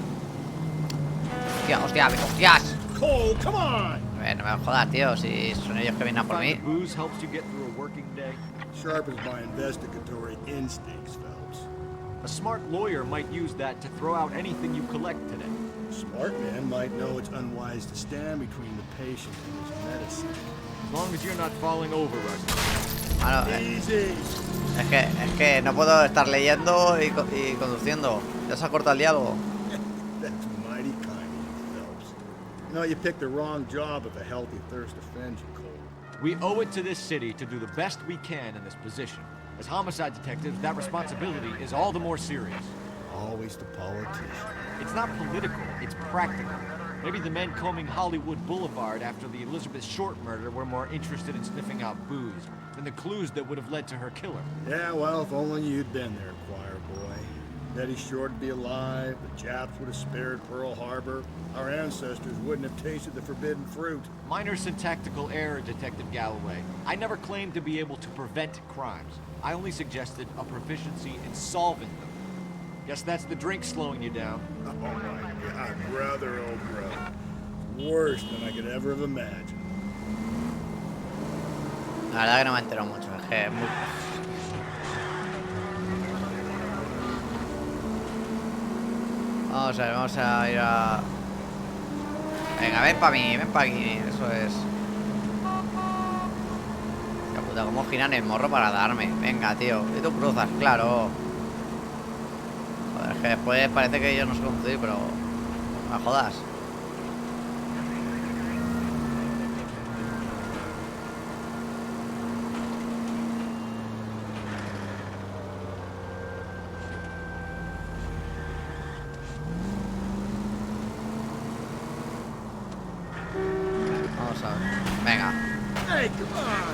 ¡Hostia! ¡Hostias! Cole, come on! No me jodas, tío, si son ellos que vienen a por mí. Booze helps you get through a working day. Sharpens my investigatory instincts, Phelps. A smart lawyer might use that to throw out anything you collect today. Smart man might know it's unwise to stand between the patient and his medicine. As long as you're not falling over, Rusty. Easy. Es que no puedo estar leyendo y conduciendo. Ya se ha cortado el diálogo. That's mighty kind of you, Phelps. No, you picked the wrong job if a healthy thirst offends you, Cole. We owe it to this city to do the best we can in this position. As homicide detectives, that responsibility is all the more serious. Always the politician. It's not political, it's practical. Maybe the men combing Hollywood Boulevard after the Elizabeth Short murder were more interested in sniffing out booze than the clues that would have led to her killer. Yeah, well, if only you'd been there, choir boy. Betty Short would be alive, the Japs would have spared Pearl Harbor, our ancestors wouldn't have tasted the forbidden fruit. Minor syntactical error, Detective Galloway. I never claimed to be able to prevent crimes. I only suggested a proficiency in solving them. Guess that's the drink slowing you down. Oh my God, brother, oh brother. Worse than I could ever have imagined. La verdad que no me entero mucho, es que es muy... Vamos a ver, vamos a ir a... Venga, ven pa' mí, ven pa' aquí, eso es. Qué puta, cómo giran el morro para darme. Venga, tío, y tú cruzas, claro. Joder, es que después parece que yo no sé conducir, pero... No me jodas. Vamos a ver. Venga.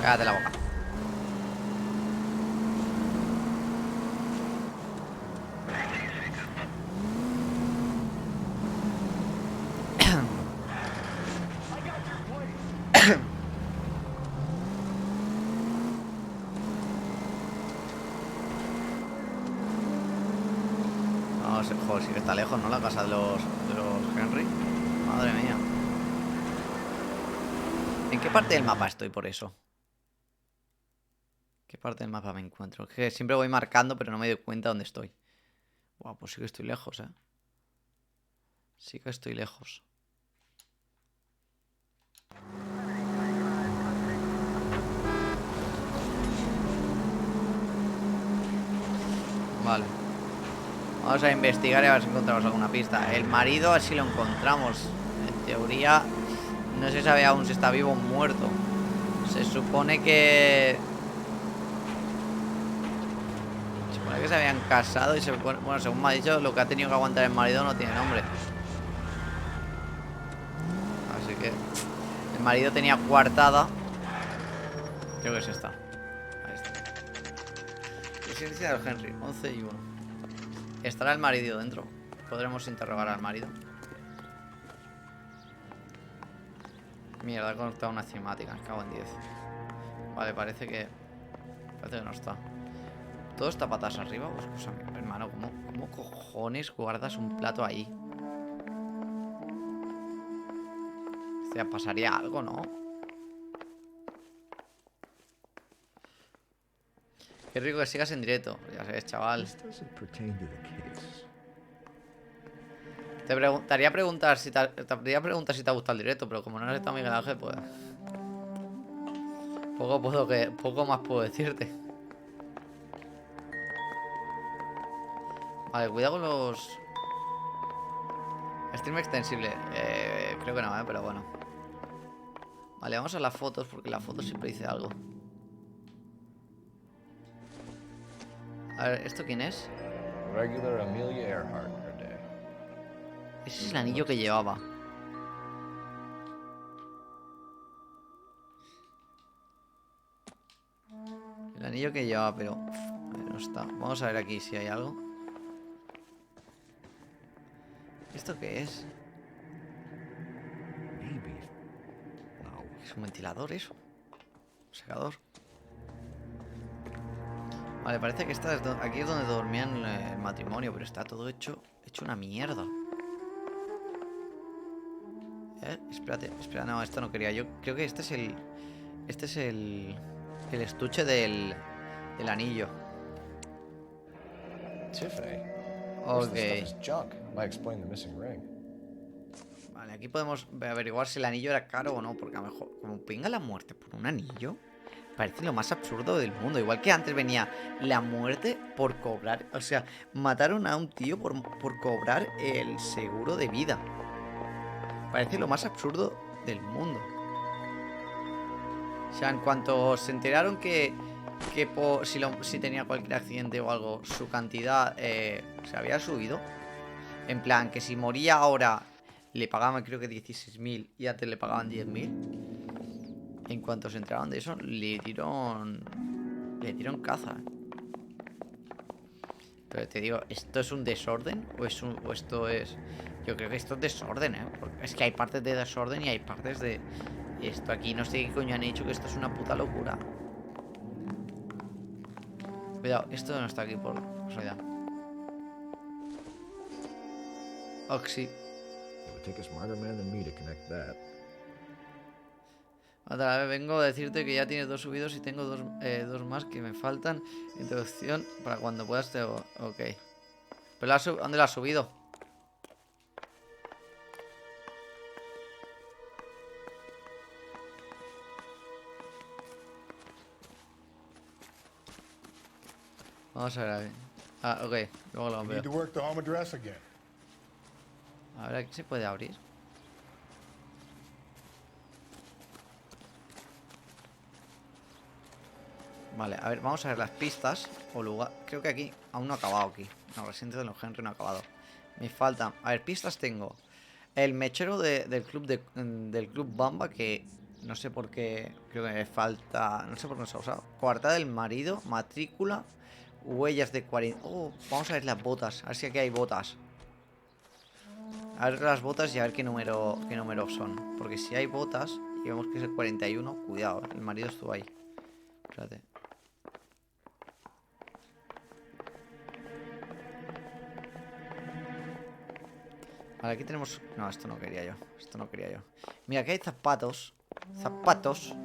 Cállate la boca. Vamos, joder, sí que está lejos, ¿no? La casa de los Henry. Madre mía. ¿En qué parte del mapa estoy por eso? ¿Qué parte del mapa me encuentro? Es que siempre voy marcando, pero no me doy cuenta dónde estoy. Guau, pues sí que estoy lejos, ¿eh? Sí que estoy lejos. Vale. Vamos a investigar y a ver si encontramos alguna pista. El marido, a ver si lo encontramos. En teoría, no se sabe aún si está vivo o muerto. Se supone que... se habían casado y se... Bueno, según me ha dicho, lo que ha tenido que aguantar el marido no tiene nombre. Así que... El marido tenía coartada. Creo que es esta. Ahí está. Residencia del Henry, 11 y 1. ¿Estará el marido dentro? Podremos interrogar al marido. Mierda, he conectado una cinemática. Me cago en 10. Vale, parece que no está. ¿Todo está patas arriba? Pues cosa, hermano, ¿cómo cojones guardas un plato ahí? O sea, pasaría algo, ¿no? Qué rico que sigas en directo. Ya sabes, chaval. Te habría preguntar si te ha gustado el directo, pero como no has estado Miguel Ángel, pues... Poco más puedo decirte. Vale, cuidado con los... Stream extensible. Creo que no, pero bueno. Vale, vamos a las fotos, porque la foto siempre dice algo. A ver, ¿esto quién es? Regular Amelia Earhart in her day. Ese es el anillo que llevaba. El anillo que llevaba, pero... no está. Vamos a ver aquí si hay algo. ¿Esto qué es? ¿Es un ventilador eso? ¿Un secador? Vale, parece que aquí es donde dormían el matrimonio, pero está todo hecho una mierda. Espérate, no, esto no quería. Yo creo que este es el estuche del anillo. Tiffany. Ok. Vale, aquí podemos averiguar si el anillo era caro o no, porque a lo mejor, como venga la muerte por un anillo, parece lo más absurdo del mundo. Igual que antes venía la muerte por cobrar, o sea, mataron a un tío por cobrar el seguro de vida. Parece lo más absurdo del mundo. O sea, en cuanto se enteraron si tenía cualquier accidente o algo, su cantidad se había subido. En plan, que si moría ahora le pagaban creo que 16.000 y antes le pagaban 10.000. En cuanto se enteraron de eso, le dieron caza. Pero te digo, ¿esto es un desorden? ¿O esto es...? Yo creo que esto es desorden, ¿eh? Porque es que hay partes de desorden y hay partes de... Esto aquí no sé qué coño han hecho, que esto es una puta locura. Cuidado, esto no está aquí por casualidad. Oxy. Otra vez vengo a decirte que ya tienes 2 subidos y tengo dos más que me faltan. Introducción para cuando puedas Ok. ¿Pero dónde la has subido? Vamos a ver. Ok. Luego lo veo. A ver, aquí se puede abrir. Vale, a ver, vamos a ver las pistas o lugar. Creo que aquí aún no ha acabado aquí. No, reciente de los Henry no ha acabado. Me faltan. A ver, pistas tengo. El mechero del club Bamba, que no sé por qué. Creo que me falta. No sé por qué no se ha usado. Coartada del marido, matrícula, huellas de 40. Oh, vamos a ver las botas. A ver si aquí hay botas. A ver las botas y a ver qué número son. Porque si hay botas y vemos que es el 41, cuidado, el marido estuvo ahí. Espérate. Vale, aquí tenemos... No, esto no quería yo. Esto no quería yo. Mira, aquí hay zapatos. Zapatos.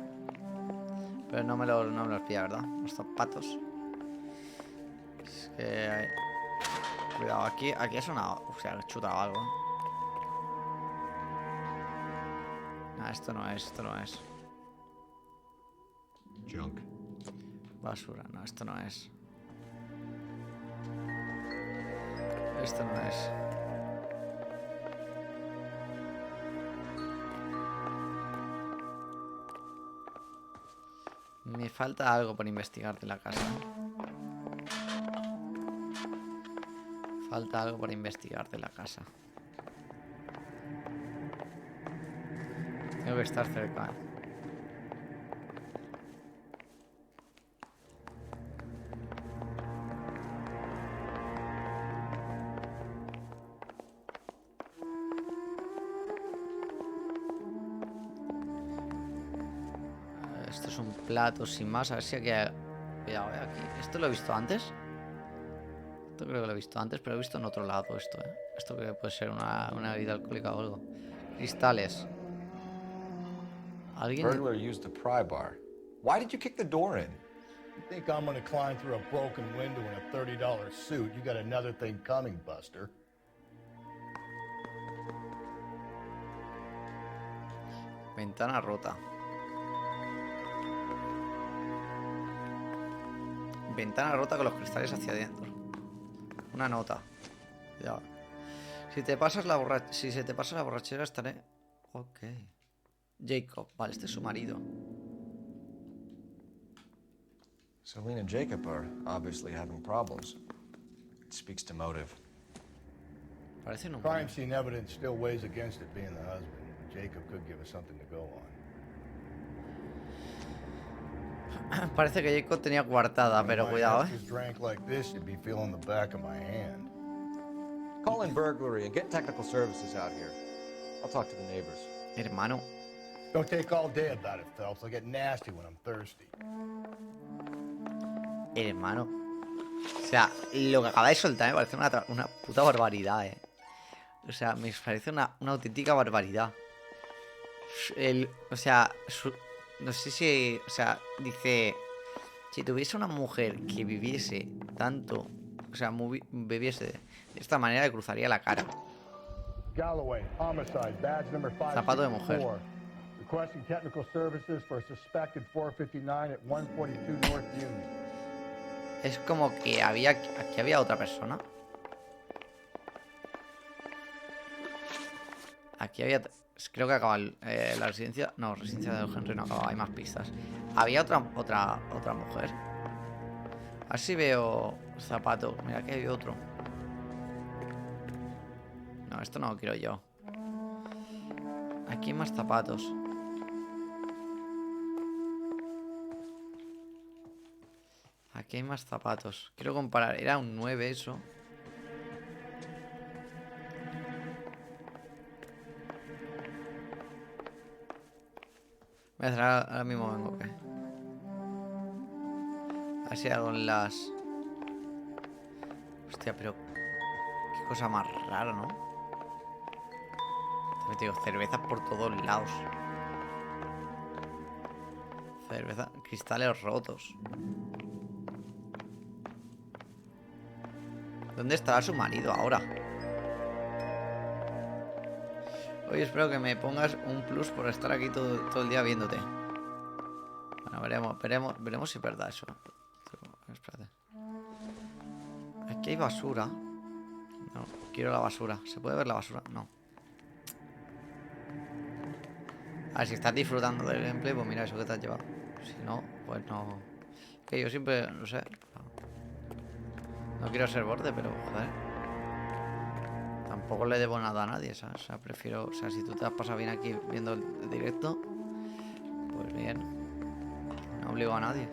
Pero no me los pilla, ¿verdad? Los zapatos. Es que hay... Cuidado, aquí ha sonado... O sea, he chutado algo. No, esto no es. Junk. Basura, no, esto no es. Esto no es. Me falta algo por investigar de la casa. Falta algo por investigar de la casa. Tengo que estar cerca. Esto es un plato sin más. A ver si aquí hay... Cuidado, aquí. ¿Esto lo he visto antes? Esto creo que lo he visto antes, pero lo he visto en otro lado esto, ¿eh? Esto creo que puede ser una bebida alcohólica o algo. Cristales. ¿Alguien? Burglar used the pry bar. Why did you kick the door in? You think I'm gonna climb through a broken window in a $30 suit? You got another thing coming, Buster. Ventana rota. Ventana rota con los cristales hacia adentro. Una nota. Cuidado. Si se te pasa la borrachera estaré... Ok. Jacob. Vale, este es su marido. Selena and Jacob are obviously having problems. It speaks to motive. Parece un crime scene evidence still weighs against it being the husband. Jacob could give us something to go on. Parece que Jacob tenía coartada, pero cuidado, Call in burglary and get technical services out here. I'll talk to the neighbors. Hermano. Don't take all day about it, Phelps. I'll get nasty when I'm thirsty. Hermano. O sea, lo que acaba de soltar me parece una puta barbaridad, eh. O sea, me parece una auténtica barbaridad. No sé si... O sea, dice... Si tuviese una mujer que viviese tanto... O sea, bebiese de esta manera, le cruzaría la cara. Galloway, homicide, badge number 564. Zapato de mujer. Requesting technical services for a suspected 459 at 142 North Union. Es como que aquí había otra persona. Aquí había... Creo que acaba la residencia. No, residencia de Henry no acaba, hay más pistas. Había otra mujer. A ver si veo zapatos. Mira que hay otro. No, esto no lo quiero yo. Aquí hay más zapatos. Aquí hay más zapatos. Quiero comparar. Era un 9 eso. Voy a cerrar ahora mismo, vengo, ¿ok? A ver si hago en las... Hostia, pero... Qué cosa más rara, ¿no? También te digo, cervezas por todos lados. Cerveza... Cristales rotos. ¿Dónde estará su marido ahora? Oye, espero que me pongas un plus por estar aquí todo el día viéndote. Bueno, veremos si es verdad eso. Espérate. Aquí hay basura. No, quiero la basura. ¿Se puede ver la basura? No. A ver, si estás disfrutando del gameplay, pues mira eso que te has llevado. Si no, pues no. Que yo siempre, no sé. No quiero ser borde, pero joder. Tampoco le debo nada a nadie, ¿sabes? O sea, prefiero... O sea, si tú te has pasado bien aquí viendo el directo, pues bien. No obligo a nadie.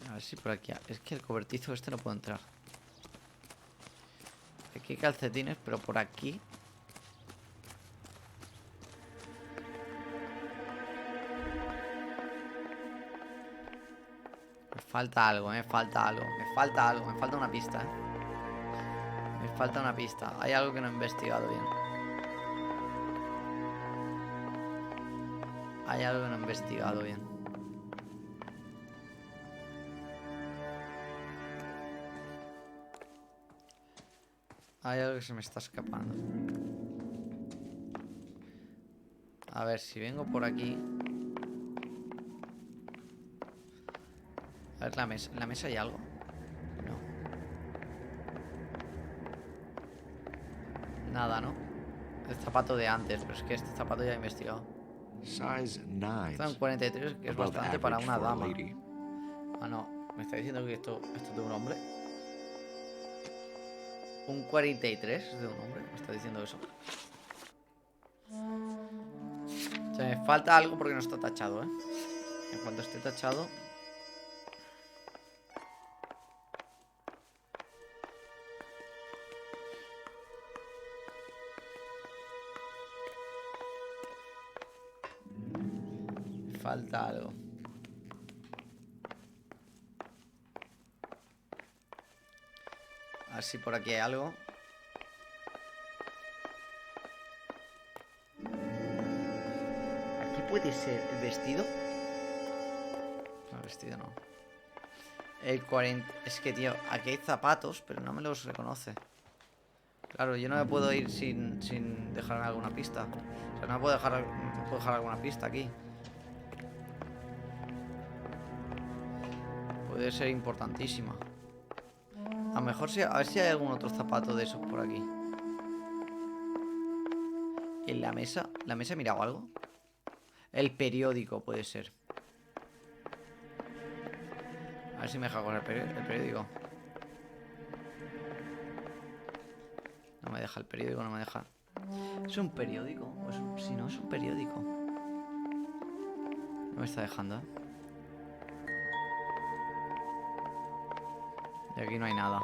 A ver si por aquí... Es que el cobertizo este no puedo entrar. Aquí hay calcetines, pero por aquí... Me falta algo, me falta una pista, Me falta una pista. Hay algo que no he investigado bien. Hay algo que se me está escapando. A ver, si vengo por aquí... A ver la mesa. ¿En la mesa hay algo? No. Nada, ¿no? El zapato de antes, pero es que este zapato ya he investigado. Size 9. Está en 43, que es bastante para una dama. Ah, no. ¿Me está diciendo que esto es de un hombre? Un 43 es de un hombre. ¿Me está diciendo eso? O sea, me falta algo porque no está tachado, ¿eh? En cuanto esté tachado... Falta algo. A ver si por aquí hay algo. Aquí puede ser el vestido. No, el vestido no. El 40... Es que, tío, aquí hay zapatos, pero no me los reconoce. Claro, yo no me puedo ir sin dejarme alguna pista. O sea, no puedo dejar alguna pista aquí. Puede ser importantísima. A lo mejor a ver si hay algún otro zapato de esos por aquí. En la mesa. ¿La mesa he mirado algo? El periódico puede ser. A ver si me deja con el periódico. No me deja el periódico, no me deja. ¿Es un periódico? Pues, si no, es un periódico. No me está dejando, ¿eh? Y aquí no hay nada.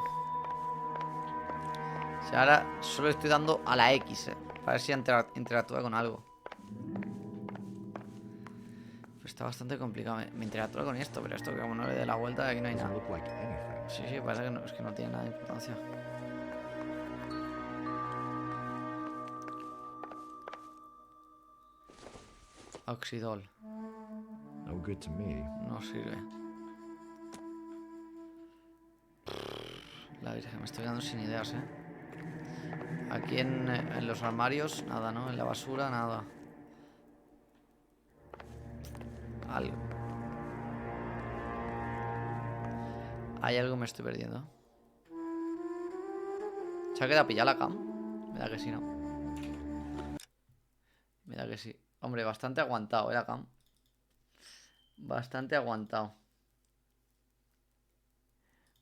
O sea, ahora solo estoy dando a la X, para ver si interactúa con algo. Pues está bastante complicado. Me interactúa con esto, pero esto que como no le dé la vuelta, aquí no hay nada. Sí, parece que no, es que no tiene nada de importancia. Oxidol. No good to me. No sirve. La Virgen, me estoy quedando sin ideas, Aquí en los armarios, nada, ¿no? En la basura, nada. Algo. Hay algo que me estoy perdiendo. ¿Se ha quedado pillada la cam? Me da que sí, ¿no? Me da que sí. Hombre, bastante aguantado, la cam. Bastante aguantado.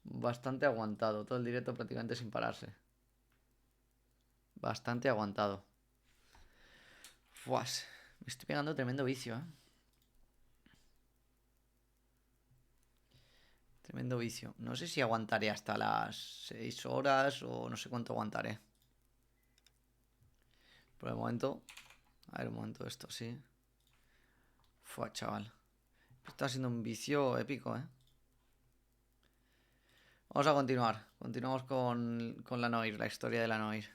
Bastante aguantado. Todo el directo prácticamente sin pararse. Bastante aguantado. Fuas. Me estoy pegando tremendo vicio, ¿eh? Tremendo vicio. No sé si aguantaré hasta las 6 horas o no sé cuánto aguantaré. Por el momento... A ver, un momento esto, sí. Fua, chaval. Está siendo un vicio épico, ¿eh? Vamos a continuar. Continuamos con la Noire, la historia de la Noire.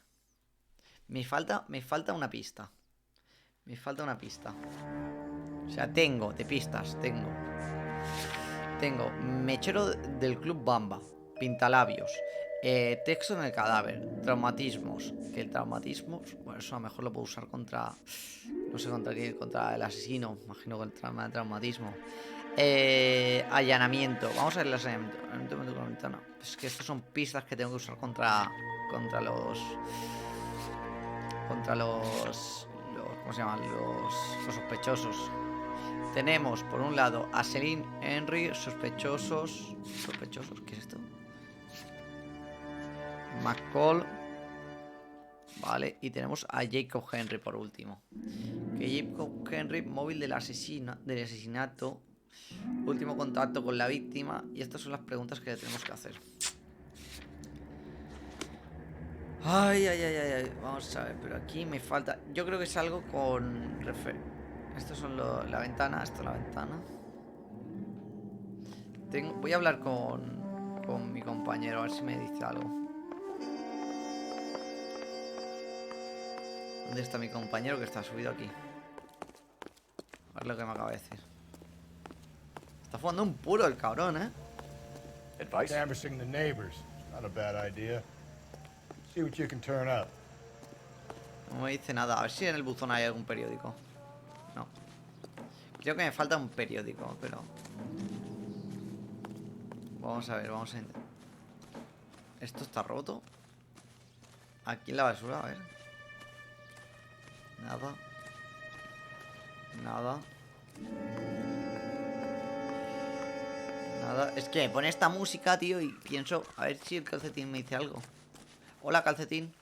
Me falta una pista. Me falta una pista. O sea, tengo de pistas, tengo mechero del Club Bamba, pintalabios, texto en el cadáver, traumatismos. Que el traumatismo, bueno, eso a lo mejor lo puedo usar contra, no sé contra quién, contra el asesino, imagino con el traumatismo. Allanamiento, vamos a ver el allanamiento con la ventana. Es que estas son pistas que tengo que usar contra los ¿cómo se llaman? Los sospechosos. Tenemos por un lado a Celine Henry, sospechosos, ¿qué es esto? McCall, vale, y tenemos a Jacob Henry por último. Que Jacob Henry, móvil del asesinato, último contacto con la víctima, y estas son las preguntas que le tenemos que hacer. Ay, vamos a ver, pero aquí me falta. Yo creo que es algo con esto son la ventana, esto es la ventana. Voy a hablar con mi compañero, a ver si me dice algo. ¿Dónde está mi compañero que está subido aquí? A ver lo que me acaba de decir. Está fumando un puro el cabrón, ¿eh? Advice? Canvassing the neighbors. Not a bad idea. See what you can turn up. No me dice nada. A ver si en el buzón hay algún periódico. No. Creo que me falta un periódico, pero... Vamos a ver, vamos a... Esto está roto. Aquí en la basura, a ver. Nada. Nada. Nada. Es que me pone esta música, tío, y pienso... A ver si el calcetín me dice algo. Hola, calcetín.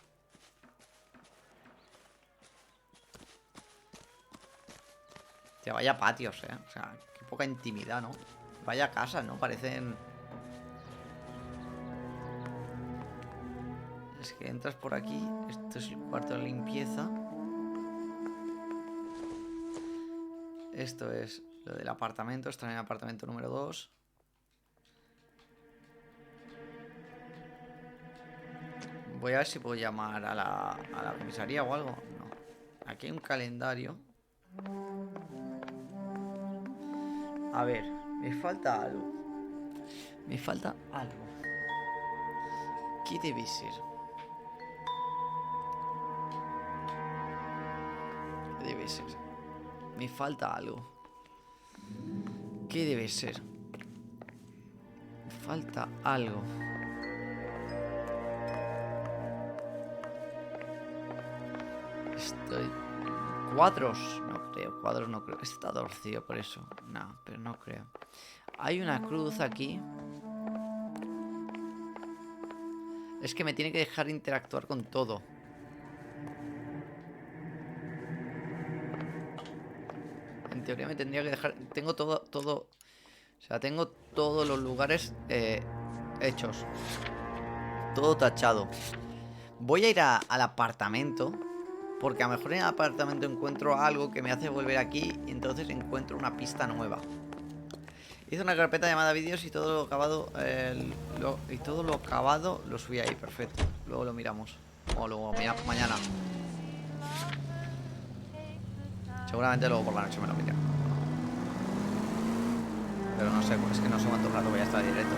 Hostia, vaya patios, O sea, qué poca intimidad, ¿no? Vaya casa, ¿no? Parecen... Es que entras por aquí. Esto es el cuarto de limpieza. Esto es lo del apartamento. Está en el apartamento número 2. Voy a ver si puedo llamar a la comisaría o algo. No. Aquí hay un calendario. A ver, me falta algo. Me falta algo. ¿Qué debe ser? ¿Qué debe ser? Me falta algo. ¿Qué debe ser? Me falta algo. Cuadros, no creo. Cuadros no creo. Está torcido por eso. No, pero no creo. Hay una cruz aquí. Es que me tiene que dejar interactuar con todo. En teoría me tendría que dejar... Tengo todo... O sea, tengo todos los lugares hechos. Todo tachado. Voy a ir al apartamento. Porque a lo mejor en el apartamento encuentro algo que me hace volver aquí. Y entonces encuentro una pista nueva. Hice una carpeta llamada vídeos y todo lo acabado lo subí ahí, perfecto. Luego lo miramos. O luego mañana. Seguramente luego por la noche me lo mira. Pero no sé, es que no sé cuánto rato voy a estar directo.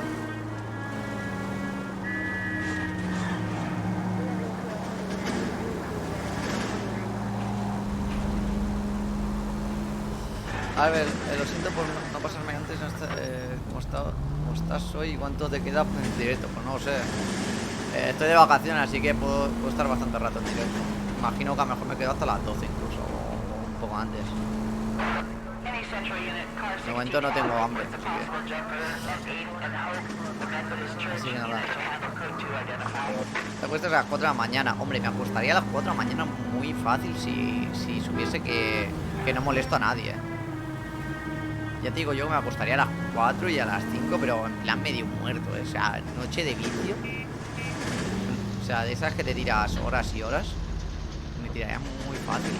A ver, lo siento por no pasarme antes. ¿Cómo estás hoy? ¿Cuánto te queda en directo? Pues no lo sé. Estoy de vacaciones, así que puedo estar bastante rato en directo. Imagino que a lo mejor me quedo hasta las 12 incluso, o un poco antes. De momento no tengo hambre, así que nada. Te acuestas a las 4 de la mañana. Hombre, me acostaría a las 4 de la mañana muy fácil si supiese que no molesto a nadie. Ya te digo yo que me acostaría a las 4 y a las 5, pero en plan medio muerto, O sea, noche de vicio. O sea, de esas que te tiras horas y horas. Me tiraría muy fácil.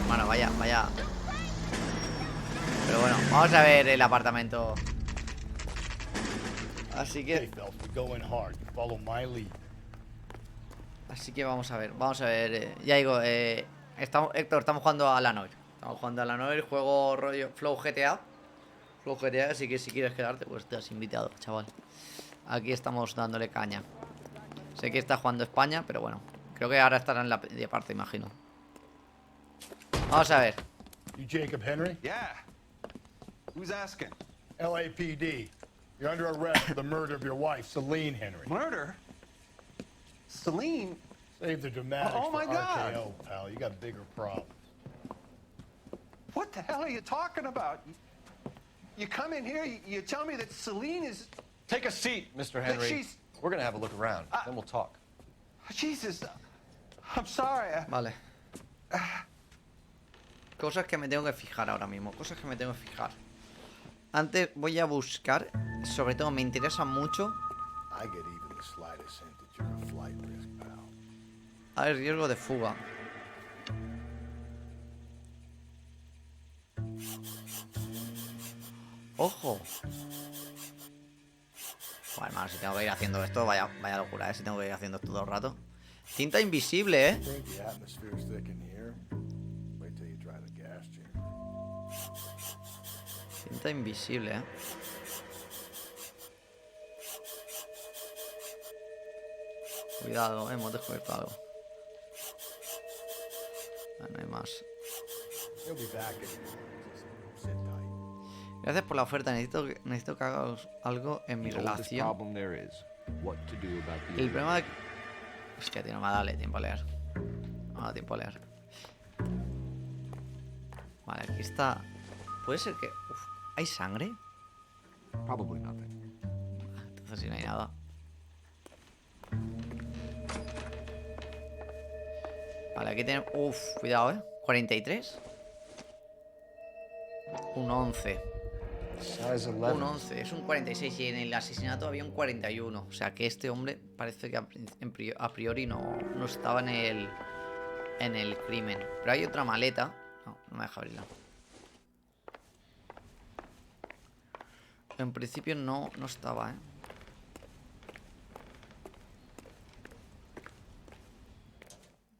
Bueno, vaya. Pero bueno, vamos a ver el apartamento. Así que vamos a ver. Ya digo, Héctor, estamos jugando a la Noire. Estamos jugando a la Noire, juego rollo Flow GTA. Así que si quieres quedarte, pues te has invitado, chaval. Aquí estamos dándole caña. Sé que está jugando España, pero bueno. Creo que ahora estará en la de parte, imagino. Vamos a ver. You Jacob Henry? Yeah. Who's asking? LAPD. You're under arrest for the murder of your wife, Celine Henry. Murder? Celine? Save the dramatics Oh my for God. RKO, pal. You got bigger problems. What the hell are you talking about? You come in here, you tell me that Celine is... Take a seat, Mr. Henry. We're gonna have a look around, then we'll talk. Jesus, I'm sorry. Vale. Cosas que me tengo que fijar ahora mismo. Antes voy a buscar. Sobre todo me interesa mucho. Hay riesgo de fuga. Ojo. Bueno, hermano, si tengo que ir haciendo esto, vaya locura, si tengo que ir haciendo esto todo el rato. Cinta invisible, Cinta invisible, Cuidado, hemos descubierto algo. No hay más. Gracias por la oferta. Necesito que hagas algo en mi relación. El problema de... Hostia, tío, no me ha dado tiempo a leer. No me ha dado tiempo a leer. Vale, aquí está. Puede ser que... Uf, ¿hay sangre? Entonces si no hay nada. Vale, aquí tenemos... Uf, cuidado, 43. Un 11. Un 11, es un 46 y en el asesinato había un 41. O sea que este hombre parece que a priori no estaba en el crimen. Pero hay otra maleta. No me deja abrirla. En principio no estaba,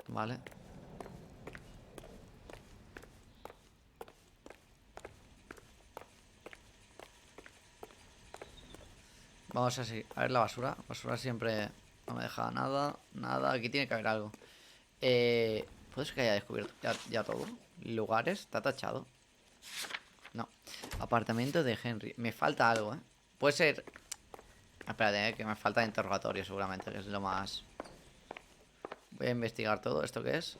Vale. Vamos así, a ver la basura. La basura siempre no me deja nada. Aquí tiene que haber algo. ¿Puede ser que haya descubierto ya todo? Lugares, está tachado. No. Apartamento de Henry. Me falta algo, Puede ser... Espérate, que me falta interrogatorio seguramente, que es lo más... Voy a investigar todo. ¿Esto qué es?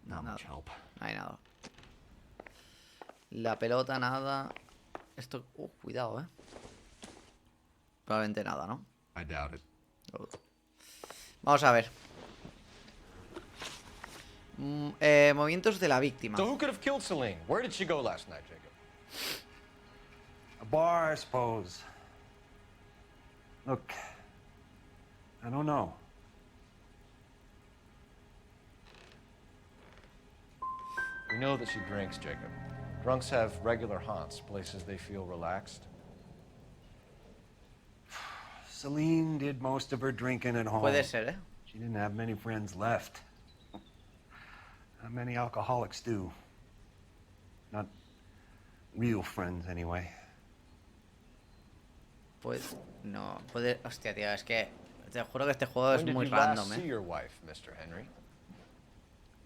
No, nada. No hay nada. La pelota, nada. Esto... cuidado, Probablemente nada, ¿no? I doubt it. Vamos a ver. Movimientos de la víctima. So who could have killed Celine? Where did she go last night, Jacob? A bar, I suppose. Look, I don't know. We know that she drinks, Jacob. Drunks have regular haunts, places they feel relaxed. Celine did most of her drinking at home. Puede ser, She didn't have many friends left. Not many alcoholics do. Not real friends, anyway. Pues no, puede... Hostia, tío, es que te juro que este juego es muy random, When did you last see your wife, Mr. Henry?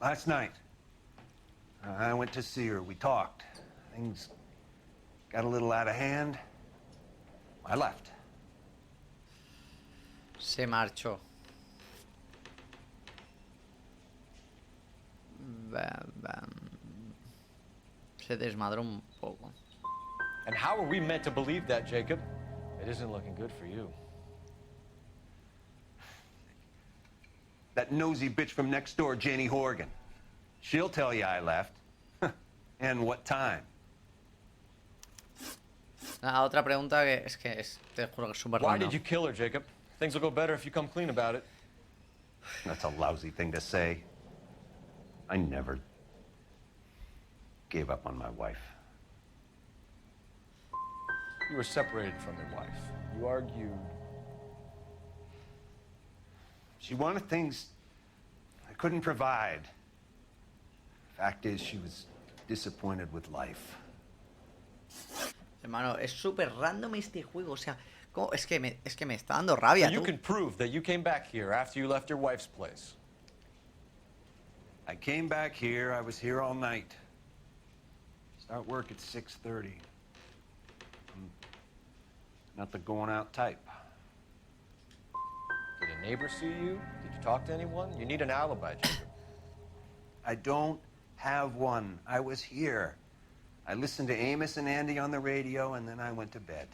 Last night. I went to see her. We talked. Things got a little out of hand. I left. Se marchó. Se desmadró un poco. And how are we meant to believe that, Jacob? It isn't looking good for you. That nosy bitch from next door, Jenny Horgan. She'll tell you I left. And what time. Otra pregunta que te juro que es súper Why random. did you kill her, Jacob? Things will go better if you come clean about it. That's a lousy thing to say. I never gave up on my wife. You were separated from your wife. You argued. She wanted things I couldn't provide. Fact is, she was disappointed with life. Hermano, es súper random este juego. O sea, es que me está dando rabia. So you can prove that you came back here after you left your wife's place. I came back here. I was here all night. Start work at 6:30. I'm not the going out type. Did a neighbor see you? Did you talk to anyone? You need an alibi, Jacob. I don't have one. I was here. I listened to Amos and Andy on the radio, and then I went to bed.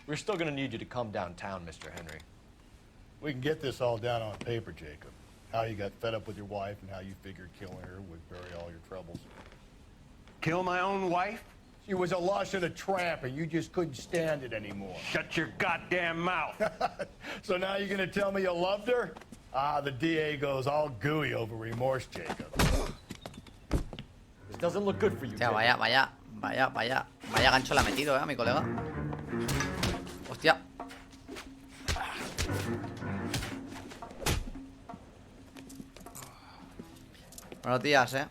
We're still going to need you to come downtown, Mr. Henry. We can get this all down on paper, Jacob. How you got fed up with your wife and how you figured killing her would bury all your troubles. Kill my own wife? She was a lush and a tramp, and you just couldn't stand it anymore. Shut your goddamn mouth. So now you're gonna tell me you loved her? Ah, the DA goes all gooey over remorse, Jacob. This doesn't look good for you, Hostia, Jacob. vaya gancho la ha metido, mi colega. Hostia. Buenos días,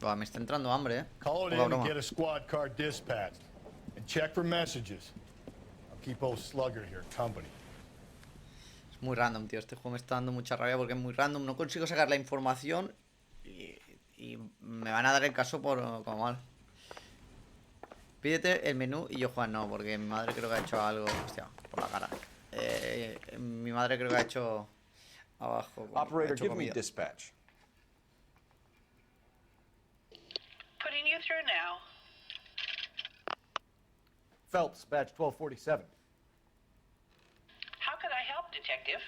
Buah, me está entrando hambre, Call it Poca in and broma. get a squad car dispatched. And check for messages. I'll keep old Slugger here company. Es muy random, tío. Este juego me está dando mucha rabia porque es muy random. No consigo sacar la información y me van a dar el caso por como mal. Pídete el menú y yo Juan no, porque mi madre creo que ha hecho algo. Hostia, por la cara. Mi madre creo que ha hecho abajo. Operator, ha hecho give me comida. dispatch. Putting you through now. Phelps, badge 1247. How could I help, Detective?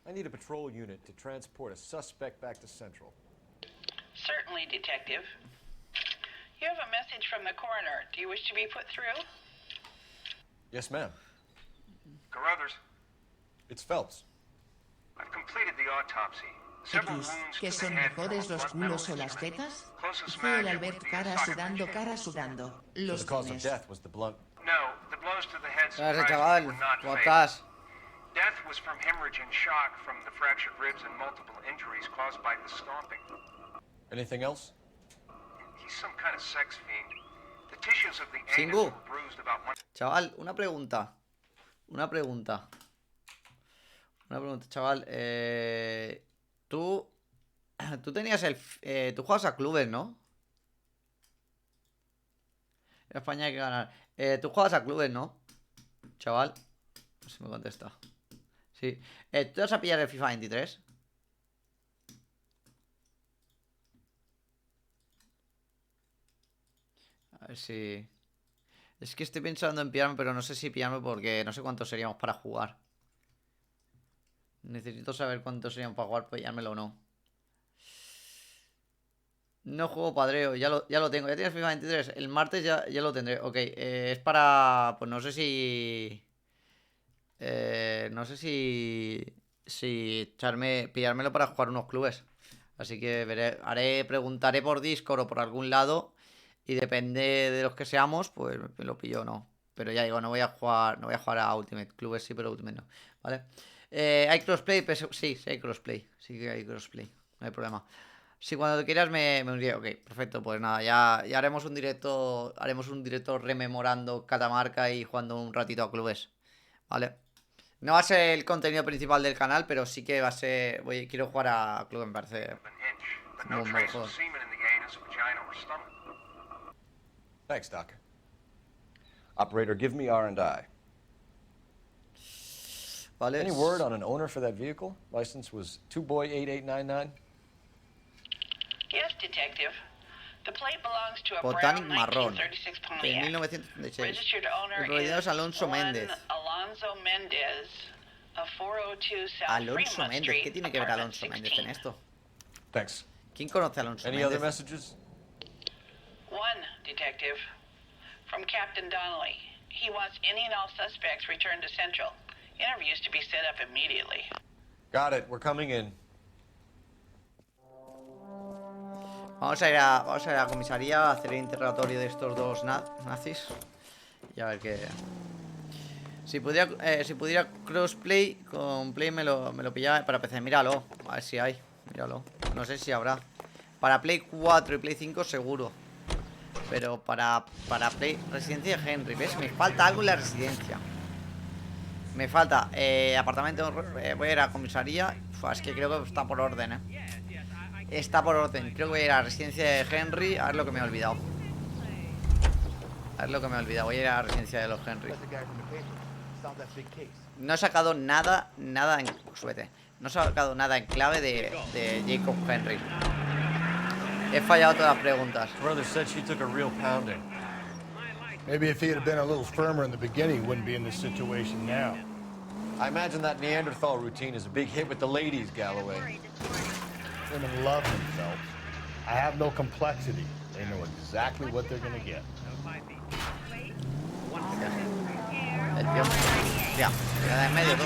I need a patrol unit to transport a suspect back to Central. Certainly, Detective. You have a message from the coroner. Do you wish to be put through? Yes, ma'am. Carruthers, It's Phelps. I've completed the autopsy. Several X, wounds ¿que to the son head mejores from a los blunt metal culos o las injury. tetas? Closest Fue el match Albert would be a cara socket sudando, machine. cara sudando. So Los the cause of lunes. death was the blunt. No, the blows to the head Gracias, surprisingly chaval. were not ¿Cómo fatal. estás? Death was from hemorrhage and shock from the fractured ribs and multiple injuries caused by the stomping. Anything else? He's some kind of sex fiend. The tissues of the anus Singu. were bruised about one. Chaval, una pregunta, chaval. Tú tenías tú juegas a clubes, ¿no? En España hay que ganar. Tú juegas a clubes, ¿no? Chaval. No sé si me contesta. Sí. ¿Tú vas a pillar el FIFA 23? A ver si... Es que estoy pensando en pillarme, pero no sé si pillarme porque no sé cuántos seríamos para jugar. Necesito saber cuántos serían para jugar, pillármelo o no. No juego padreo, ya lo tengo. ¿Ya tienes FIFA 23? El martes ya lo tendré. Ok, es para... Pues no sé si... no sé si pillármelo para jugar unos clubes. Así que preguntaré por Discord o por algún lado. Y depende de los que seamos, pues me lo pillo o no. Pero ya digo, no voy a jugar a Ultimate. Clubes sí, pero Ultimate no. ¿Vale? ¿Hay crossplay? Sí hay crossplay. Sí que hay crossplay. No hay problema. Si cuando quieras me uniré. Ok, perfecto. Pues nada, ya haremos un directo. Haremos un directo rememorando Catamarca y jugando un ratito a clubes. ¿Vale? No va a ser el contenido principal del canal, pero sí que va a ser... Quiero jugar a clubes, me parece... No un buen trace juego. of semen in the anus, vagina, or stomach. Thanks, Doctor. Operator, give me R&I. Vale. Any word on an owner for that vehicle? License was 2boy8899. Yes, detective. The plate belongs to a Botanic brown marrón 1936 de Pontiac. 1936. Registered owner El propietario es is Alonso Juan Méndez. Alonso Méndez of 402 South Alonso Fremont Méndez, Street, ¿qué tiene que ver apartment Alonso Méndez 16. en esto? Thanks. ¿Quién conoce a Alonso Any Méndez? other messages? One, detective. From Captain Donnelly. He wants any and all suspects returned to Central. Interviews to be set up immediately. Got it. We're coming in. Vamos a ir a la comisaría a hacer el interrogatorio de estos dos nazis. Y a ver qué... Si pudiera crossplay, con Play me lo pillaba para PC. Míralo, a ver si hay. Míralo. No sé si habrá. Para Play 4 y Play 5 seguro. Pero para Play... Residencia de Henry, ¿ves? Me falta algo en la residencia. Me falta apartamento... voy a ir a la comisaría. Es que creo que está por orden, Está por orden. Creo que voy a ir a la residencia de Henry. A ver lo que me he olvidado. Voy a ir a la residencia de los Henry. No he sacado nada en... Súbete. No he sacado nada en clave de Jacob Henry. He fallado todas las preguntas. Brother said she took a real pounding. Maybe if he had been a little firmer in the beginning, he wouldn't be in this situation now. I imagine that Neanderthal routine is a big hit with the ladies, Galloway. Women love him, Phelps. I have no complexity. They know exactly what they're gonna get. El tío... Ya, queda en medio, tú.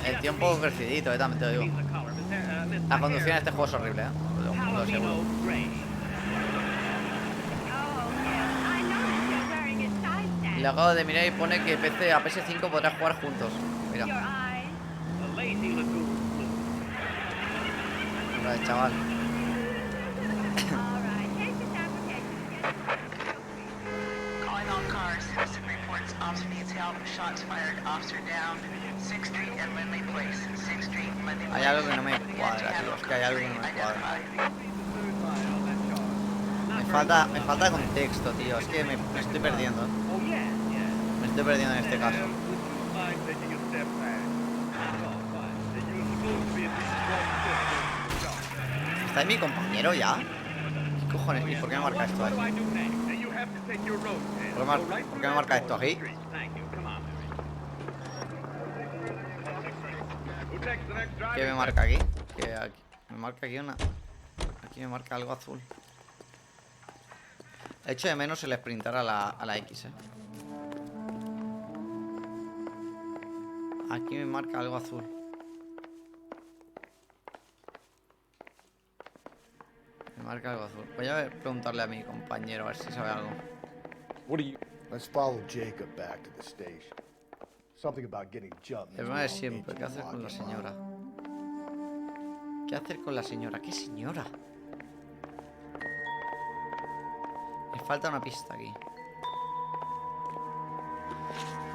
El tío un poco crecidito, también te lo digo. La conducción en este juego es horrible, lo aseguro. Le acabo de mirar y pone que PC a PS5 podrás jugar juntos. Mira. Mira, chaval. Calling all cars. Citizen reports. Officer needs help. Shots fired. Officer down. 6th Street and Lindley Place. 6th Street and Lindley Place. Hay algo que no me cuadra, tío. Es que hay algo que no me cuadra. Me falta contexto, tío. Es que me estoy perdiendo. Me estoy perdiendo en este caso. ¿Está ahí mi compañero ya? ¿Qué cojones? ¿Y por qué me marca esto aquí? ¿Por qué me marca esto aquí? ¿Qué me marca aquí? Me marca aquí una... Aquí me marca algo azul. Echo de menos el sprintar a la X, Aquí me marca algo azul. Me marca algo azul. Voy a preguntarle a mi compañero a ver si sabe algo. What do you... Let's follow Jacob back to the station. Something about getting jumped. El problema de siempre. ¿Qué hacer con la señora? ¿Qué hacer con la señora? ¿Qué señora? Me falta una pista aquí.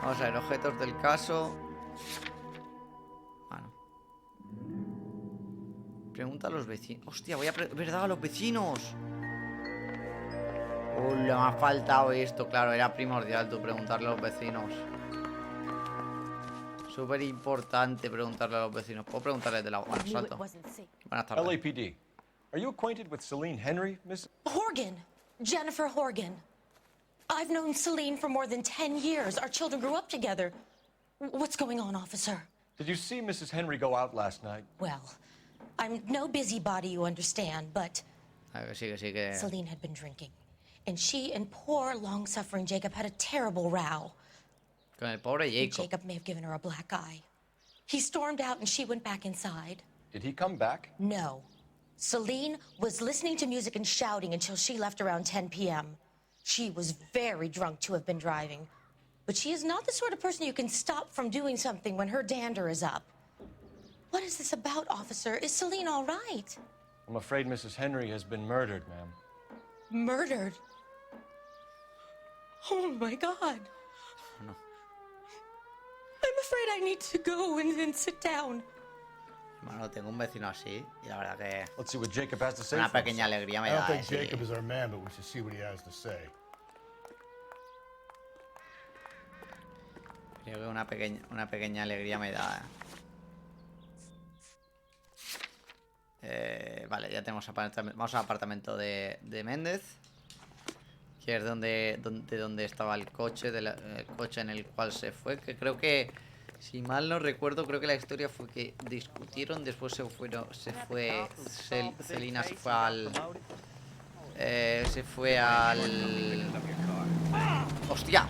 Vamos a ver, objetos del caso. Bueno. Pregunta a los vecinos. Hostia, ¿verdad? A los vecinos. Me ha faltado esto. Claro, era primordial tú preguntarle a los vecinos. Súper importante preguntarle a los vecinos. Puedo preguntarles de la... Bueno, salto. Buenas tardes. LAPD. Are you acquainted with Celine Henry, Miss... Horgan. Jennifer Horgan. I've known Celine for more than 10 years. Our children grew up together. What's going on, officer? Did you see Mrs. Henry go out last night? Well, I'm no busybody, you understand, but... Sí, Celine had been drinking. And she and poor, long-suffering Jacob had a terrible row. Con el pobre Jacob. Jacob may have given her a black eye. He stormed out and she went back inside. Did he come back? No. Celine was listening to music and shouting until she left around 10 p.m. She was very drunk to have been driving. But she is not the sort of person you can stop from doing something when her dander is up. What is this about, officer? Is Celine all right? I'm afraid Mrs. Henry has been murdered, ma'am. Murdered? Oh, my God. No. I'm afraid I need to go and sit down. Bueno, tengo un vecino así y la verdad que... Let's see what Jacob has to say. Una pequeña alegría me da. I don't think Jacob is our man, but we should see what he has to say. Creo que una pequeña alegría me da. Vale, ya tenemos apartamento. Vamos al apartamento de Méndez, que es donde estaba el coche, el coche en el cual se fue. Que creo que, si mal no recuerdo, creo que la historia fue que discutieron, después Celina se fue al ¡hostia!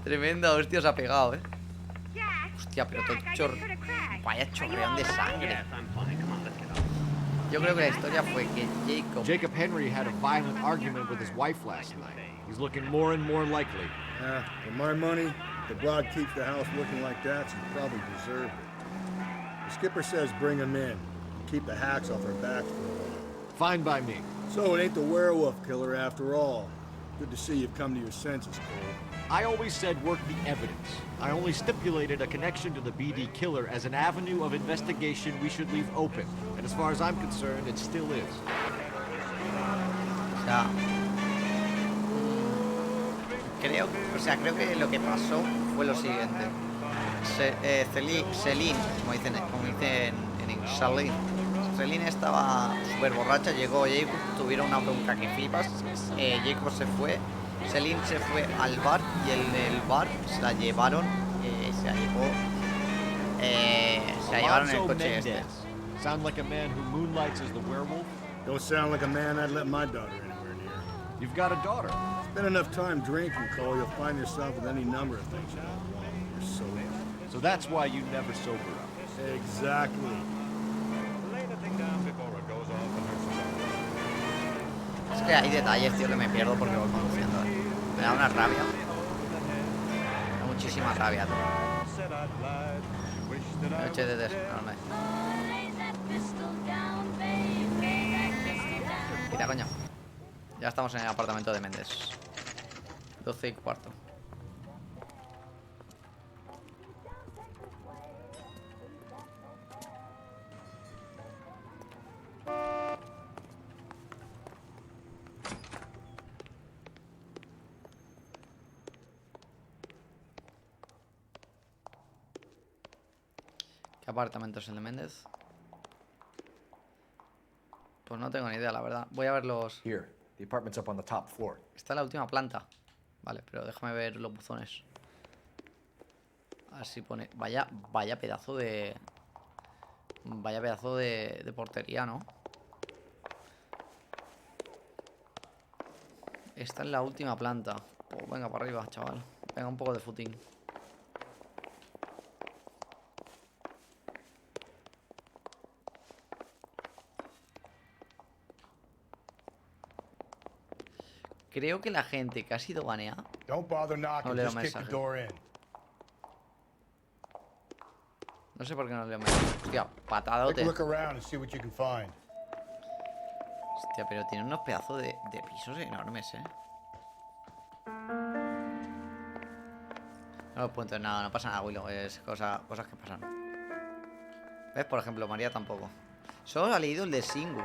Tremenda hostia se ha pegado, Hostia, pero todo vaya chorreón de sangre. Yo creo que la historia fue que Jacob Henry had a violent argument with his wife last night. He's looking more and more likely. For my money, the broad keeps the house looking like that, she probably deserved it. The skipper says bring him in. Keep the hacks off her back for a while. Fine by me. So it ain't the werewolf killer after all. Good to see you've come to your senses, Cole. I always said work the evidence. I only stipulated a connection to the BD killer as an avenue of investigation we should leave open. And as far as I'm concerned, it still is. Creo que lo que pasó fue lo siguiente. Celine, como dicen en Celine estaba súper borracha, llegó Jacob, tuvieron una bronca que flipas. Jacob se fue, Celine se fue al bar y en el bar se la llevaron, se la llevaron en el coche este. Sound like a man who moonlights as the werewolf? Don't sound like a man I'd let my daughter anywhere near. You've got a daughter. Spend enough time drinking, Cole, you'll find yourself with any number of things you don't want. You're sober. So that's why you never sober up. Exactly. Es que hay detalles, tío, que me pierdo porque voy conduciendo. Me da una rabia. Me da muchísima rabia, tío. Noche de enorme. Mira, coño. Ya estamos en el apartamento de Méndez. 12:15. ¿Qué apartamento es el de Méndez? Pues no tengo ni idea, la verdad. Voy a ver los... Here, the apartment's up on the top floor. Está en la última planta. Vale, pero déjame ver los buzones. Así pone... Vaya pedazo de... Vaya pedazo de portería, ¿no? Está en la última planta. Pues venga, para arriba, chaval. Venga, un poco de footing. Creo que la gente que ha sido baneada no leo mensajes. No sé por qué no leo mensajes. Hostia, patadote. Hostia, pero tiene unos pedazos de pisos enormes, No los puedo nada, no pasa nada, Willow. Es cosas que pasan. ¿Ves? Por ejemplo, María tampoco. Solo ha leído el de Singu,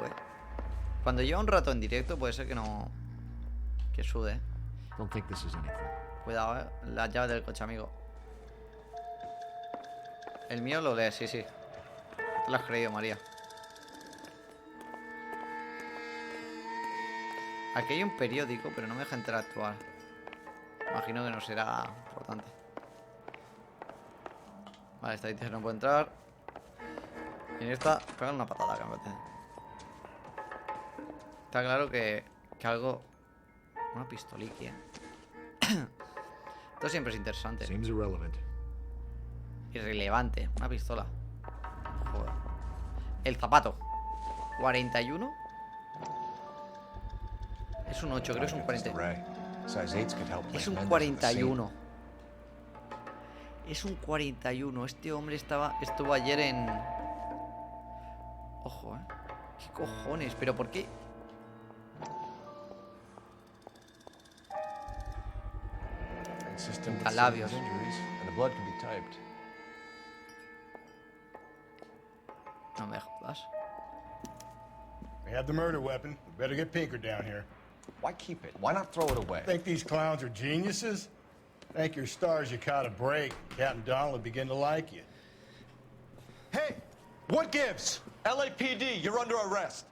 Cuando lleva un rato en directo puede ser que no... Que sude. Cuidado, la llave del coche, amigo. El mío lo lee, sí. Te lo has creído, María. Aquí hay un periódico, pero no me deja interactuar. Imagino que no será importante. Vale, esta dice que no puede entrar. Y en esta, pegan una patada, que me parece. Está claro que algo... Una pistoliquia. Esto siempre es interesante. Irrelevante. Una pistola. Joder. El zapato. 41. Es un 8, creo que es un 40. Es un 41. Es un 41. Este hombre estuvo ayer en... Ojo, ¿Qué cojones? ¿Pero por qué? Labios. No me jodas. We have the murder weapon. We better get Pinker down here. Why keep it? Why not throw it away? Think these clowns are geniuses? Thank your stars you caught a break. Captain Donald will begin to like you. Hey, what gives? LAPD, you're under arrest.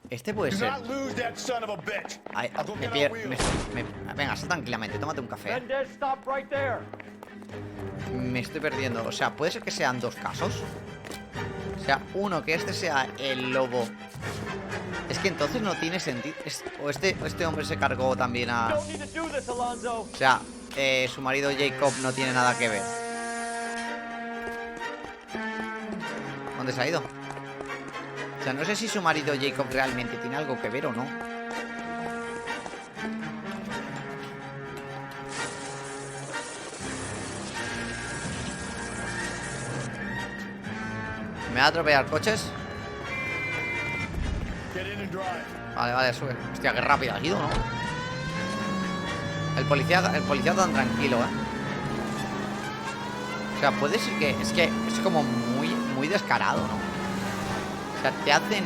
Este puede Do ser. not lose that son of a bitch. Ay, I'll go get our wheels. Venga, está tranquilamente, tómate un café. Mendez, stop right there. Me estoy perdiendo. O sea, puede ser que sean dos casos. O sea, uno, que este sea el lobo. Es que entonces no tiene sentido. O este hombre se cargó también a... O sea, su marido Jacob no tiene nada que ver. ¿Dónde se ha ido? O sea, no sé si su marido Jacob realmente tiene algo que ver o no. ¿Me va a atropellar coches? Vale, sube. Hostia, qué rápido ha ido, ¿no? El policía tan tranquilo, ¿eh? O sea, puede ser que... Es que es como muy descarado, ¿no? O sea, te hacen...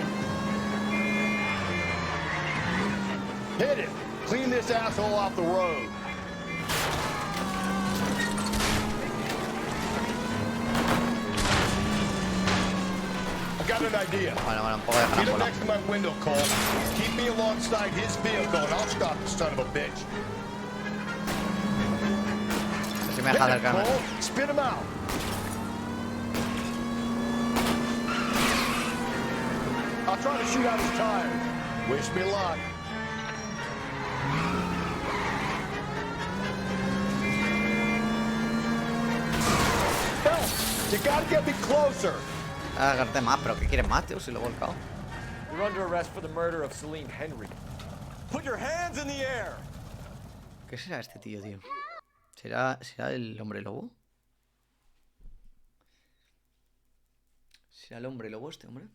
Hit it. Clean this asshole off the road. I got an idea. Bueno, un poco de Get up carambola. next to my window, Cole. Keep me alongside his vehicle and I'll stop the son of a bitch. Si me deja acercarme. Cole, spit him out. I'll try to shoot out his tires. Wish me luck. Phelps, you gotta get me closer. Agárrate más, pero ¿qué quieres más, tío? Si lo he volcado. You're under arrest for the murder of Celine Henry. Put your hands in the air. ¿Qué será este tío? ¿Será el hombre lobo? ¿Será el hombre lobo este hombre?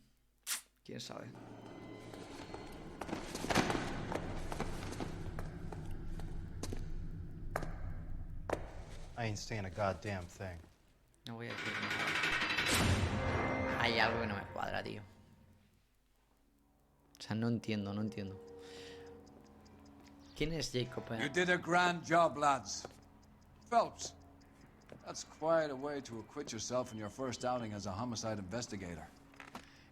¿Quién sabe? I ain't saying a goddamn thing. No voy a decir nada. Hay algo que no me cuadra, tío. O sea, no entiendo. ¿Quién es Jacob? You did a grand job, lads. Phelps, that's quite a way to acquit yourself in your first outing as a homicide investigator.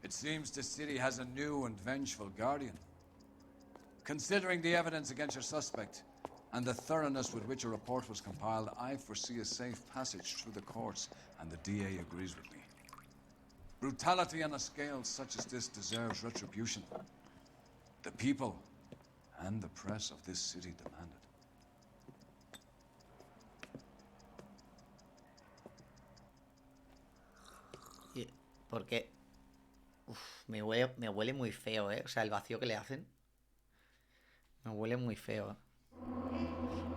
It seems the city has a new and vengeful guardian. Considering the evidence against your suspect and the thoroughness with which a report was compiled, I foresee a safe passage through the courts, and the DA agrees with me. Brutality on a scale such as this deserves retribution. The people and the press of this city demand it. Porque me huele muy feo, ¿eh? O sea, el vacío que le hacen me huele muy feo.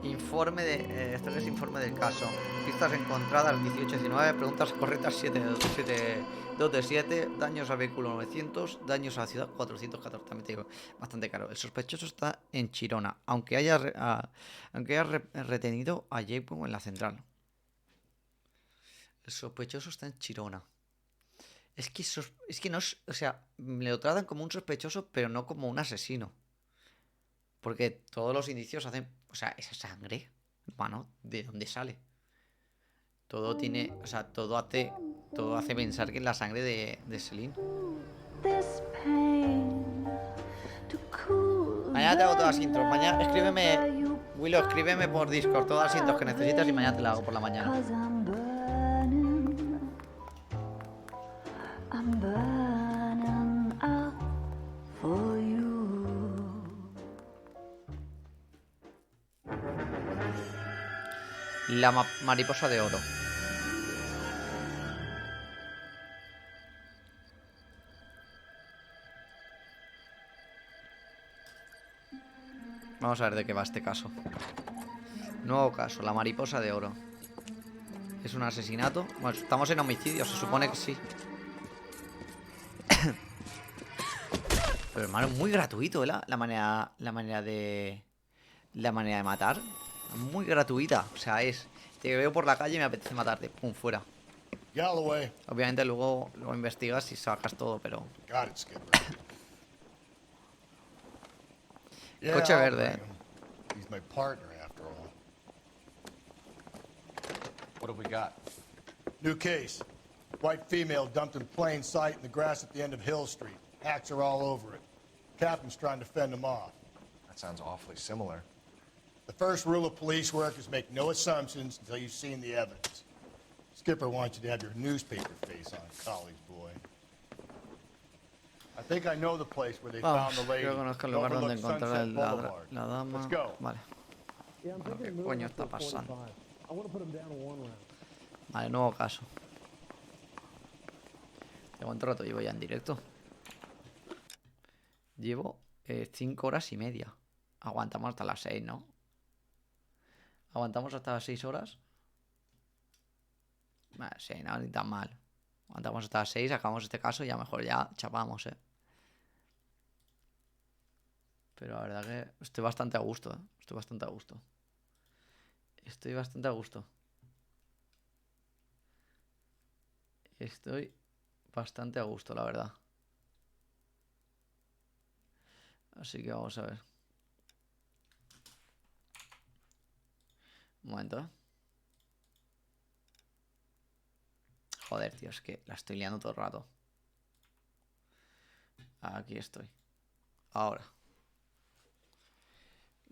Informe de... este es informe del caso. Pistas encontradas 18-19, preguntas correctas 2 de 7, daños al vehículo 900, daños a la ciudad 414. También te digo, bastante caro. El sospechoso está en Chirona, aunque haya retenido a Jacob en la central. El sospechoso está en Chirona. Es que no es... O sea, me lo tratan como un sospechoso, pero no como un asesino. Porque todos los indicios hacen... O sea, esa sangre, hermano, ¿de dónde sale? Todo tiene... O sea, todo hace pensar que es la sangre de Celine. Mañana te hago todas las intros. Mañana escríbeme... Willow, escríbeme por Discord todas las intros que necesitas y mañana te las hago por la mañana. La mariposa de oro. Vamos a ver de qué va este caso. Nuevo caso, la mariposa de oro. ¿Es un asesinato? Bueno, estamos en homicidios, se supone que sí. Pero hermano, es muy gratuito, ¿eh? La manera de matar. Muy gratuita. O sea, te veo por la calle y me apetece matarte. Pum, fuera. Galloway. Obviamente luego lo investigas y sacas todo, pero... Coche verde, He's my partner after all. What have we got? New case. White female dumped in plain sight in the grass at the end of Hill Street. Hacks are all over it. Captain's trying to fend them off. That sounds awfully similar. The first rule of police work is make no assumptions until you've seen the evidence. Skipper wants you to have your newspaper face on, college boy. I think I know the place where they found the lady. Creo que conozco el lugar donde encontrar la dama. Vale. Bueno, ¿qué coño está pasando? Vale, nuevo caso. ¿De cuánto rato llevo ya en directo? Llevo 5 horas y media. Aguantamos hasta las 6, ¿no? ¿Aguantamos hasta las 6 horas? Vale, sí, no, ni tan mal. Aguantamos hasta las 6, acabamos este caso y ya mejor ya chapamos, Pero la verdad que estoy bastante a gusto, Estoy bastante a gusto. Estoy bastante a gusto. Estoy bastante a gusto, la verdad. Así que vamos a ver. Un momento, Joder, tío, es que la estoy liando todo el rato. Aquí estoy. Ahora.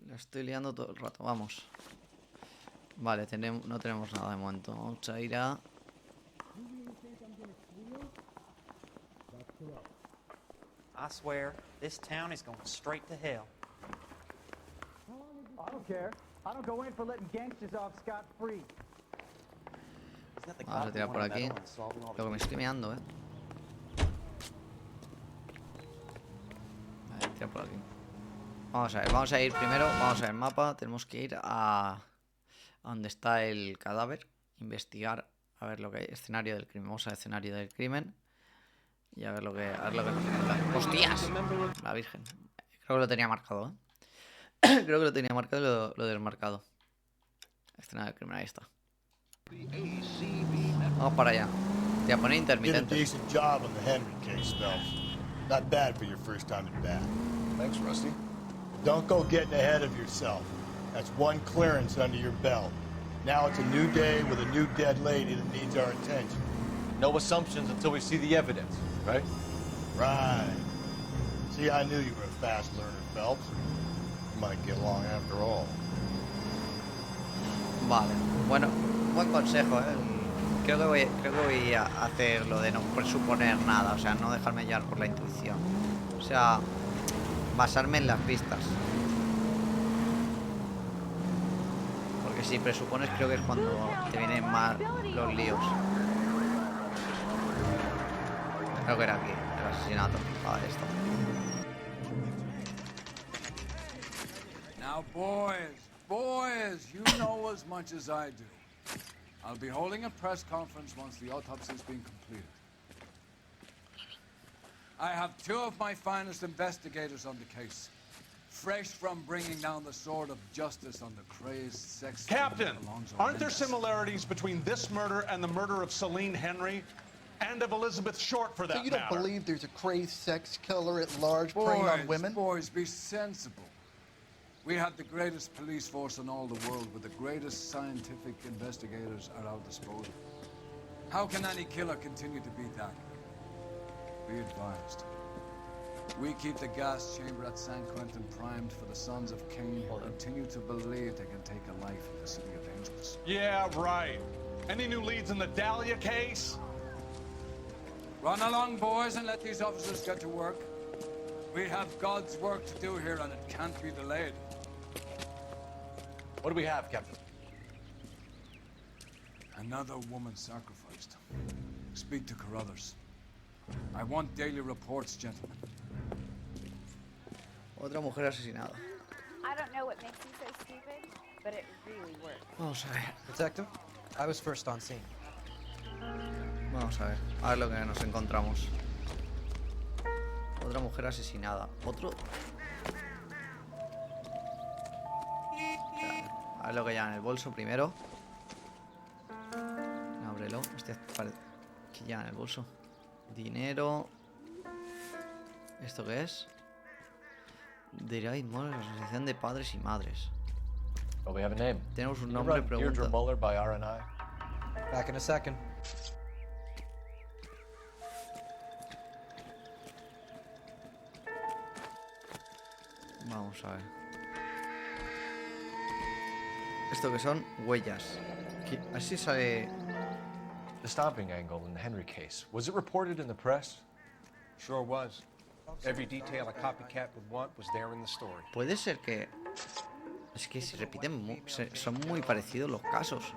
La estoy liando todo el rato, vamos. Vale, no tenemos nada de momento. Vamos a ir a... I swear, this town is going straight to hell. I don't care. I don't go in for letting gangsters off scot-free. Vamos a tirar por aquí. Lo que me estoy meando, Vale, tirar por aquí. Vamos a ver, vamos a ir primero. Vamos a ver el mapa. Tenemos que ir a donde está el cadáver. Investigar. A ver lo que hay. Escenario del crimen. Vamos al escenario del crimen. Y a ver lo que nos encontramos. ¡Hostias! La Virgen. Creo que lo tenía marcado, Creo que lo tenía marcado y lo desmarcado. Escenario del crimen, ahí está. Vamos para allá. Te voy a poner intermitente. Did a decent job on the Henry case, Phelps. Not bad for your first time at bat. Thanks, Rusty. Don't go getting ahead of yourself. That's one clearance under your belt. Now it's a new day with a new dead lady that needs our attention. No assumptions until we see the evidence, right? Right. See, I knew you were a fast learner, Phelps. You might get along after all. Vale. Bueno, buen consejo, Creo que voy a hacer lo de no presuponer nada. O sea, no dejarme llevar por la intuición. O sea, basarme en las pistas. Porque si presupones creo que es cuando te vienen más los líos. Creo que era aquí, el asesinato. Vale, esto. Now, boys, you know as much as I do. I'll be holding a press conference once the autopsy's been completed. I have 2 of my finest investigators on the case, fresh from bringing down the sword of justice on the crazed sex... Captain, aren't there similarities between this murder and the murder of Celine Henry? And of Elizabeth Short, for that matter. So you don't believe there's a crazed sex killer at large preying on women? Boys, be sensible. We have the greatest police force in all the world, with the greatest scientific investigators at our disposal. How can any killer continue to be that? Be advised. We keep the gas chamber at San Quentin primed for the sons of Cain who continue to believe they can take a life in the city of angels. Yeah, right. Any new leads in the Dahlia case? Run along, boys, and let these officers get to work. We have God's work to do here, and it can't be delayed. What do we have, Captain? Another woman sacrificed. Speak to Carruthers. I want daily reports, gentlemen. Otra mujer asesinada. I don't know what makes you so stupid, but it really works. Vamos a ver. Detective, I was first on scene. Vamos a ver lo que nos encontramos. Otra mujer asesinada. Otro... A ver lo que lleva en el bolso primero. Ábrelo. Hostia, ¿qué lleva en el bolso? Dinero. ¿Esto qué es? David Muller, Asociación de Padres y Madres. Oh, we have a name. Tenemos un You nombre, run Deirdre pregunta. Muller by R&I. Back in a second. Vamos a ver. Esto que son huellas. Así sale. The stomping angle in the Henry case. Was it reported in the press? Sure was. Every detail a copycat would want was there in the story. Puede ser que. Es que se repiten. Son muy parecidos los casos.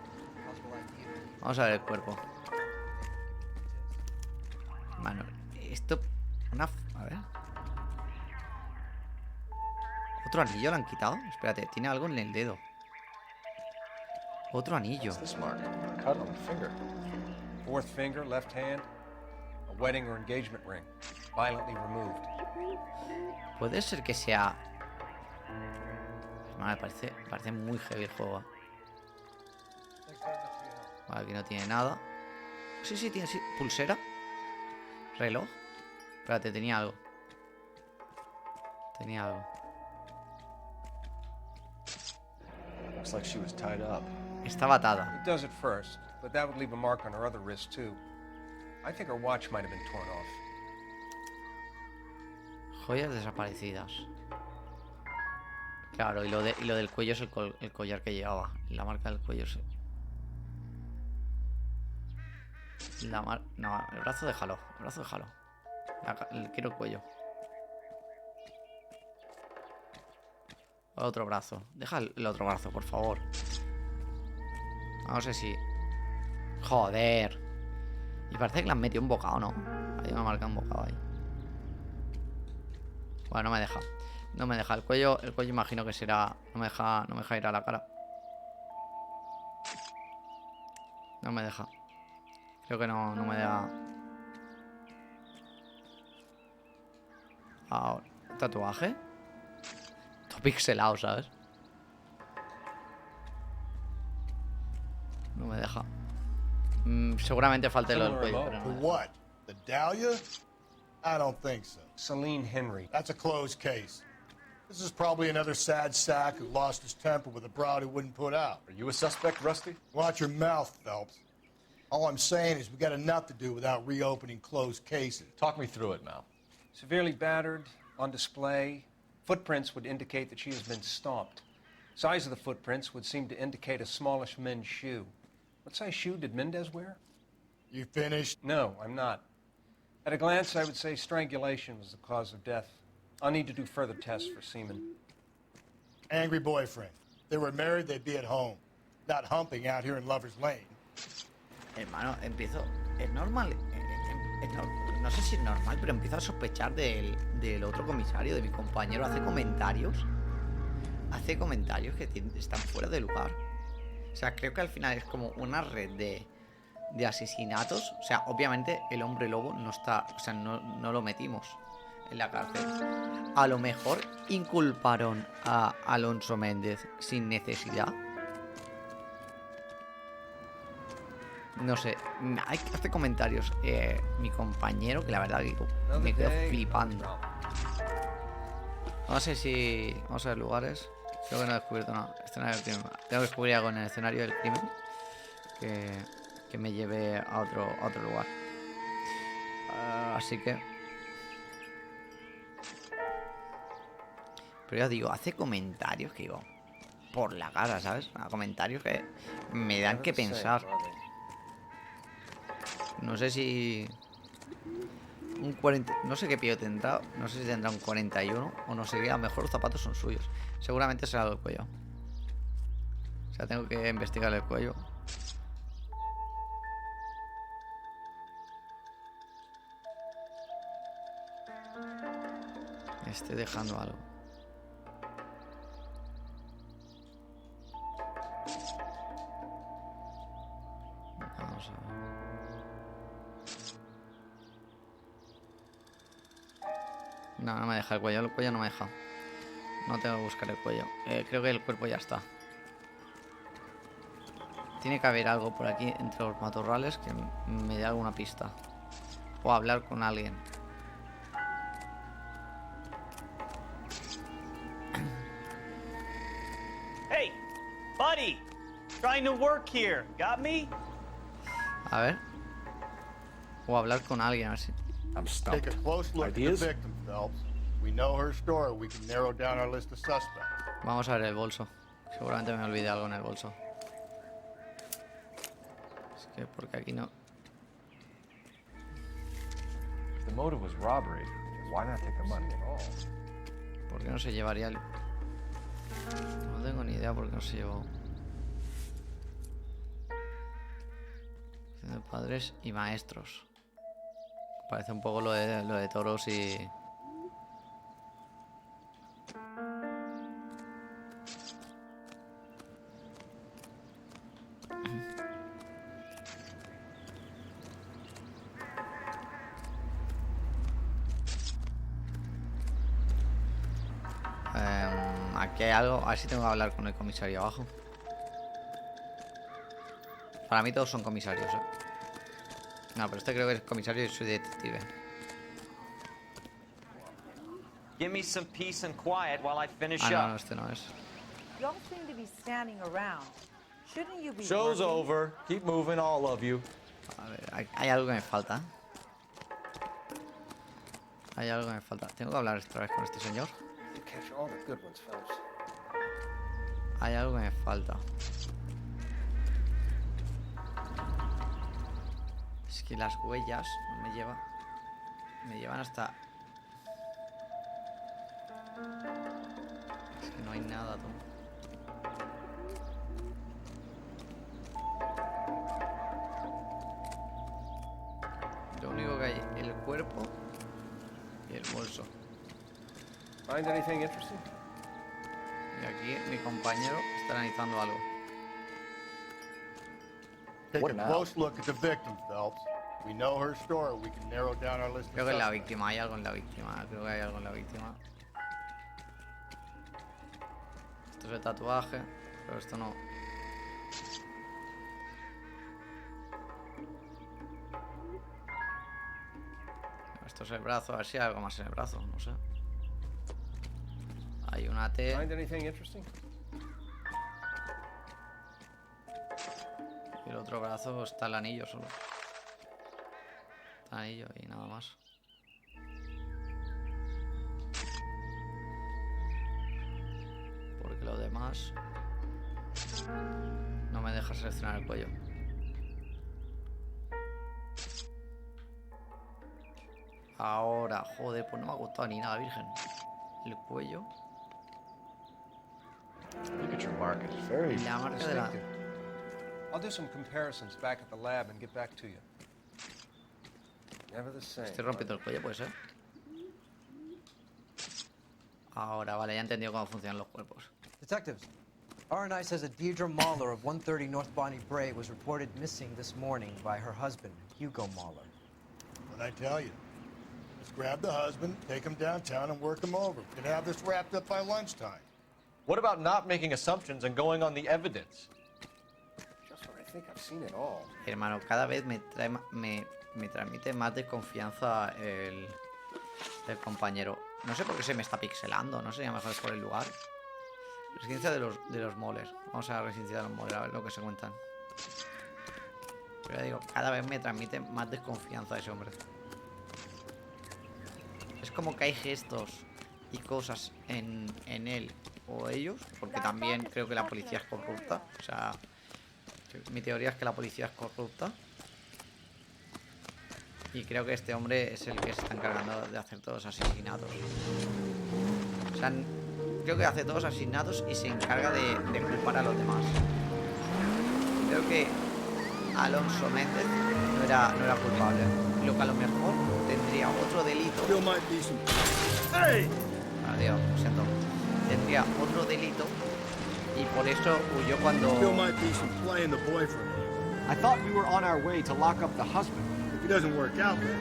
Vamos a ver el cuerpo. Mano, esto. A ver. ¿Otro anillo le han quitado? Espérate, tiene algo en el dedo. Otro anillo. This mark, cut on the finger. Fourth finger, left hand. A wedding or engagement ring. Violently removed. Puede ser que sea. Vale, parece muy heavy el juego. Vale, aquí no tiene nada. Sí, tiene sí. Pulsera. Reloj. Espérate, tenía algo. Looks like she was tied up. Estaba atada. It does at first, but that would leave a mark on her other wrist too. I think her watch might have been torn off. Joyas desaparecidas. Claro, y lo del cuello es el collar que llevaba. La marca del cuello es... No, el brazo déjalo. Quiero el cuello. Otro brazo. Deja el otro brazo, por favor. No sé si... Joder. Y parece que le han metido un bocado, ¿no? Hay una marca de un bocado ahí. Bueno, no me deja. El cuello imagino que será... No me deja ir a la cara. No me deja. Creo que no me deja. Ahora, tatuaje. Todo pixelado, ¿sabes? No me deja. Seguramente falte lo del cuello, pero no me deja. What? The Dahlia? I don't think so. Celine Henry. That's a closed case. This is probably another sad sack who lost his temper with a broad who wouldn't put out. Are you a suspect, Rusty? Watch your mouth, Phelps. All I'm saying is we got enough to do without reopening closed cases. Talk me through it, Mal. Severely battered, on display. Footprints would indicate that she has been stomped. Size of the footprints would seem to indicate a smallish men's shoe. What size shoe did Mendez wear? You finished? No, I'm not. At a glance, I would say strangulation was the cause of death. I'll need to do further tests for semen. Angry boyfriend. If they were married, they'd be at home. Not humping out here in Lover's Lane. Hermano, es normal. No sé si es normal, pero empiezo a sospechar del otro comisario, de mi compañero. Hace comentarios que están fuera de lugar. O sea, creo que al final es como una red de asesinatos. O sea, obviamente el hombre lobo no está... O sea, no lo metimos en la cárcel. A lo mejor inculparon a Alonso Méndez sin necesidad. No sé, hace comentarios mi compañero, que la verdad que me quedo flipando. No sé si... Vamos a ver lugares. Creo que no he descubierto nada. Escenario del crimen. Tengo que descubrir algo en el escenario del crimen que me lleve a otro lugar. Así que... Pero ya digo, hace comentarios que digo... Por la cara, ¿sabes? Comentarios que me dan que pensar. No sé si... Un 40... No sé qué pío tendrá. No sé si tendrá un 41. O no sé qué. A lo mejor los zapatos son suyos. Seguramente será el cuello. O sea, tengo que investigar el cuello. Estoy dejando algo. Vamos a ver. No me deja el cuello no me deja. No tengo que buscar el cuello. Creo que el cuerpo ya está. Tiene que haber algo por aquí entre los matorrales que me dé alguna pista. O hablar con alguien. trying to work here. Got me? A ver. O hablar con alguien, a ver si... I'm stumped. Take a close look at the victim, Phelps. We know her story. We can narrow down our list of suspects. Vamos a ver el bolso. Seguramente me olvidé algo en el bolso. Es que porque aquí no... If the motive was robbery, why not take the money at all? ¿Por qué no se llevaría el...? No tengo ni idea por qué no se llevó. De padres y maestros. Parece un poco lo de toros y... Aquí hay algo. A ver si tengo que hablar con el comisario abajo. Para mí todos son comisarios, ¿eh? No, pero este creo que es comisario y soy detective. Give me some peace and quiet while I finish no, up. este no es. Y'all seem to be standing around. Shouldn't you be Show's working? over. Keep moving, all of you. A ver, hay algo que me falta. Hay algo que me falta. Tengo que hablar otra vez con este señor. Hay algo que me falta. Es que las huellas no me llevan hasta... Es que no hay nada, tú. Lo único que hay es el cuerpo y el bolso. Find anything interesting? Y aquí mi compañero está analizando algo. Take a close look at the victim, Phelps. We know her story. We can narrow down our list of Creo que en la suspects. víctima hay algo en la víctima. Creo que hay algo en la víctima. Esto es el tatuaje, pero esto no. Esto es el brazo, a ver si hay algo más en el brazo, no sé. Hay una T. Find anything interesting? Y el otro brazo está el anillo solo. Está el anillo y nada más. Porque lo demás no me deja seleccionar el cuello. Ahora, joder, pues no me ha gustado ni nada, virgen. El cuello. Look at your mark. It's very La marca de la... I'll do some comparisons back at the lab and get back to you. Never the same. Estoy rompiendo el cuello, puede ser. Ahora, vale, ya he entendido cómo funcionan los cuerpos. Detectives, R&I says that Deirdre Mahler of 130 North Bonnie Bray was reported missing this morning by her husband, Hugo Mahler. What'd I tell you? Let's grab the husband, take him downtown, and work him over. We can have this wrapped up by lunchtime. What about not making assumptions and going on the evidence? Just when I think I've seen it all. Hermano, cada vez me transmite más desconfianza el compañero. No sé por qué se me está pixelando, no sé, a lo mejor es por el lugar. Residencia de los moles. Vamos a la residencia de los moles, a ver lo que se cuentan. Pero ya digo, cada vez me transmite más desconfianza ese hombre. Es como que hay gestos y cosas en él o ellos, porque también creo que la policía es corrupta. O sea, mi teoría es que la policía es corrupta. Y creo que este hombre es el que se está encargando de hacer todos los asesinatos. O sea, creo que hace todos los asesinatos y se encarga de culpar a los demás. Creo que Alonso Méndez no era culpable. Lo que a lo mejor tendría otro delito. Adiós, lo siento. Tendría otro delito y por eso huyó cuando... I thought we were on our way to lock up the husband. If it doesn't work out, then...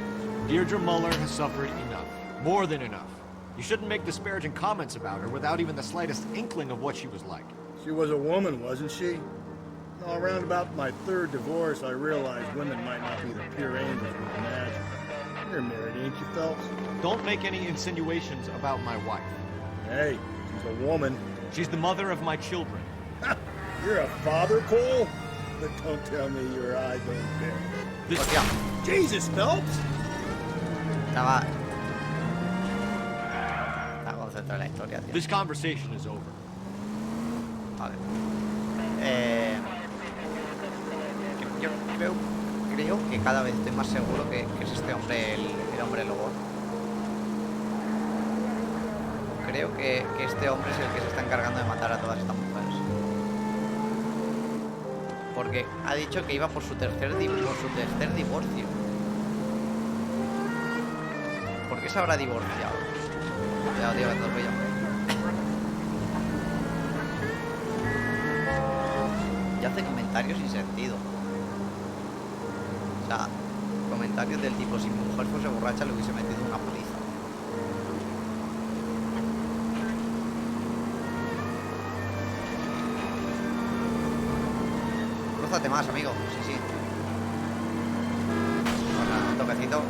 Deirdre Muller has suffered enough. More than enough. You shouldn't make disparaging comments about her without even the slightest inkling of what she was like. She was a woman, wasn't she? No, around about my third divorce, I realized women might not be the pure angels we imagine. You're married, ain't you, Phelps? Don't make any insinuations about my wife. Hey, she's a woman. She's the mother of my children. You're a father, Cole? But don't tell me your eye don't care. Hostia. Jesus, Phelps! Estaba concentrado en la historia, tío. This conversation is over. Vale. Yo creo que cada vez estoy más seguro que es este hombre el hombre lobo. Creo que este hombre es el que se está encargando de matar a todas estas mujeres. Porque ha dicho que iba por su tercer divorcio. ¿Por qué se habrá divorciado? Cuidado, tío, que todo bello. Y hace comentarios sin sentido. O sea, comentarios del tipo: si mi mujer fuese borracha le hubiese metido una paliza. Crúzate más, amigo. Sí. Bueno, un toquecito.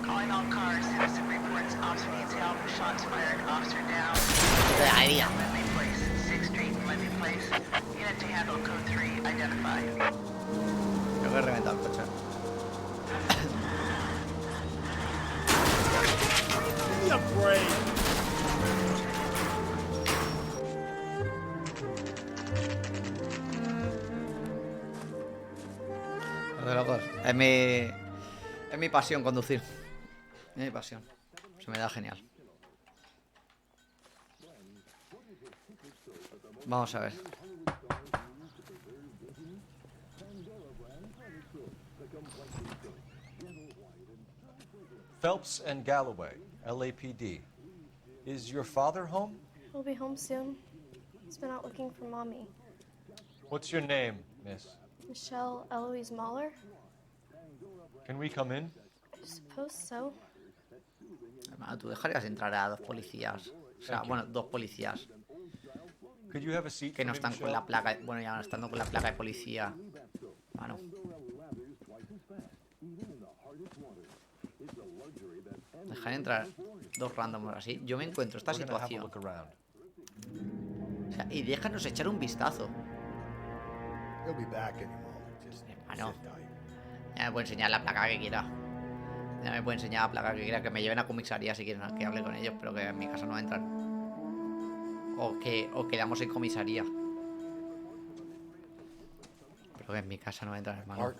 Calling all cars. Citizen reports officer detail. Shots fired. Officer down. Ahí. Lemley Place. 6th Street, Lemley Place. Unit to handle code 3 identified. Creo que he reventado el coche. Give me a break. De locos. Es mi pasión conducir. Es mi pasión. Se me da genial. Vamos a ver. Phelps and Galloway, LAPD. Is your father home? He'll be home soon. He's been out looking for Mommy. What's your name, miss? Michelle Eloise Mahler? Can we come in? I suppose so. Hermano, tú dejarías entrar a dos policías. O sea, bueno, dos policías. Could you have a seat Que no for me, están con Michelle? la placa. Bueno, ya no estando con la placa de policía. Mano. Dejar entrar dos randoms así. Yo me encuentro esta situación. O sea, y déjanos echar un vistazo. Hermano. Ya me puede enseñar la placa que quiera. Ya me puede enseñar la placa que quiera. Que me lleven a comisaría si quieren que hable con ellos. Pero que en mi casa no entran. O quedamos en comisaría. Pero que en mi casa no entran, hermano.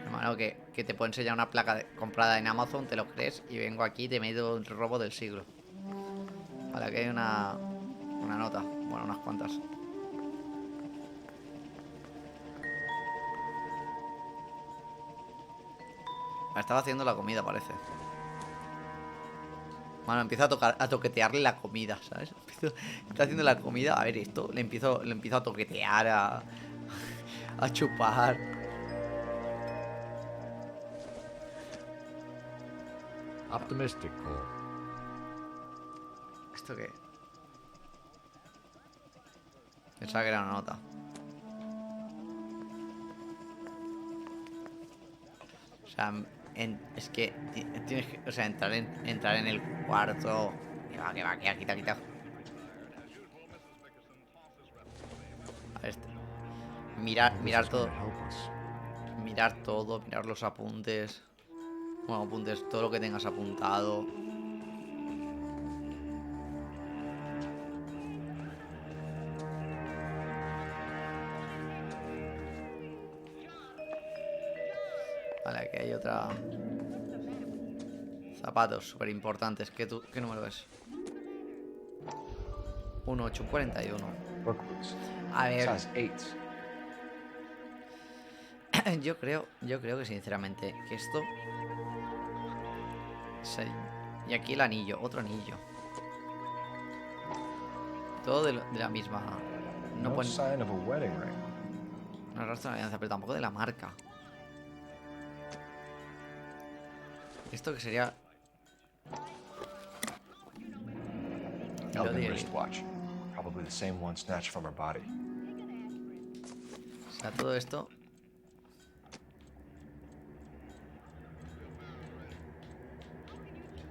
Hermano, que te puedo enseñar una placa comprada en Amazon, te lo crees, y vengo aquí y te meto el robo del siglo. Vale, aquí hay una nota. Bueno, unas cuantas. Me estaba haciendo la comida, parece. Bueno, empiezo a toquetearle la comida, ¿sabes? Está haciendo la comida. A ver, esto le empiezo a toquetear, a chupar. Optimistic, Cole. ¿Esto qué? Pensaba que era una nota. O sea, es que tienes que, o sea, entrar en el cuarto. Que va, quita. A ver, mirar todo. Mirar los apuntes. Bueno, apuntes, todo lo que tengas apuntado. Vale, aquí hay otra. Zapatos, súper importantes. ¿Qué número es? 1841. A ver. Yo creo que sinceramente que esto. Y aquí el anillo, otro anillo. Todo de la misma. No pueden. No arrastra una alianza, pero tampoco de la marca. Esto que sería. Elvin wristwatch. Probably the same one snatched from her body. sea, todo esto...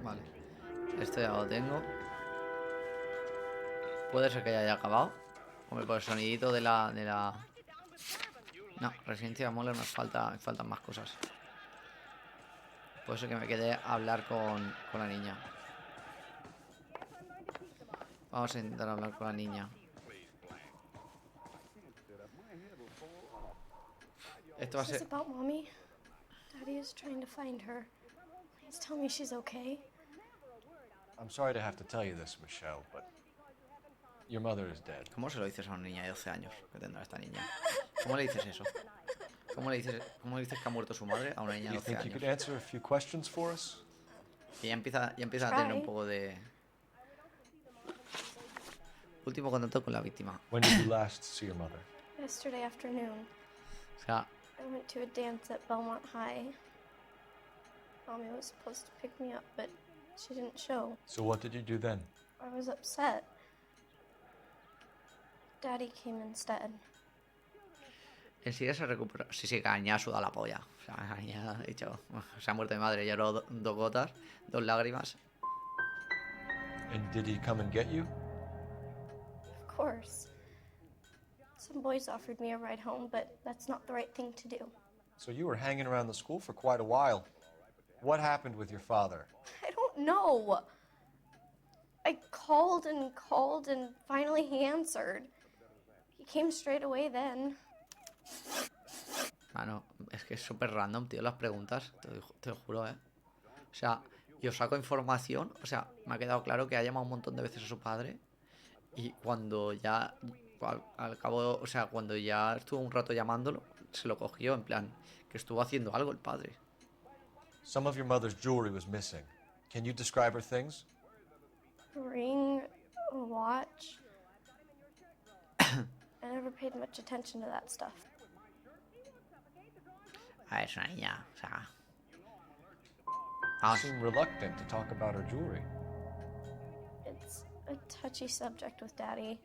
Vale. Esto ya lo tengo. Puede ser que ya haya acabado. Hombre, por el sonidito de la... No, residencia de Moller nos faltan más cosas. Puede ser que me quede a hablar con la niña. Vamos a intentar hablar con la niña. Esto va a ser... Is this about mommy? Daddy is trying to find her. Please tell me she's okay. I'm sorry to have to tell you this, Michelle, but your mother is dead. ¿Cómo se lo dices a una niña de 12 años que tendrá esta niña? ¿Cómo le dices eso? ¿Cómo le dices que ha muerto su madre a una niña de 12 You años? could answer a few questions for us? Que ya empieza a tener un poco de... Último contacto con la víctima. When did you last see your mother? Yesterday afternoon. O sea, I went to a dance at Belmont High. Mommy was supposed to pick me up, but she didn't show. So what did you do then? I was upset. Daddy came instead. enseguida se recupera. Sí, que la niña suda la polla. O sea, la niña ha dicho, se ha muerto mi madre, lloró 2 gotas, 2 lágrimas. And did he come and get you? Of course. Some boys offered me a ride home, but that's not the right thing to do. So you were hanging around the school for quite a while. What happened with your father? I don't know. I called and finally he answered. He came straight away then. Mano, es que es súper random, tío, las preguntas, te lo juro, O sea, yo saco información, o sea, me ha quedado claro que ha llamado un montón de veces a su padre y cuando ya, al cabo, o sea, cuando ya estuvo un rato llamándolo, se lo cogió, en plan, que estuvo haciendo algo el padre. Some of your mother's jewelry was missing. Can you describe her things? A ring, a watch. I never paid much attention to that stuff. A ver, es una niña, o sea... You seem reluctant to talk about her jewelry. It's a touchy subject with Daddy.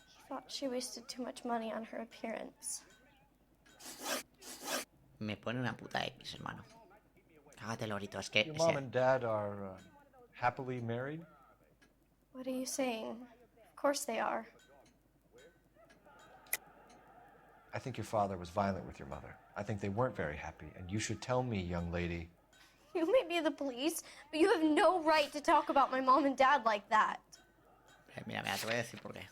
He thought she wasted too much money on her appearance. Me pone una puta X, hermano. Cágate, lorito, es que... Your mom and dad are happily married? What are you saying? Of course they are. I think your father was violent with your mother. I think they weren't very happy, and you should tell me, young lady. You may be the police, but you have no right to talk about my mom and dad like that. Mira, te voy a decir por qué.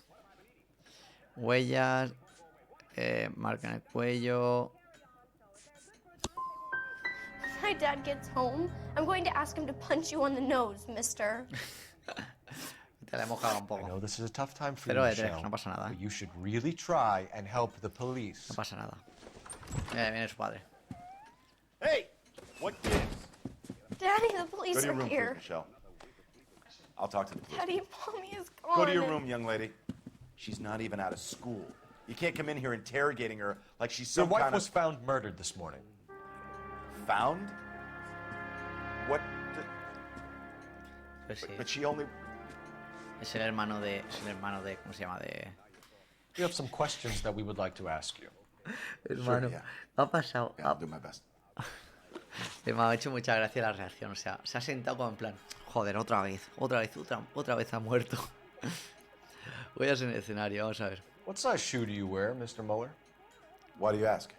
Huellas, marca en el cuello... If my dad gets home, I'm going to ask him to punch you on the nose, mister. Te la he mojado un poco. I know this is a tough time for Pero you, de 3, Michelle, no pasa nada. but you should really try and help the police. No pasa nada. Mira, viene su padre. Hey! What gives? Daddy, the police Go to your are room, here. please, Michelle. I'll talk to the police. Daddy, mommy is gone. Go to your room, young lady. She's not even out of school. You can't come in here interrogating her like she's some Your wife kind was of... found murdered this morning. Found? What? Pues sí. But she only... Es el hermano de... ¿Cómo se llama? We have some questions that we would like to ask you. Hermano, ha pasado... Yeah, I'll do my best. Me ha hecho mucha gracia la reacción, o sea, se ha sentado como en plan, joder, otra vez ha muerto. Voy a ser en el escenario, vamos a ver. What size shoe do you wear, Mr. Mueller? Why do you ask?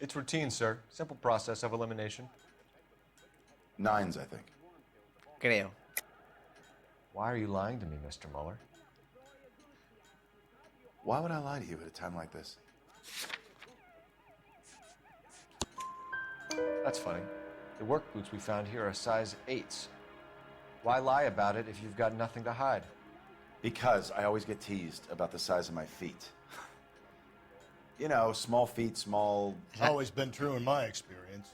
It's routine, sir. Simple process of elimination. 9s, I think. Creo. Why are you lying to me, Mr. Mueller? Why would I lie to you at a time like this? That's funny. The work boots we found here are size 8s. Why lie about it if you've got nothing to hide? Because I always get teased about the size of my feet. You know, small feet, small... Always been true in my experience.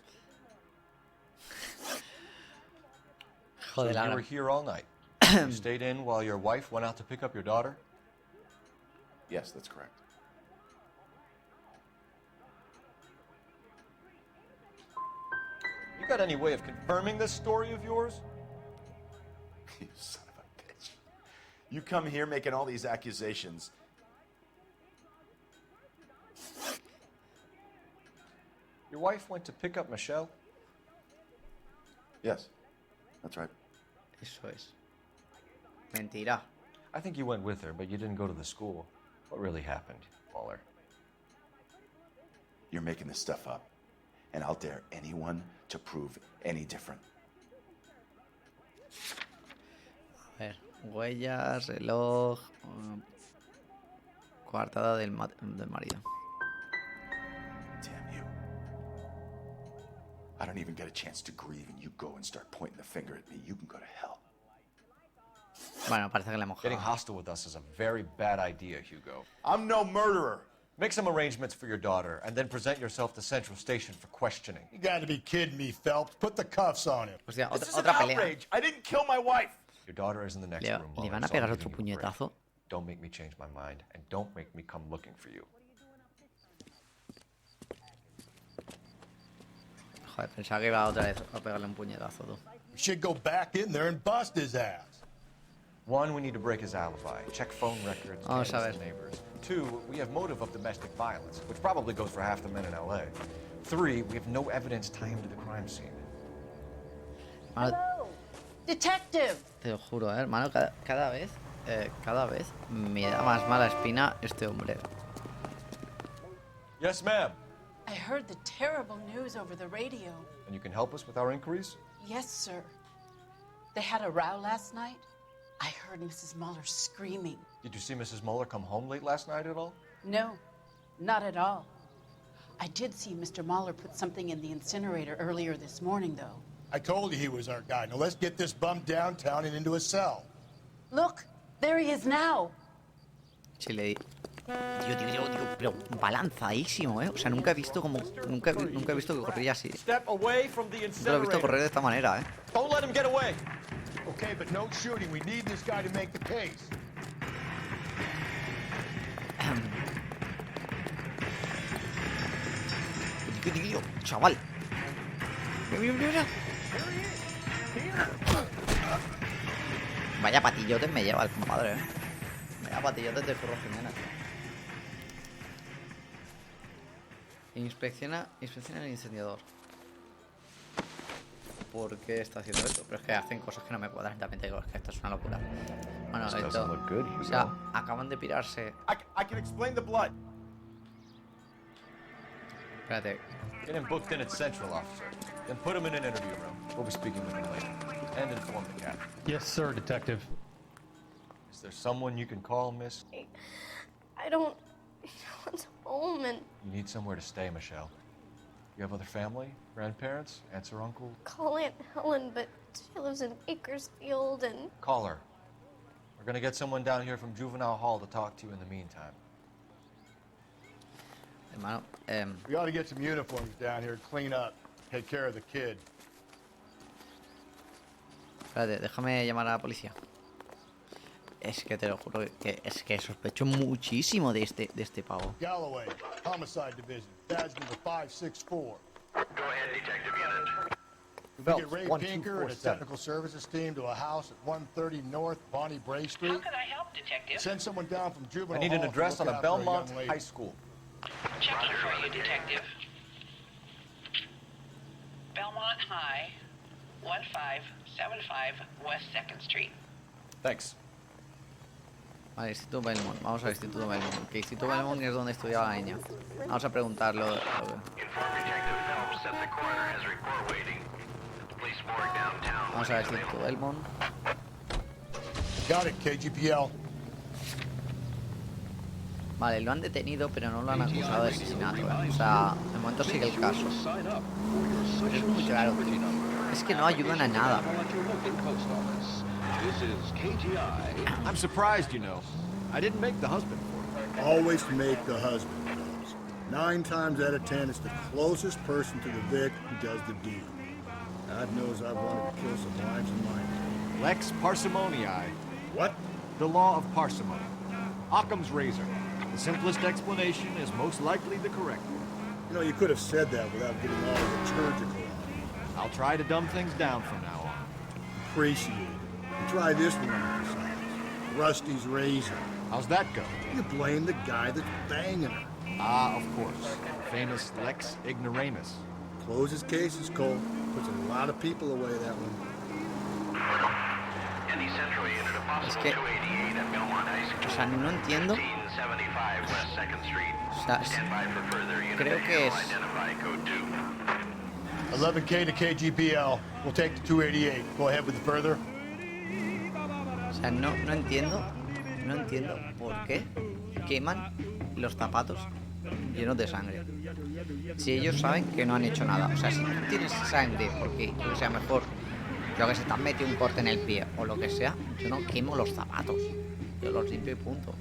So you were here all night. You stayed in while your wife went out to pick up your daughter? Yes, that's correct. You got any way of confirming this story of yours? You son of a bitch. You come here making all these accusations. Your wife went to pick up Michelle? Yes, that's right. Eso es. Mentira. I think you went with her, but you didn't go to the school. What really happened, Mueller? You're making this stuff up, and I'll dare anyone to prove any different. A ver, huellas, reloj, coartada del marido. Damn you. I don't even get a chance to grieve, and you go and start pointing the finger at me. You can go to hell. Bueno, parece que le hemos Getting jugado. hostile with us is a very bad idea, Hugo. I'm no murderer. Make some arrangements for your daughter, and then present yourself to Central Station for questioning. You gotta be kidding me, Phelps. Put the cuffs on him. Hostia, This is otra an pelea. outrage. I didn't kill my wife. Your daughter is in the next Le, room, le Mueller, van a so I'm pegar giving otro you a break. puñetazo. Don't make me change my mind, and don't make me come looking for you. Joder, pensaba que iba otra vez a pegarle un puñetazo, tú. We should go back in there and bust his ass. One, we need to break his alibi. Check phone records, Vamos a canvass ver. the neighbors. Two, we have motive of domestic violence, which probably goes for half the men in L.A. Three, we have no evidence tying him to the crime scene. Hermano, Detective! te lo juro, hermano, cada vez me da más mala espina este hombre. Yes, ma'am. I heard the terrible news over the radio. And you can help us with our inquiries? Yes, sir. They had a row last night. I heard Mrs. Mueller screaming. Did you see Mrs. Mueller come home late last night at all? No, not at all. I did see Mr. Mueller put something in the incinerator earlier this morning, though. I told you he was our guy. Now let's get this bum downtown and into a cell. Look, there he is now. Si le... Tío, pero balanzadísimo, ¿eh? O sea, nunca he visto como... Nunca he visto que corría así. Step away from the Nunca lo he visto correr de esta manera, ¿eh? Don't let him get away. Okay, but no shooting. We need this guy to make the case. Tío, chaval. Mira. Vaya patillotes me lleva el compadre, ¿eh? Vaya patillotes de Curro Jiménez. Inspecciona el incendiador. ¿Por qué está haciendo esto? Pero es que hacen cosas que no me cuadran. También te digo, es que esto es una locura. Bueno, esto... O sea, acaban de pirarse... I can explain the blood. Espérate. Get him booked in at Central, officer. Then put him in an interview room. We'll be speaking with him later. And inform the captain. Yes, sir, detective. Is there someone you can call, miss? I don't... No one's home and... You need somewhere to stay, Michelle. You have other family? Grandparents? Aunts or uncle? Call Aunt Helen, but she lives in Bakersfield and... Call her. We're gonna get someone down here from Juvenile Hall to talk to you in the meantime. Hermano, We ought to get some uniforms down here, clean up, take care of the kid. Espérate, déjame llamar a la policía. Es que te lo juro que es que sospecho muchísimo de este pavo. Galloway, Homicide Division, badge number 564. Go ahead, Detective Unit. We Phelps, get Ray 1247. Pinker and a technical services team to a house at 130 North Bonnie Bray Street. How can I help, Detective? Send someone down from I Juvenile need an Hall to address look on a out for young Belmont lady. High School. Checking for you, Detective. Belmont High, 1575 West 2nd Street. Thanks. Vale, Instituto Belmont. Vamos al Instituto Belmont. Que Instituto Belmont es donde estudiaba la niña. Vamos a preguntarlo. Inform Detective Phelps that the coroner has a report waiting at the police morgue downtown. Vamos al Instituto Belmont. Got it, KGPL. Vale, lo han detenido, pero no lo han acusado de asesinato, ¿eh? O sea, de momento sigue el caso. Pero es muy claro, tío. Es que no ayudan a nada. I'm surprised, you know. I didn't make the husband for it. Always make the husband, Phelps. 9 times out of 10, it's the closest person to the Vic who does the deed. God knows I've wanted to kill some lives in mine. Lex parsimoniae. What? The law of parsimony. Occam's razor. The simplest explanation is most likely the correct one. You know, you could have said that without getting all liturgical on me. I'll try to dumb things down from now on. Appreciate it. Try this one on yourselves. Rusty's razor. How's that go? You blame the guy that's banging her. Ah, of course. Famous Lex ignoramus. Closes cases, Cole. Puts a lot of people away that one. Es que... O sea, no entiendo. O sea, creo que es... 11K to KGPL. We'll take the 288. Go ahead with the further. O sea, no entiendo. No entiendo por qué queman los zapatos llenos de sangre. Si ellos saben que no han hecho nada. O sea, si tú tienes sangre porque, yo que sea mejor, yo que sé, te han metido un corte en el pie o lo que sea, yo no quemo los zapatos. Yo los limpio y punto.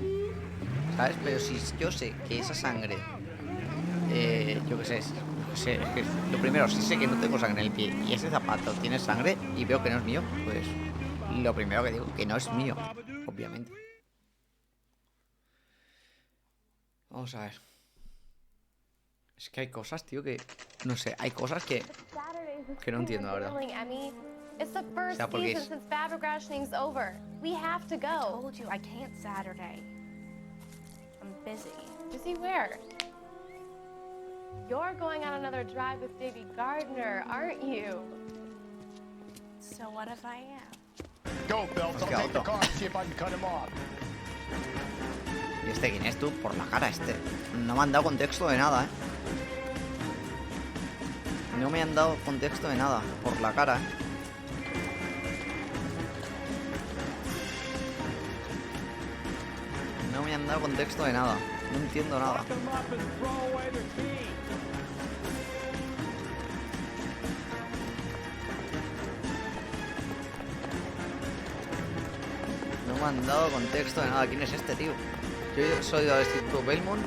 ¿Sabes? Pero si yo sé que esa sangre, yo que sé, es que lo primero, si sé que no tengo sangre en el pie y ese zapato tiene sangre y veo que no es mío, pues lo primero que digo que no es mío, obviamente. Vamos a ver. Es que hay cosas, tío, que... No sé, hay cosas que no entiendo, la verdad. It's the first season since fabric rationing's over. We have to go. I told you I can't Saturday. I'm busy. Busy where? You're going on another drive with Davy Gardner, aren't you? So what if I am? Go, Phelps. I'll take the car and see if I can cut him off. ¿Y este quién es tú? Por la cara este. No me han dado contexto de nada, No me han dado contexto de nada. Por la cara, No me han dado contexto de nada. No entiendo nada. No me han dado contexto de nada. ¿Quién es este, tío? Yo soy del Instituto Belmont.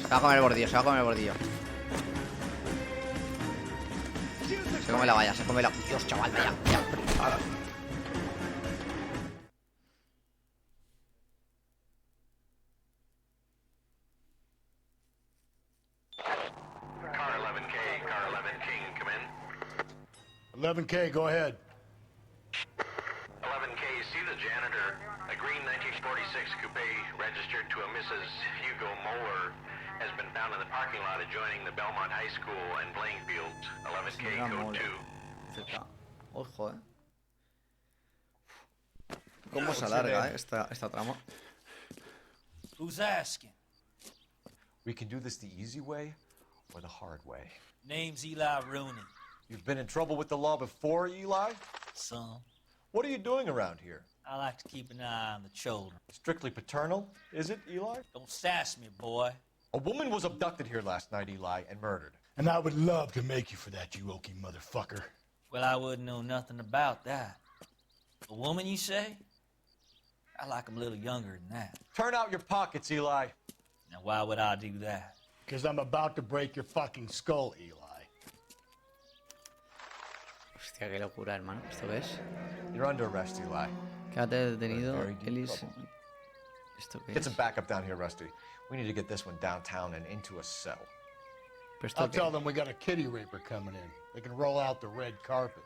Se va a comer el bordillo, se va a comer el bordillo. Se come la valla, se come la... Dios, chaval, vaya. Car 11K, come in. 11K, go ahead. 11K, see the janitor. A green 1946 coupe registered to a Mrs. Hugo Moeller has been found in the parking lot adjoining the Belmont High School and playing field. 11K, code 2. Ojo, ¿Cómo se alarga, esta trama? Who's asking? We can do this the easy way or the hard way. Name's Eli Rooney. You've been in trouble with the law before, Eli? Some. What are you doing around here? I like to keep an eye on the children. Strictly paternal, is it, Eli? Don't sass me, boy. A woman was abducted here last night, Eli, and murdered. And I would love to make you for that, you oaky motherfucker. Well, I wouldn't know nothing about that. A woman, you say? I like 'em a little younger than that. Turn out your pockets, Eli. Now, why would I do that? Because I'm about to break your fucking skull, Eli. Hostia, qué locura, hermano. ¿Esto qué es? You're under arrest, Eli. Quédate detenido, Ellis. ¿Esto qué Get es? some backup down here, Rusty. We need to get this one downtown and into a cell. I'll tell them we got a kitty raper coming in. They can roll out the red carpet.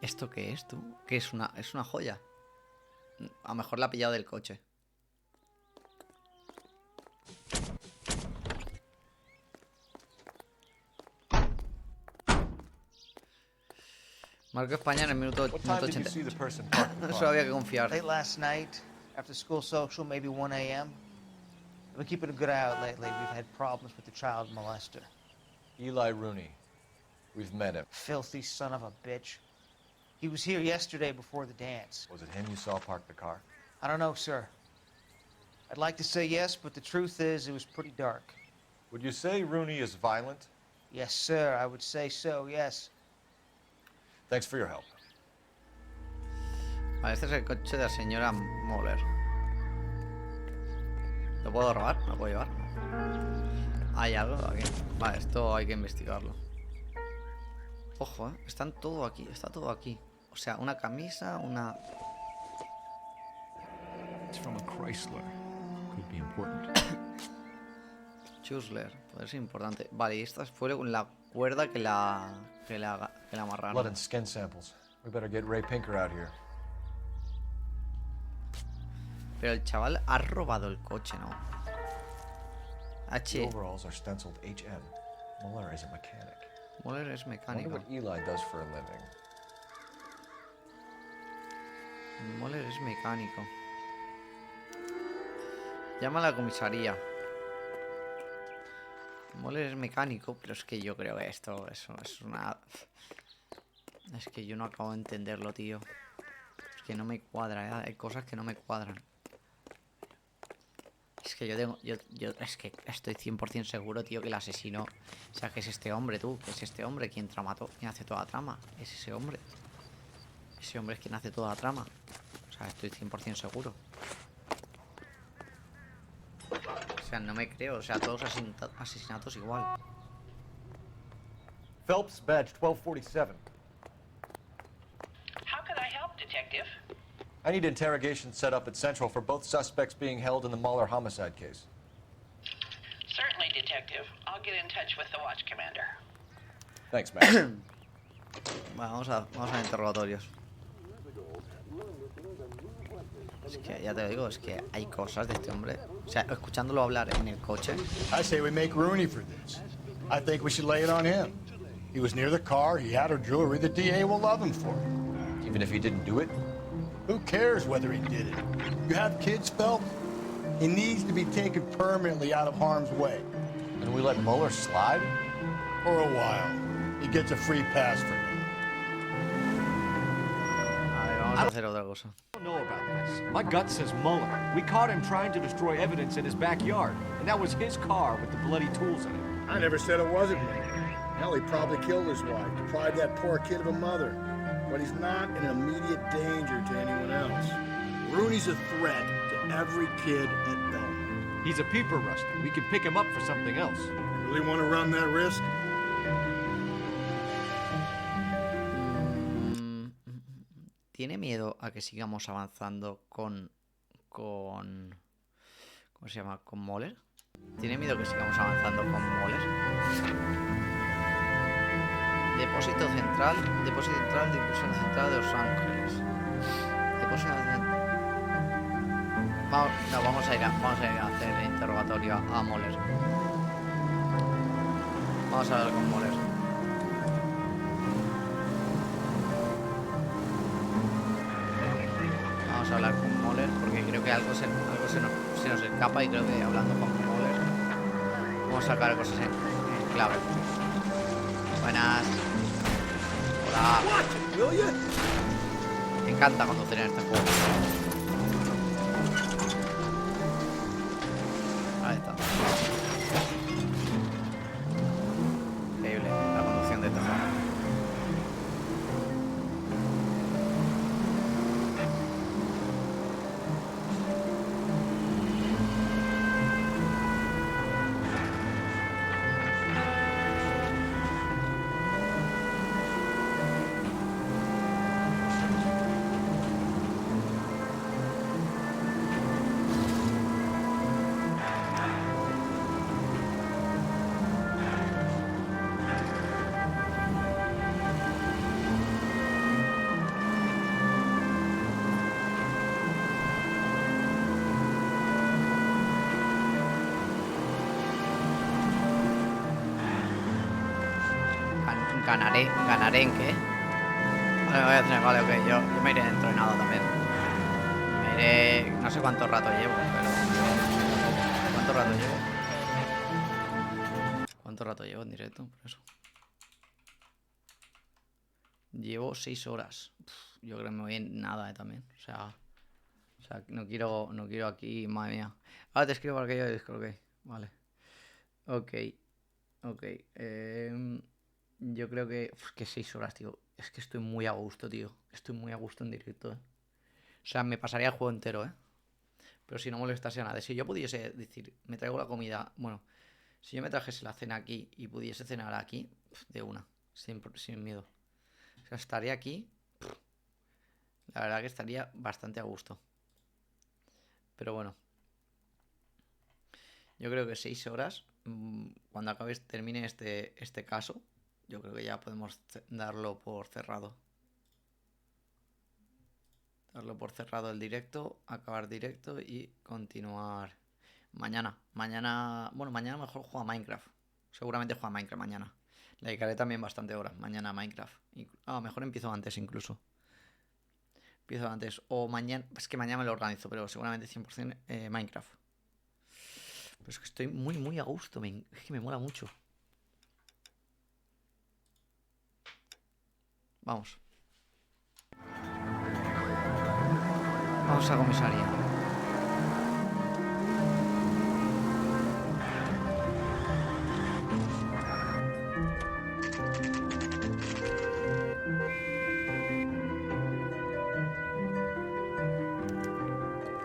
¿Esto qué es, tú? ¿Qué es una joya? A lo mejor la ha pillado del coche. Marco España en el minuto 80. Eso había que confiar. Late last night, after school social, maybe 1 a.m. I've been keeping a good eye out lately. We've had problems with the child molester. Eli Rooney. We've met him. Filthy son of a bitch. He was here yesterday before the dance. Was it him you saw park the car? I don't know, sir. I'd like to say yes, but the truth is it was pretty dark. Would you say Rooney is violent? Yes, sir. I would say so, yes. Thanks for your help. Vale, este es el coche de la señora Moller. ¿Lo puedo robar? ¿Lo puedo llevar? ¿Hay algo aquí? Vale, esto hay que investigarlo. Ojo, están todo aquí, está todo aquí. O sea, una camisa, una... It's from a Chrysler. Could be important. Chusler, puede ser importante. Vale, y esta fue con la cuerda que la amarraron. Blood and skin samples. We better get Ray Pinker out here. Pero el chaval ha robado el coche, ¿no? The overalls are stenciled HM. Muller is a mechanic. Muller es I mecánico. wonder what Eli does for a living. Muller es mecánico. Llama a la comisaría. Muller es mecánico, pero es que yo creo que eso es una... Es que yo no acabo de entenderlo, tío. Es que no me cuadra, ¿eh? Hay cosas que no me cuadran. Es que yo es que estoy 100% seguro, tío, que el asesino... O sea, que es este hombre, tú. Que es este hombre quien mató, quien hace toda la trama. Es ese hombre. Ese hombre es quien hace toda la trama. O sea, estoy 100% seguro. O sea, no me creo. O sea, todos asesinatos igual. Phelps, badge 1247. How can I help, Detective? I need interrogation set up at Central for both suspects being held in the Muller homicide case. Certainly, Detective. I'll get in touch with the watch commander. Thanks, man. Bueno, vamos a interrogatorios. Es que ya te lo digo, es que hay cosas de este hombre. O sea, escuchándolo hablar en el coche. I say we make Rooney for this. I think we should lay it on him. He was near the car, he had her jewelry, the DA will love him for it. Even if he didn't do it? Who cares whether he did it? You have kids, Phelps? He needs to be taken permanently out of harm's way. And we let Muller slide? For a while. He gets a free pass for me. A ver, vamos a hacer otra cosa. I don't know about this. My gut says Muller. We caught him trying to destroy evidence in his backyard, and that was his car with the bloody tools in it. I never said it wasn't me. Hell, he probably killed his wife, deprived that poor kid of a mother. But he's not an immediate danger to anyone else. Rooney's a threat to every kid at Belmont. He's a peeper, Rusty. We could pick him up for something else. You really want to run that risk? ¿Tiene miedo a que sigamos avanzando con ¿cómo se llama? ¿Con Muller? ¿Tiene miedo que sigamos avanzando con Muller? Depósito central de Impulsión Central de Los Ángeles. Depósito central. Vamos a ir a hacer el interrogatorio a Muller. Vamos a hablar con Muller. Vamos a hablar con Muller porque creo que algo se nos escapa y creo que hablando con Muller vamos a sacar cosas en clave. Buenas. Hola. Me encanta conducir en este juego. Ahí está. Increíble la conducción de este juego. ¿Ganaré en qué? Vale, voy a tener, vale, ok, yo me iré dentro de nada también. Me iré... No sé cuánto rato llevo, pero... ¿Cuánto rato llevo? ¿Cuánto rato llevo en directo? Por eso. Llevo 6 horas. Yo creo que me voy en nada, también. O sea, no quiero aquí, madre mía. Ahora te escribo para que yo Discord, ok. Vale. Ok. Yo creo que 6 horas, tío. Es que estoy muy a gusto, tío. Estoy muy a gusto en directo, O sea, me pasaría el juego entero, Pero si no molestase a nadie. Si yo pudiese decir, me traigo la comida... Bueno, si yo me trajese la cena aquí y pudiese cenar aquí, de una. Sin miedo. O sea, estaría aquí... La verdad que estaría bastante a gusto. Pero bueno. Yo creo que 6 horas cuando termine este caso, yo creo que ya podemos darlo por cerrado. Darlo por cerrado el directo, acabar directo y continuar mañana. Mañana mejor juega Minecraft. Seguramente juega Minecraft mañana. Le dedicaré también bastante horas mañana a Minecraft. Mejor empiezo antes incluso. Empiezo antes. O mañana. Es que mañana me lo organizo, pero seguramente 100% Minecraft. Pero es que estoy muy a gusto. Es que me mola mucho. Vamos. Vamos a comisaría.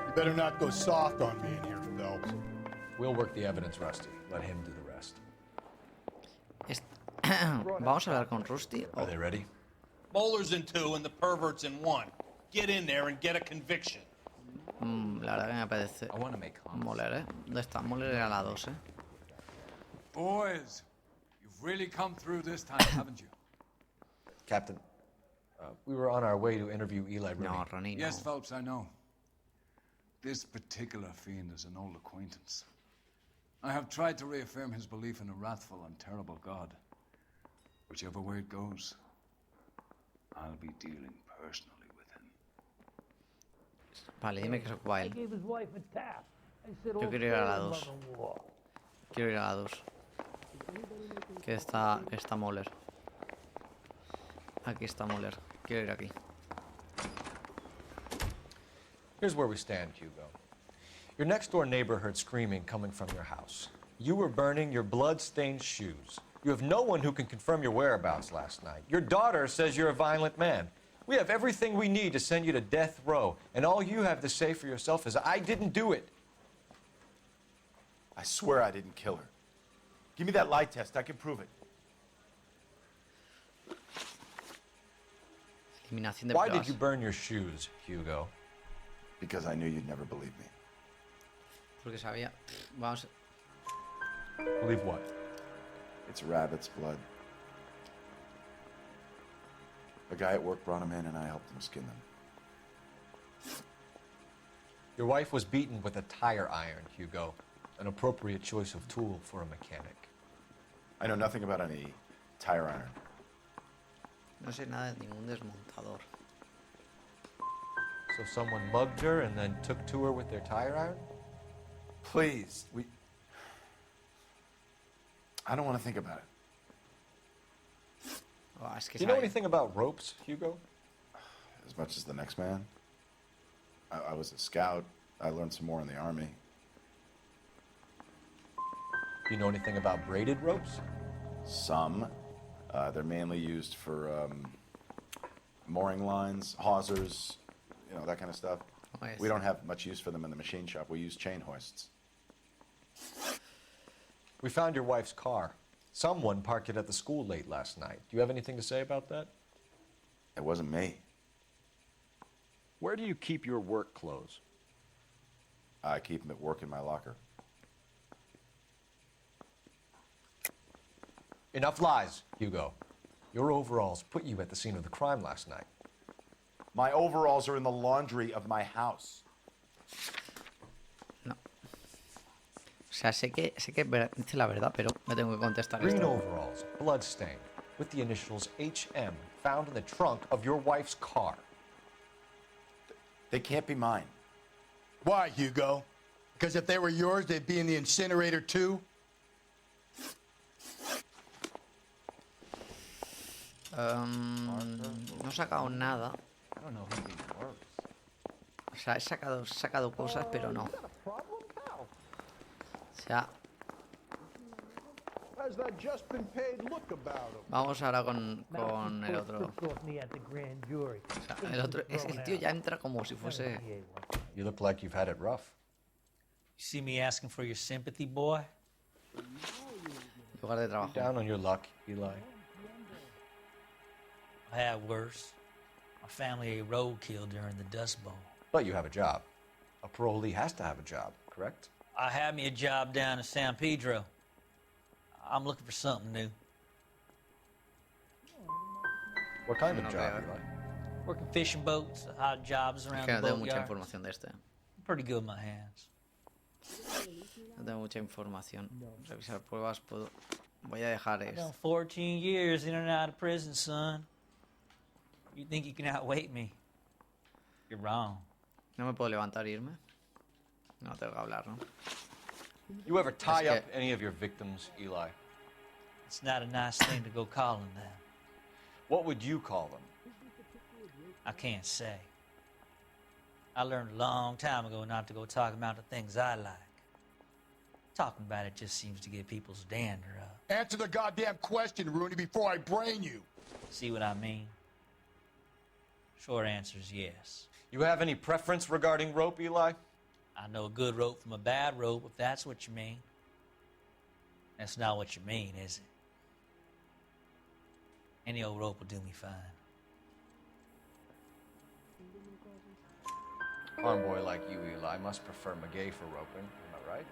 You better not go soft on me in here, Phelps. We'll work the evidence, Rusty. Let him do the rest. Vamos a hablar con Rusty. Are they ready? Moeller's in 2 and the pervert's in 1. Get in there and get a conviction. La verdad que me apetece Moller, ¿Dónde está? Moller era la 2, Boys, you've really come through this time, haven't you? Captain, we were on our way to interview Eli Rooney. No, Ronnie, Yes, Phelps, I know. This particular fiend is an old acquaintance. I have tried to reaffirm his belief in a wrathful and terrible God. Whichever way it goes, I'll be dealing personally with him. Vale, dime que se ocupa él. Yo quiero ir a la 2. Quiero ir a la 2. Que está Moller. Aquí está Moller. Quiero ir aquí. Here's where we stand, Hugo. Your next-door neighbor heard screaming coming from your house. You were burning your blood-stained shoes. You have no one who can confirm your whereabouts last night. Your daughter says you're a violent man. We have everything we need to send you to death row, and all you have to say for yourself is, I didn't do it. I swear I didn't kill her. Give me that lie test. I can prove it. Eliminación de Why pruebas. did you burn your shoes, Hugo? Because I knew you'd never believe me. Porque sabía. Vamos. Believe what? It's rabbit's blood. A guy at work brought them in and I helped him skin them. Your wife was beaten with a tire iron, Hugo. An appropriate choice of tool for a mechanic. I know nothing about any tire iron. No sé nada de ningún desmontador. So someone mugged her and then took to her with their tire iron? Please, I don't want to think about it. Oh, es que Do you know anything about ropes, Hugo? As much as the next man. I was a scout. I learned some more in the army. Do you know anything about braided ropes? Some. They're mainly used for mooring lines, hawsers, you know, that kind of stuff. Oh, yes. We don't have much use for them in the machine shop. We use chain hoists. We found your wife's car. Someone parked it at the school late last night. Do you have anything to say about that? It wasn't me. Where do you keep your work clothes? I keep them at work in my locker. Enough lies, Hugo. Your overalls put you at the scene of the crime last night. My overalls are in the laundry of my house. No. O sea, sé que dice la verdad, pero me tengo que contestar Green esto. overalls, bloodstained, with the initials HM found in the trunk of your wife's car. They can't be mine. Why, Hugo? Because if they were yours, they'd be in the incinerator too? No he sacado nada. O sea, he sacado cosas, pero no. O sea, vamos ahora con el otro. O sea, el otro, el tío ya entra como si fuese. You look like you've had it rough. You see me asking for your sympathy, boy? Lugar de trabajo. Down on your luck, Eli. I had worse. My family ate roadkill during the Dust Bowl. But you have a job. A parolee has to have a job, correct? I had me a job down in San Pedro. I'm looking for something new. What kind of job, Eli? Working fishing boats, odd jobs Es around que the no tengo mucha boatyard. información de este. Pretty good in my hands. No tengo mucha información. Revisar pruebas, puedo... Voy a dejar I've done esto. 14 years in and out of prison, son. You think you can outweight me? You're wrong. No me puedo levantar e irme. No tengo que hablar, ¿no? You ever tie Es que- up any of your victims, Eli? It's not a nice thing to go calling them. What would you call them? I can't say. I learned a long time ago not to go talking about the things I like. Talking about it just seems to get people's dander up. Answer the goddamn question, Rooney, before I brain you. See what I mean? Short answer is yes. You have any preference regarding rope, Eli? I know a good rope from a bad rope, if that's what you mean. That's not what you mean, is it? Any old rope will do me fine. Farm boy like you, Eli, must prefer McGay for roping. Am I right?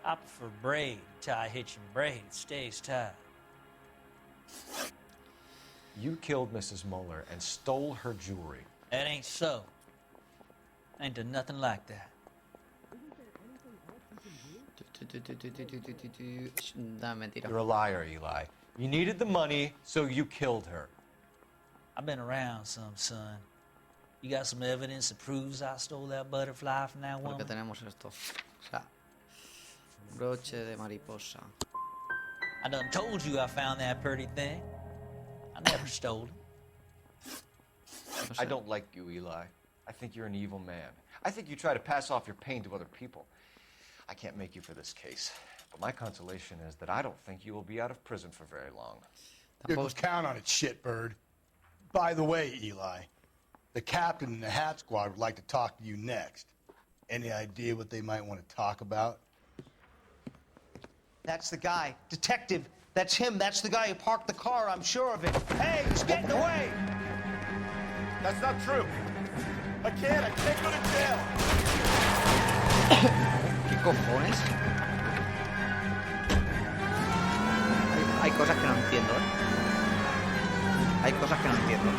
I prefer braid. Tie hitching braid. It stays tied. You killed Mrs. Muller and stole her jewelry. That ain't so. I ain't done nothing like that. No, mentira. You're a liar, Eli. You needed the money, so you killed her. I've been around some, son. You got some evidence that proves I stole that butterfly from that Porque woman? tenemos esto. O sea, broche de mariposa. I done told you I found that pretty thing. I never stole it. I don't like you, Eli. I think you're an evil man. I think you try to pass off your pain to other people. I can't make you for this case, but my consolation is that I don't think you will be out of prison for very long. You can count on it, shitbird. By the way, Eli, the captain and the hat squad would like to talk to you next. Any idea what they might want to talk about? That's the guy. Detective, that's him. That's the guy who parked the car, I'm sure of it. Hey, he's getting away! That's not true. I can't go to jail. ¿Qué cojones? Hay cosas que no entiendo, ¿eh? Hay cosas que no entiendo.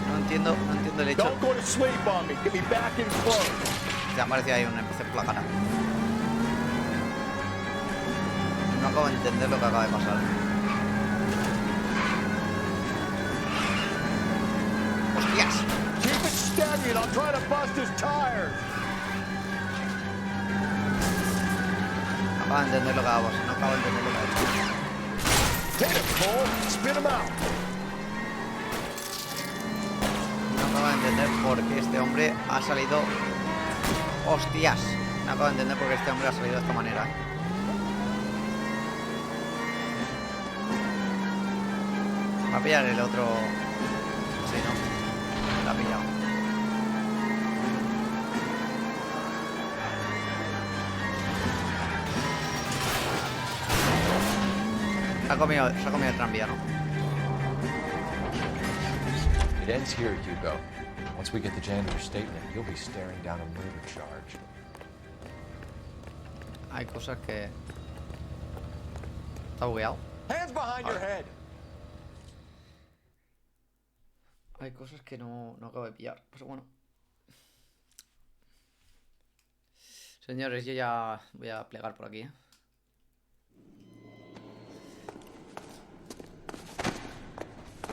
No entiendo el hecho. Don't go to sleep on me. Get me back in close. Ya aparecía ahí un NPC por la cara. No acabo de entender lo que acaba de pasar. ¡Hostias! Keep it steady and I'll try to bust his tires. No acabo de entender lo que acaba de pasar. No acabo de entender lo que ha hecho. Hit him, Cole. Spin him out. No acabo de entender por qué este hombre ha salido... ¡Hostias! No acabo de entender por qué este hombre ha salido de esta manera. Va a pillar el otro... Sí, ¿no? La ha pillado. Se ha comido el tranvía, ¿no? It ends here, Hugo. Once we get the janitor's statement, you'll be staring down a murder charge. Hay cosas que... Está bugueado. Hands behind your head! Hay cosas que no acabo de pillar. Pues bueno. Señores, yo ya voy a plegar por aquí, ¿eh?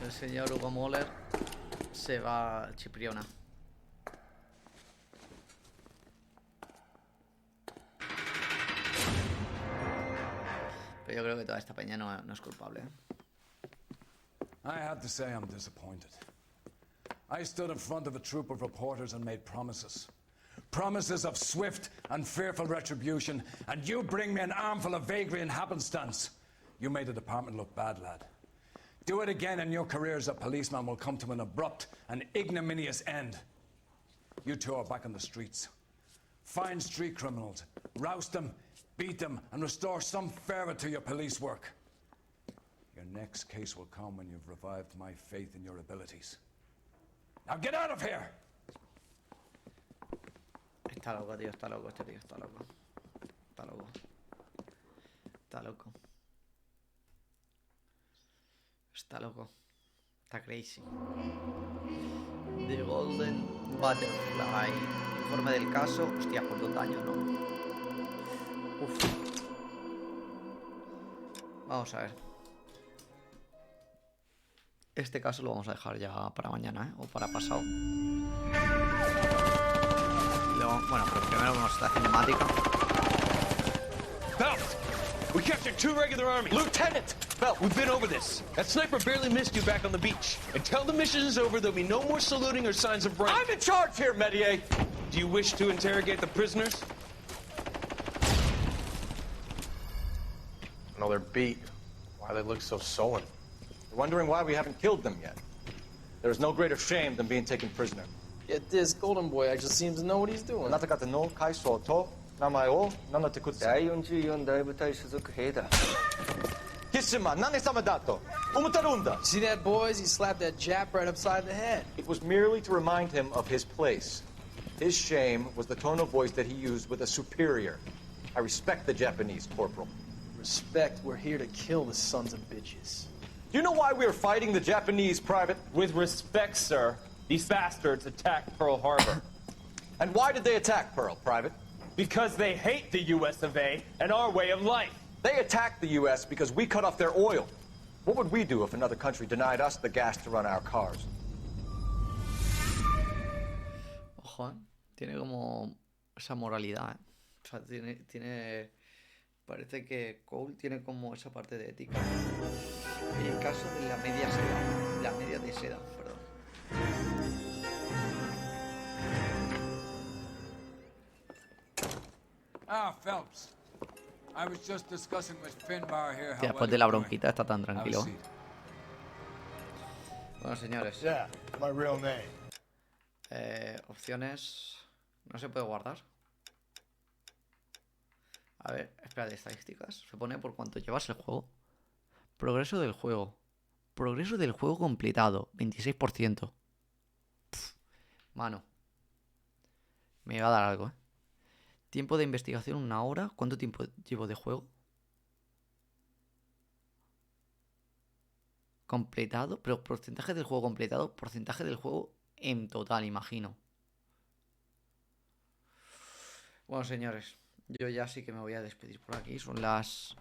El señor Hugo Moller se va a Chipriona. Pero yo creo que toda esta peña no es culpable, ¿eh? I have to say I'm disappointed. I stood in front of a troop of reporters and made promises. Promises of swift and fearful retribution, and you bring me an armful of vagary and happenstance. You made the department look bad, lad. Do it again and your career as a policeman will come to an abrupt and ignominious end. You two are back on the streets. Find street criminals, roust them, beat them, and restore some fervor to your police work. Your next case will come when you've revived my faith in your abilities. Now get out of here! Está loco, tío, está loco, este tío está loco. Está loco. Está loco. Está loco. Está crazy. The Golden Butterfly. Informe del caso. Hostia, cuánto daño, ¿no? Uf. Vamos a ver. Este caso lo vamos a dejar ya para mañana, ¿eh? O para pasado. Bueno, pero primero vamos a esta cinemática. Phelps! We captured 2 regular army. Lieutenant! Phelps, we've been over this. That sniper barely missed you back on the beach. Until the mission is over, there'll be no more saluting or signs of rank. I'm in charge here, Medier! Do you wish to interrogate the prisoners? No, they're beat. Why they look so sullen? You're wondering why we haven't killed them yet. There's no greater shame than being taken prisoner. Yet this golden boy actually seems to know what he's doing. あなた方の会社と名前を名乗ってください。第44大部隊所属兵だ。キスマ何様だと思ってるんだ。 See that, boys? He slapped that Jap right upside the head. It was merely to remind him of his place. His shame was the tone of voice that he used with a superior. I respect the Japanese, Corporal. Respect, we're here to kill the sons of bitches. Do you know why we are fighting the Japanese, Private? With respect, sir, these bastards attacked Pearl Harbor. And why did they attack Pearl, Private? Because they hate the US of A and our way of life. They attacked the US because we cut off their oil. What would we do if another country denied us the gas to run our cars? Ojo, tiene como esa moralidad, ¿eh? O sea, tiene... Parece que Cole tiene como esa parte de ética. En el caso de la media seda. La media de seda, perdón. Ah, Phelps. I was just discussing with Finbar here how Después de la bronquita está tan tranquilo. Bueno, señores. Yeah, my real name. Opciones. No se puede guardar. A ver, espera, de estadísticas. Se pone por cuánto llevas el juego. Progreso del juego. Progreso del juego completado. 26%. Pff, mano. Me va a dar algo, ¿eh? Tiempo de investigación, 1 hora. ¿Cuánto tiempo llevo de juego? Completado. Pero porcentaje del juego completado. Porcentaje del juego en total, imagino. Bueno, señores. Yo ya sí que me voy a despedir por aquí. Son las...